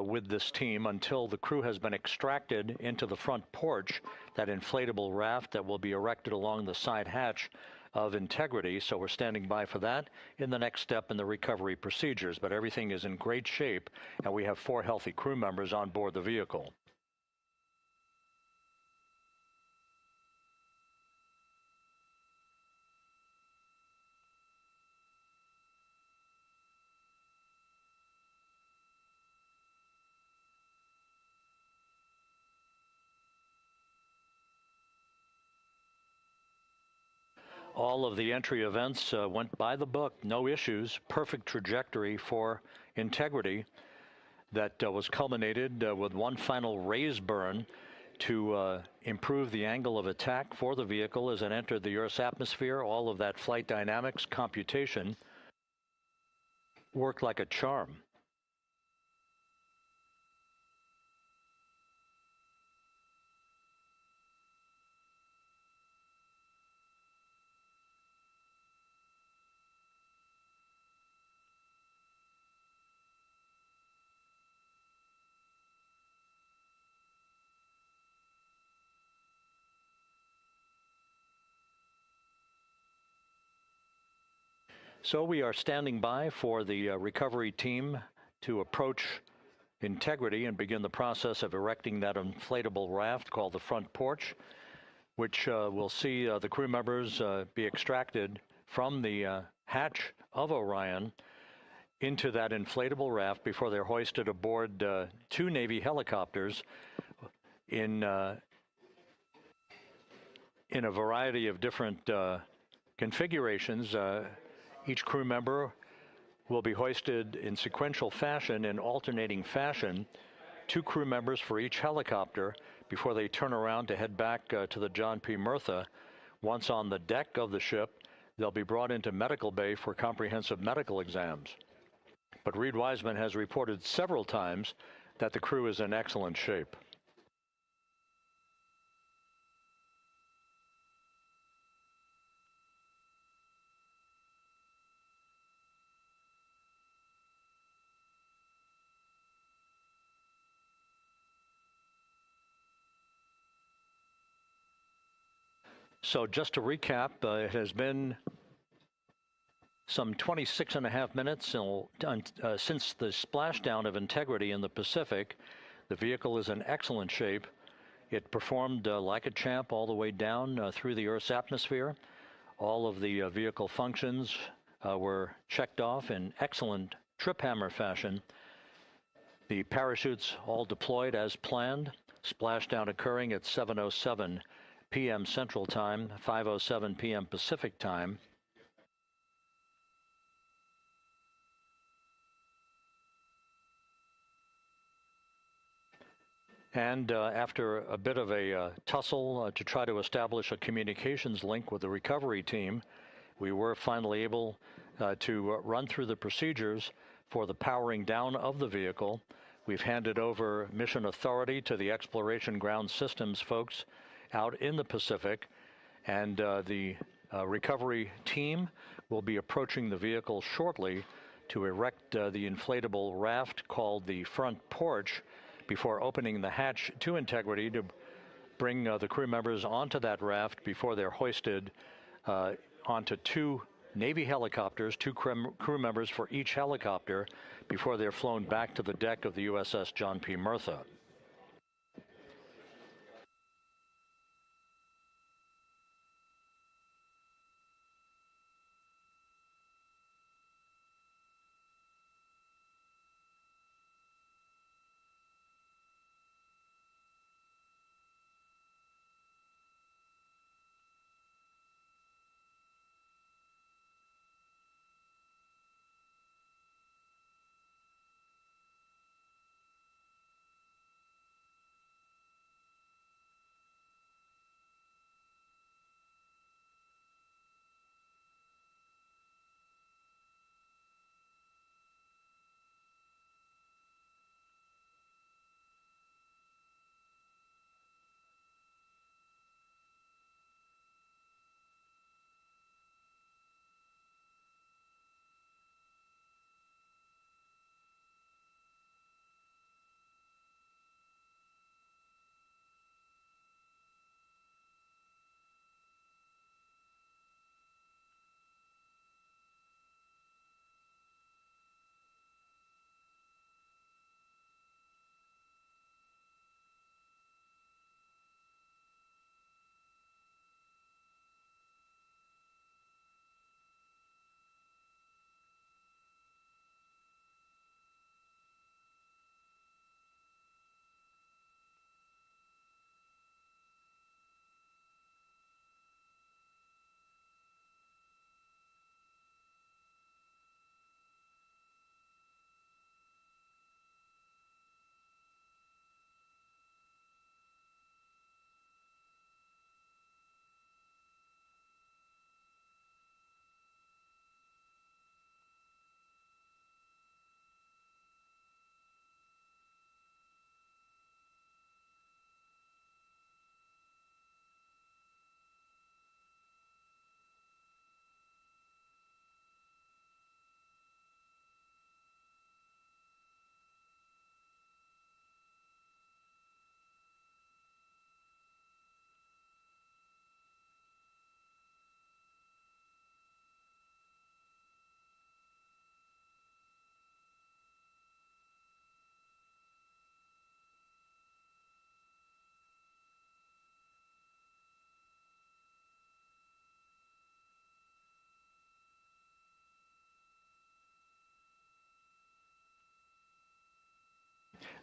with this team until the crew has been extracted into the front porch, that inflatable raft that will be erected along the side hatch of Integrity. So we're standing by for that in the next step in the recovery procedures. But everything is in great shape, and we have 4 healthy crew members on board the vehicle. All of the entry events went by the book, no issues, perfect trajectory for Integrity that was culminated with one final raise burn to improve the angle of attack for the vehicle as it entered the Earth's atmosphere. All of that flight dynamics computation worked like a charm. So we are standing by for the recovery team to approach Integrity and begin the process of erecting that inflatable raft called the front porch, which will see the crew members be extracted from the hatch of Orion into that inflatable raft before they're hoisted aboard 2 Navy helicopters in a variety of different configurations. Each crew member will be hoisted in sequential fashion, in alternating fashion, 2 crew members for each helicopter before they turn around to head back to the John P. Murtha. Once on the deck of the ship, they'll be brought into medical bay for comprehensive medical exams. But Reid Wiseman has reported several times that the crew is in excellent shape. So just to recap, it has been some 26.5 minutes since the splashdown of Integrity in the Pacific. The vehicle is in excellent shape. It performed like a champ all the way down through the Earth's atmosphere. All of the vehicle functions were checked off in excellent trip hammer fashion. The parachutes all deployed as planned. Splashdown occurring at 7:07 p.m. Central Time, 5:07 p.m. Pacific Time. And after a bit of a tussle to try to establish a communications link with the recovery team, we were finally able to run through the procedures for the powering down of the vehicle. We've handed over mission authority to the Exploration Ground Systems folks out in the Pacific, and the recovery team will be approaching the vehicle shortly to erect the inflatable raft called the front porch before opening the hatch to Integrity to bring the crew members onto that raft before they're hoisted onto two Navy helicopters, two crew members for each helicopter, before they're flown back to the deck of the USS John P. Murtha.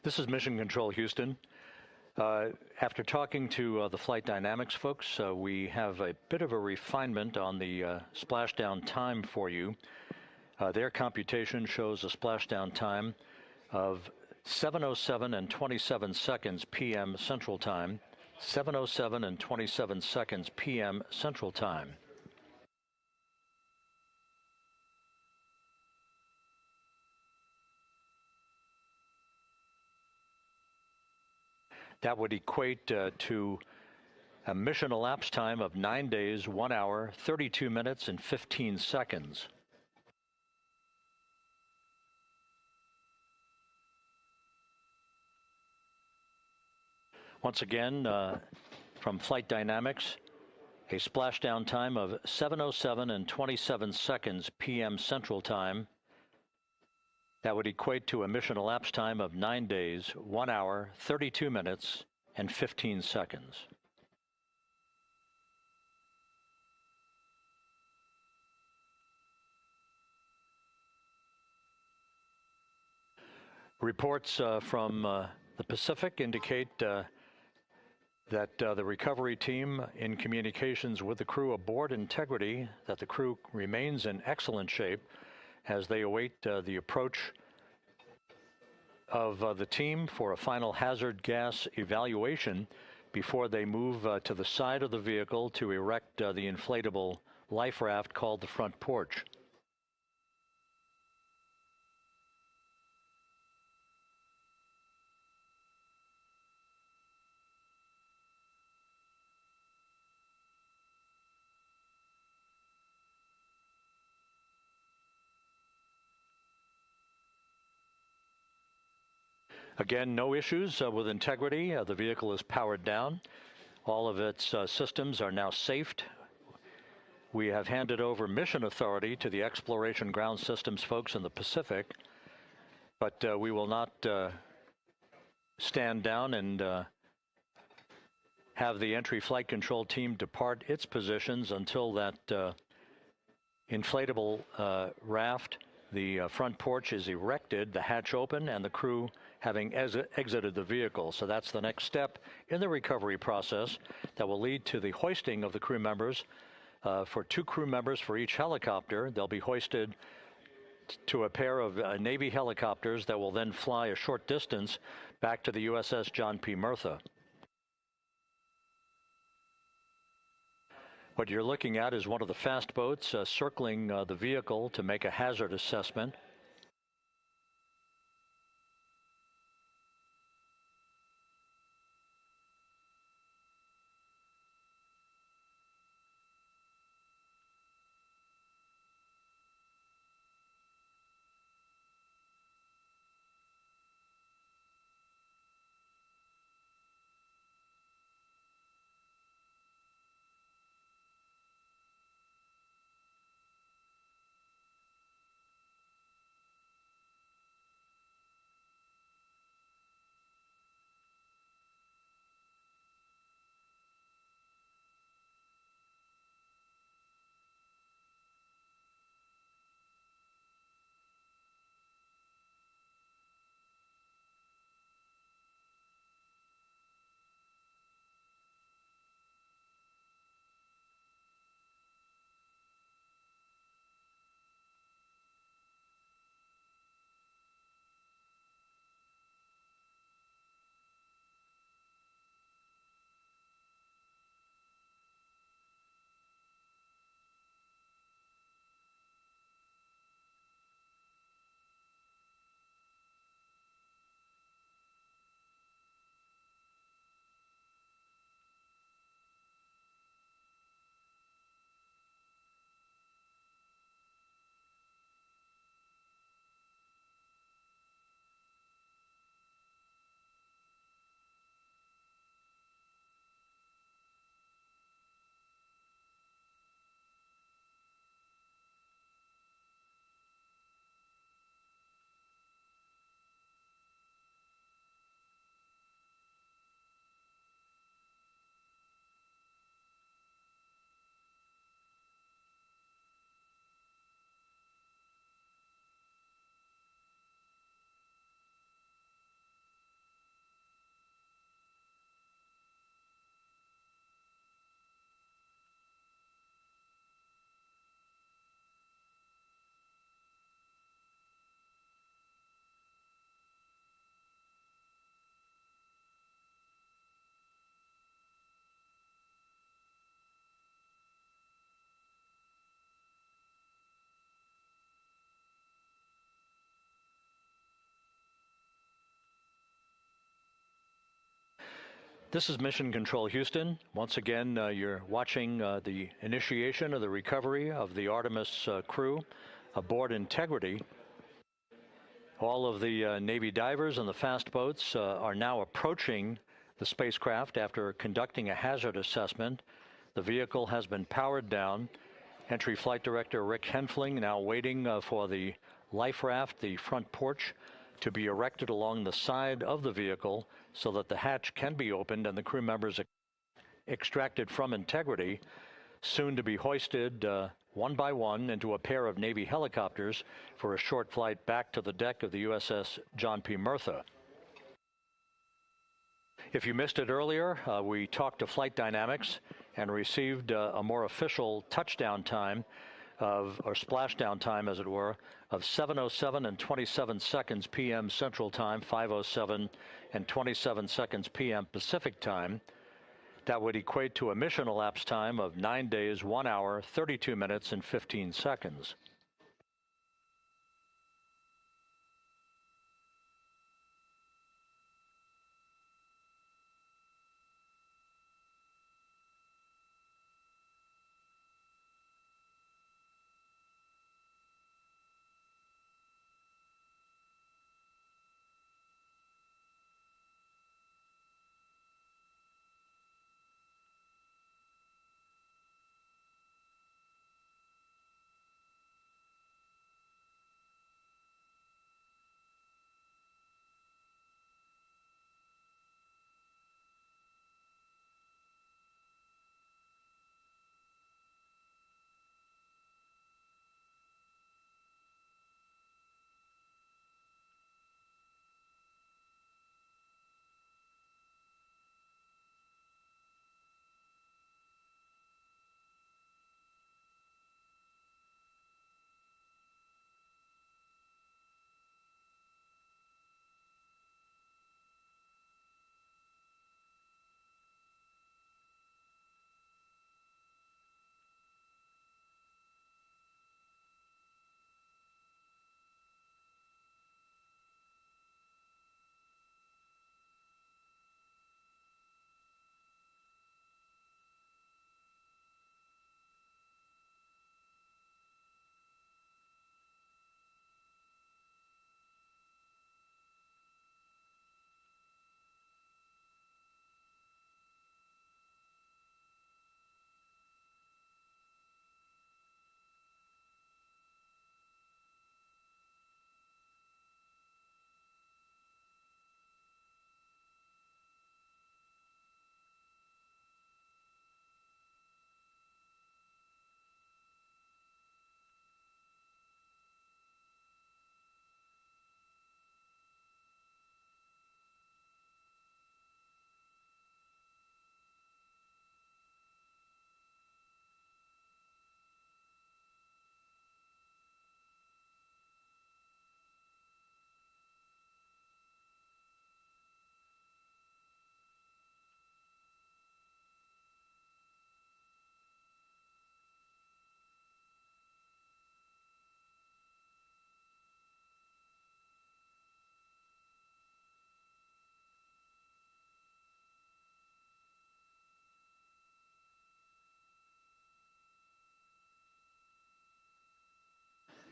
This is Mission Control Houston. After talking to the flight dynamics folks, we have a bit of a refinement on the splashdown time for you. Their computation shows a splashdown time of 7:07 and 27 seconds p.m. Central Time, 7:07 and 27 seconds p.m. Central Time. That would equate to a mission elapsed time of 9 days, 1 hour, 32 minutes, and 15 seconds. Once again, from Flight Dynamics, a splashdown time of 7:07 and 27 seconds p.m. Central Time. That would equate to a mission elapsed time of 9 days, 1 hour, 32 minutes, and 15 seconds. Reports from the Pacific indicate that the recovery team, in communications with the crew aboard Integrity, that the crew remains in excellent shape as they await the approach of the team for a final hazard gas evaluation before they move to the side of the vehicle to erect the inflatable life raft called the front porch. Again, no issues with Integrity. The vehicle is powered down. All of its systems are now safed. We have handed over mission authority to the Exploration Ground Systems folks in the Pacific, but we will not stand down and have the entry flight control team depart its positions until that inflatable raft, the front porch, is erected, the hatch open, and the crew having exited the vehicle. So that's the next step in the recovery process that will lead to the hoisting of the crew members. For 2 crew members for each helicopter, they'll be hoisted to a pair of Navy helicopters that will then fly a short distance back to the USS John P. Murtha. What you're looking at is one of the fast boats circling the vehicle to make a hazard assessment. This is Mission Control Houston. Once again, you're watching the initiation of the recovery of the Artemis crew aboard Integrity. All of the Navy divers and the fast boats are now approaching the spacecraft after conducting a hazard assessment. The vehicle has been powered down. Entry Flight Director Rick Henfling now waiting for the life raft, the front porch, to be erected along the side of the vehicle so that the hatch can be opened and the crew members extracted from Integrity, soon to be hoisted one by one into a pair of Navy helicopters for a short flight back to the deck of the USS John P. Murtha. If you missed it earlier, we talked to Flight Dynamics and received a more official touchdown time or splashdown time, as it were, of 7:07 and 27 seconds p.m. Central Time, 5:07 and 27 seconds p.m. Pacific Time. That would equate to a mission elapsed time of 9 days, 1 hour, 32 minutes, and 15 seconds.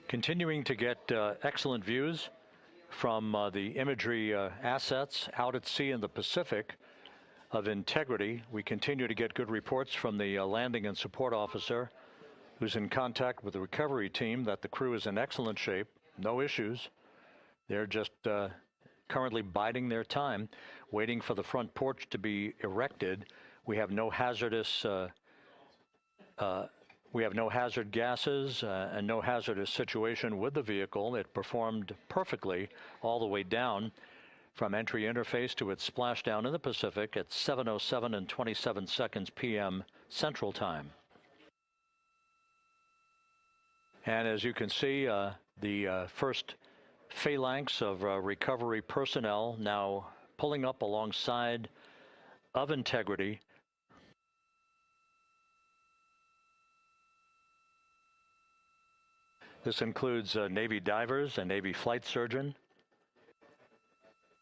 Continuing to get excellent views from the imagery assets out at sea in the Pacific of integrity. We continue to get good reports from the landing and support officer, who's in contact with the recovery team, that the crew is in excellent shape, no issues. They're just currently biding their time, waiting for the front porch to be erected. We have no hazardous hazard gases and no hazardous situation with the vehicle. It performed perfectly all the way down from entry interface to its splashdown in the Pacific at 7:07 and 27 seconds p.m. Central Time. And as you can see, the first phalanx of recovery personnel now pulling up alongside of integrity. This includes Navy divers, a Navy flight surgeon,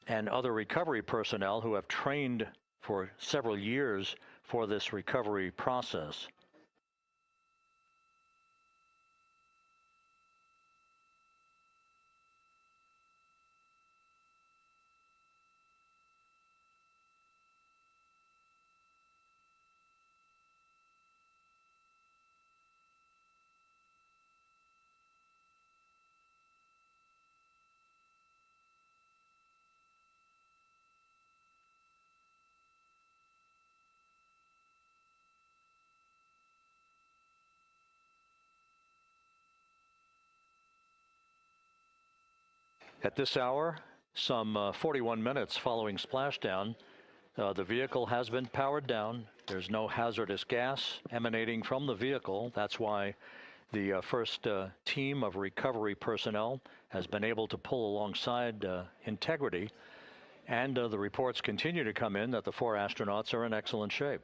and other recovery personnel who have trained for several years for this recovery process. At this hour, some 41 minutes following splashdown, The vehicle has been powered down. There's no hazardous gas emanating from the vehicle. That's why the first team of recovery personnel has been able to pull alongside Integrity. And the reports continue to come in that the 4 astronauts are in excellent shape.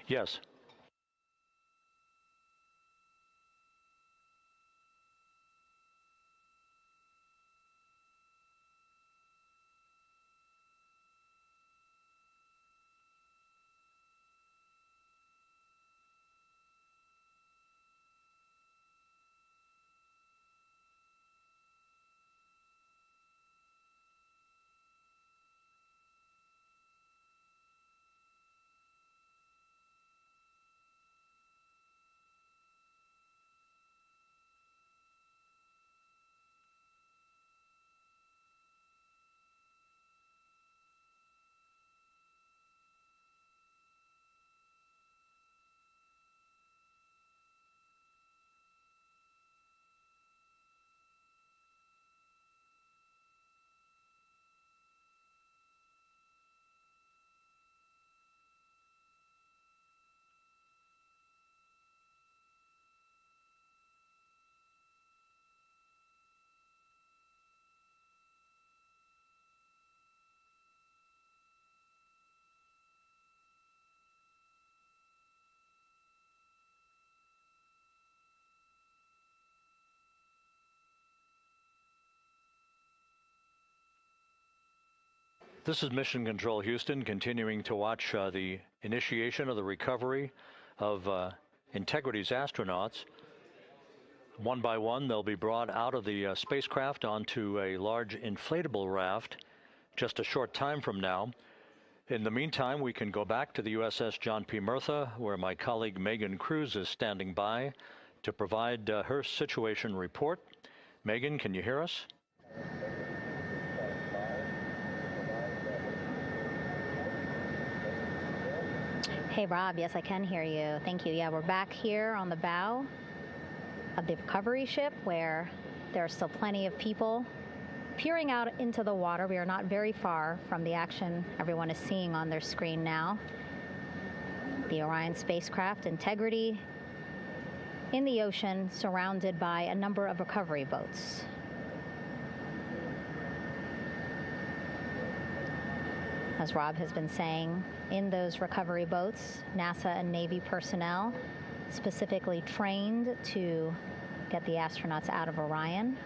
Yes. This is Mission Control Houston, continuing to watch the initiation of the recovery of Integrity's astronauts. One by one, they'll be brought out of the spacecraft onto a large inflatable raft just a short time from now. In the meantime, we can go back to the USS John P. Murtha, where my colleague Megan Cruz is standing by to provide her situation report. Megan, can you hear us? Hey, Rob. Yes, I can hear you. Thank you. Yeah, we're back here on the bow of the recovery ship where there are still plenty of people peering out into the water. We are not very far from the action everyone is seeing on their screen now. The Orion spacecraft, Integrity, in the ocean, surrounded by a number of recovery boats. As Rob has been saying, in those recovery boats, NASA and Navy personnel specifically trained to get the astronauts out of Orion.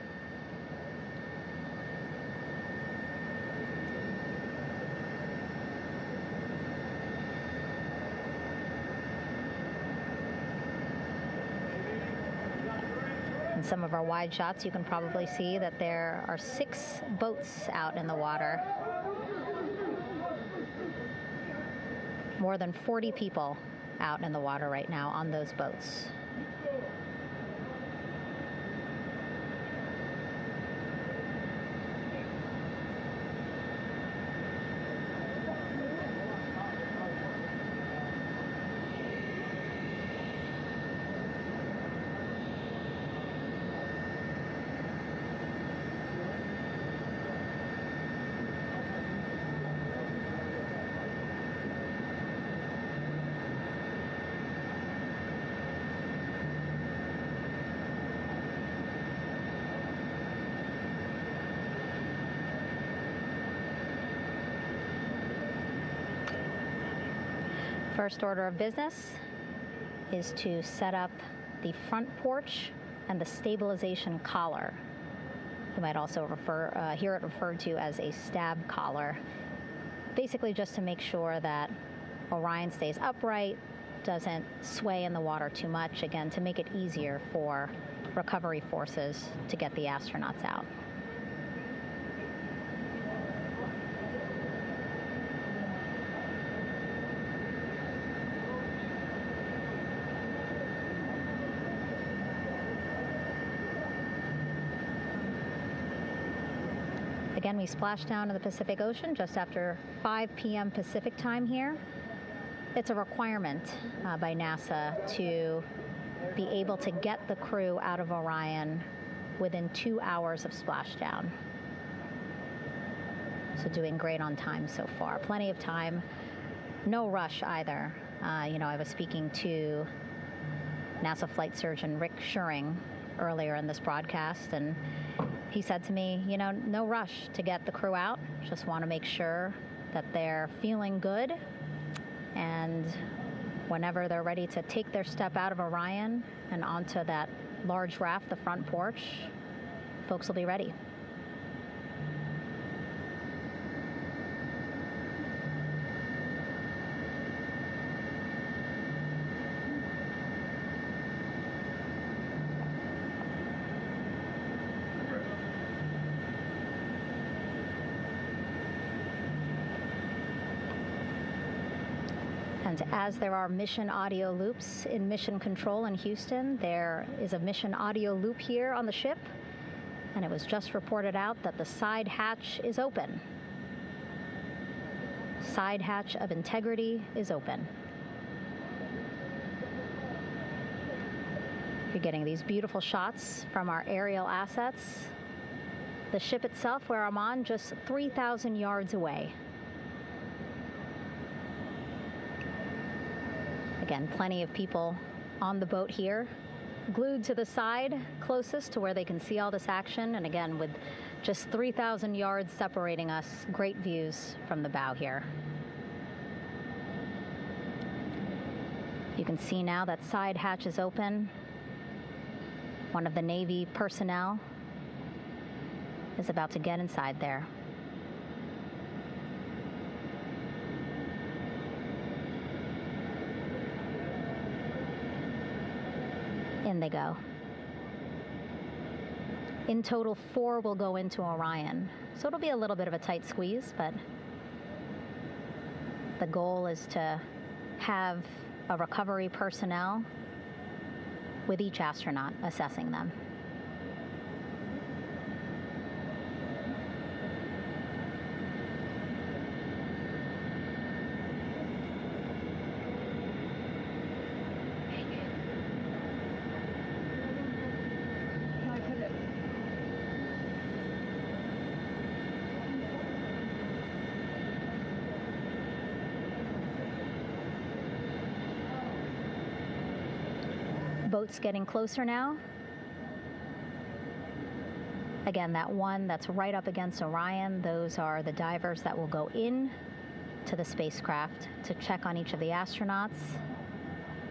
In some of our wide shots, you can probably see that there are 6 boats out in the water. More than 40 people out in the water right now on those boats. First order of business is to set up the front porch and the stabilization collar. You might also hear it referred to as a stab collar. Basically just to make sure that Orion stays upright, doesn't sway in the water too much, again, to make it easier for recovery forces to get the astronauts out. Again, we splashed down in the Pacific Ocean just after 5 p.m. Pacific time here. It's a requirement by NASA to be able to get the crew out of Orion within 2 hours of splashdown. So doing great on time so far. Plenty of time. No rush either. I was speaking to NASA flight surgeon Rick Schuring earlier in this broadcast, and he said to me, no rush to get the crew out. Just want to make sure that they're feeling good, and whenever they're ready to take their step out of Orion and onto that large raft, the front porch, folks will be ready. And as there are mission audio loops in Mission Control in Houston, there is a mission audio loop here on the ship, and it was just reported out that the side hatch is open. Side hatch of integrity is open. You're getting these beautiful shots from our aerial assets. The ship itself, where I'm on, just 3,000 yards away. Again, plenty of people on the boat here, glued to the side closest to where they can see all this action. And again, with just 3,000 yards separating us, great views from the bow here. You can see now that side hatch is open. One of the Navy personnel is about to get inside there. In they go. In total, 4 will go into Orion. So it'll be a little bit of a tight squeeze, but the goal is to have a recovery personnel with each astronaut assessing them. Boats getting closer now. Again, that one that's right up against Orion, those are the divers that will go in to the spacecraft to check on each of the astronauts.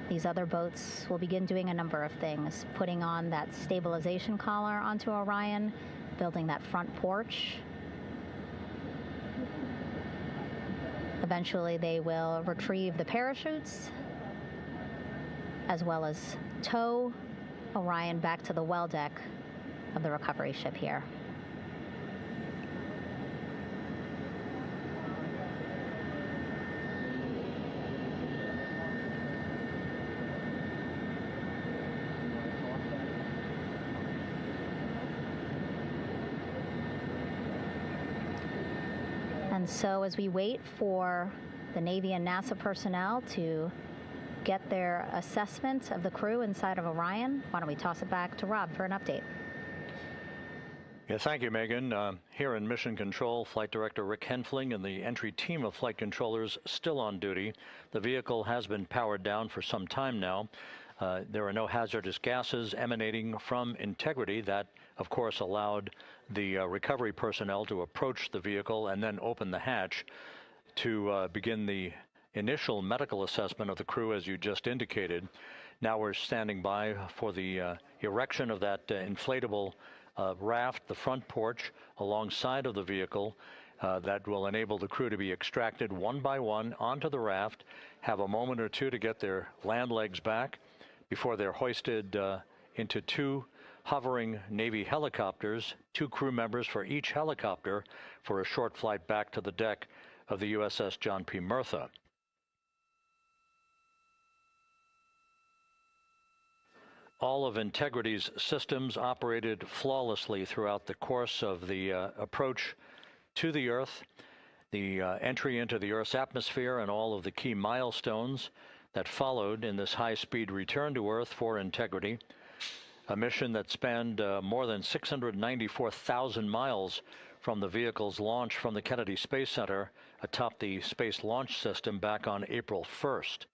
These other boats will begin doing a number of things, putting on that stabilization collar onto Orion, building that front porch. Eventually, they will retrieve the parachutes, as well as tow Orion back to the well deck of the recovery ship here. And so as we wait for the Navy and NASA personnel to get their assessment of the crew inside of Orion, why don't we toss it back to Rob for an update? Yeah, thank you, Megan. Here in Mission Control, Flight Director Rick Henfling and the entry team of flight controllers still on duty. The vehicle has been powered down for some time now. There are no hazardous gases emanating from integrity. That, of course, allowed the recovery personnel to approach the vehicle and then open the hatch to begin the initial medical assessment of the crew, as you just indicated. Now we're standing by for the erection of that inflatable raft, the front porch, alongside of the vehicle that will enable the crew to be extracted one by one onto the raft, have a moment or two to get their land legs back before they're hoisted into 2 hovering Navy helicopters, 2 crew members for each helicopter, for a short flight back to the deck of the USS John P. Murtha. All of Integrity's systems operated flawlessly throughout the course of the approach to the Earth, the entry into the Earth's atmosphere, and all of the key milestones that followed in this high-speed return to Earth for integrity. A mission that spanned more than 694,000 miles from the vehicle's launch from the Kennedy Space Center atop the Space Launch System back on April 1st.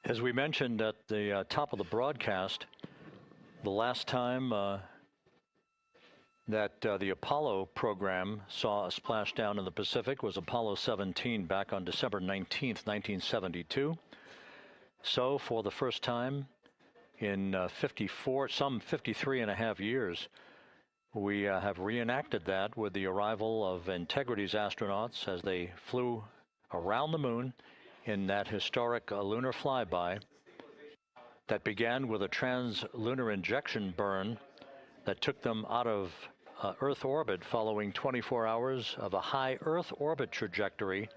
As we mentioned at the top of the broadcast, the last time that the Apollo program saw a splashdown in the Pacific was Apollo 17 back on December 19th, 1972. So for the first time in some 53 and a half years, we have reenacted that with the arrival of Integrity's astronauts as they flew around the moon in that historic lunar flyby that began with a trans-lunar injection burn that took them out of Earth orbit following 24 hours of a high Earth orbit trajectory.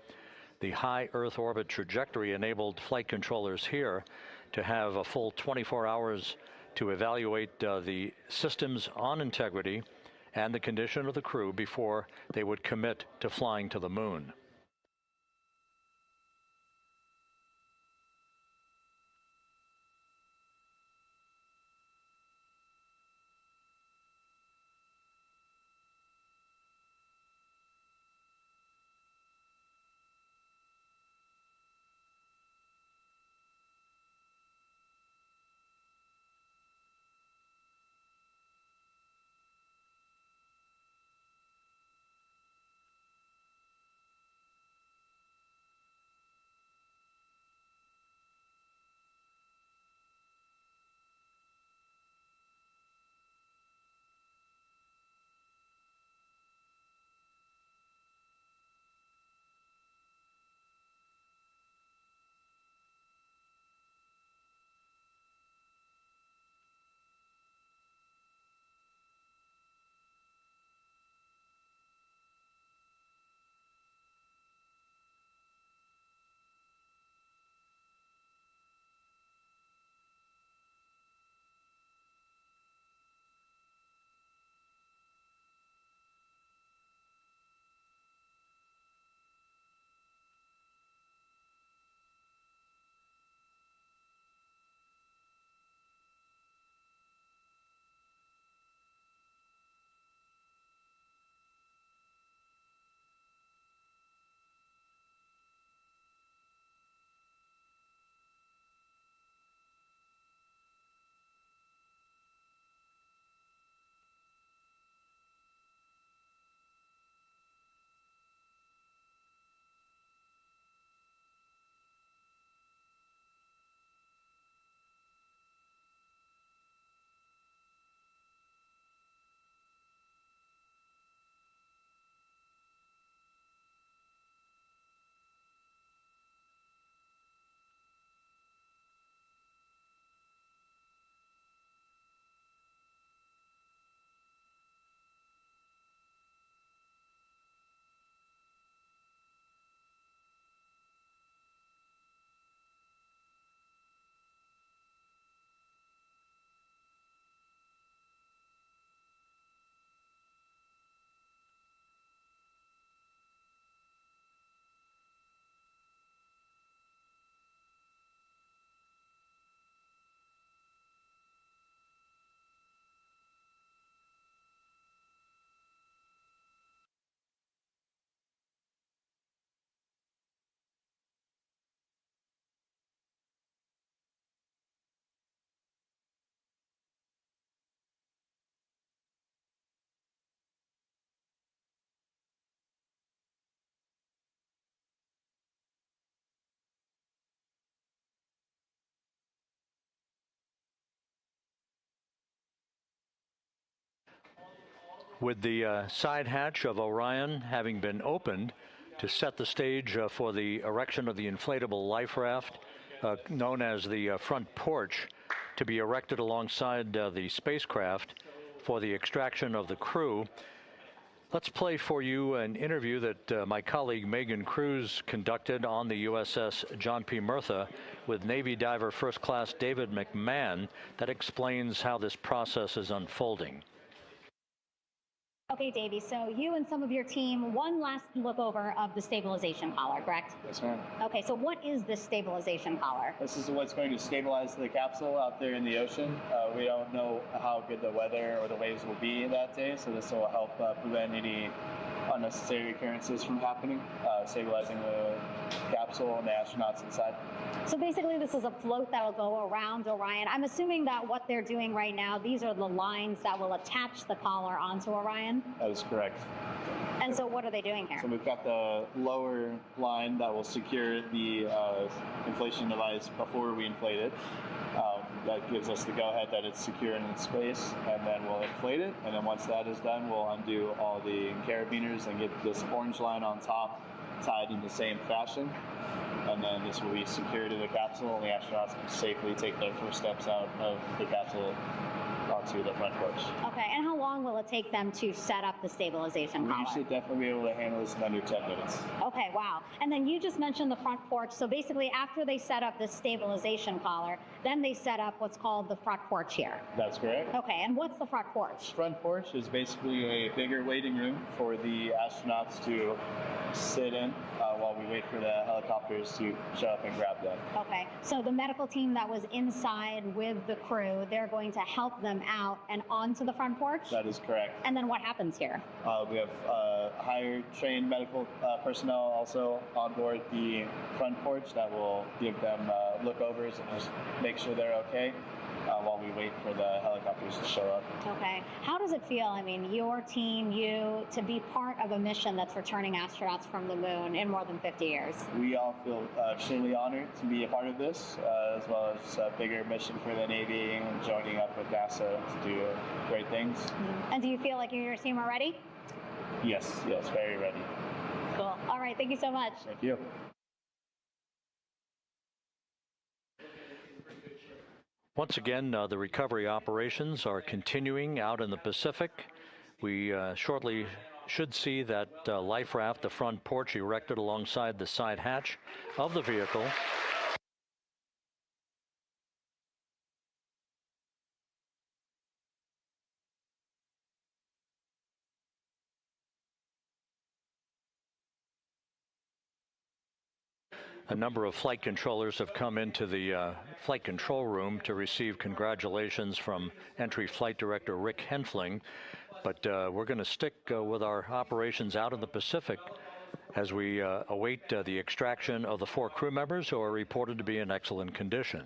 The high Earth orbit trajectory enabled flight controllers here to have a full 24 hours to evaluate the systems on Integrity and the condition of the crew before they would commit to flying to the moon. With the side hatch of Orion having been opened to set the stage for the erection of the inflatable life raft, known as the front porch, to be erected alongside the spacecraft for the extraction of the crew. Let's play for you an interview that my colleague Megan Cruz conducted on the USS John P. Murtha with Navy diver First Class David McMahon that explains how this process is unfolding. Okay, Davey, so you and some of your team, one last look over of the stabilization collar, correct? Yes, ma'am. Okay, so what is this stabilization collar? This is what's going to stabilize the capsule out there in the ocean. We don't know how good the weather or the waves will be that day, so this will help prevent any unnecessary occurrences from happening, stabilizing the capsule and the astronauts inside. So basically this is a float that will go around Orion. I'm assuming that what they're doing right now, these are the lines that will attach the collar onto Orion? That is correct. And so what are they doing here? So we've got the lower line that will secure the inflation device before we inflate it. That gives us the go-ahead that it's secure in space, and then we'll inflate it. And then once that is done, we'll undo all the carabiners and get this orange line on top tied in the same fashion. And then this will be secured to the capsule, and the astronauts can safely take their first steps out of the capsule onto the front porch. Okay, and how long will it take them to set up the stabilization collar? We should definitely be able to handle this in under 10 minutes. Okay, wow. And then you just mentioned the front porch. So basically after they set up this stabilization collar, then they set up what's called the front porch here. That's correct. Okay, and what's the front porch? Front porch is basically a bigger waiting room for the astronauts to sit in while we wait for the helicopters to show up and grab them. Okay, so the medical team that was inside with the crew, they're going to help them out and onto the front porch? That is correct. And then what happens here? We have higher trained medical personnel also on board the front porch that will give them lookovers and just make sure they're okay while we wait for the helicopters to show up. Okay. How does it feel, I mean, your team, you, to be part of a mission that's returning astronauts from the moon in more than 50 years? We all feel extremely honored to be a part of this, as well as a bigger mission for the Navy and joining up with NASA to do great things. Mm-hmm. And do you feel like you and your team are ready? Yes, very ready. Cool. All right, thank you so much. Thank you. Once again, the recovery operations are continuing out in the Pacific. We shortly should see that life raft, the front porch, erected alongside the side hatch of the vehicle. A number of flight controllers have come into the flight control room to receive congratulations from Entry Flight Director Rick Henfling. But we're going to stick with our operations out in the Pacific as we await the extraction of the 4 crew members who are reported to be in excellent condition.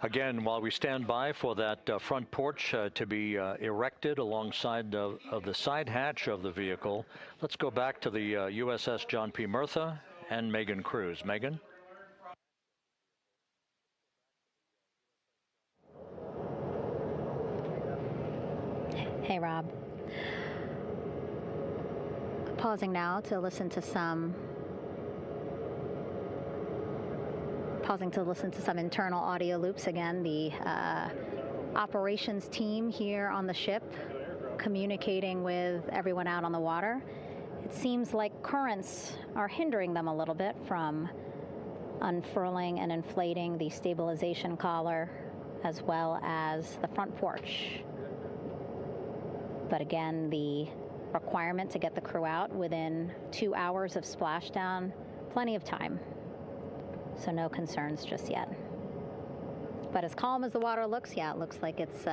Again, while we stand by for that front porch to be erected alongside of the side hatch of the vehicle, let's go back to the USS John P. Murtha and Megan Cruz. Megan? Hey, Rob. Pausing now to listen to some internal audio loops. Again, the operations team here on the ship communicating with everyone out on the water. It seems like currents are hindering them a little bit from unfurling and inflating the stabilization collar as well as the front porch. But again, the requirement to get the crew out within 2 hours of splashdown, plenty of time. So no concerns just yet. But as calm as the water looks, yeah, it looks like it's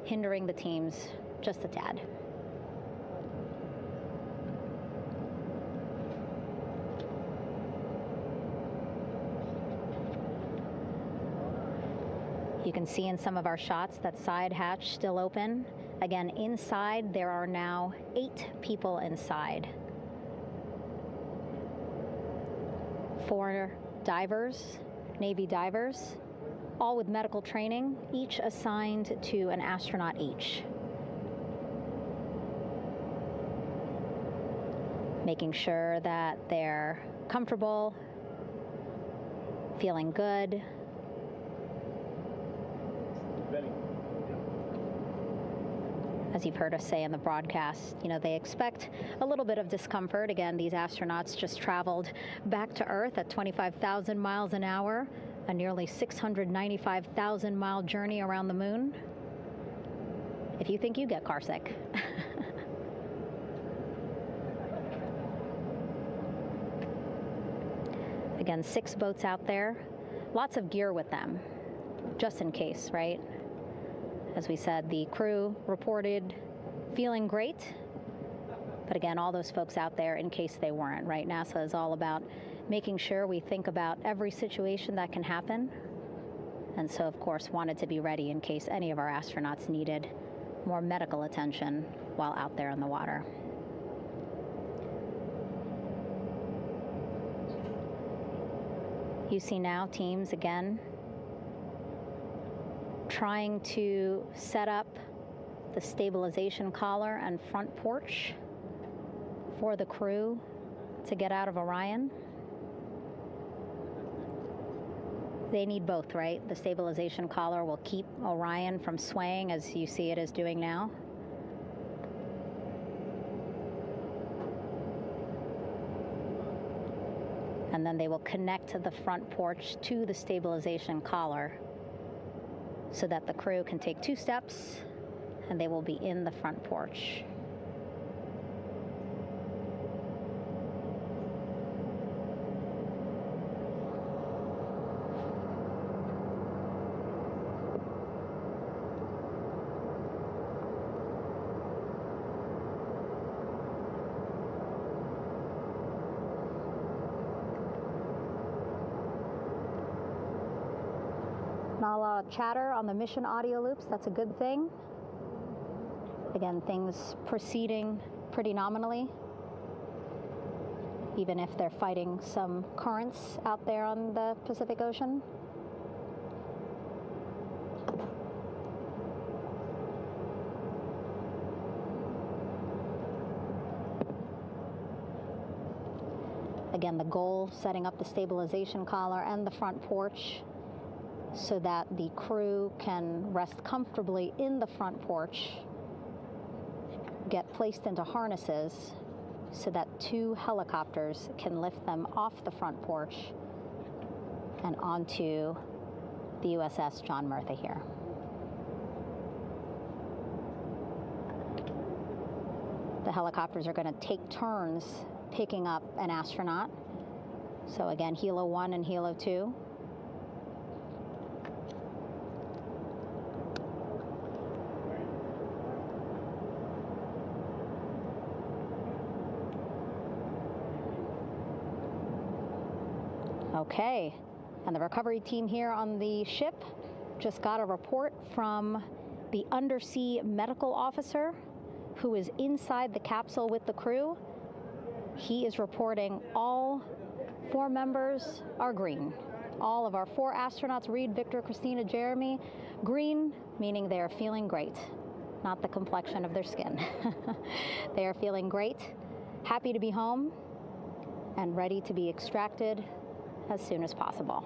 hindering the teams just a tad. You can see in some of our shots that side hatch still open. Again, inside there are now 8 people inside. 4 divers, Navy divers, all with medical training, each assigned to an astronaut each. Making sure that they're comfortable, feeling good. As you've heard us say in the broadcast, you know, they expect a little bit of discomfort. Again, these astronauts just traveled back to Earth at 25,000 miles an hour, a nearly 695,000-mile journey around the moon. If you think you get carsick. Again, 6 boats out there, lots of gear with them, just in case, right? As we said, the crew reported feeling great, but again, all those folks out there in case they weren't, right? NASA is all about making sure we think about every situation that can happen, and so, of course, wanted to be ready in case any of our astronauts needed more medical attention while out there in the water. You see now teams, again, trying to set up the stabilization collar and front porch for the crew to get out of Orion. They need both, right? The stabilization collar will keep Orion from swaying as you see it is doing now. And then they will connect the front porch to the stabilization collar so that the crew can take 2 steps and they will be in the front porch. Not a lot of chatter on the mission audio loops. That's a good thing. Again, things proceeding pretty nominally, even if they're fighting some currents out there on the Pacific Ocean. Again, the goal, setting up the stabilization collar and the front porch so that the crew can rest comfortably in the front porch, get placed into harnesses so that 2 helicopters can lift them off the front porch and onto the USS John Murtha here. The helicopters are going to take turns picking up an astronaut. So again, Helo 1 and Helo 2. Okay, and the recovery team here on the ship just got a report from the undersea medical officer who is inside the capsule with the crew. He is reporting all 4 members are green. All of our 4 astronauts, Reid, Victor, Christina, Jeremy, green, meaning they are feeling great, not the complexion of their skin. They are feeling great, happy to be home, and ready to be extracted as soon as possible.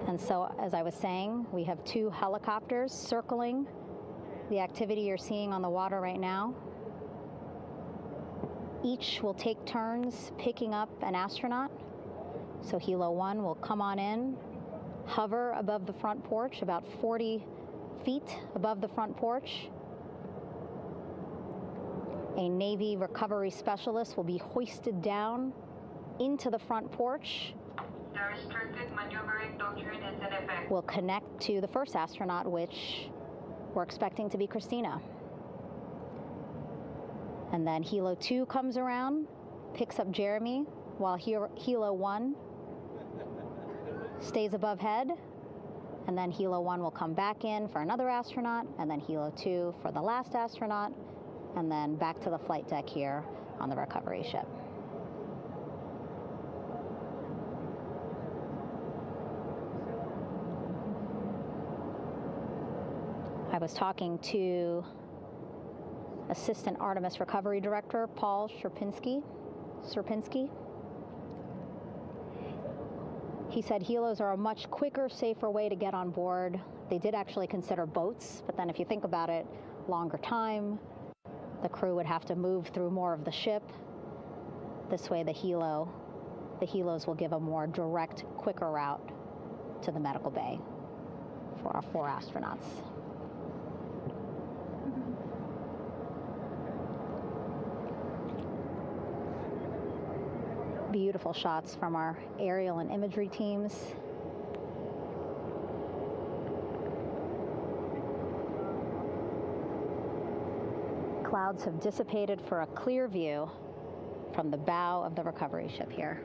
And so, as I was saying, we have 2 helicopters circling the activity you're seeing on the water right now. Each will take turns picking up an astronaut. So Helo 1 will come on in, hover above the front porch, about 40 feet above the front porch. A Navy recovery specialist will be hoisted down into the front porch. The restricted maneuvering doctrine is in effect. We'll connect to the first astronaut, which we're expecting to be Christina. And then Helo 2 comes around, picks up Jeremy, while Helo 1 stays above head, and then Helo 1 will come back in for another astronaut, and then Helo 2 for the last astronaut, and then back to the flight deck here on the recovery ship. I was talking to Assistant Artemis Recovery Director Paul Sierpinski. He said helos are a much quicker, safer way to get on board. They did actually consider boats, but then if you think about it, longer time, the crew would have to move through more of the ship. This way the helos will give a more direct, quicker route to the medical bay for our 4 astronauts. Beautiful shots from our aerial and imagery teams. Clouds have dissipated for a clear view from the bow of the recovery ship here.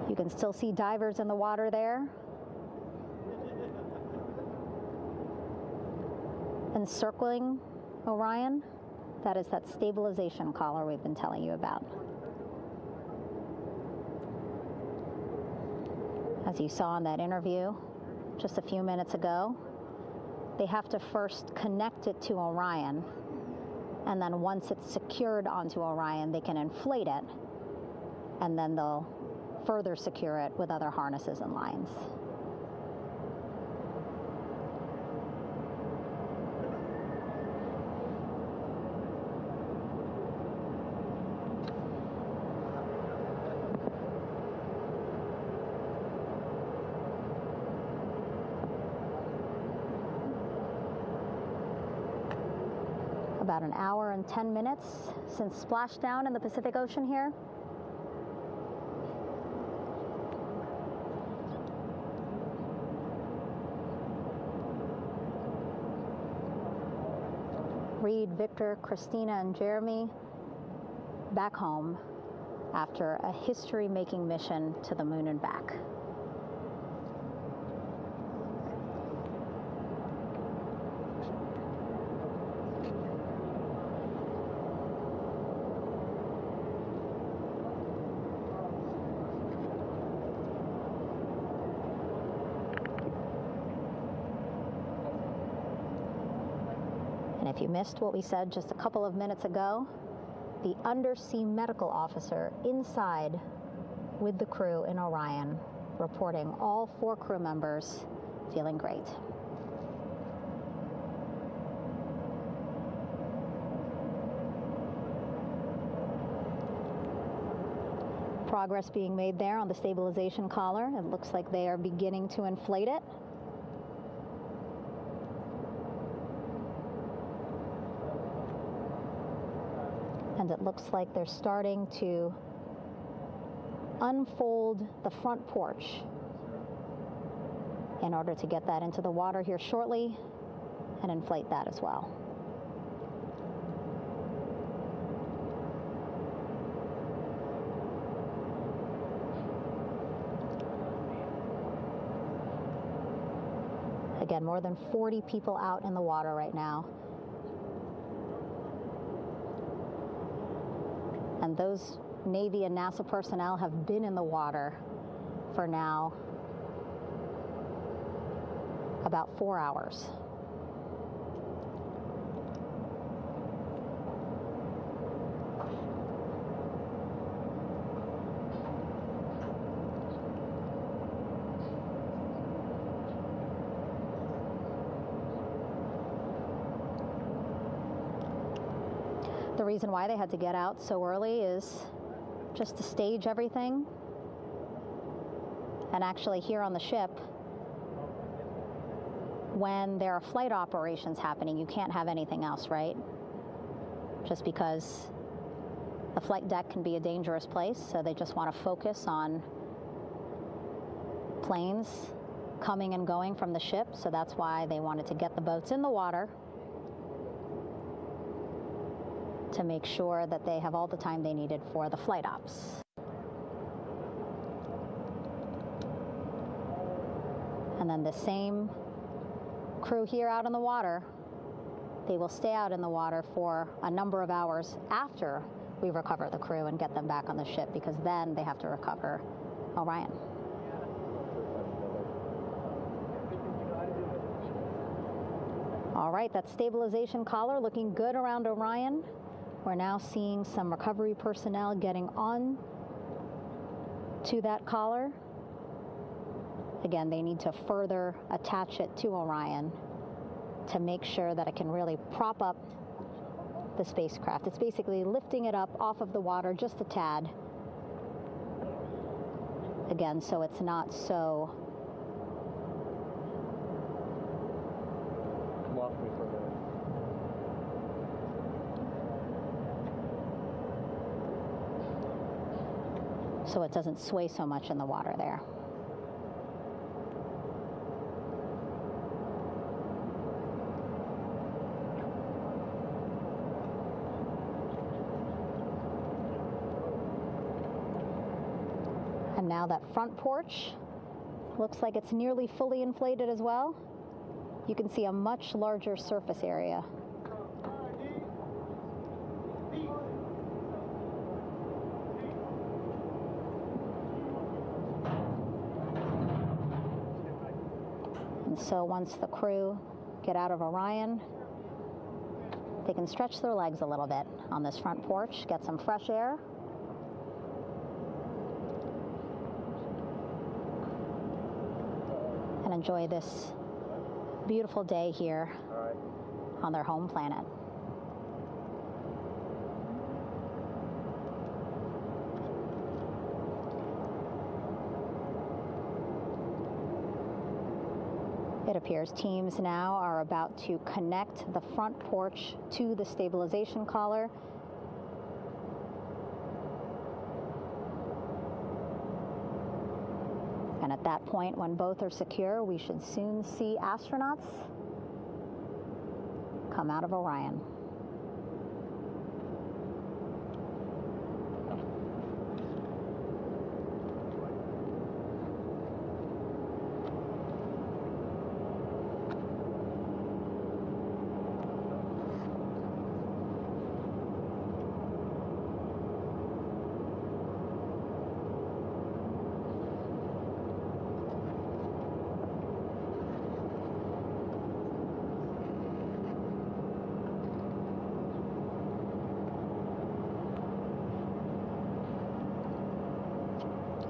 You can still see divers in the water there. Encircling Orion, that is that stabilization collar we've been telling you about. As you saw in that interview just a few minutes ago, they have to first connect it to Orion, and then once it's secured onto Orion, they can inflate it, and then they'll further secure it with other harnesses and lines. About an hour and 10 minutes since splashdown in the Pacific Ocean here. Reid, Victor, Christina, and Jeremy back home after a history-making mission to the moon and back. And if you missed what we said just a couple of minutes ago, the undersea medical officer inside with the crew in Orion reporting all 4 crew members feeling great. Progress being made there on the stabilization collar. It looks like they are beginning to inflate it. And it looks like they're starting to unfold the front porch in order to get that into the water here shortly and inflate that as well. Again, more than 40 people out in the water right now. And those Navy and NASA personnel have been in the water for now about 4 hours. The reason why they had to get out so early is just to stage everything. And actually here on the ship, when there are flight operations happening, you can't have anything else, right? Just because the flight deck can be a dangerous place, so they just want to focus on planes coming and going from the ship, so that's why they wanted to get the boats in the water to make sure that they have all the time they needed for the flight ops. And then the same crew here out in the water, they will stay out in the water for a number of hours after we recover the crew and get them back on the ship, because then they have to recover Orion. All right, that stabilization collar looking good around Orion. We're now seeing some recovery personnel getting on to that collar. Again, they need to further attach it to Orion to make sure that it can really prop up the spacecraft. It's basically lifting it up off of the water just a tad. Again, so it's not so come off me for a minute. so it doesn't sway so much in the water there. And now that front porch looks like it's nearly fully inflated as well. You can see a much larger surface area. And so once the crew get out of Orion, they can stretch their legs a little bit on this front porch, get some fresh air. And enjoy this beautiful day here on their home planet. It appears teams now are about to connect the front porch to the stabilization collar. And at that point, when both are secure, we should soon see astronauts come out of Orion.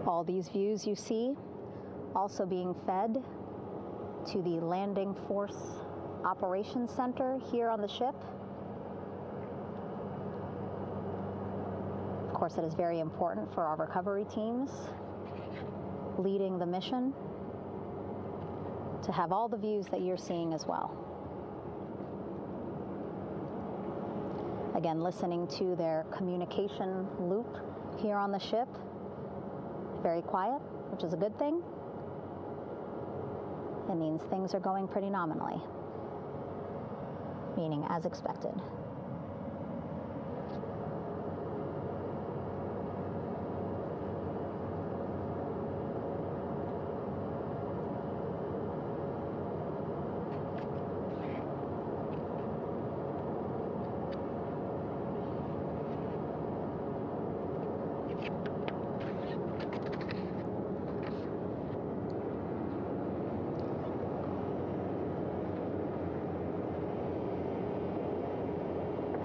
All these views you see also being fed to the Landing Force Operations Center here on the ship. Of course, it is very important for our recovery teams leading the mission to have all the views that you're seeing as well. Again, listening to their communication loop here on the ship. Very quiet, which is a good thing. It means things are going pretty nominally, meaning as expected.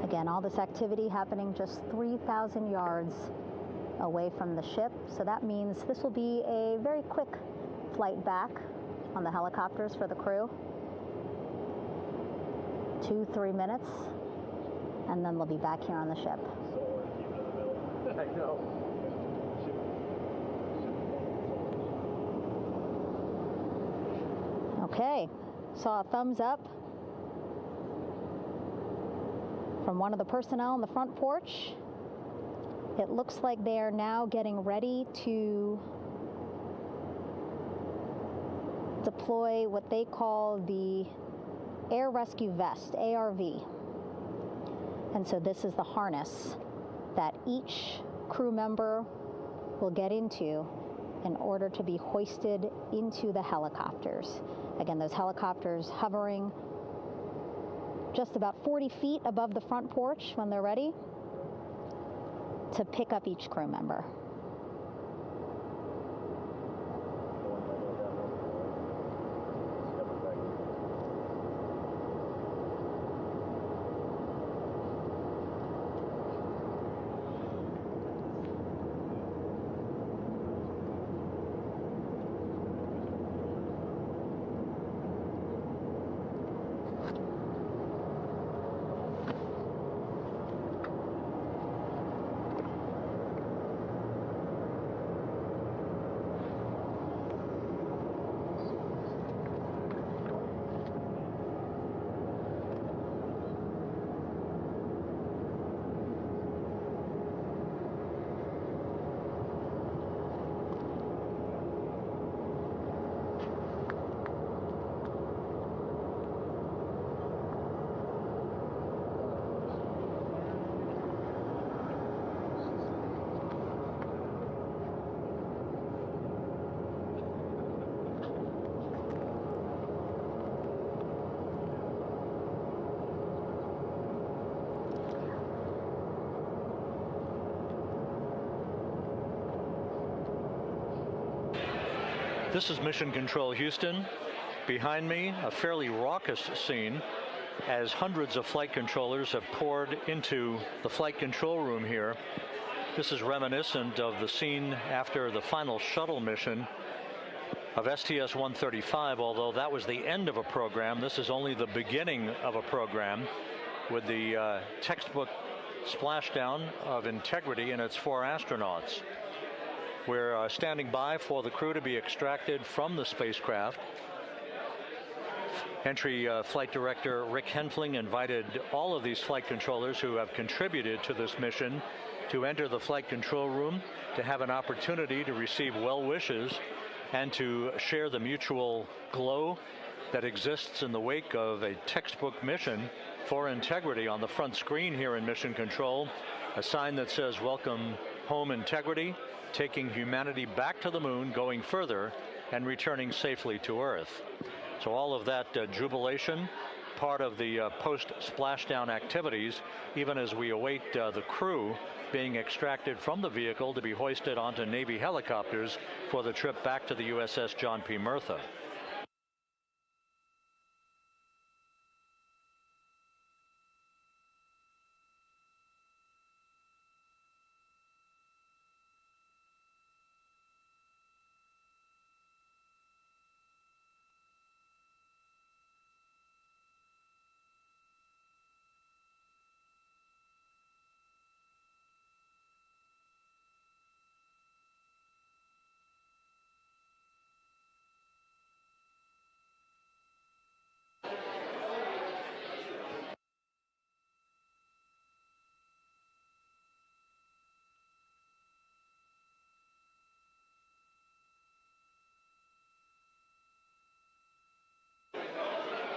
Again, all this activity happening just 3,000 yards away from the ship. So that means this will be a very quick flight back on the helicopters for the crew. 2-3 minutes, and then they'll be back here on the ship. I know. Okay, saw a thumbs up from one of the personnel on the front porch. It looks like they are now getting ready to deploy what they call the Air Rescue Vest, ARV. And so this is the harness that each crew member will get into in order to be hoisted into the helicopters. Again, those helicopters hovering just about 40 feet above the front porch when they're ready to pick up each crew member. This is Mission Control Houston. Behind me, a fairly raucous scene as hundreds of flight controllers have poured into the flight control room here. This is reminiscent of the scene after the final shuttle mission of STS-135, although that was the end of a program. This is only the beginning of a program with the textbook splashdown of Integrity and its 4 astronauts. We're standing by for the crew to be extracted from the spacecraft. Entry Flight Director Rick Henfling invited all of these flight controllers who have contributed to this mission to enter the flight control room to have an opportunity to receive well wishes and to share the mutual glow that exists in the wake of a textbook mission for Integrity. On the front screen here in Mission Control, a sign that says "Welcome Home, Integrity," taking humanity back to the moon, going further, and returning safely to Earth. So all of that jubilation, part of the post-splashdown activities, even as we await the crew being extracted from the vehicle to be hoisted onto Navy helicopters for the trip back to the USS John P. Murtha.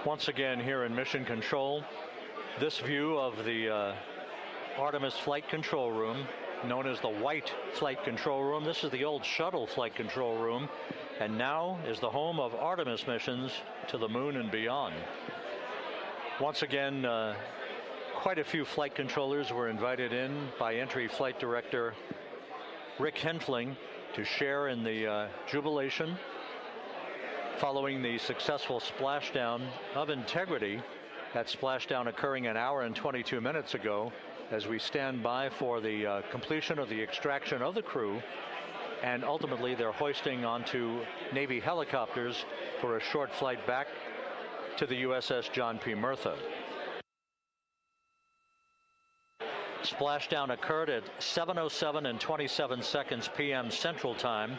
Once again here in Mission Control, this view of the Artemis Flight Control Room, known as the White Flight Control Room. This is the old shuttle flight control room, and now is the home of Artemis missions to the moon and beyond. Once again, quite a few flight controllers were invited in by Entry Flight Director Rick Henfling to share in the jubilation following the successful splashdown of Integrity. That splashdown occurring an hour and 22 minutes ago, as we stand by for the completion of the extraction of the crew and ultimately their hoisting onto Navy helicopters for a short flight back to the USS John P. Murtha. Splashdown occurred at 7:07 and 27 seconds p.m. Central Time.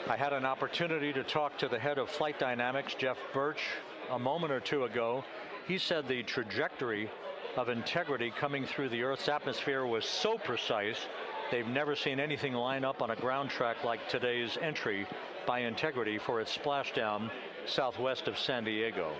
I had an opportunity to talk to the head of flight dynamics, Jeff Birch, a moment or two ago. He said the trajectory of Integrity coming through the Earth's atmosphere was so precise, they've never seen anything line up on a ground track like today's entry by Integrity for its splashdown southwest of San Diego.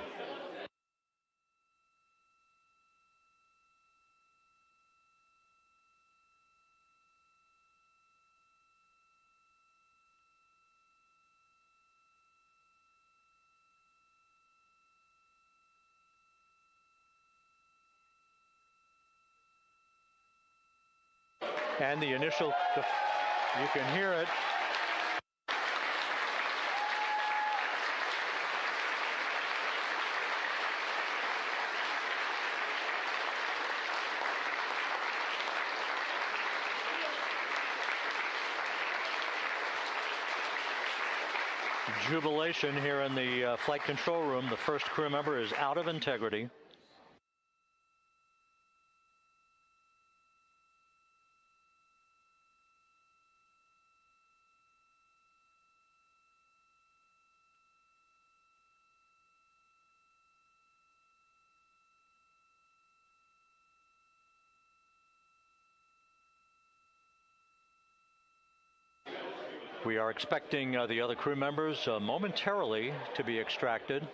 And the initial, you can hear it. Jubilation here in the flight control room. The first crew member is out of Integrity. We are expecting the other crew members momentarily to be extracted.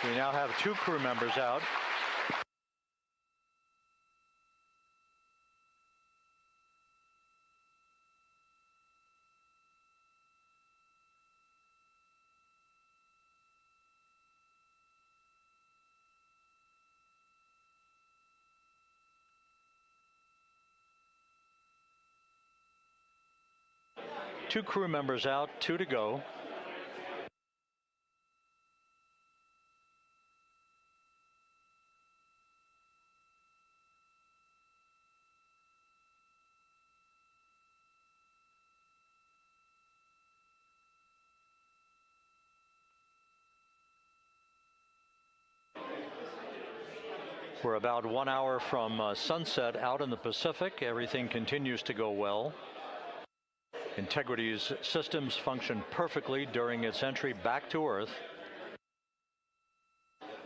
We now have 2 crew members out. Two crew members out, 2 to go. We're about 1 hour from sunset out in the Pacific. Everything continues to go well. Integrity's systems function perfectly during its entry back to Earth.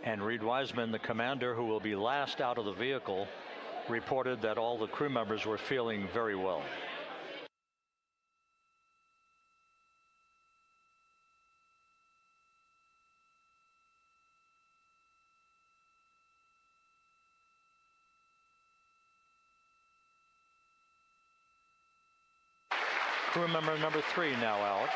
And Reid Wiseman, the commander who will be last out of the vehicle, reported that all the crew members were feeling very well. Crew member number 3 now out.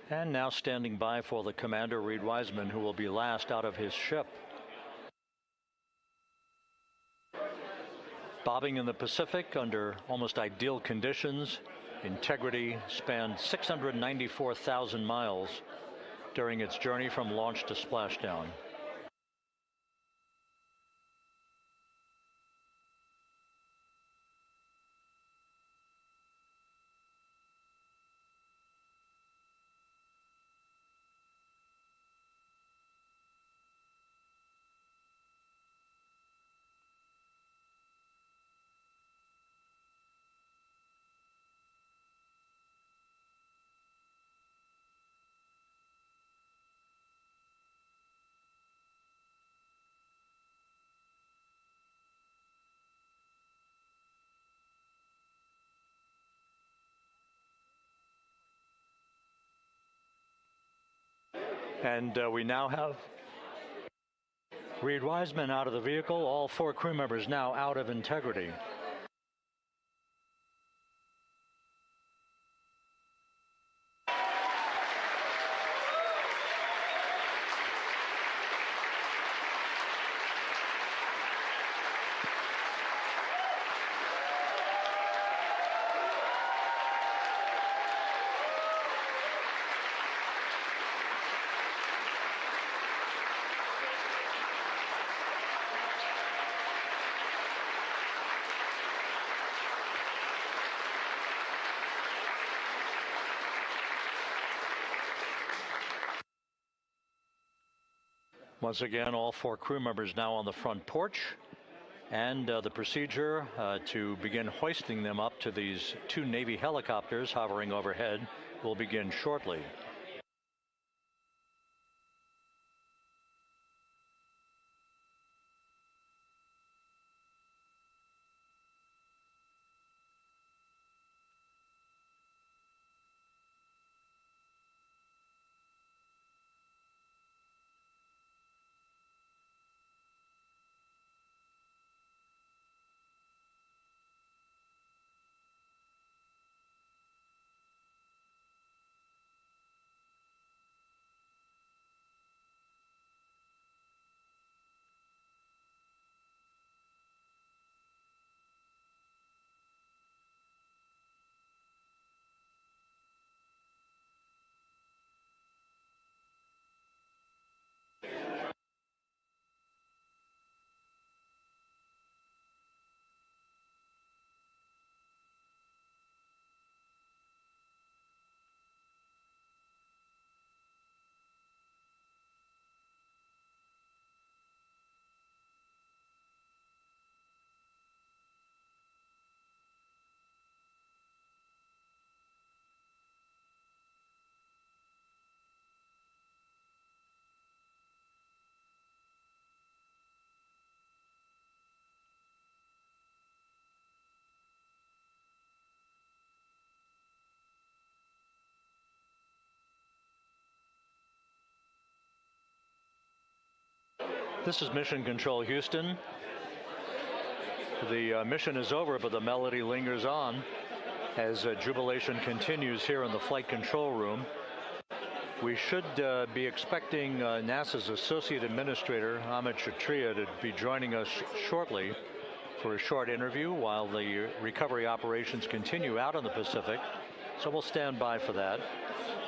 And now standing by for the commander, Reid Wiseman, who will be last out of his ship. Bobbing in the Pacific under almost ideal conditions, Integrity spanned 694,000 miles during its journey from launch to splashdown. And we now have Reid Wiseman out of the vehicle, all 4 crew members now out of Integrity. Once again, all 4 crew members now on the front porch, and the procedure to begin hoisting them up to these 2 Navy helicopters hovering overhead will begin shortly. This is Mission Control Houston. The mission is over, but the melody lingers on as jubilation continues here in the flight control room. We should be expecting NASA's Associate Administrator, Amit Kshatriya, to be joining us shortly for a short interview while the recovery operations continue out in the Pacific. So we'll stand by for that.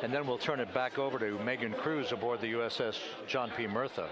And then we'll turn it back over to Megan Cruz aboard the USS John P. Murtha.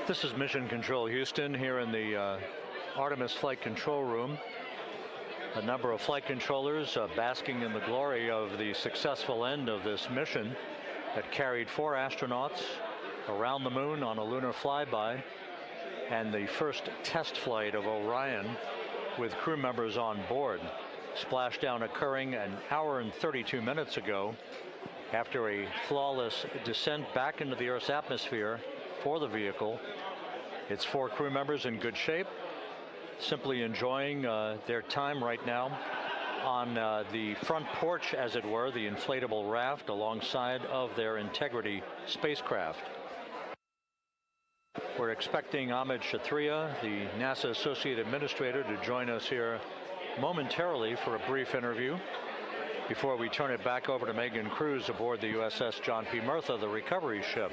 This is Mission Control Houston here in the Artemis Flight Control Room. A number of flight controllers basking in the glory of the successful end of this mission that carried 4 astronauts around the moon on a lunar flyby, and the first test flight of Orion with crew members on board. Splashdown occurring an hour and 32 minutes ago after a flawless descent back into the Earth's atmosphere for the vehicle. Its 4 crew members in good shape, simply enjoying their time right now on the front porch, as it were, the inflatable raft alongside of their Integrity spacecraft. We're expecting Amit Kshatriya, the NASA Associate Administrator, to join us here momentarily for a brief interview before we turn it back over to Megan Cruz aboard the USS John P. Murtha, the recovery ship.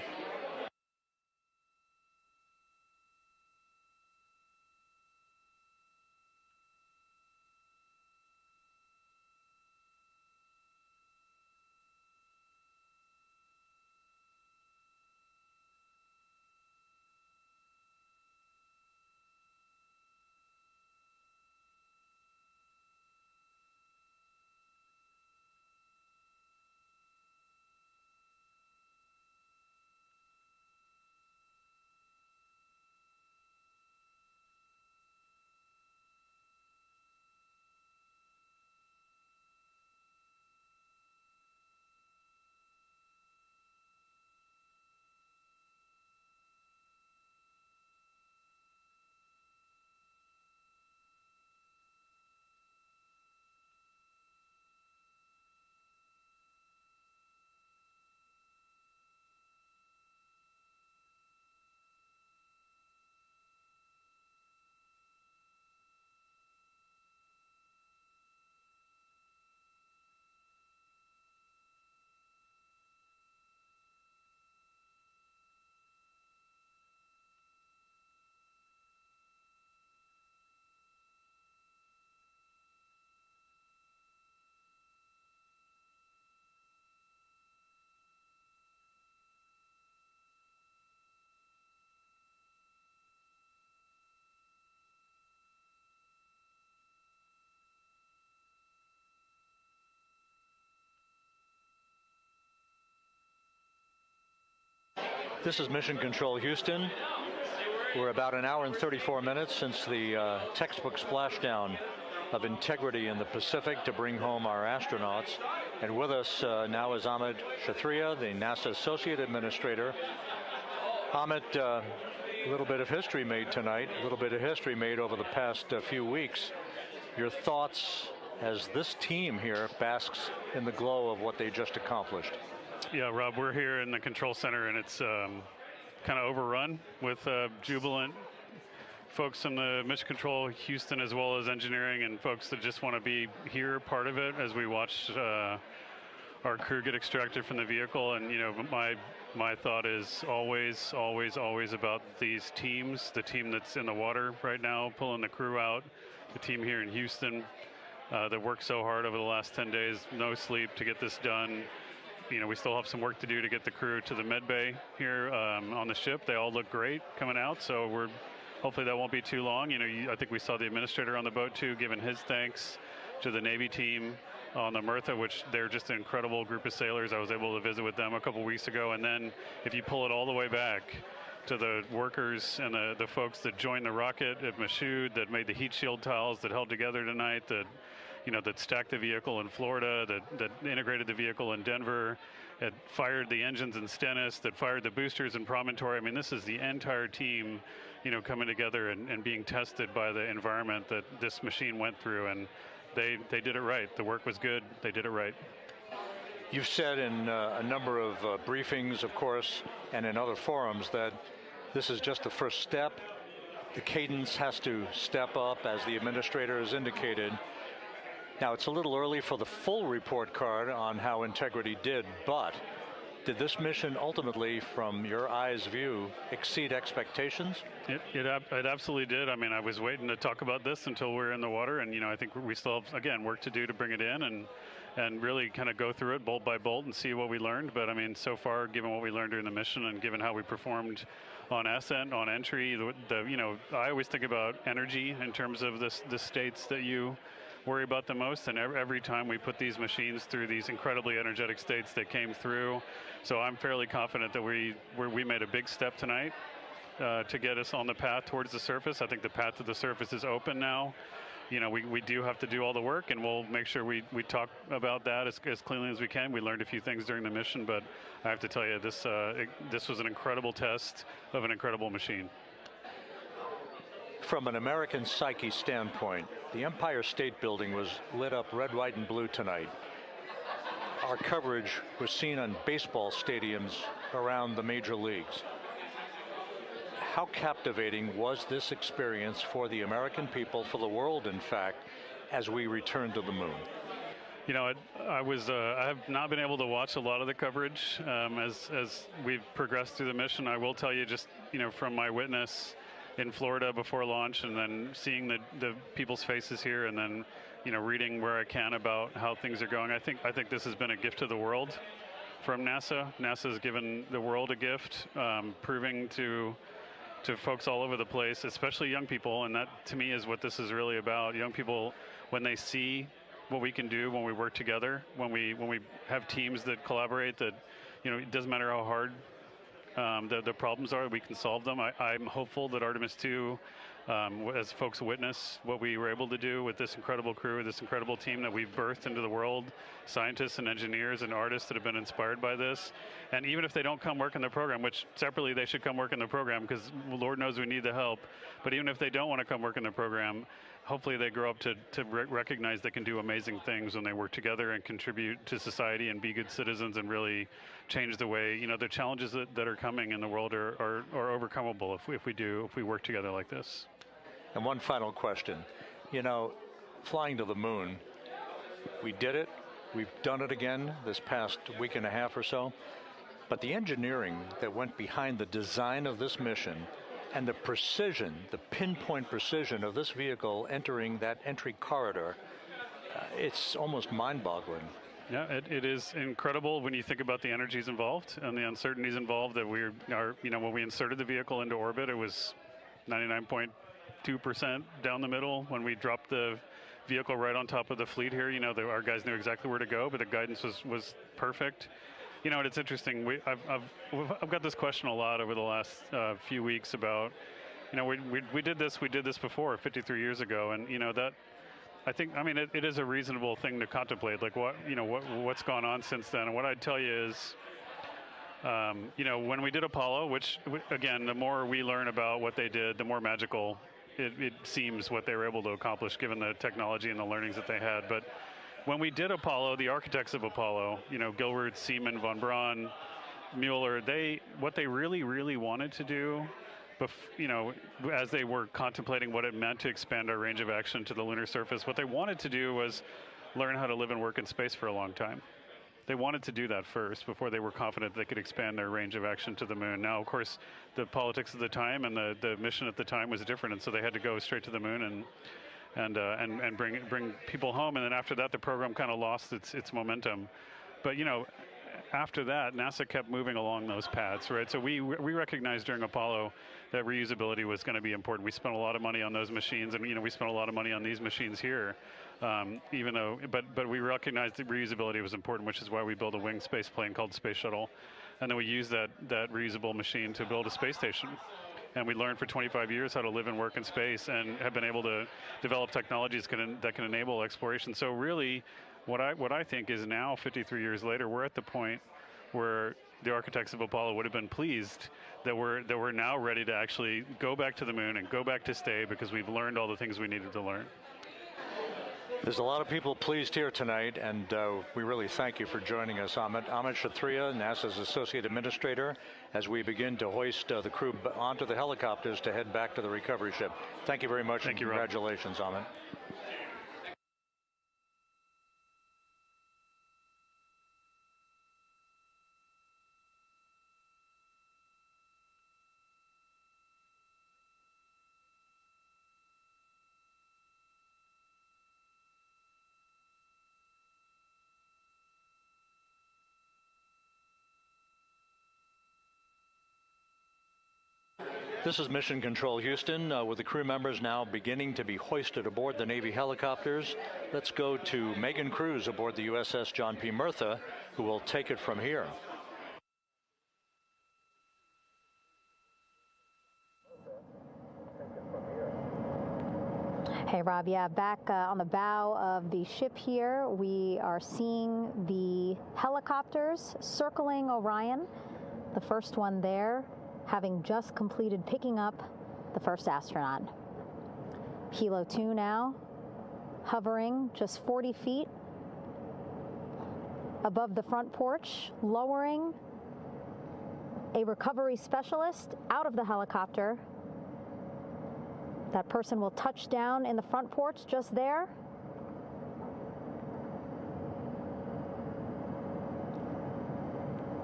This is Mission Control Houston. We're about an hour and 34 minutes since the textbook splashdown of integrity in the Pacific to bring home our astronauts. And with us now is Amit Kshatriya, the NASA Associate Administrator. Amit, a little bit of history made tonight, a little bit of history made over the past few weeks. Your thoughts as this team here basks in the glow of what they just accomplished? Yeah, Rob, we're here in the control center, and it's kind of overrun with jubilant folks from the Mission Control Houston, as well as engineering, and folks that just want to be here, part of it, as we watch our crew get extracted from the vehicle. And, you know, my thought is always, always, always about these teams, the team that's in the water right now, pulling the crew out, the team here in Houston that worked so hard over the last 10 days, no sleep to get this done. You know, we still have some work to do to get the crew to the med bay here on the ship. They all look great coming out, so hopefully that won't be too long. You know, I think we saw the administrator on the boat too, giving his thanks to the Navy team on the Murtha, which they're just an incredible group of sailors. I was able to visit with them a couple weeks ago. And then if you pull it all the way back to the workers and the folks that joined the rocket at Michoud, that made the heat shield tiles that held together tonight, that stacked the vehicle in Florida, that integrated the vehicle in Denver, that fired the engines in Stennis, that fired the boosters in Promontory. I mean, this is the entire team, coming together and being tested by the environment that this machine went through, and they did it right. The work was good. They did it right. You've said in a number of briefings, of course, and in other forums that this is just the first step. The cadence has to step up, as the administrator has indicated. Now, it's a little early for the full report card on how integrity did, but did this mission ultimately, from your eyes view, exceed expectations? It absolutely did. I mean, I was waiting to talk about this until we're in the water, and I think we still have, again, work to do to bring it in and really kind of go through it bolt by bolt and see what we learned. But I mean, so far, given what we learned during the mission and given how we performed on ascent, on entry, I always think about energy in terms of the states that you worry about the most, and every time we put these machines through these incredibly energetic states, they came through. So I'm fairly confident that we made a big step tonight to get us on the path towards the surface. I think the path to the surface is open now. We do have to do all the work, and we'll make sure we talk about that as cleanly as we can. We learned a few things during the mission, but I have to tell you, this was an incredible test of an incredible machine. From an American psyche standpoint, the Empire State Building was lit up red, white, and blue tonight. Our coverage was seen on baseball stadiums around the major leagues. How captivating was this experience for the American people, for the world, in fact, as we returned to the moon? I have not been able to watch a lot of the coverage as we've progressed through the mission. I will tell you, just from my witness in Florida before launch, and then seeing the people's faces here, and then reading where I can about how things are going. I think this has been a gift to the world from NASA. NASA has given the world a gift, proving to folks all over the place, especially young people, and that to me is what this is really about. Young people, when they see what we can do when we work together, when we have teams that collaborate, that it doesn't matter how hard the problems are, we can solve them. I'm hopeful that Artemis II, as folks witness what we were able to do with this incredible crew, this incredible team that we've birthed into the world, scientists and engineers and artists that have been inspired by this. And even if they don't come work in the program, which separately they should come work in the program, because Lord knows we need the help, but even if they don't want to come work in the program, hopefully they grow up to recognize they can do amazing things when they work together and contribute to society and be good citizens and really change the way, the challenges that are coming in the world are overcomable if we work together like this. And one final question. Flying to the moon, we did it. We've done it again this past week and a half or so. But the engineering that went behind the design of this mission and the precision, the pinpoint precision of this vehicle entering that entry corridor, it's almost mind-boggling. Yeah, it is incredible when you think about the energies involved and the uncertainties involved. That when we inserted the vehicle into orbit, it was 99.2% down the middle. When we dropped the vehicle right on top of the fleet here, our guys knew exactly where to go, but the guidance was perfect. You know, it's interesting. I've got this question a lot over the last few weeks about, you know, we did this before 53 years ago, and you know that. I think, I mean, it is a reasonable thing to contemplate, like what's gone on since then. And what I'd tell you is, you know, when we did Apollo, which again, the more we learn about what they did, the more magical it seems what they were able to accomplish given the technology and the learnings that they had. But when we did Apollo, the architects of Apollo, you know, Gilbert, Seaman, von Braun, Mueller, what they really wanted to do, you know, as they were contemplating what it meant to expand our range of action to the lunar surface, what they wanted to do was learn how to live and work in space for a long time. They wanted to do that first before they were confident they could expand their range of action to the moon. Now, of course, the politics of the time and the mission at the time was different, and so they had to go straight to the moon and bring people home. And then after that, the program kind of lost its momentum. But you know, after that, NASA kept moving along those paths, right? So we recognized during Apollo that reusability was going to be important. We spent a lot of money on those machines, and you know, we spent a lot of money on these machines here, even though, but we recognized that reusability was important, which is why we built a winged space plane called Space Shuttle, and then we used that reusable machine to build a space station. And we learned for 25 years how to live and work in space, and have been able to develop technologies that can enable exploration. So really, what I think is now, 53 years later, we're at the point where the architects of Apollo would have been pleased that we're now ready to actually go back to the moon and go back to stay, because we've learned all the things we needed to learn. There's a lot of people pleased here tonight, and we really thank you for joining us. Amit Kshatriya, NASA's Associate Administrator, as we begin to hoist the crew onto the helicopters to head back to the recovery ship. Thank you very much, and congratulations, Amit. This is Mission Control Houston, with the crew members now beginning to be hoisted aboard the Navy helicopters. Let's go to Megan Cruz aboard the USS John P. Murtha, who will take it from here. Hey, Rob. Yeah, back on the bow of the ship here, we are seeing the helicopters circling Orion. The first one there, having just completed picking up the first astronaut. Helo 2 now, hovering just 40 feet above the front porch, lowering a recovery specialist out of the helicopter. That person will touch down in the front porch just there.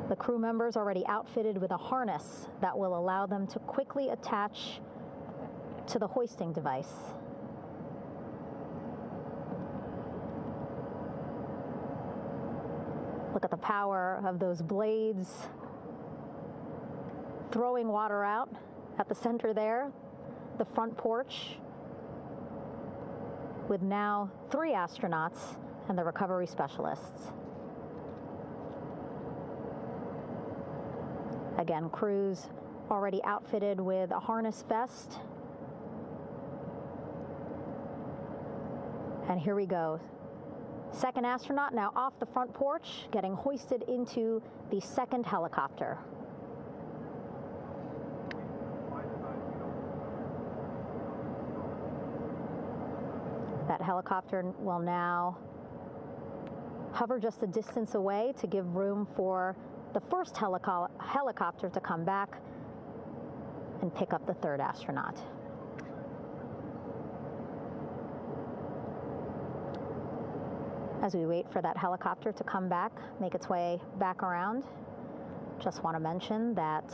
The crew members already outfitted with a harness that will allow them to quickly attach to the hoisting device. Look at the power of those blades throwing water out at the center there, the front porch, with now 3 astronauts and the recovery specialists. Again, crews already outfitted with a harness vest. And here we go. Second astronaut now off the front porch, getting hoisted into the second helicopter. That helicopter will now hover just a distance away to give room for the first helicopter to come back and pick up the third astronaut. As we wait for that helicopter to come back, make its way back around, just want to mention that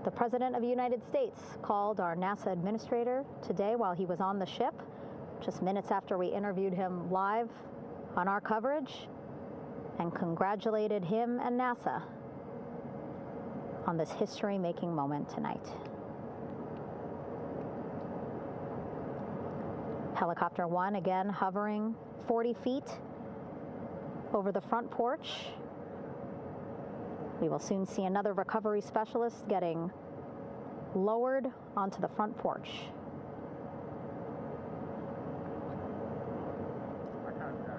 the President of the United States called our NASA administrator today while he was on the ship, just minutes after we interviewed him live on our coverage, and congratulated him and NASA on this history-making moment tonight. Helicopter 1 again hovering 40 feet over the front porch. We will soon see another recovery specialist getting lowered onto the front porch.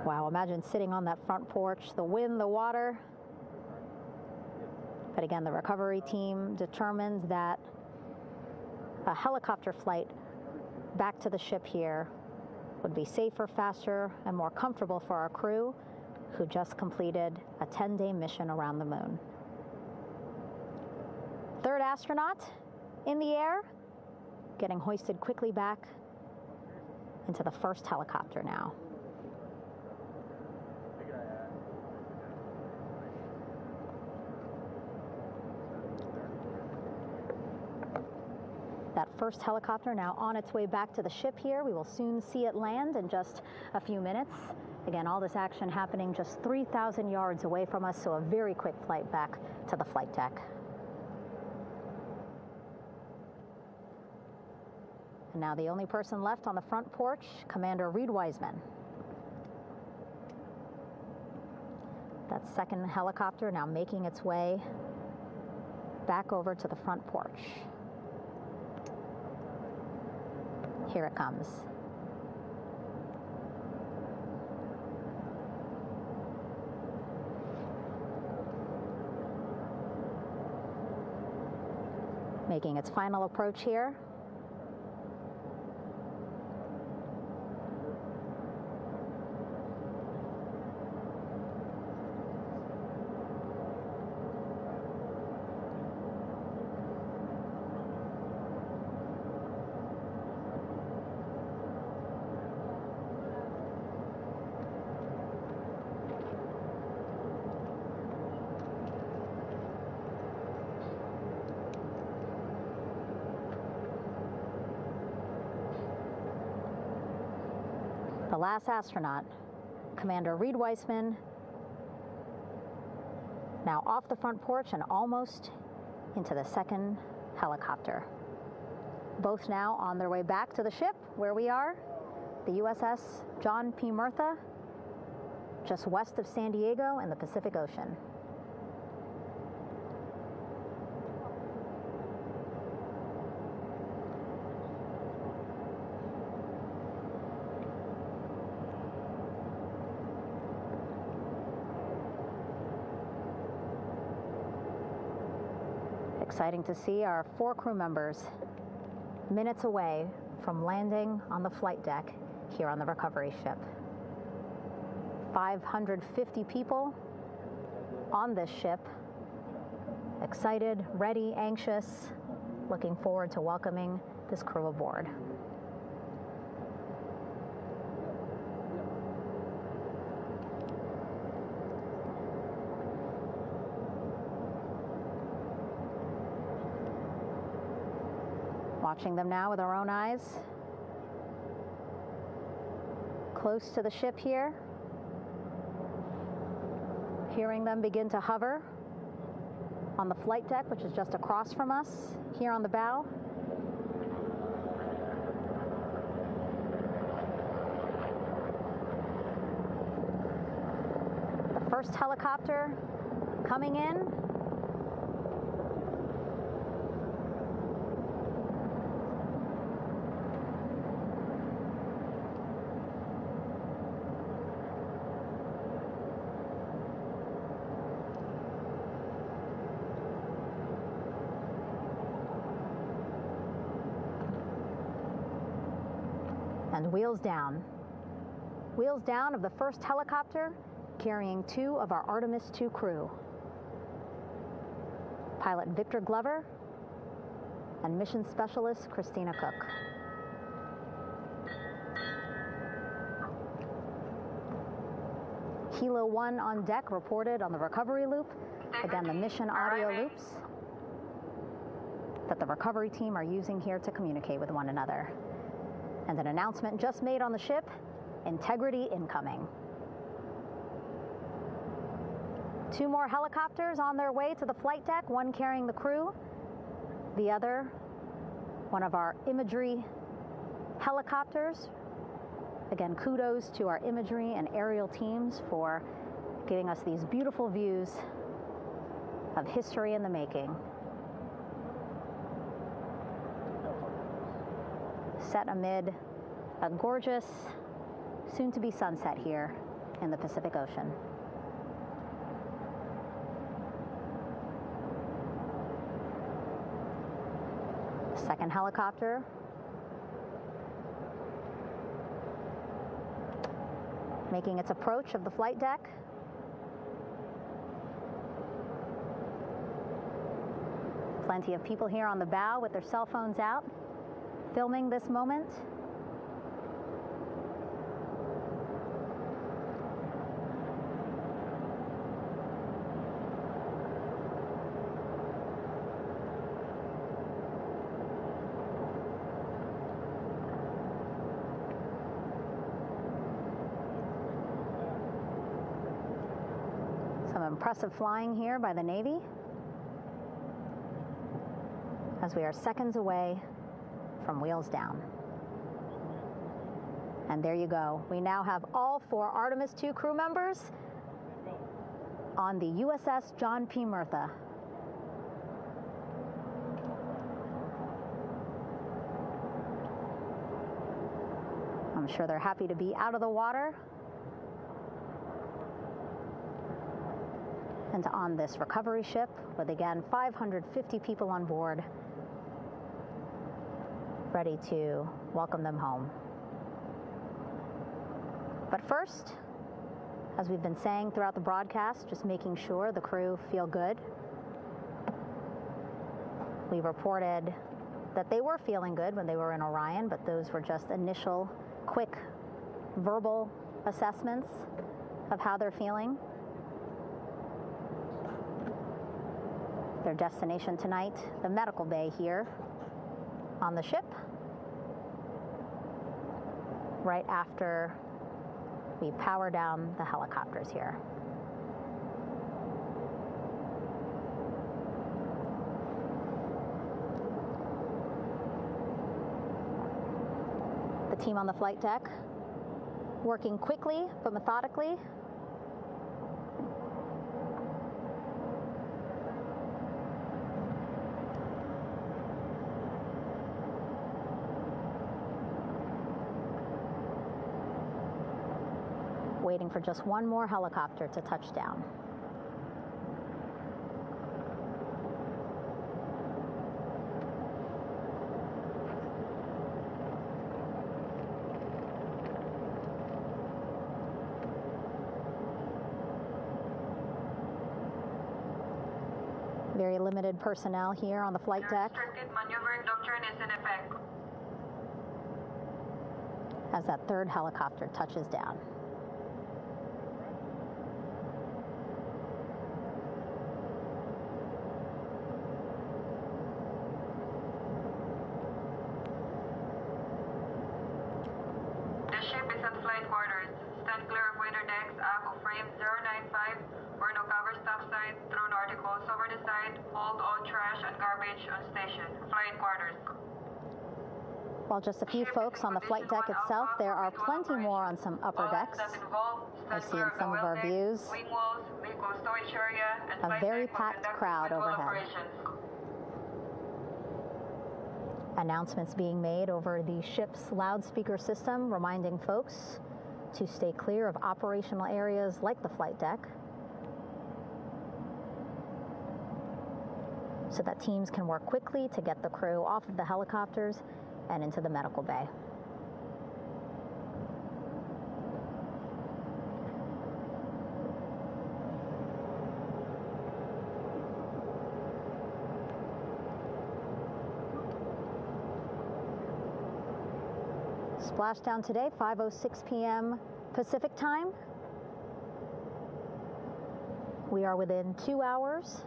Wow, imagine sitting on that front porch, the wind, the water. But again, the recovery team determined that a helicopter flight back to the ship here would be safer, faster, and more comfortable for our crew who just completed a 10-day mission around the moon. Third astronaut in the air, getting hoisted quickly back into the first helicopter now. That first helicopter now on its way back to the ship here. We will soon see it land in just a few minutes. Again, all this action happening just 3,000 yards away from us, so a very quick flight back to the flight deck. And now the only person left on the front porch, Commander Reid Wiseman. That second helicopter now making its way back over to the front porch. Here it comes. Making its final approach here. The last astronaut, Commander Reid Wiseman, now off the front porch and almost into the second helicopter. Both now on their way back to the ship where we are, the USS John P. Murtha, just west of San Diego in the Pacific Ocean. Exciting to see our 4 crew members minutes away from landing on the flight deck here on the recovery ship. 550 people on this ship, excited, ready, anxious, looking forward to welcoming this crew aboard. Watching them now with our own eyes. Close to the ship here. Hearing them begin to hover on the flight deck, which is just across from us, here on the bow. The first helicopter coming in. And wheels down. Wheels down of the first helicopter carrying 2 of our Artemis II crew. Pilot Victor Glover and mission specialist Christina Koch. Kilo 1 on deck reported on the recovery loop. Again, the mission audio loops that the recovery team are using here to communicate with one another. And an announcement just made on the ship, integrity incoming. 2 more helicopters on their way to the flight deck, one carrying the crew, the other, one of our imagery helicopters. Again, kudos to our imagery and aerial teams for giving us these beautiful views of history in the making. Set amid a gorgeous, soon-to-be sunset here in the Pacific Ocean. Second helicopter making its approach of the flight deck. Plenty of people here on the bow with their cell phones out, filming this moment. Some impressive flying here by the Navy, as we are seconds away from wheels down. And there you go. We now have all 4 Artemis II crew members on the USS John P. Murtha. I'm sure they're happy to be out of the water and on this recovery ship with, again, 550 people on board, ready to welcome them home. But first, as we've been saying throughout the broadcast, just making sure the crew feel good. We reported that they were feeling good when they were in Orion, but those were just initial, quick, verbal assessments of how they're feeling. Their destination tonight, the medical bay here on the ship, right after we power down the helicopters here. The team on the flight deck working quickly but methodically. Waiting for just one more helicopter to touch down. Very limited personnel here on the flight deck. Restricted maneuvering doctrine is in effect. As that third helicopter touches down. The ship is at flight quarters. Stand clear of weather decks, ACO frame 095, burn no cover stop side, thrown articles over the side, hold all trash and garbage on station. Flight quarters. While just a few folks on the flight deck itself, there are plenty more on some upper decks. I see in some of our views a very packed crowd overhead. Announcements being made over the ship's loudspeaker system, reminding folks to stay clear of operational areas like the flight deck, so that teams can work quickly to get the crew off of the helicopters and into the medical bay. Splashdown today, 5:06 p.m. Pacific time. We are within 2 hours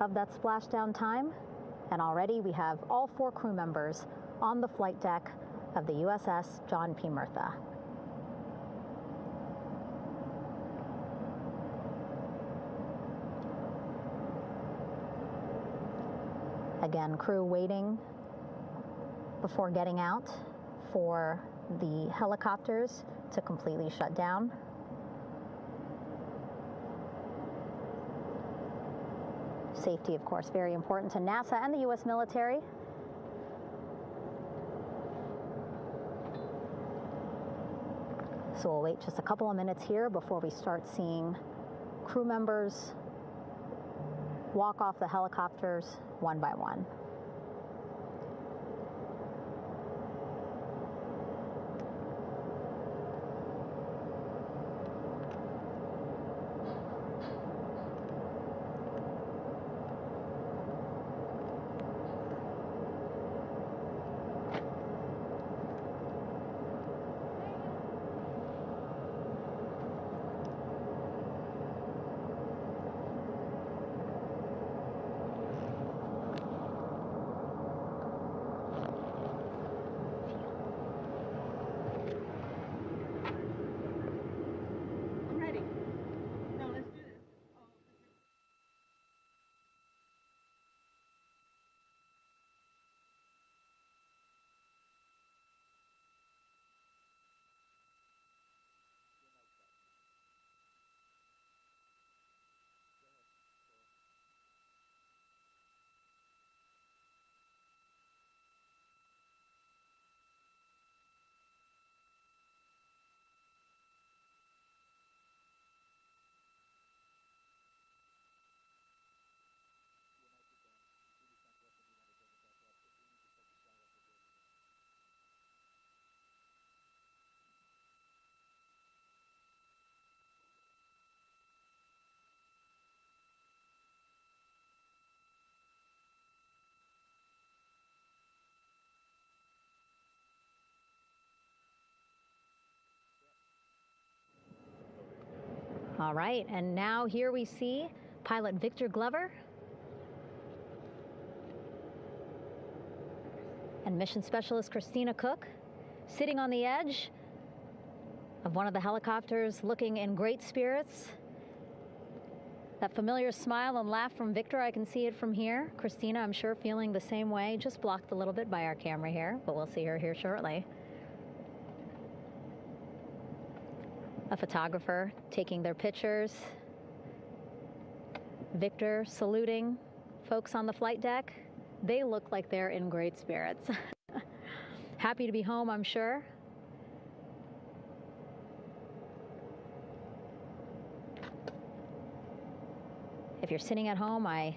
of that splashdown time, and already we have all 4 crew members on the flight deck of the USS John P. Murtha. Again, crew waiting before getting out for the helicopters to completely shut down. Safety, of course, very important to NASA and the U.S. military. So we'll wait just a couple of minutes here before we start seeing crew members walk off the helicopters one by one. All right, and now here we see pilot Victor Glover and mission specialist Christina Koch sitting on the edge of one of the helicopters, looking in great spirits. That familiar smile and laugh from Victor, I can see it from here. Christina, I'm sure, feeling the same way, just blocked a little bit by our camera here, but we'll see her here shortly. A photographer taking their pictures. Victor saluting folks on the flight deck. They look like they're in great spirits. Happy to be home, I'm sure. If you're sitting at home, I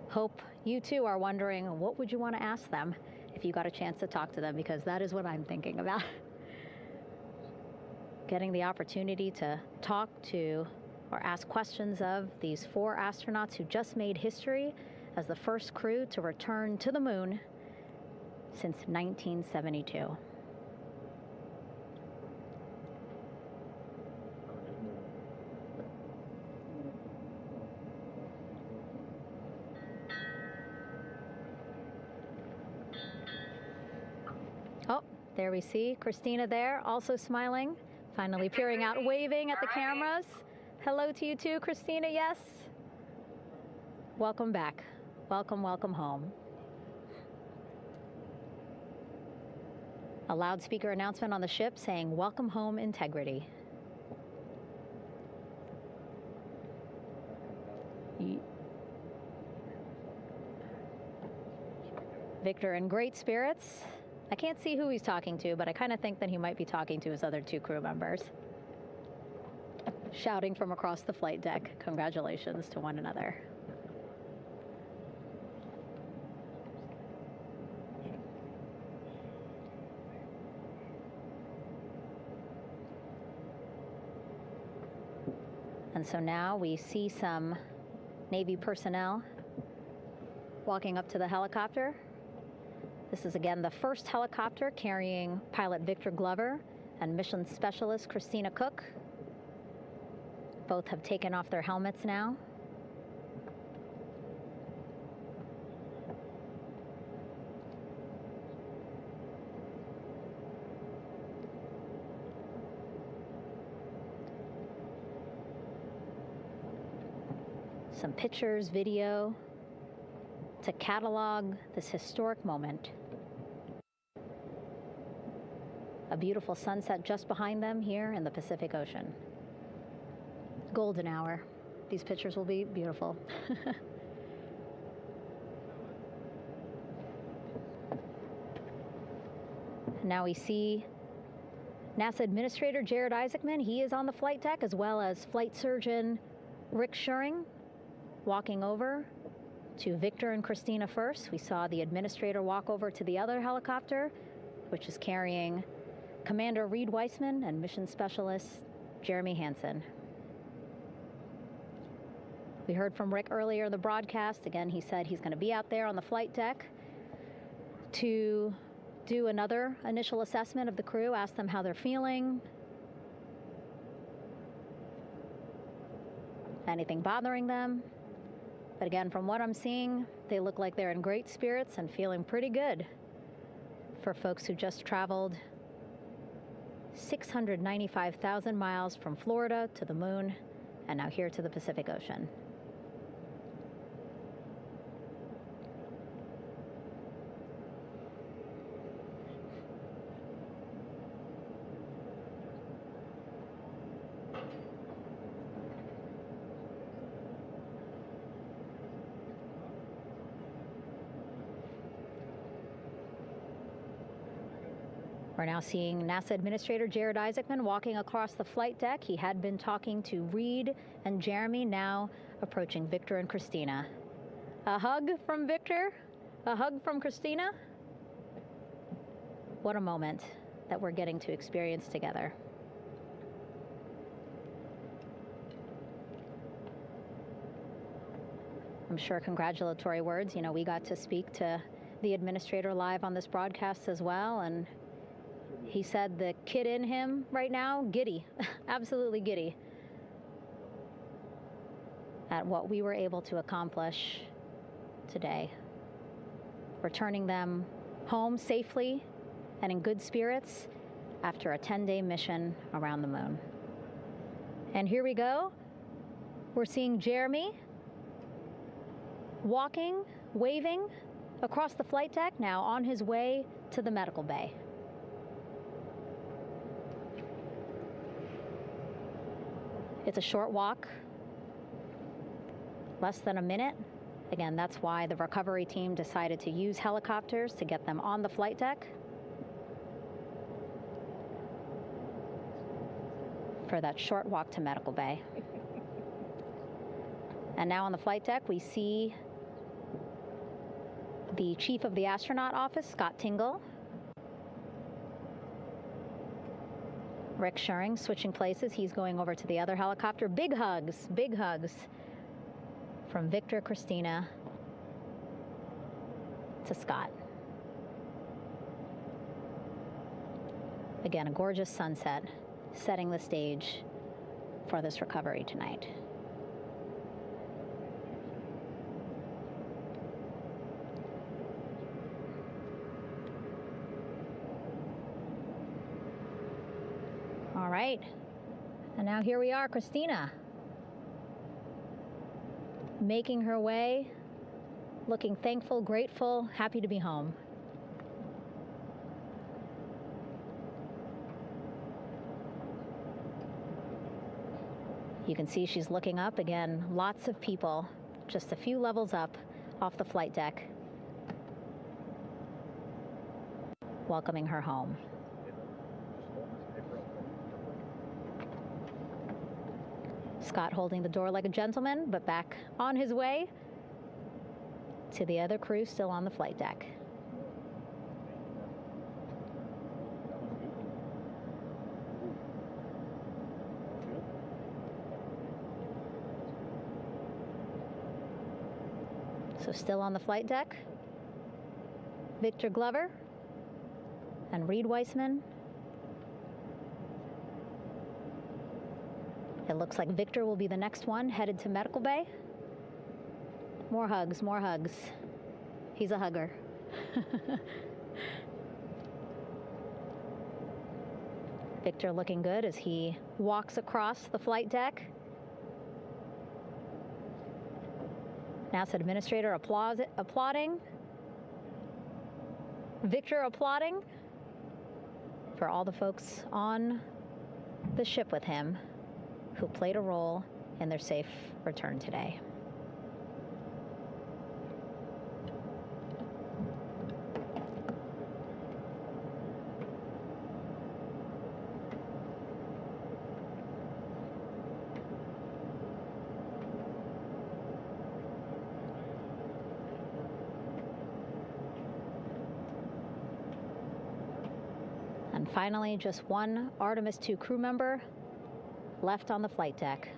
hope you too are wondering, what would you want to ask them if you got a chance to talk to them? Because that is what I'm thinking about. Getting the opportunity to talk to or ask questions of these 4 astronauts who just made history as the first crew to return to the moon since 1972. Oh, there we see Christina there, also smiling. Finally peering out, waving at the cameras. Hello to you too, Christina, yes. Welcome back. Welcome, welcome home. A loudspeaker announcement on the ship saying, "Welcome home, Integrity." Victor in great spirits. I can't see who he's talking to, but I kind of think that he might be talking to his other 2 crew members. Shouting from across the flight deck, congratulations to one another. And so now we see some Navy personnel walking up to the helicopter. This is again the first helicopter carrying pilot Victor Glover and mission specialist Christina Koch. Both have taken off their helmets now. Some pictures, video to catalog this historic moment. A beautiful sunset just behind them here in the Pacific Ocean. Golden hour. These pictures will be beautiful. Now we see NASA Administrator Jared Isaacman. He is on the flight deck, as well as Flight Surgeon Rick Schuring walking over to Victor and Christina first. We saw the administrator walk over to the other helicopter, which is carrying Commander Reid Wiseman and Mission Specialist Jeremy Hansen. We heard from Rick earlier in the broadcast. Again, he said he's going to be out there on the flight deck to do another initial assessment of the crew, ask them how they're feeling, anything bothering them. But again, from what I'm seeing, they look like they're in great spirits and feeling pretty good for folks who just traveled 695,000 miles from Florida to the moon and now here to the Pacific Ocean. We're now seeing NASA Administrator Jared Isaacman walking across the flight deck. He had been talking to Reid and Jeremy, now approaching Victor and Christina. A hug from Victor, a hug from Christina. What a moment that we're getting to experience together. I'm sure congratulatory words. You know, we got to speak to the administrator live on this broadcast as well, and he said the kid in him right now, giddy, absolutely giddy at what we were able to accomplish today. Returning them home safely and in good spirits after a 10-day mission around the moon. And here we go. We're seeing Jeremy walking, waving across the flight deck, now on his way to the medical bay. It's a short walk, less than a minute. Again, that's why the recovery team decided to use helicopters to get them on the flight deck for that short walk to medical bay. And now on the flight deck, we see the chief of the astronaut office, Scott Tingle. Rick Schuring switching places. He's going over to the other helicopter. Big hugs from Victor, Christina to Scott. Again, a gorgeous sunset setting the stage for this recovery tonight. All right, and now here we are, Christina, making her way, looking thankful, grateful, happy to be home. You can see she's looking up. Again, lots of people, just a few levels up off the flight deck, welcoming her home. Scott holding the door like a gentleman, but back on his way to the other crew still on the flight deck. So still on the flight deck, Victor Glover and Reid Wiseman. It looks like Victor will be the next one headed to medical bay. More hugs, more hugs. He's a hugger. Victor looking good as he walks across the flight deck. NASA Administrator applauding. Victor applauding for all the folks on the ship with him who played a role in their safe return today. finally, just one Artemis II crew member left on the flight deck,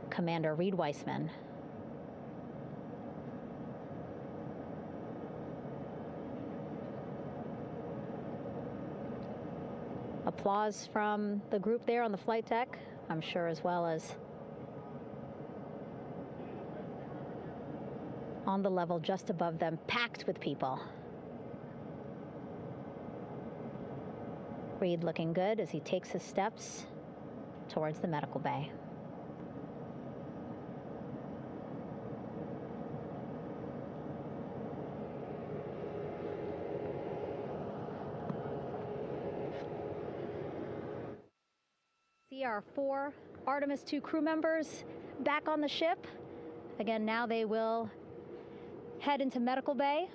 Commander Reid Wiseman. Applause from the group there on the flight deck, I'm sure, as well as on the level just above them, packed with people. Reid looking good as he takes his steps towards the medical bay. See our 4 Artemis II crew members back on the ship. Again, now they will head into medical bay,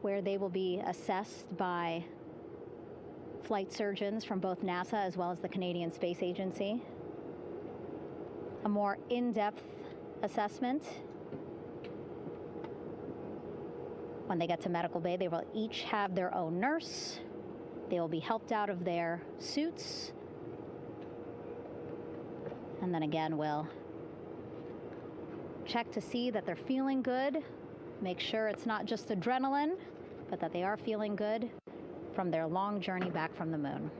where they will be assessed by flight surgeons from both NASA as well as the Canadian Space Agency. A more in-depth assessment. When they get to medical bay, they will each have their own nurse. They will be helped out of their suits. And then again, we'll check to see that they're feeling good. Make sure it's not just adrenaline, but that they are feeling good from their long journey back from the moon.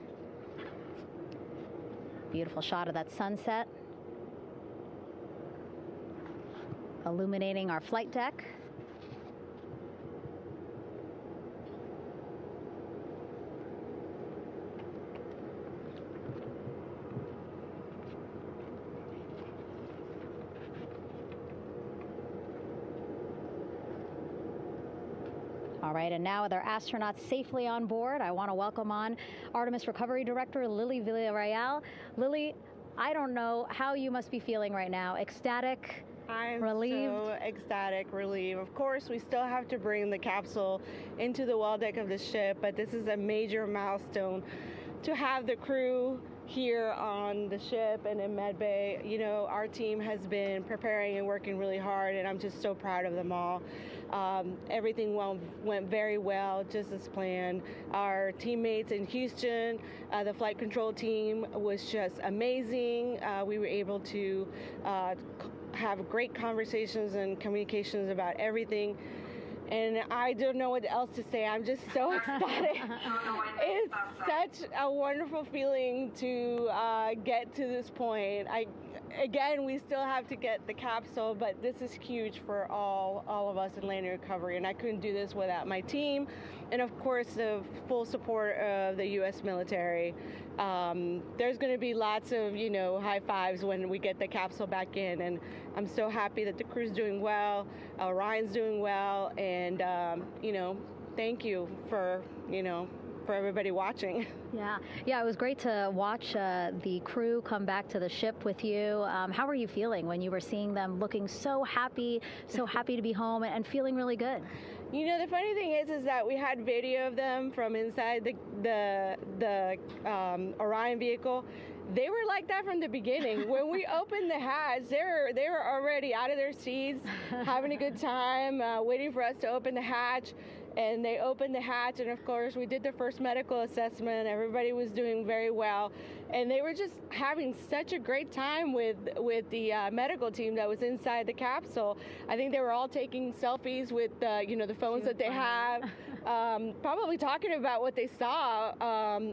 Beautiful shot of that sunset, illuminating our flight deck. All right, and now with our astronauts safely on board, I want to welcome on Artemis Recovery Director Lily Villarreal. Lily, I don't know how you must be feeling right now. Ecstatic, relieved? I'm so ecstatic, relieved. Of course, we still have to bring the capsule into the well deck of the ship, but this is a major milestone to have the crew here on the ship and in med bay. You know, our team has been preparing and working really hard, and I'm just so proud of them all. Everything went very well, just as planned. Our teammates in Houston, the flight control team was just amazing. We were able to have great conversations and communications about everything. And I don't know what else to say. I'm just so ecstatic. It's such a wonderful feeling to get to this point. Again, we still have to get the capsule, but this is huge for all of us in landing recovery. And I couldn't do this without my team, and of course the full support of the U.S. military. There's going to be lots of, you know, high fives when we get the capsule back in, and I'm so happy that the crew's doing well, Orion's doing well, and you know, thank you for, you know, for everybody watching. Yeah, it was great to watch the crew come back to the ship with you. How were you feeling when you were seeing them looking so happy to be home and feeling really good? You know, the funny thing is that we had video of them from inside the Orion vehicle. They were like that from the beginning. When we opened the hatch, they were already out of their seats, having a good time, waiting for us to open the hatch. And they opened the hatch, and of course we did the first medical assessment. Everybody was doing very well, and they were just having such a great time with the medical team that was inside the capsule. I think they were all taking selfies with you know, the phones that they have, probably talking about what they saw,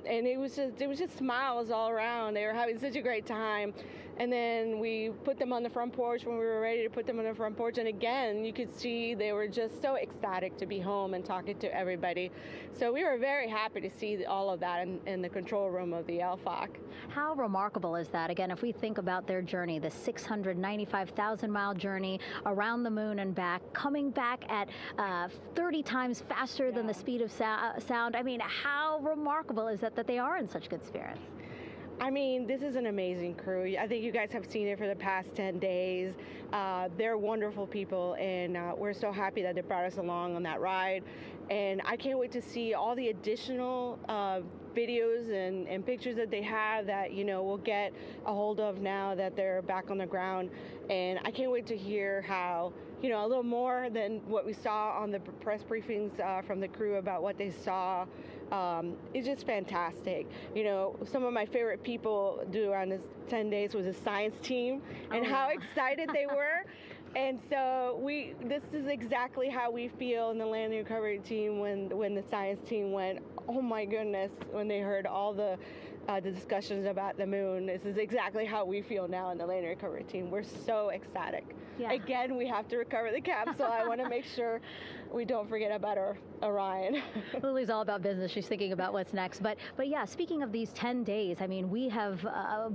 and it was just smiles all around. They were having such a great time. And then we put them on the front porch when we were ready to put them on the front porch. And again, you could see they were just so ecstatic to be home and talking to everybody. So we were very happy to see all of that in the control room of the LFOC. How remarkable is that? Again, if we think about their journey, the 695,000-mile journey around the moon and back, coming back at 30 times faster than the speed of sound. I mean, how remarkable is that they are in such good spirits? I mean, this is an amazing crew. I think you guys have seen it for the past 10 days. They're wonderful people, and we're so happy that they brought us along on that ride. And I can't wait to see all the additional videos and pictures that they have that, you know, we'll get a hold of now that they're back on the ground. And I can't wait to hear how, you know, a little more than what we saw on the press briefings from the crew about what they saw it's just fantastic. You know, some of my favorite people around this 10 days was the science team and how excited they were. And so this is exactly how we feel in the landing recovery team when the science team went, oh my goodness, when they heard all the discussions about the moon. This is exactly how we feel now in the landing recovery team. We're so ecstatic. Yeah. Again, we have to recover the capsule. I want to make sure we don't forget about our Orion. Lily's all about business. She's thinking about what's next. But yeah, speaking of these 10 days, I mean, we have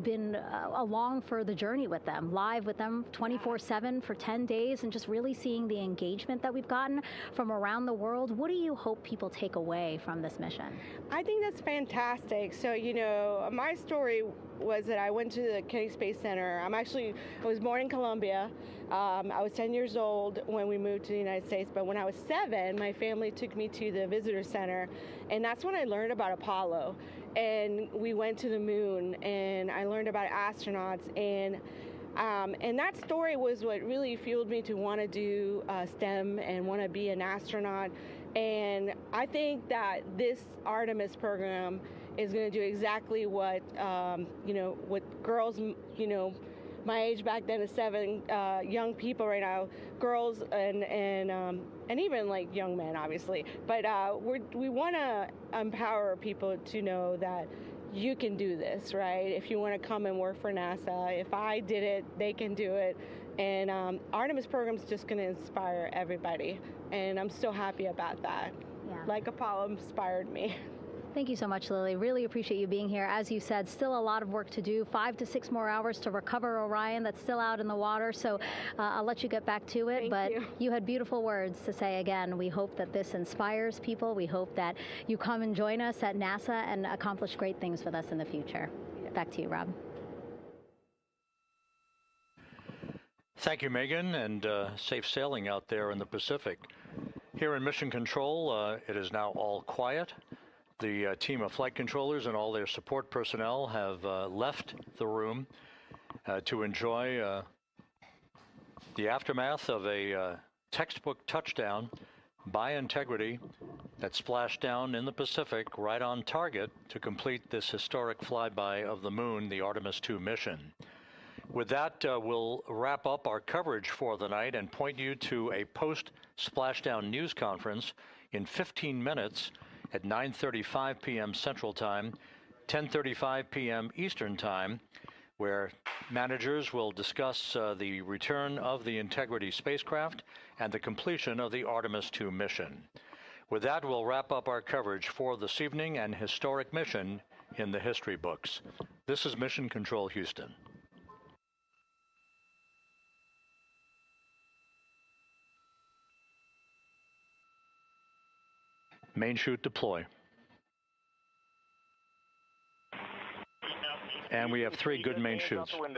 been along for the journey with them, live with them 24/7 for 10 days, and just really seeing the engagement that we've gotten from around the world. What do you hope people take away from this mission? I think that's fantastic. So, you know, my story was that I went to the Kennedy Space Center. I was born in Colombia. I was 10 years old when we moved to the United States, but when I was 7, my family took me to the visitor center, and that's when I learned about Apollo. And we went to the moon, and I learned about astronauts, and that story was what really fueled me to want to do STEM and want to be an astronaut. And I think that this Artemis program is going to do exactly what, what girls, my age back then is 7, young people right now, girls and even like young men, obviously. But we want to empower people to know that you can do this, right? If you want to come and work for NASA, if I did it, they can do it. And Artemis program is just going to inspire everybody. And I'm so happy about that. Yeah. Like Apollo inspired me. Thank you so much, Lily. Really appreciate you being here. As you said, still a lot of work to do, 5 to 6 more hours to recover Orion that's still out in the water. So I'll let you get back to it. But you had beautiful words to say again. We hope that this inspires people. We hope that you come and join us at NASA and accomplish great things with us in the future. Back to you, Rob. Thank you, Megan, and safe sailing out there in the Pacific. Here in Mission Control, it is now all quiet. The team of flight controllers and all their support personnel have left the room to enjoy the aftermath of a textbook touchdown by Integrity that splashed down in the Pacific right on target to complete this historic flyby of the moon, the Artemis II mission. With that, we'll wrap up our coverage for the night and point you to a post-Splashdown news conference in 15 minutes at 9:35 p.m. Central Time, 10:35 p.m. Eastern Time, where managers will discuss the return of the Integrity spacecraft and the completion of the Artemis II mission. With that, we'll wrap up our coverage for this evening and historic mission in the history books. This is Mission Control Houston. Main chute deploy. And we have 3 good main chutes. Houston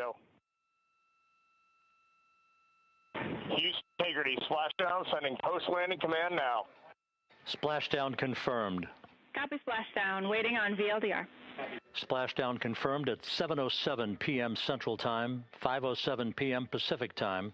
Integrity, splashdown, sending post-landing command now. Splashdown confirmed. Copy splashdown, waiting on VLDR. Splashdown confirmed at 7:07 p.m. Central Time, 5:07 p.m. Pacific Time.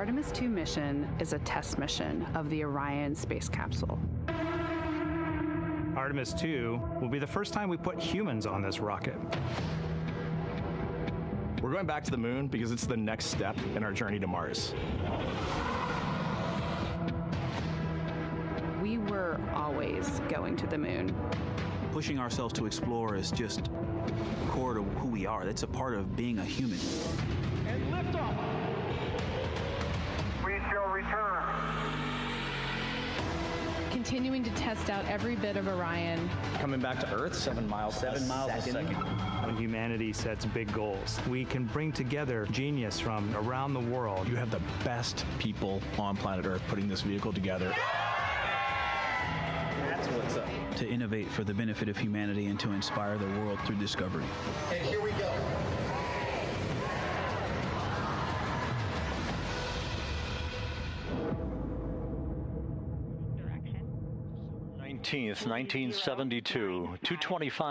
Artemis II mission is a test mission of the Orion space capsule. Artemis II will be the first time we put humans on this rocket. We're going back to the moon because it's the next step in our journey to Mars. We were always going to the moon. Pushing ourselves to explore is just core to who we are. That's a part of being a human. And lift off. We shall return. Continuing to test out every bit of Orion. Coming back to Earth, 7 miles a second. When humanity sets big goals, we can bring together genius from around the world. You have the best people on planet Earth putting this vehicle together. That's what's up. To innovate for the benefit of humanity and to inspire the world through discovery. And here we go. Direction. 19th, 1972, 2:25.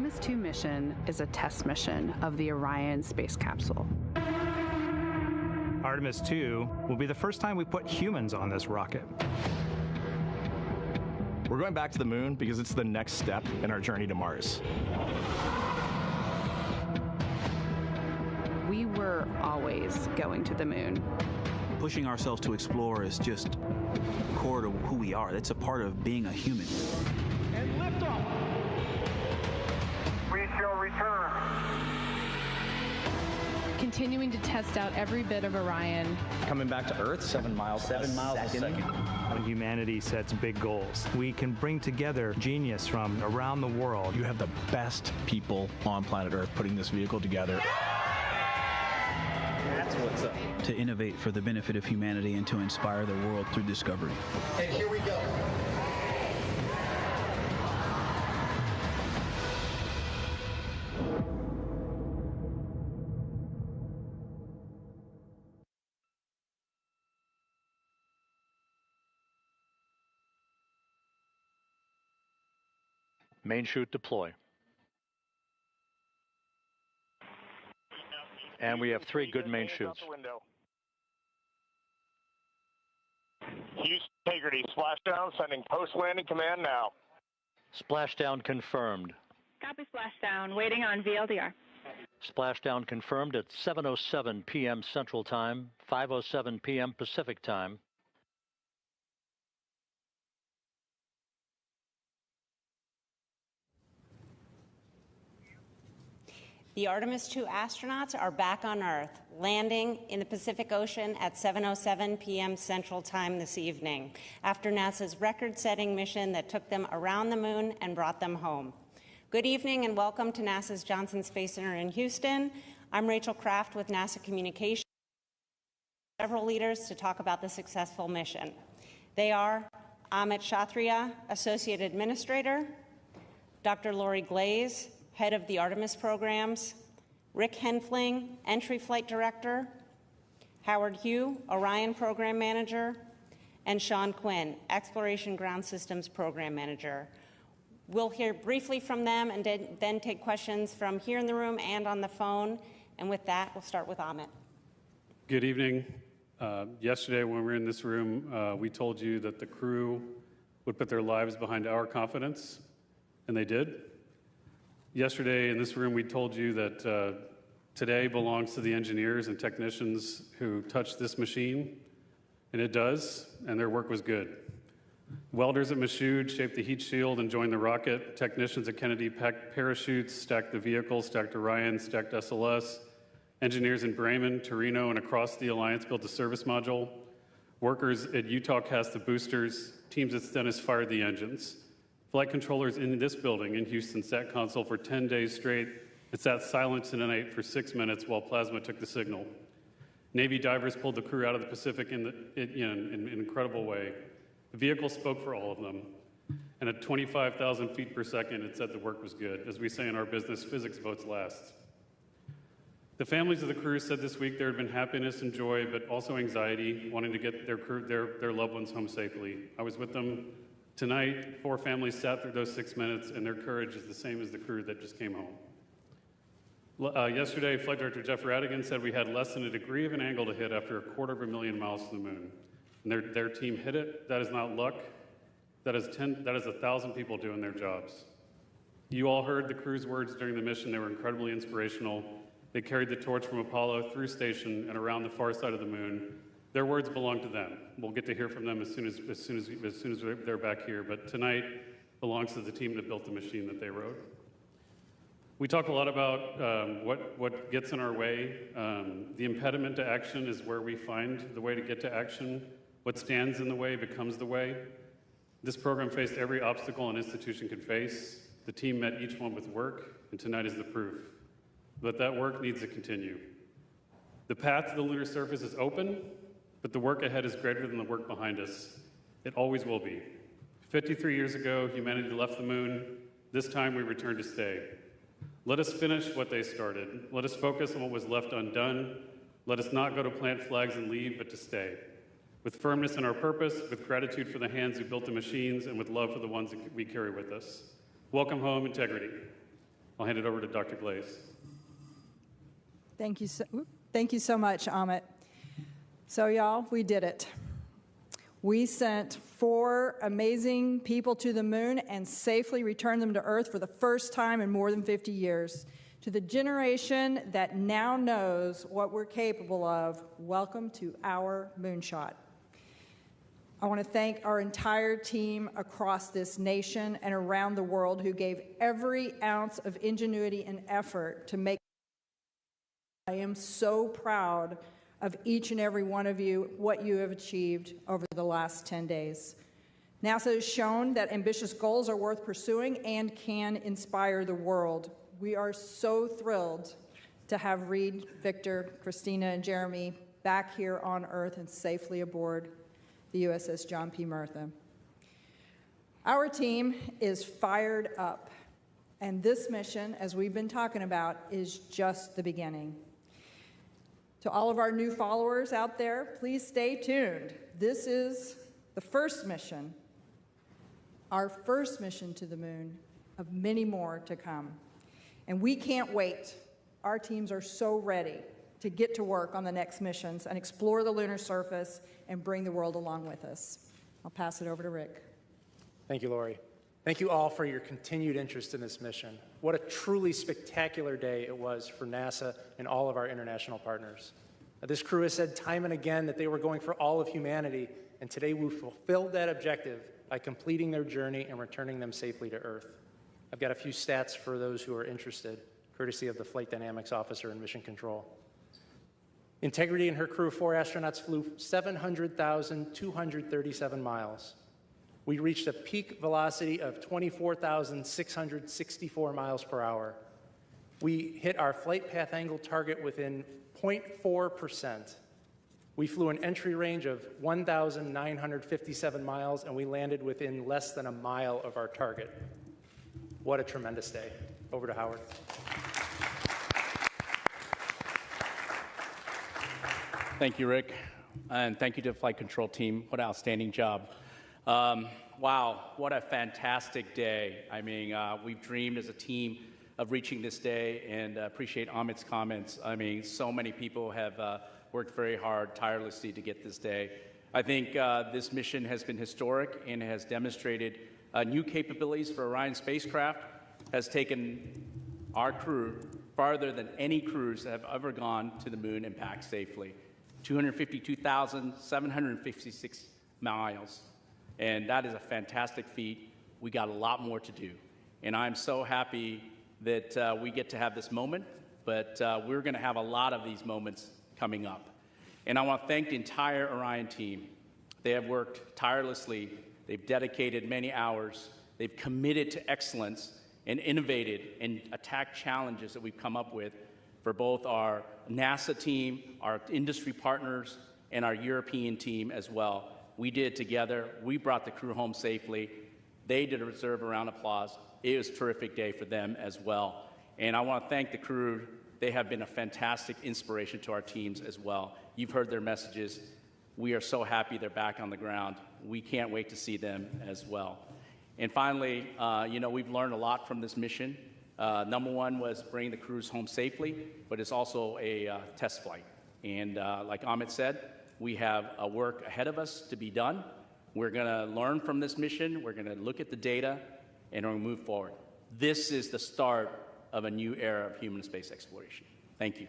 Artemis II mission is a test mission of the Orion space capsule. Artemis II will be the first time we put humans on this rocket. We're going back to the moon because it's the next step in our journey to Mars. We were always going to the moon. Pushing ourselves to explore is just core to who we are. That's a part of being a human. And liftoff. We shall return. Continuing to test out every bit of Orion. Coming back to Earth, 7 miles a second. When humanity sets big goals, we can bring together genius from around the world. You have the best people on planet Earth putting this vehicle together. That's what's up. To innovate for the benefit of humanity and to inspire the world through discovery. And here we go. Main chute deploy. And we have 3 good main chutes. Houston Integrity, splashdown, sending post-landing command now. Splashdown confirmed. Copy Splashdown, waiting on VLDR. Splashdown confirmed at 7:07 p.m. Central Time, 5:07 p.m. Pacific Time. The Artemis II astronauts are back on Earth, landing in the Pacific Ocean at 7:07 p.m. Central Time this evening, after NASA's record-setting mission that took them around the moon and brought them home. Good evening and welcome to NASA's Johnson Space Center in Houston. I'm Rachel Kraft with NASA Communications. Several leaders to talk about the successful mission. They are Amit Kshatriya, Associate Administrator, Dr. Lori Glaze, Head of the Artemis programs, Rick Henfling, Entry Flight Director, Howard Hugh, Orion Program Manager, and Sean Quinn, Exploration Ground Systems Program Manager. We'll hear briefly from them and then take questions from here in the room and on the phone. And with that, we'll start with Amit. Good evening. Yesterday when we were in this room, we told you that the crew would put their lives behind our confidence, and they did. Yesterday in this room, we told you that today belongs to the engineers and technicians who touched this machine, and it does, and their work was good. Welders at Michoud shaped the heat shield and joined the rocket. Technicians at Kennedy packed parachutes, stacked the vehicle, stacked Orion, stacked SLS. Engineers in Bremen, Torino, and across the Alliance built the service module. Workers at Utah cast the boosters. Teams at Stennis fired the engines. Flight controllers in this building in Houston sat console for 10 days straight. It sat silent in the night for 6 minutes while plasma took the signal. Navy divers pulled the crew out of the Pacific in an incredible way. The vehicle spoke for all of them. And at 25,000 feet per second, it said the work was good. As we say in our business, physics votes last. The families of the crew said this week there had been happiness and joy, but also anxiety, wanting to get their loved ones home safely. I was with them tonight. 4 families sat through those 6 minutes, and their courage is the same as the crew that just came home. Yesterday, Flight Director Jeff Radigan said we had less than a degree of an angle to hit after 250,000 miles to the moon. And their team hit it. That is not luck. That is 1,000 people doing their jobs. You all heard the crew's words during the mission. They were incredibly inspirational. They carried the torch from Apollo through station and around the far side of the moon. Their words belong to them. We'll get to hear from them as soon as they're back here. But tonight belongs to the team that built the machine that they rode. We talk a lot about what gets in our way. The impediment to action is where we find the way to get to action. What stands in the way becomes the way. This program faced every obstacle an institution could face. The team met each one with work, and tonight is the proof. But that work needs to continue. The path to the lunar surface is open, but the work ahead is greater than the work behind us. It always will be. 53 years ago, humanity left the moon. This time we return to stay. Let us finish what they started. Let us focus on what was left undone. Let us not go to plant flags and leave, but to stay. With firmness in our purpose, with gratitude for the hands who built the machines, and with love for the ones that we carry with us. Welcome home, Integrity. I'll hand it over to Dr. Glaze. Thank you so much, Amit. So, y'all, we did it. We sent 4 amazing people to the moon and safely returned them to Earth for the first time in more than 50 years. To the generation that now knows what we're capable of, welcome to our moonshot. I want to thank our entire team across this nation and around the world who gave every ounce of ingenuity and effort to make. I am so proud of each and every one of you, what you have achieved over the last 10 days. NASA has shown that ambitious goals are worth pursuing and can inspire the world. We are so thrilled to have Reid, Victor, Christina, and Jeremy back here on Earth and safely aboard the USS John P. Murtha. Our team is fired up, and this mission, as we've been talking about, is just the beginning. To all of our new followers out there, please stay tuned. This is the first mission, our first mission to the moon, of many more to come. And we can't wait. Our teams are so ready to get to work on the next missions and explore the lunar surface and bring the world along with us. I'll pass it over to Rick. Thank you, Lori. Thank you all for your continued interest in this mission. What a truly spectacular day it was for NASA and all of our international partners. This crew has said time and again that they were going for all of humanity, and today we fulfilled that objective by completing their journey and returning them safely to Earth. I've got a few stats for those who are interested, courtesy of the Flight Dynamics Officer in Mission Control. Integrity and her crew of 4 astronauts flew 700,237 miles. We reached a peak velocity of 24,664 miles per hour. We hit our flight path angle target within 0.4%. We flew an entry range of 1,957 miles, and we landed within less than a mile of our target. What a tremendous day. Over to Howard. Thank you, Rick, and thank you to the flight control team. What an outstanding job. Wow, what a fantastic day. I mean, we've dreamed as a team of reaching this day, and appreciate Amit's comments. I mean, so many people have worked very hard, tirelessly to get this day. I think this mission has been historic and has demonstrated new capabilities for Orion spacecraft, has taken our crew farther than any crews that have ever gone to the moon and back safely. 252,756 miles. And that is a fantastic feat. We got a lot more to do. And I'm so happy that we get to have this moment, but we're going to have a lot of these moments coming up. And I want to thank the entire Orion team. They have worked tirelessly. They've dedicated many hours. They've committed to excellence and innovated and attacked challenges that we've come up with for both our NASA team, our industry partners, and our European team as well. We did it together. We brought the crew home safely. They deserve a round of applause. It was a terrific day for them as well. And I want to thank the crew. They have been a fantastic inspiration to our teams as well. You've heard their messages. We are so happy they're back on the ground. We can't wait to see them as well. And finally, we've learned a lot from this mission. Number one was bringing the crews home safely, but it's also a test flight. And like Amit said, we have a work ahead of us to be done. We're going to learn from this mission. We're going to look at the data, and we're going to move forward. This is the start of a new era of human space exploration. Thank you.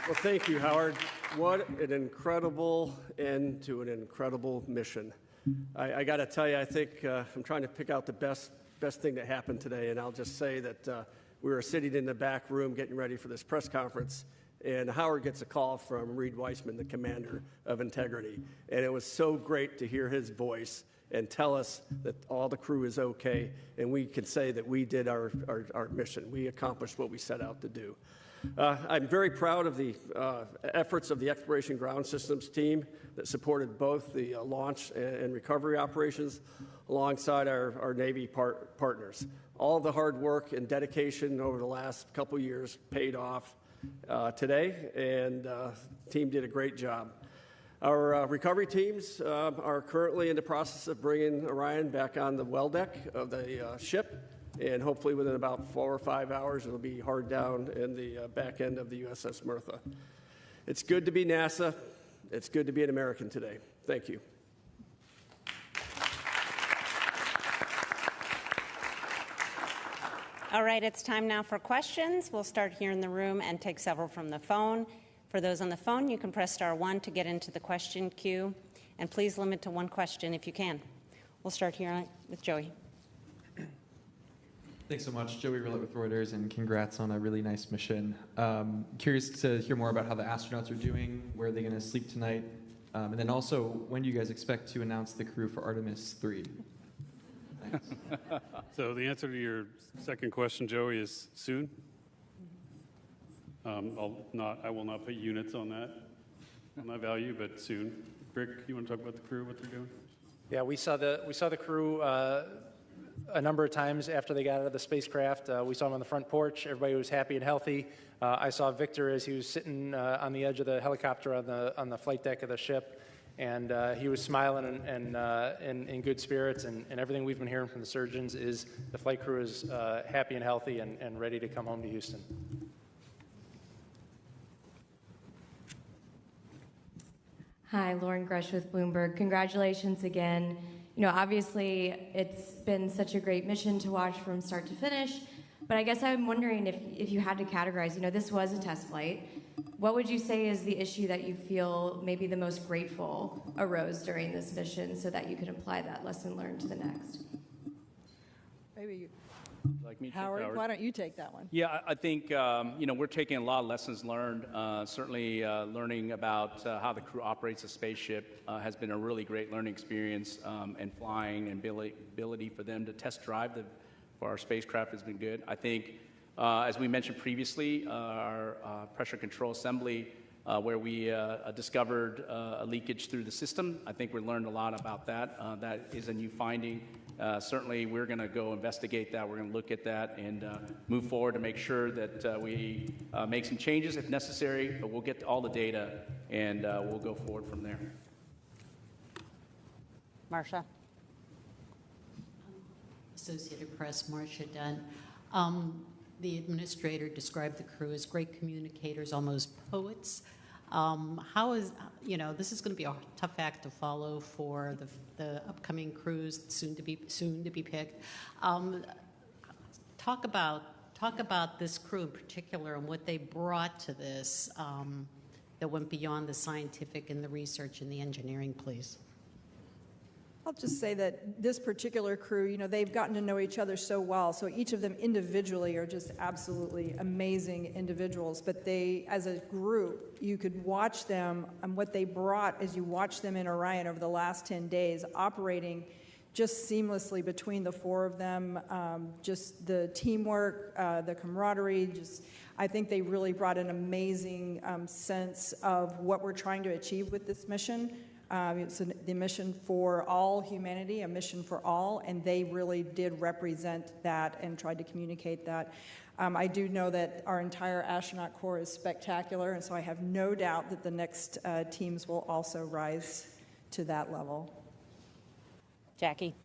Well, thank you, Howard. What an incredible end to an incredible mission. I got to tell you, I think I'm trying to pick out the best thing that happened today, and I'll just say that we were sitting in the back room getting ready for this press conference, and Howard gets a call from Reid Wiseman, the commander of Integrity, and it was so great to hear his voice and tell us that all the crew is okay, and we can say that we did our mission. We accomplished what we set out to do. I'm very proud of the efforts of the Exploration Ground Systems team that supported both the launch and recovery operations alongside our Navy partners. All the hard work and dedication over the last couple years paid off today, and the team did a great job. Our recovery teams are currently in the process of bringing Orion back on the well deck of the ship, and hopefully within about 4 or 5 hours, it'll be hard down in the back end of the USS Martha. It's good to be NASA. It's good to be an American today. Thank you. All right, it's time now for questions. We'll start here in the room and take several from the phone. For those on the phone, you can press *1 to get into the question queue, and please limit to one question if you can. We'll start here with Joey. Thanks so much. Joey Rillett with Reuters, and congrats on a really nice mission. Curious to hear more about how the astronauts are doing, where are they going to sleep tonight, and then also, when do you guys expect to announce the crew for Artemis III? Thanks. So the answer to your second question, Joey, is soon. I will not put units on that value, but soon. Rick, you want to talk about the crew, what they're doing? Yeah, we saw the crew a number of times after they got out of the spacecraft. We saw them on the front porch. Everybody was happy and healthy. I saw Victor as he was sitting on the edge of the helicopter on the flight deck of the ship, and he was smiling and in good spirits. And everything we've been hearing from the surgeons is the flight crew is happy and healthy and ready to come home to Houston. Hi, Lauren Grush with Bloomberg. Congratulations again. You know, obviously, it's been such a great mission to watch from start to finish, but I guess I'm wondering if you had to categorize, you know, this was a test flight. What would you say is the issue that you feel maybe the most grateful arose during this mission so that you could apply that lesson learned to the next? Maybe you. Like me, Howard, why don't you take that one? Yeah, I think we're taking a lot of lessons learned. Certainly, learning about how the crew operates a spaceship has been a really great learning experience, and flying and ability for them to test drive for our spacecraft has been good. I think, as we mentioned previously, our pressure control assembly, where we discovered a leakage through the system. I think we learned a lot about that. That is a new finding. Certainly, we're going to go investigate that. We're going to look at that and move forward to make sure that we make some changes if necessary, but we'll get all the data and we'll go forward from there. Marcia. Associated Press, Marcia Dunn. The administrator described the crew as great communicators, almost poets. How is, this is going to be a tough act to follow for the upcoming crews soon to be picked. Talk about this crew in particular and what they brought to this that went beyond the scientific and the research and the engineering, please. I'll just say that this particular crew, they've gotten to know each other so well. So each of them individually are just absolutely amazing individuals. But they, as a group, you could watch them, and what they brought as you watch them in Orion over the last 10 days, operating just seamlessly between the four of them, just the teamwork, the camaraderie, I think they really brought an amazing sense of what we're trying to achieve with this mission. It's the mission for all humanity, a mission for all, and they really did represent that and tried to communicate that. I do know that our entire astronaut corps is spectacular, and so I have no doubt that the next teams will also rise to that level. Jackie.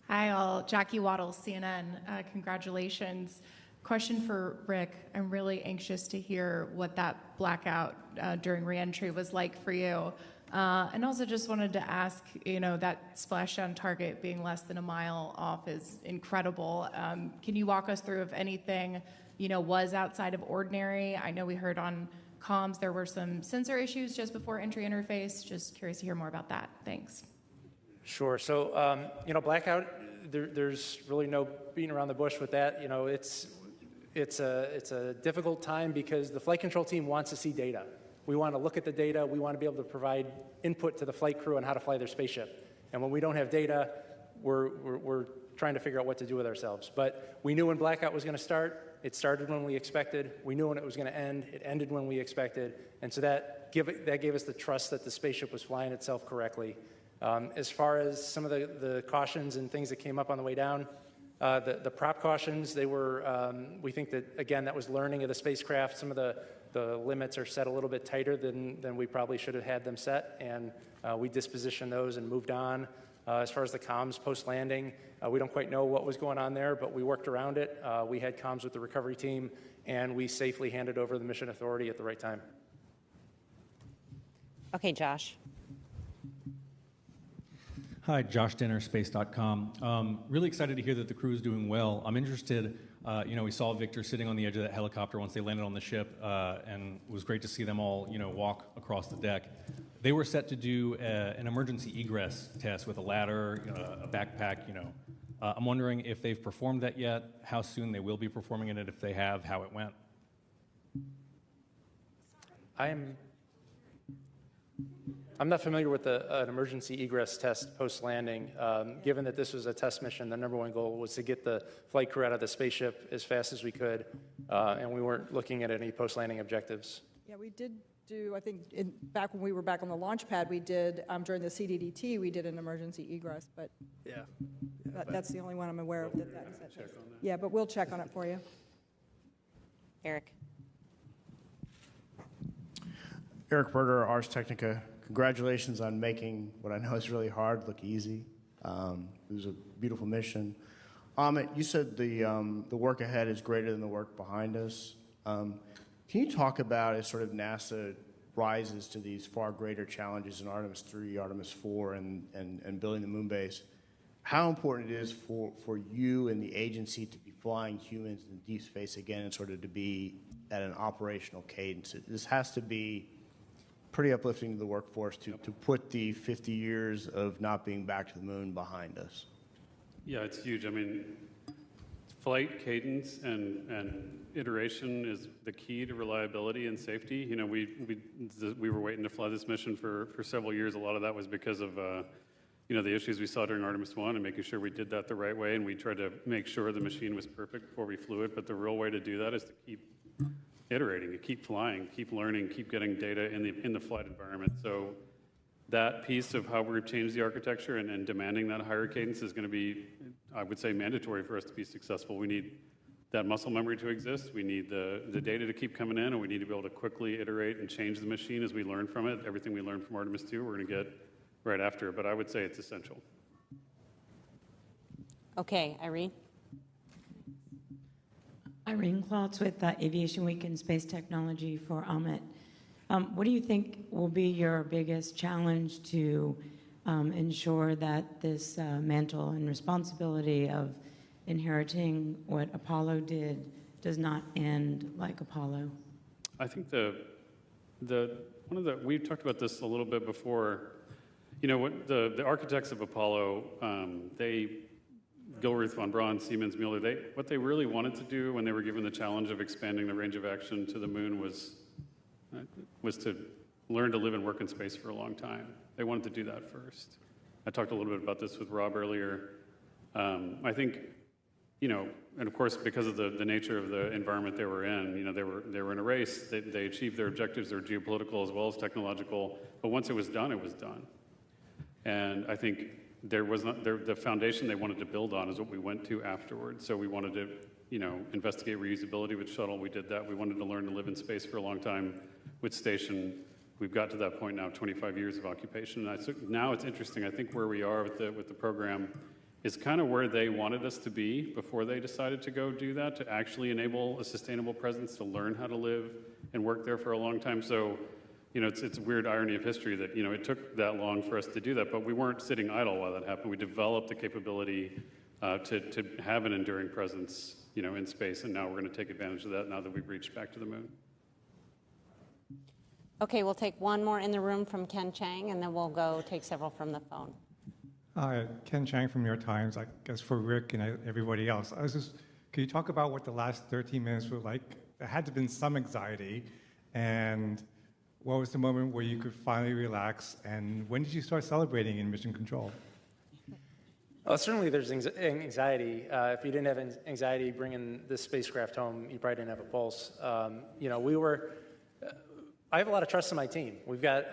Hi, all. Jackie Waddles, CNN. Congratulations. Question for Rick. I'm really anxious to hear what that blackout during reentry was like for you. And also just wanted to ask, that splashdown target being less than a mile off is incredible. Can you walk us through if anything, was outside of ordinary? I know we heard on comms there were some sensor issues just before entry interface. Just curious to hear more about that. Thanks. Sure. So, blackout, there's really no beating around the bush with that. It's a difficult time because the flight control team wants to see data. We want to look at the data. We want to be able to provide input to the flight crew on how to fly their spaceship. And when we don't have data, we're trying to figure out what to do with ourselves. But we knew when blackout was going to start. It started when we expected. We knew when it was going to end. It ended when we expected. And so that gave us the trust that the spaceship was flying itself correctly. As far as some of the cautions and things that came up on the way down, The prop cautions, they were, we think that, again, that was learning of the spacecraft. Some of the limits are set a little bit tighter than we probably should have had them set, and we dispositioned those and moved on. As far as the comms post-landing, we don't quite know what was going on there, but we worked around it. We had comms with the recovery team, and we safely handed over the mission authority at the right time. Okay, Josh. Hi, Josh Denner, space.com. Really excited to hear that the crew is doing well. I'm interested, we saw Victor sitting on the edge of that helicopter once they landed on the ship, and it was great to see them all, walk across the deck. They were set to do an emergency egress test with a ladder, a backpack, I'm wondering if they've performed that yet, how soon they will be performing it, and if they have, how it went. I'm not familiar with an emergency egress test post-landing. Given that this was a test mission, the number one goal was to get the flight crew out of the spaceship as fast as we could, and we weren't looking at any post-landing objectives. Yeah, we did do, I think, back when we were back on the launch pad, we did, during the CDDT, we did an emergency egress, but that's the only one I'm aware of that is that test. Yeah, but we'll check on it for you. Eric. Eric Berger, Ars Technica. Congratulations on making what I know is really hard look easy. It was a beautiful mission. Amit, you said the work ahead is greater than the work behind us. Can you talk about, as sort of NASA rises to these far greater challenges in Artemis III, Artemis IV, and building the moon base, how important it is for you and the agency to be flying humans in deep space again and sort of to be at an operational cadence? This has to be pretty uplifting to the workforce to put the 50 years of not being back to the moon behind us. Yeah, it's huge. I mean, flight cadence and iteration is the key to reliability and safety. We were waiting to fly this mission for several years. A lot of that was because of the issues we saw during Artemis I and making sure we did that the right way, and we tried to make sure the machine was perfect before we flew it. But the real way to do that is to keep iterating, to keep flying, keep learning, keep getting data in the flight environment. So that piece of how we've changed the architecture and demanding that higher cadence is going to be, I would say, mandatory for us to be successful. We need that muscle memory to exist. We need the data to keep coming in, and we need to be able to quickly iterate and change the machine as we learn from it. Everything we learned from Artemis II, we're going to get right after it, but I would say it's essential. Okay, Irene. Irene Klotz with Aviation Week and Space Technology for Amit. What do you think will be your biggest challenge to ensure that this mantle and responsibility of inheriting what Apollo did does not end like Apollo? I think we talked about this a little bit before. What the architects of Apollo, Gilruth, von Braun, Siemens, Mueller, what they really wanted to do when they were given the challenge of expanding the range of action to the moon was to learn to live and work in space for a long time. They wanted to do that first. I talked a little bit about this with Rob earlier. I think, and of course, because of the nature of the environment they were in, they were in a race. They achieved their objectives. They were geopolitical as well as technological. But once it was done, it was done. And I think the foundation they wanted to build on is what we went to afterwards. So we wanted to, investigate reusability with shuttle. We did that. We wanted to learn to live in space for a long time with station. We've got to that point now, 25 years of occupation. And now it's interesting. I think where we are with the program is kind of where they wanted us to be before they decided to go do that, to actually enable a sustainable presence, to learn how to live and work there for a long time. So, it's a weird irony of history that, it took that long for us to do that, but we weren't sitting idle while that happened. We developed the capability to have an enduring presence, in space, and now we're going to take advantage of that now that we've reached back to the moon. Okay, we'll take one more in the room from Ken Chang, and then we'll go take several from the phone. Hi, Ken Chang from New York Times. I guess for Rick and everybody else, could you talk about what the last 13 minutes were like? There had to have been some anxiety, and what was the moment where you could finally relax, and when did you start celebrating in Mission Control? Well, certainly there's anxiety. If you didn't have anxiety bringing this spacecraft home, you probably didn't have a pulse. I have a lot of trust in my team. We've got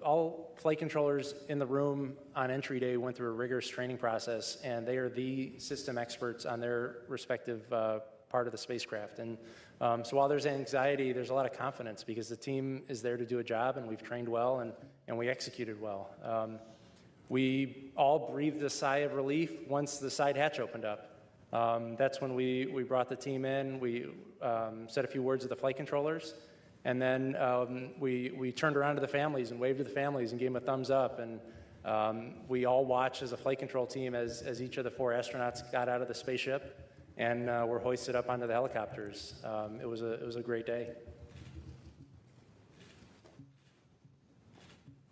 all flight controllers in the room on entry day went through a rigorous training process, and they are the system experts on their respective part of the spacecraft. And so while there's anxiety, there's a lot of confidence because the team is there to do a job, and we've trained well, and we executed well. We all breathed a sigh of relief once the side hatch opened up. That's when we brought the team in. We said a few words with the flight controllers. And then we turned around to the families and waved to the families and gave them a thumbs up. And we all watched as a flight control team as each of the 4 astronauts got out of the spaceship and were hoisted up onto the helicopters. It was a great day.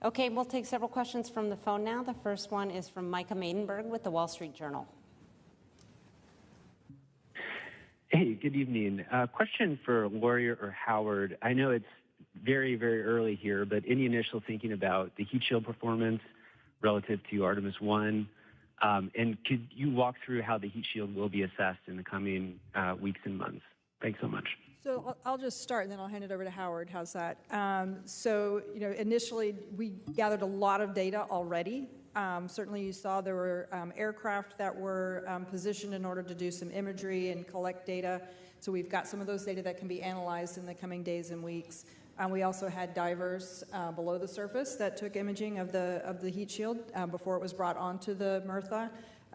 Okay, we'll take several questions from the phone now. The first one is from Micah Maidenberg with the Wall Street Journal. Hey, good evening. Question for Lori or Howard. I know it's very, very early here, but any initial thinking about the heat shield performance relative to Artemis I? And could you walk through how the heat shield will be assessed in the coming weeks and months? Thanks so much. So I'll just start, and then I'll hand it over to Howard. How's that? So, initially, we gathered a lot of data already. Certainly you saw there were aircraft that were positioned in order to do some imagery and collect data. So we've got some of those data that can be analyzed in the coming days and weeks. We also had divers below the surface that took imaging of the heat shield before it was brought onto the MRSA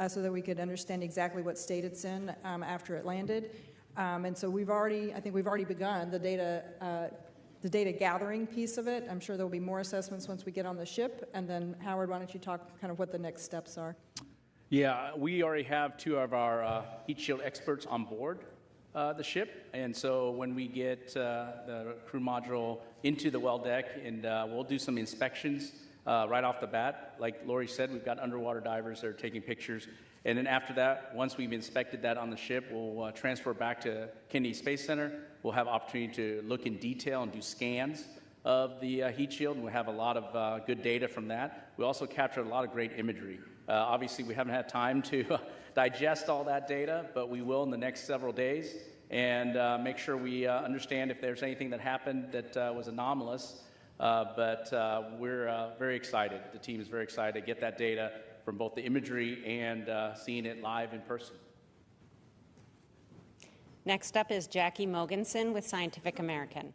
so that we could understand exactly what state it's in after it landed. And so I think we've already begun the data gathering piece of it. I'm sure there'll be more assessments once we get on the ship. And then, Howard, why don't you talk kind of what the next steps are? Yeah, we already have 2 of our heat shield experts on board the ship. And so when we get the crew module into the well deck, and we'll do some inspections right off the bat. Like Lori said, we've got underwater divers that are taking pictures. And then after that, once we've inspected that on the ship, we'll transfer back to Kennedy Space Center. We'll have opportunity to look in detail and do scans of the heat shield, and we'll have a lot of good data from that. We also captured a lot of great imagery. Obviously, we haven't had time to digest all that data, but we will in the next several days and make sure we understand if there's anything that happened that was anomalous. But we're very excited. The team is very excited to get that data from both the imagery and seeing it live in person. Next up is Jackie Mogensen with Scientific American.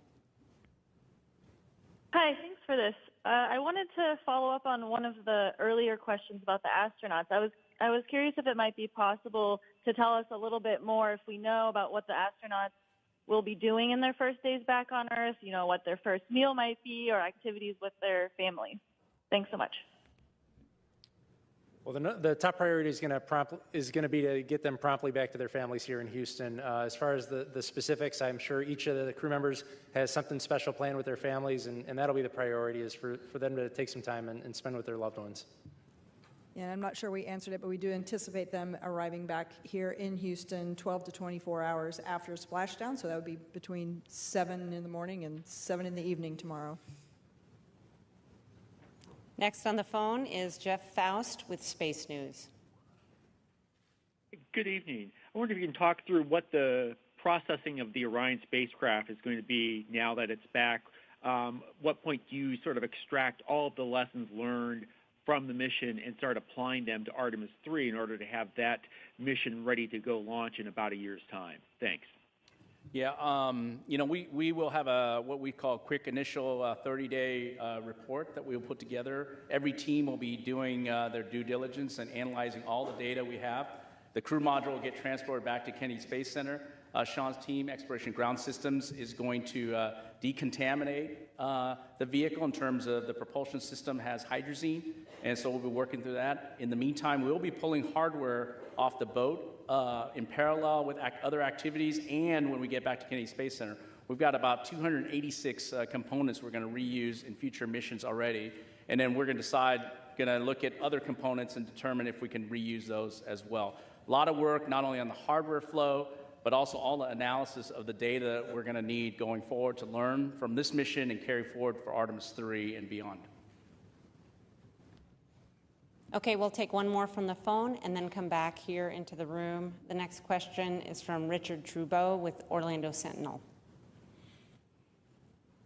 Hi, thanks for this. I wanted to follow up on one of the earlier questions about the astronauts. I was curious if it might be possible to tell us a little bit more if we know about what the astronauts will be doing in their first days back on Earth, what their first meal might be or activities with their families. Thanks so much. Well, the top priority is going to be to get them promptly back to their families here in Houston. As far as the specifics, I'm sure each of the crew members has something special planned with their families, and that'll be the priority, is for them to take some time and spend with their loved ones. Yeah, I'm not sure we answered it, but we do anticipate them arriving back here in Houston 12 to 24 hours after Splashdown, so that would be between 7 in the morning and 7 in the evening tomorrow. Next on the phone is Jeff Faust with Space News. Good evening. I wonder if you can talk through what the processing of the Orion spacecraft is going to be now that it's back. What point do you sort of extract all of the lessons learned from the mission and start applying them to Artemis III in order to have that mission ready to go launch in about a year's time? Thanks. Yeah, we will have what we call a quick initial 30-day report that we will put together. Every team will be doing their due diligence and analyzing all the data we have. The crew module will get transported back to Kennedy Space Center. Sean's team, Exploration Ground Systems, is going to decontaminate the vehicle in terms of the propulsion system has hydrazine, and so we'll be working through that. In the meantime, we'll be pulling hardware off the boat in parallel with other activities, and when we get back to Kennedy Space Center. We've got about 286 components we're going to reuse in future missions already, and then we're going to look at other components and determine if we can reuse those as well. A lot of work, not only on the hardware flow, but also all the analysis of the data we're going to need going forward to learn from this mission and carry forward for Artemis III and beyond. Okay, we'll take one more from the phone and then come back here into the room. The next question is from Richard Trudeau with Orlando Sentinel.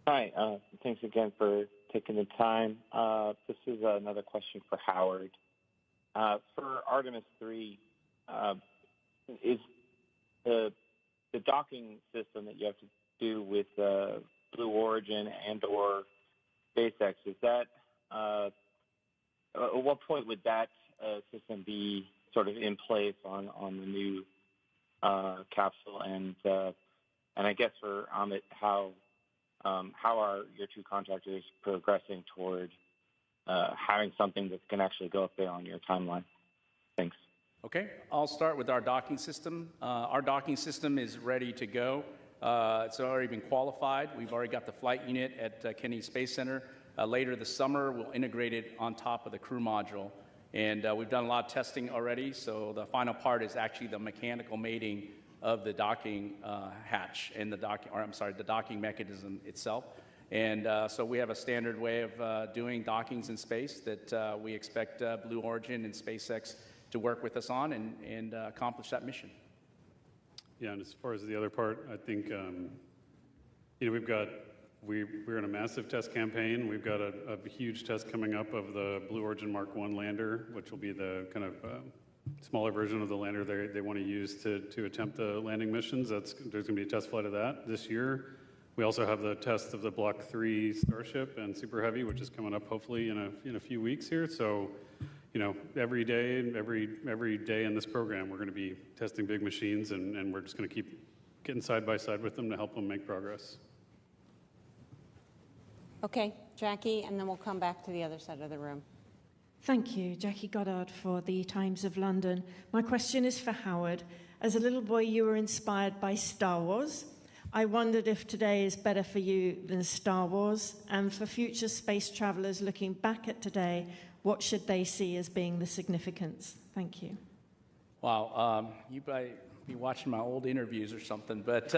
Hi, thanks again for taking the time. This is another question for Howard. For Artemis III, is the docking system that you have to do with Blue Origin and/or SpaceX, is that at what point would that system be sort of in place on the new capsule? And I guess for Amit, how are your two contractors progressing toward having something that can actually go up there on your timeline? Thanks. Okay, I'll start with our docking system. Our docking system is ready to go. It's already been qualified. We've already got the flight unit at Kennedy Space Center. Later this summer, we'll integrate it on top of the crew module. And we've done a lot of testing already, so the final part is actually the mechanical mating of the docking hatch and the docking mechanism itself. And so we have a standard way of doing dockings in space that we expect Blue Origin and SpaceX to work with us on and accomplish that mission. Yeah, and as far as the other part, I think we're in a massive test campaign. We've got a huge test coming up of the Blue Origin Mark I lander, which will be the kind of smaller version of the lander they want to use to attempt the landing missions. There's going to be a test flight of that this year. We also have the test of the Block 3 Starship and Super Heavy, which is coming up hopefully in a few weeks here. So, every day in this program, we're going to be testing big machines, and we're just going to keep getting side by side with them to help them make progress. Okay, Jackie, and then we'll come back to the other side of the room. Thank you, Jackie Goddard for the Times of London. My question is for Howard. As a little boy, you were inspired by Star Wars. I wondered if today is better for you than Star Wars, and for future space travelers looking back at today, what should they see as being the significance? Thank you. Wow, you might be watching my old interviews or something, but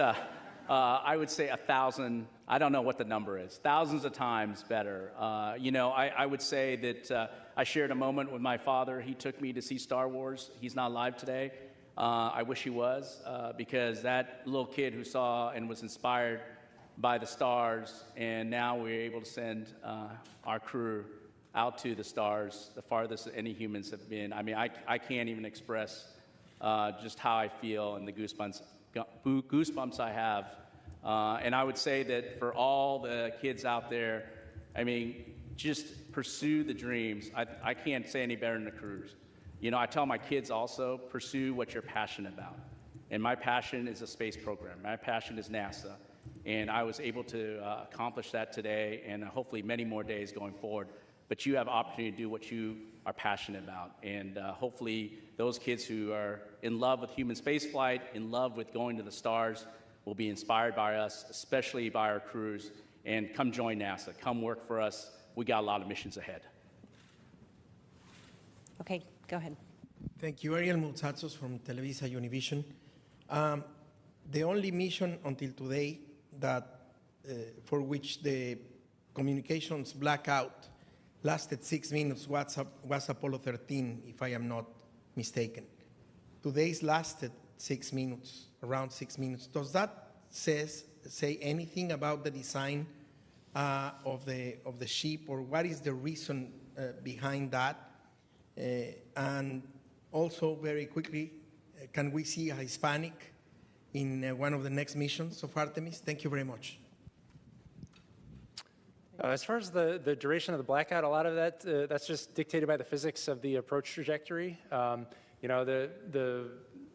I would say 1,000, I don't know what the number is, thousands of times better. I would say that I shared a moment with my father. He took me to see Star Wars. He's not alive today. I wish he was, because that little kid who saw and was inspired by the stars, and now we're able to send our crew out to the stars, the farthest any humans have been. I mean, I can't even express just how I feel and the goosebumps I have. And I would say that for all the kids out there, I mean, just pursue the dreams. I can't say any better than the crews. I tell my kids also, pursue what you're passionate about. And my passion is a space program. My passion is NASA. And I was able to accomplish that today and hopefully many more days going forward. But you have opportunity to do what you are passionate about. And hopefully those kids who are in love with human spaceflight, in love with going to the stars, will be inspired by us, especially by our crews. And come join NASA. Come work for us. We got a lot of missions ahead. Okay, go ahead. Thank you. Ariel Multzatsos from Televisa Univision. The only mission until today that for which the communications blackout lasted 6 minutes was Apollo 13, if I am not mistaken. Today's lasted 6 minutes, around 6 minutes. Does that say anything about the design of the ship, or what is the reason behind that? And also, very quickly, can we see a Hispanic in one of the next missions of Artemis? Thank you very much. As far as the duration of the blackout, a lot of that, that's just dictated by the physics of the approach trajectory. The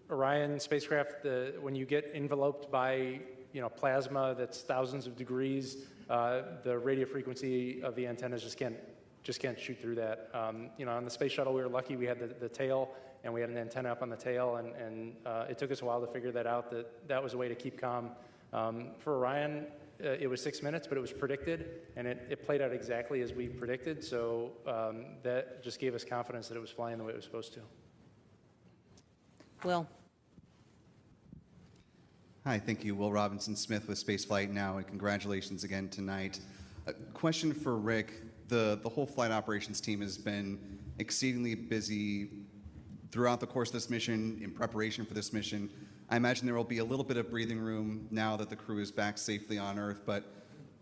Orion spacecraft, when you get enveloped by plasma that's thousands of degrees, the radio frequency of the antennas just can't shoot through that. On the space shuttle, we were lucky we had the tail, and we had an antenna up on the tail, and it took us a while to figure that out, that was a way to keep calm. For Orion, it was 6 minutes, but it was predicted, and it played out exactly as we predicted, so that just gave us confidence that it was flying the way it was supposed to. Will. Hi, thank you. Will Robinson-Smith with Spaceflight Now, and congratulations again tonight. A question for Rick. The whole flight operations team has been exceedingly busy throughout the course of this mission, in preparation for this mission. I imagine there will be a little bit of breathing room now that the crew is back safely on Earth, but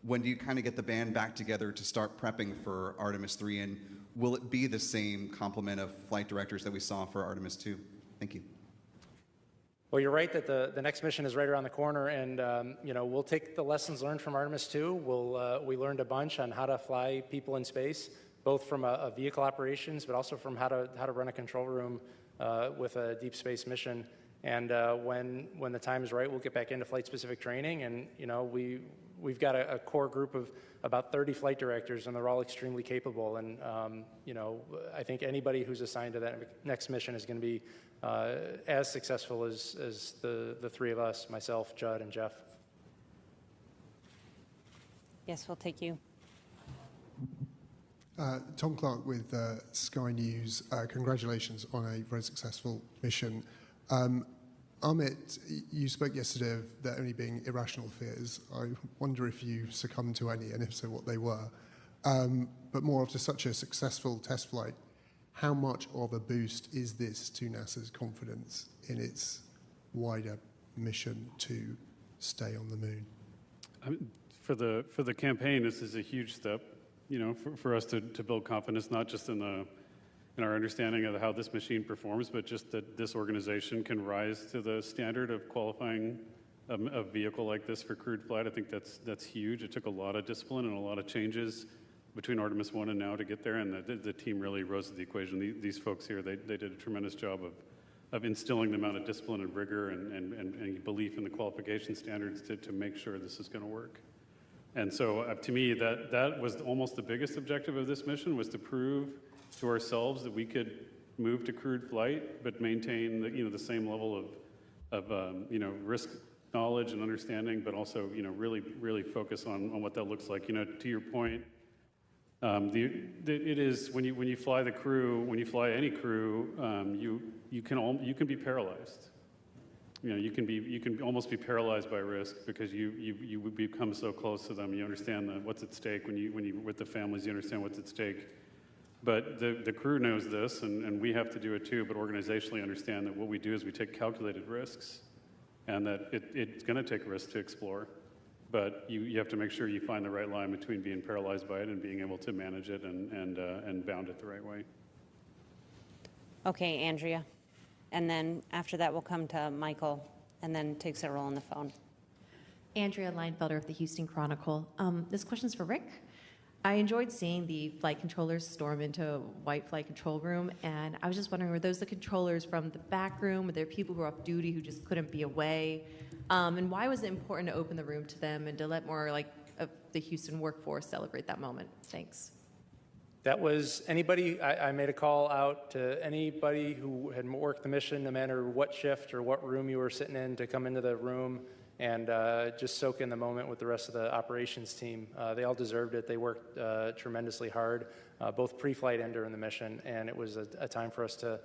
when do you kind of get the band back together to start prepping for Artemis III? And will it be the same complement of flight directors that we saw for Artemis II? Thank you. Well, you're right that the next mission is right around the corner, and we'll take the lessons learned from Artemis II. We learned a bunch on how to fly people in space, both from a vehicle operations, but also from how to run a control room with a deep space mission. And when the time is right, we'll get back into flight-specific training. And we've got a core group of about 30 flight directors, and they're all extremely capable. And I think anybody who's assigned to that next mission is going to be as successful as the three of us, myself, Judd, and Jeff. Yes, we'll take you. Tom Clark with Sky News. Congratulations on a very successful mission. Amit, you spoke yesterday of there only being irrational fears. I wonder if you succumbed to any, and if so, what they were. But more after such a successful test flight, how much of a boost is this to NASA's confidence in its wider mission to stay on the moon? For the campaign, this is a huge step, for us to build confidence, not just in our understanding of how this machine performs, but just that this organization can rise to the standard of qualifying a vehicle like this for crewed flight. I think that's huge. It took a lot of discipline and a lot of changes between Artemis I and now to get there, and the team really rose to the equation. These folks here, they did a tremendous job of instilling the amount of discipline and rigor and belief in the qualification standards to make sure this is going to work. And so to me, that was almost the biggest objective of this mission, was to prove to ourselves that we could move to crewed flight, but maintain the same level of risk knowledge and understanding, but also really focus on what that looks like. To your point, it is when you fly the crew, when you fly any crew, you can be paralyzed. You can almost be paralyzed by risk because you become so close to them. You understand what's at stake when you with the families. You understand what's at stake. But the crew knows this, and we have to do it too. But organizationally, understand that what we do is we take calculated risks, and that it's going to take risks to explore. But you have to make sure you find the right line between being paralyzed by it and being able to manage it and bound it the right way. Okay, Andrea. And then after that, we'll come to Michael, and then take several on the phone. Andrea Leinfelder of the Houston Chronicle. This question's for Rick. I enjoyed seeing the flight controllers storm into White Flight Control Room, and I was just wondering, were those the controllers from the back room? Were there people who were off duty who just couldn't be away? And why was it important to open the room to them and to let more of the Houston workforce celebrate that moment? Thanks. That was anybody. I made a call out to anybody who had worked the mission, no matter what shift or what room you were sitting in, to come into the room and just soak in the moment with the rest of the operations team. They all deserved it. They worked tremendously hard, both pre-flight and during the mission, and it was a time for us to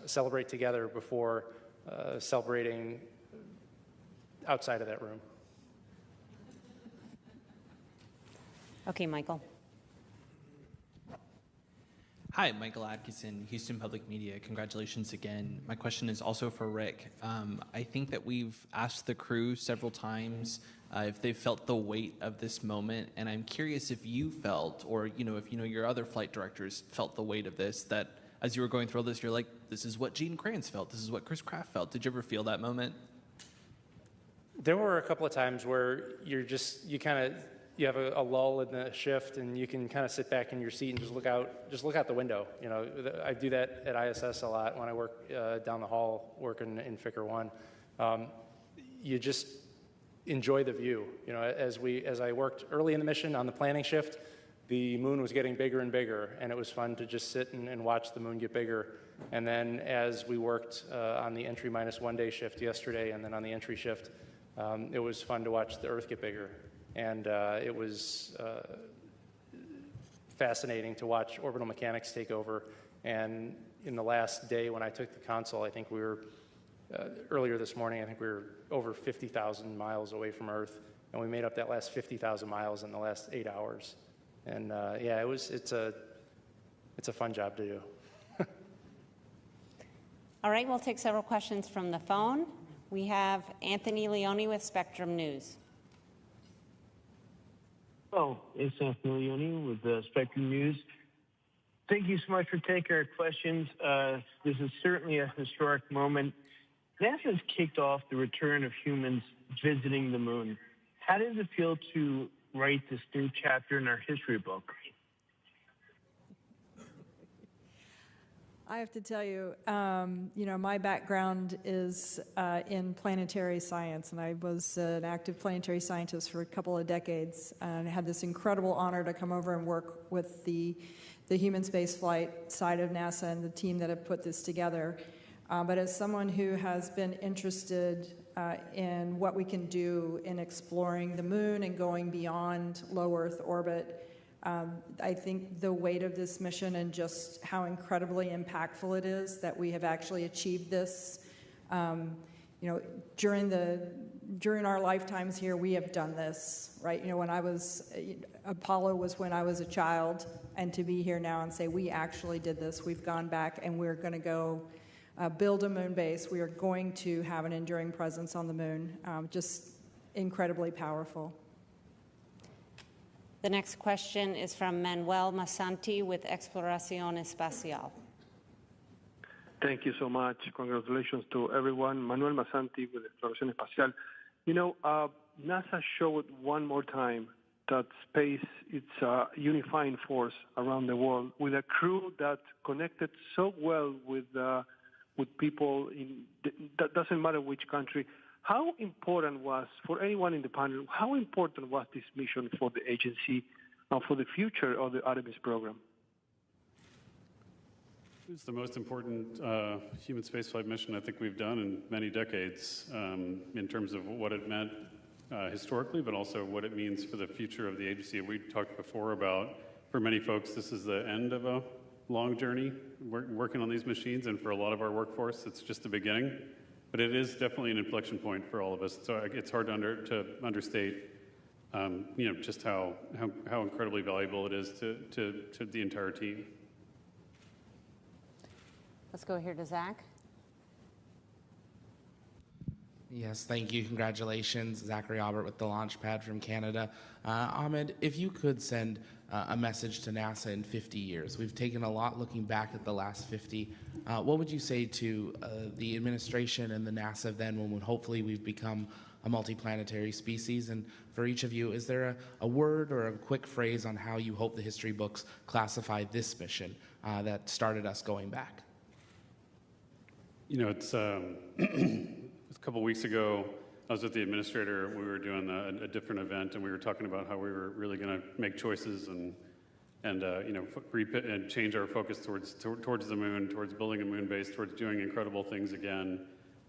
celebrate together before celebrating outside of that room. Okay, Michael. Hi, Michael Atkinson, Houston Public Media. Congratulations again. My question is also for Rick. I think that we've asked the crew several times if they felt the weight of this moment, and I'm curious if you felt, or if your other flight directors felt the weight of this, that as you were going through all this, you're like, this is what Gene Kranz felt, this is what Chris Kraft felt. Did you ever feel that moment? There were a couple of times where you have a lull in the shift, and you can kind of sit back in your seat and just look out the window. I do that at ISS a lot when I work down the hall working in Ficker 1. You just enjoy the view. As I worked early in the mission on the planning shift, the moon was getting bigger and bigger, and it was fun to just sit and watch the moon get bigger. And then as we worked on the entry -1 day shift yesterday, and then on the entry shift, it was fun to watch the Earth get bigger. And it was fascinating to watch orbital mechanics take over. And in the last day when I took the console, I think we were, earlier this morning, I think we were over 50,000 miles away from Earth. And we made up that last 50,000 miles in the last 8 hours. And it's a fun job to do. All right, we'll take several questions from the phone. We have Anthony Leone with Spectrum News. Oh, it's Anthony with Spectrum News. Thank you so much for taking our questions. This is certainly a historic moment. NASA has kicked off the return of humans visiting the moon. How does it feel to write this new chapter in our history book? I have to tell you, my background is in planetary science, and I was an active planetary scientist for a couple of decades, and I had this incredible honor to come over and work with the human spaceflight side of NASA and the team that have put this together. But as someone who has been interested in what we can do in exploring the moon and going beyond low Earth orbit, I think the weight of this mission and just how incredibly impactful it is that we have actually achieved this. During our lifetimes here, we have done this, right? Apollo was when I was a child, and to be here now and say we actually did this, we've gone back and we're going to go build a moon base. We are going to have an enduring presence on the moon. Just incredibly powerful. The next question is from Manuel Masanti with Exploración Espacial. Thank you so much. Congratulations to everyone. Manuel Masanti with Exploración Espacial. NASA showed one more time that space is a unifying force around the world with a crew that connected so well with people that doesn't matter which country. How important was, for anyone in the panel, how important was this mission for the agency and for the future of the Artemis program? It's the most important human spaceflight mission I think we've done in many decades in terms of what it meant historically, but also what it means for the future of the agency. We talked before about, for many folks, this is the end of a long journey working on these machines, and for a lot of our workforce, it's just the beginning. But it is definitely an inflection point for all of us. So it's hard to understate, just how incredibly valuable it is to the entire team. Let's go here to Zach. Yes, thank you. Congratulations. Zachary Albert with the Launchpad from Canada. Ahmed, if you could send a message to NASA in 50 years. We've taken a lot looking back at the last 50. What would you say to the administration and the NASA then when hopefully we've become a multiplanetary species? And for each of you, is there a word or a quick phrase on how you hope the history books classify this mission that started us going back? It's a couple of weeks ago, I was with the administrator. We were doing a different event, and we were talking about how we were really going to make choices and change our focus towards the moon, towards building a moon base, towards doing incredible things again.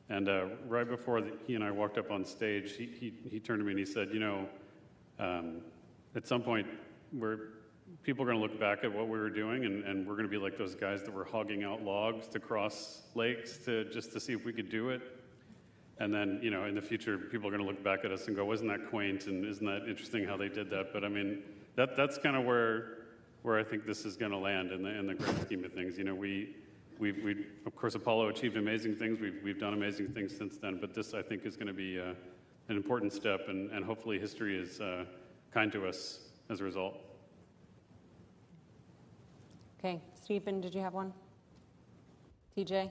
And right before he and I walked up on stage, he turned to me and he said, at some point, people are going to look back at what we were doing, and we're going to be like those guys that were hogging out logs to cross lakes just to see if we could do it. And then, in the future, people are going to look back at us and go, wasn't that quaint, and isn't that interesting how they did that? But I mean, that's kind of where I think this is going to land in the grand scheme of things. We of course, Apollo achieved amazing things. We've done amazing things since then, but this, I think, is going to be an important step, and hopefully history is kind to us as a result. Okay, Stephen, did you have one? TJ?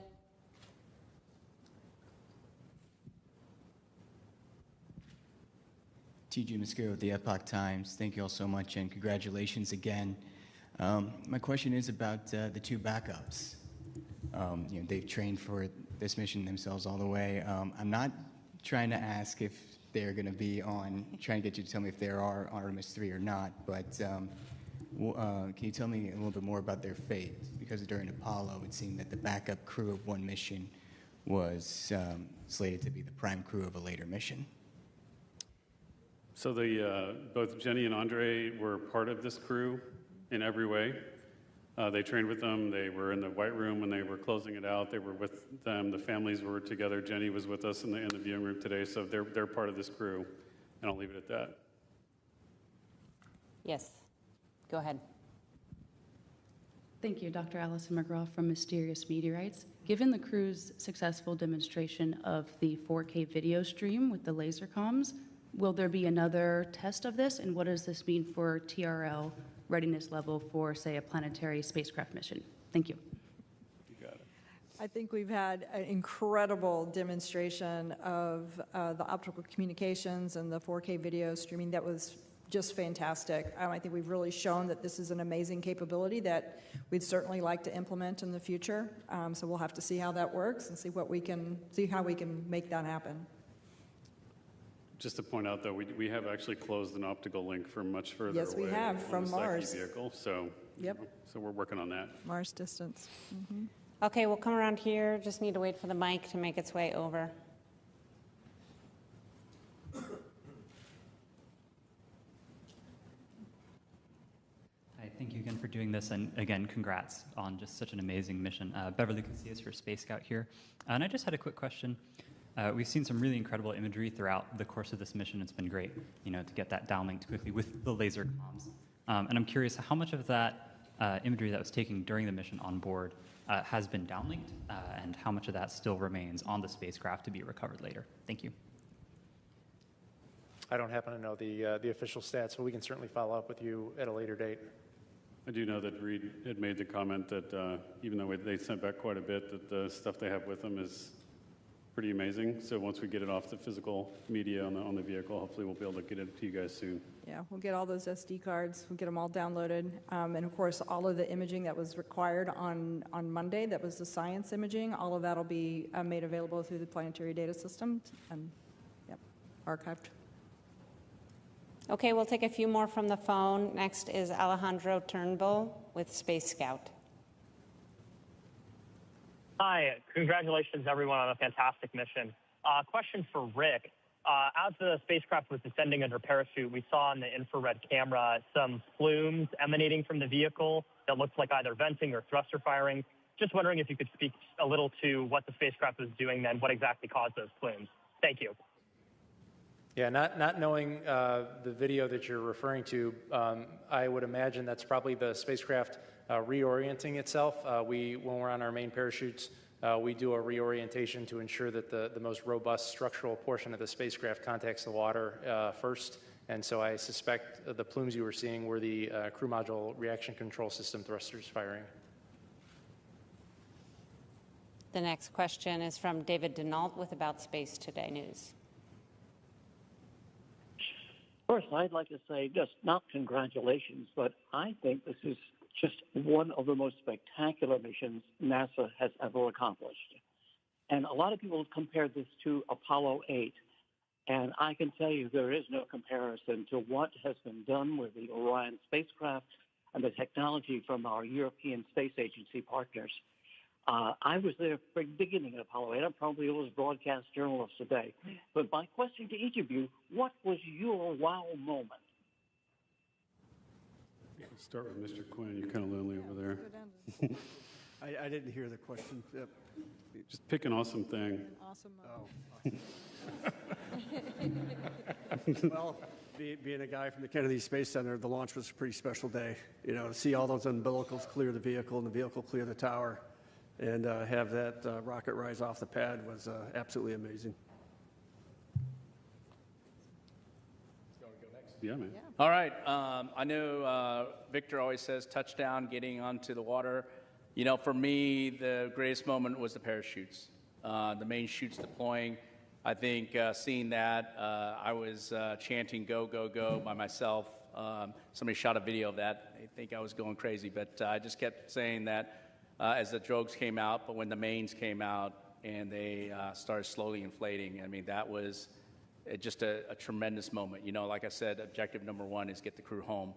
TJ Mosquero with the Epoch Times. Thank you all so much, and congratulations again. My question is about the two backups. They've trained for this mission themselves all the way. I'm not trying to ask if they're going to be trying to get you to tell me if they are Artemis 3 or not, but can you tell me a little bit more about their fate? Because during Apollo, it seemed that the backup crew of one mission was slated to be the prime crew of a later mission. So both Jenny and Andre were part of this crew in every way. They trained with them. They were in the White Room when they were closing it out. They were with them. The families were together. Jenny was with us in the viewing room today. So they're part of this crew, and I'll leave it at that. Yes, go ahead. Thank you, Dr. Allison McGraw from Mysterious Meteorites. Given the crew's successful demonstration of the 4K video stream with the laser comms, Will there be another test of this, and what does this mean for TRL readiness level for, say, a planetary spacecraft mission? Thank you. I think we've had an incredible demonstration of the optical communications and the 4K video streaming that was just fantastic. I think we've really shown that this is an amazing capability that we'd certainly like to implement in the future. So we'll have to see how that works and see how we can make that happen. Just to point out, though, we have actually closed an optical link from much further away. Yes, we have, from Mars. Vehicle, so, yep. So we're working on that. Mars distance. Mm-hmm. Okay, we'll come around here. Just need to wait for the mic to make its way over. Hi, thank you again for doing this, and again, congrats on just such an amazing mission. Beverly Casillas for Space Scout here, and I just had a quick question. We've seen some really incredible imagery throughout the course of this mission. It's been great, to get that downlinked quickly with the laser comms. And I'm curious how much of that imagery that was taken during the mission on board has been downlinked, and how much of that still remains on the spacecraft to be recovered later. Thank you. I don't happen to know the official stats, but we can certainly follow up with you at a later date. I do know that Reid had made the comment that even though they sent back quite a bit, that the stuff they have with them is pretty amazing. So once we get it off the physical media on the vehicle, hopefully we'll be able to get it to you guys soon. Yeah, we'll get all those SD cards. We'll get them all downloaded. And of course, all of the imaging that was required on Monday, that was the science imaging, all of that will be made available through the planetary data system and archived. Okay, we'll take a few more from the phone. Next is Alejandro Turnbull with Space Scout. Hi, congratulations everyone on a fantastic mission. Question for Rick. As the spacecraft was descending under parachute, we saw on the infrared camera some plumes emanating from the vehicle that looked like either venting or thruster firing. Just wondering if you could speak a little to what the spacecraft was doing then, what exactly caused those plumes. Thank you. Yeah, not knowing the video that you're referring to, I would imagine that's probably the spacecraft reorienting itself. When we're on our main parachutes, we do a reorientation to ensure that the most robust structural portion of the spacecraft contacts the water first. And so I suspect the plumes you were seeing were the crew module reaction control system thrusters firing. The next question is from David Denault with About Space Today News. First, I'd like to say just not congratulations, but I think this is just one of the most spectacular missions NASA has ever accomplished. And a lot of people compare this to Apollo 8, and I can tell you there is no comparison to what has been done with the Orion spacecraft and the technology from our European Space Agency partners. I was there from the beginning of Apollo 8. I'm probably the oldest broadcast journalist today. But my question to each of you, what was your wow moment? Let's start with Mr. Quinn. You're kind of lonely over there. I didn't hear the question. Yep. Just pick an awesome thing. Awesome Well, being a guy from the Kennedy Space Center, the launch was a pretty special day. To see all those umbilicals clear the vehicle and the vehicle clear the tower and have that rocket rise off the pad was absolutely amazing. Yeah, man. All right. I know Victor always says touchdown, getting onto the water. For me, the greatest moment was the parachutes, the main chutes deploying. I think seeing that, I was chanting "Go, go, go" by myself. Somebody shot a video of that. I think I was going crazy, but I just kept saying that as the drogues came out, but when the mains came out and they started slowly inflating, I mean, that was just a tremendous moment. Like I said, objective number one is get the crew home.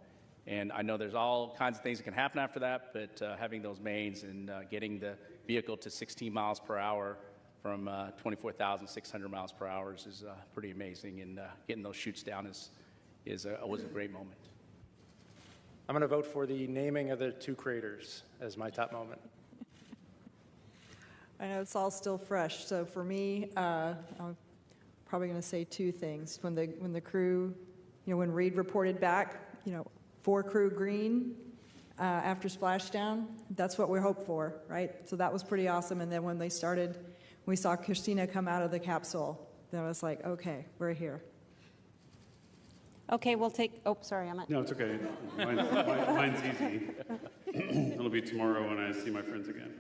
And I know there's all kinds of things that can happen after that, but having those mains and getting the vehicle to 16 miles per hour from 24,600 miles per hour is pretty amazing. And getting those chutes down was a great moment. I'm going to vote for the naming of the two craters as my top moment. I know it's all still fresh, so for me, I'm probably going to say two things. When the crew, when Reid reported back, 4 crew green after splashdown, that's what we hope for, right? So that was pretty awesome. And then when we saw Christina come out of the capsule, then I was like, okay, we're here. Okay, we'll take, oh, sorry, I'm at. No, it's okay. Mine's easy. It'll be tomorrow when I see my friends again.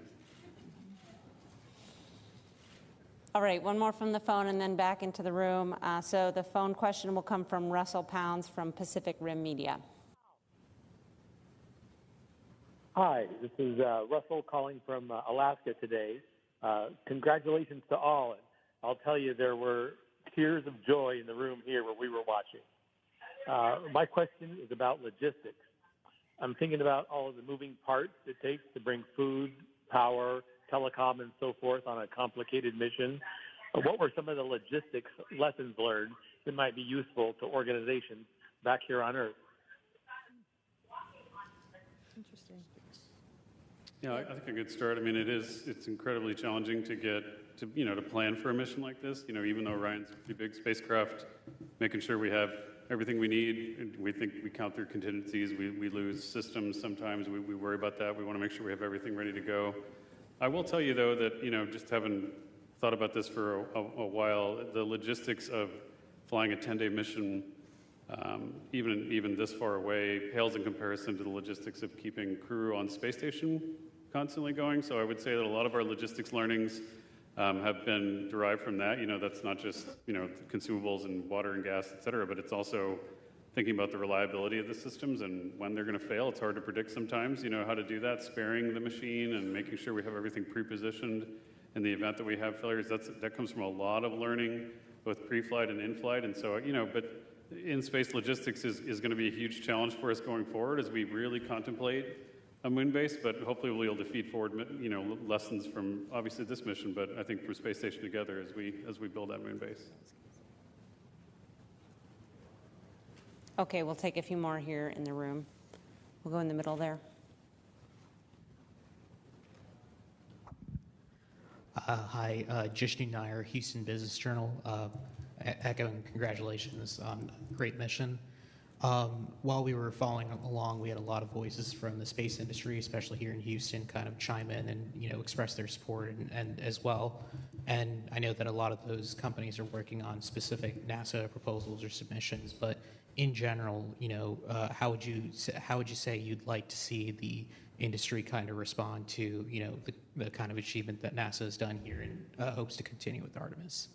All right, one more from the phone and then back into the room. So the phone question will come from Russell Pounds from Pacific Rim Media. Hi, this is Russell calling from Alaska today. Congratulations to all. And I'll tell you, there were tears of joy in the room here where we were watching. My question is about logistics. I'm thinking about all of the moving parts it takes to bring food, power, telecom, and so forth on a complicated mission. What were some of the logistics lessons learned that might be useful to organizations back here on Earth? Interesting. Yeah, I think a good start. I mean, it's incredibly challenging to get to, to plan for a mission like this. Even though Orion's a pretty big spacecraft, making sure we have everything we need. We think we count through contingencies. We lose systems sometimes. We worry about that. We want to make sure we have everything ready to go. I will tell you, though, that, just having thought about this for a while, the logistics of flying a 10-day mission, even this far away, pales in comparison to the logistics of keeping crew on space station constantly going. So I would say that a lot of our logistics learnings have been derived from that. That's not just, consumables and water and gas, et cetera, but it's also thinking about the reliability of the systems and when they're going to fail. It's hard to predict sometimes, how to do that, sparing the machine and making sure we have everything pre-positioned in the event that we have failures. That comes from a lot of learning, both pre-flight and in-flight. And so, but in-space logistics is going to be a huge challenge for us going forward as we really contemplate a moon base, but hopefully we'll be able to feed forward, lessons from obviously this mission, but I think from Space Station Together as we build that moon base. Okay, we'll take a few more here in the room. We'll go in the middle there. Hi, Jishnu Nair, Houston Business Journal, echoing congratulations on a great mission. While we were following along, we had a lot of voices from the space industry, especially here in Houston, kind of chime in and express their support and as well. And I know that a lot of those companies are working on specific NASA proposals or submissions, but in general, how would you say you'd like to see the industry kind of respond to the kind of achievement that NASA has done here and hopes to continue with Artemis?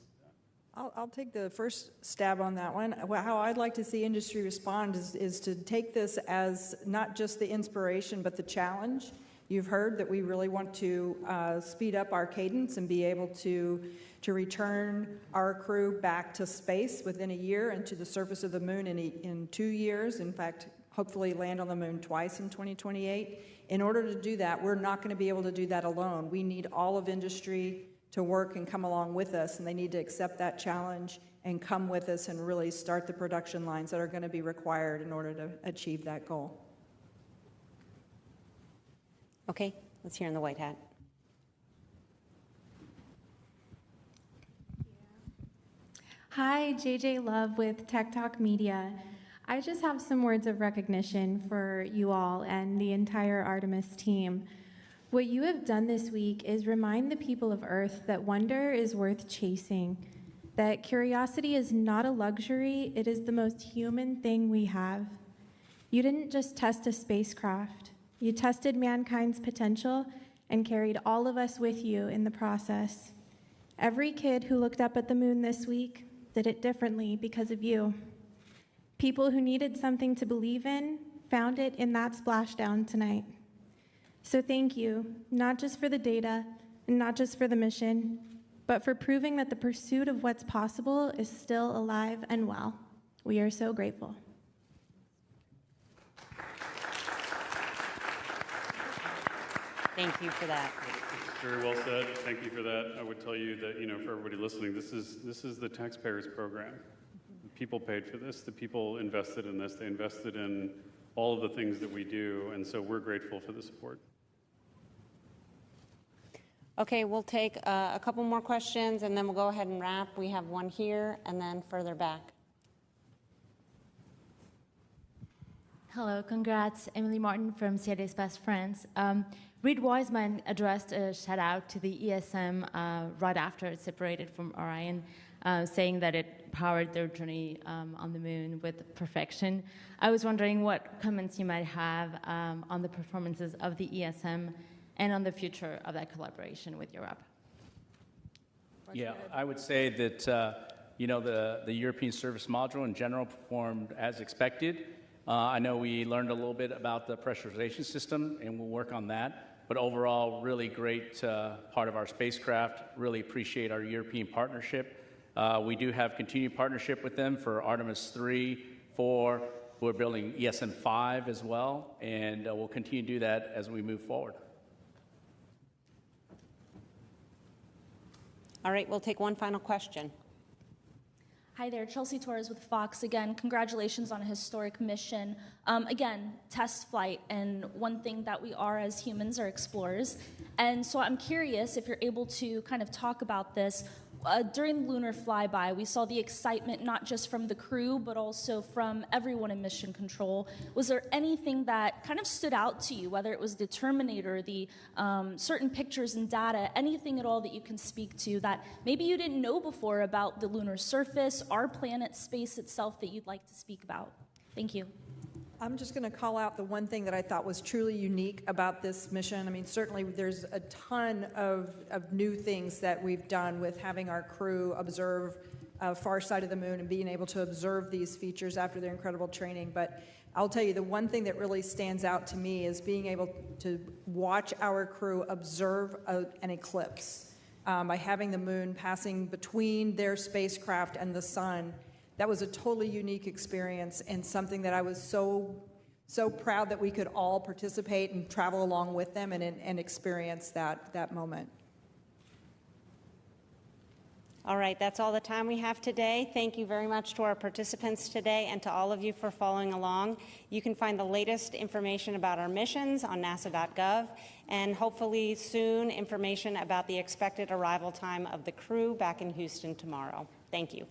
I'll take the first stab on that one. How I'd like to see industry respond is to take this as not just the inspiration, but the challenge. You've heard that we really want to speed up our cadence and be able to return our crew back to space within a year and to the surface of the moon in 2 years. In fact, hopefully land on the moon twice in 2028. In order to do that, we're not going to be able to do that alone. We need all of industry to work and come along with us, and they need to accept that challenge and come with us and really start the production lines that are going to be required in order to achieve that goal. Okay, let's hear in the white hat. Hi, JJ Love with Tech Talk Media. I just have some words of recognition for you all and the entire Artemis team. What you have done this week is remind the people of Earth that wonder is worth chasing, that curiosity is not a luxury, it is the most human thing we have. You didn't just test a spacecraft, you tested mankind's potential and carried all of us with you in the process. Every kid who looked up at the moon this week did it differently because of you. People who needed something to believe in found it in that splashdown tonight. So thank you, not just for the data, and not just for the mission, but for proving that the pursuit of what's possible is still alive and well. We are so grateful. Thank you for that. Very well said. Thank you for that. I would tell you that, for everybody listening, this is the taxpayers' program. The people paid for this. The people invested in this. They invested in all of the things that we do, and so we're grateful for the support. Okay, we'll take a couple more questions, and then we'll go ahead and wrap. We have one here, and then further back. Hello, congrats. Emily Martin from CID's Best Friends. Reid Wiseman addressed a shout out to the ESM right after it separated from Orion. saying that it powered their journey on the moon with perfection. I was wondering what comments you might have on the performances of the ESM and on the future of that collaboration with Europe. Yeah, I would say that the European Service Module in general performed as expected. I know we learned a little bit about the pressurization system, and we'll work on that. But overall, really great part of our spacecraft. Really appreciate our European partnership. We do have continued partnership with them for Artemis III, 4. We're building ESM 5 as well, and we'll continue to do that as we move forward. All right, we'll take one final question. Hi there, Chelsea Torres with Fox. Again, congratulations on a historic mission. Again, test flight, and one thing that we are as humans are explorers. And so I'm curious if you're able to kind of talk about this. During the lunar flyby, we saw the excitement not just from the crew, but also from everyone in mission control. Was there anything that kind of stood out to you, whether it was the Terminator, the certain pictures and data, anything at all that you can speak to that maybe you didn't know before about the lunar surface, our planet, space itself that you'd like to speak about? Thank you. I'm just going to call out the one thing that I thought was truly unique about this mission. I mean, certainly there's a ton of new things that we've done with having our crew observe far side of the moon and being able to observe these features after their incredible training. But I'll tell you, the one thing that really stands out to me is being able to watch our crew observe an eclipse by having the moon passing between their spacecraft and the sun. That was a totally unique experience and something that I was so proud that we could all participate and travel along with them and experience that moment. All right, that's all the time we have today. Thank you very much to our participants today and to all of you for following along. You can find the latest information about our missions on nasa.gov and hopefully soon information about the expected arrival time of the crew back in Houston tomorrow. Thank you.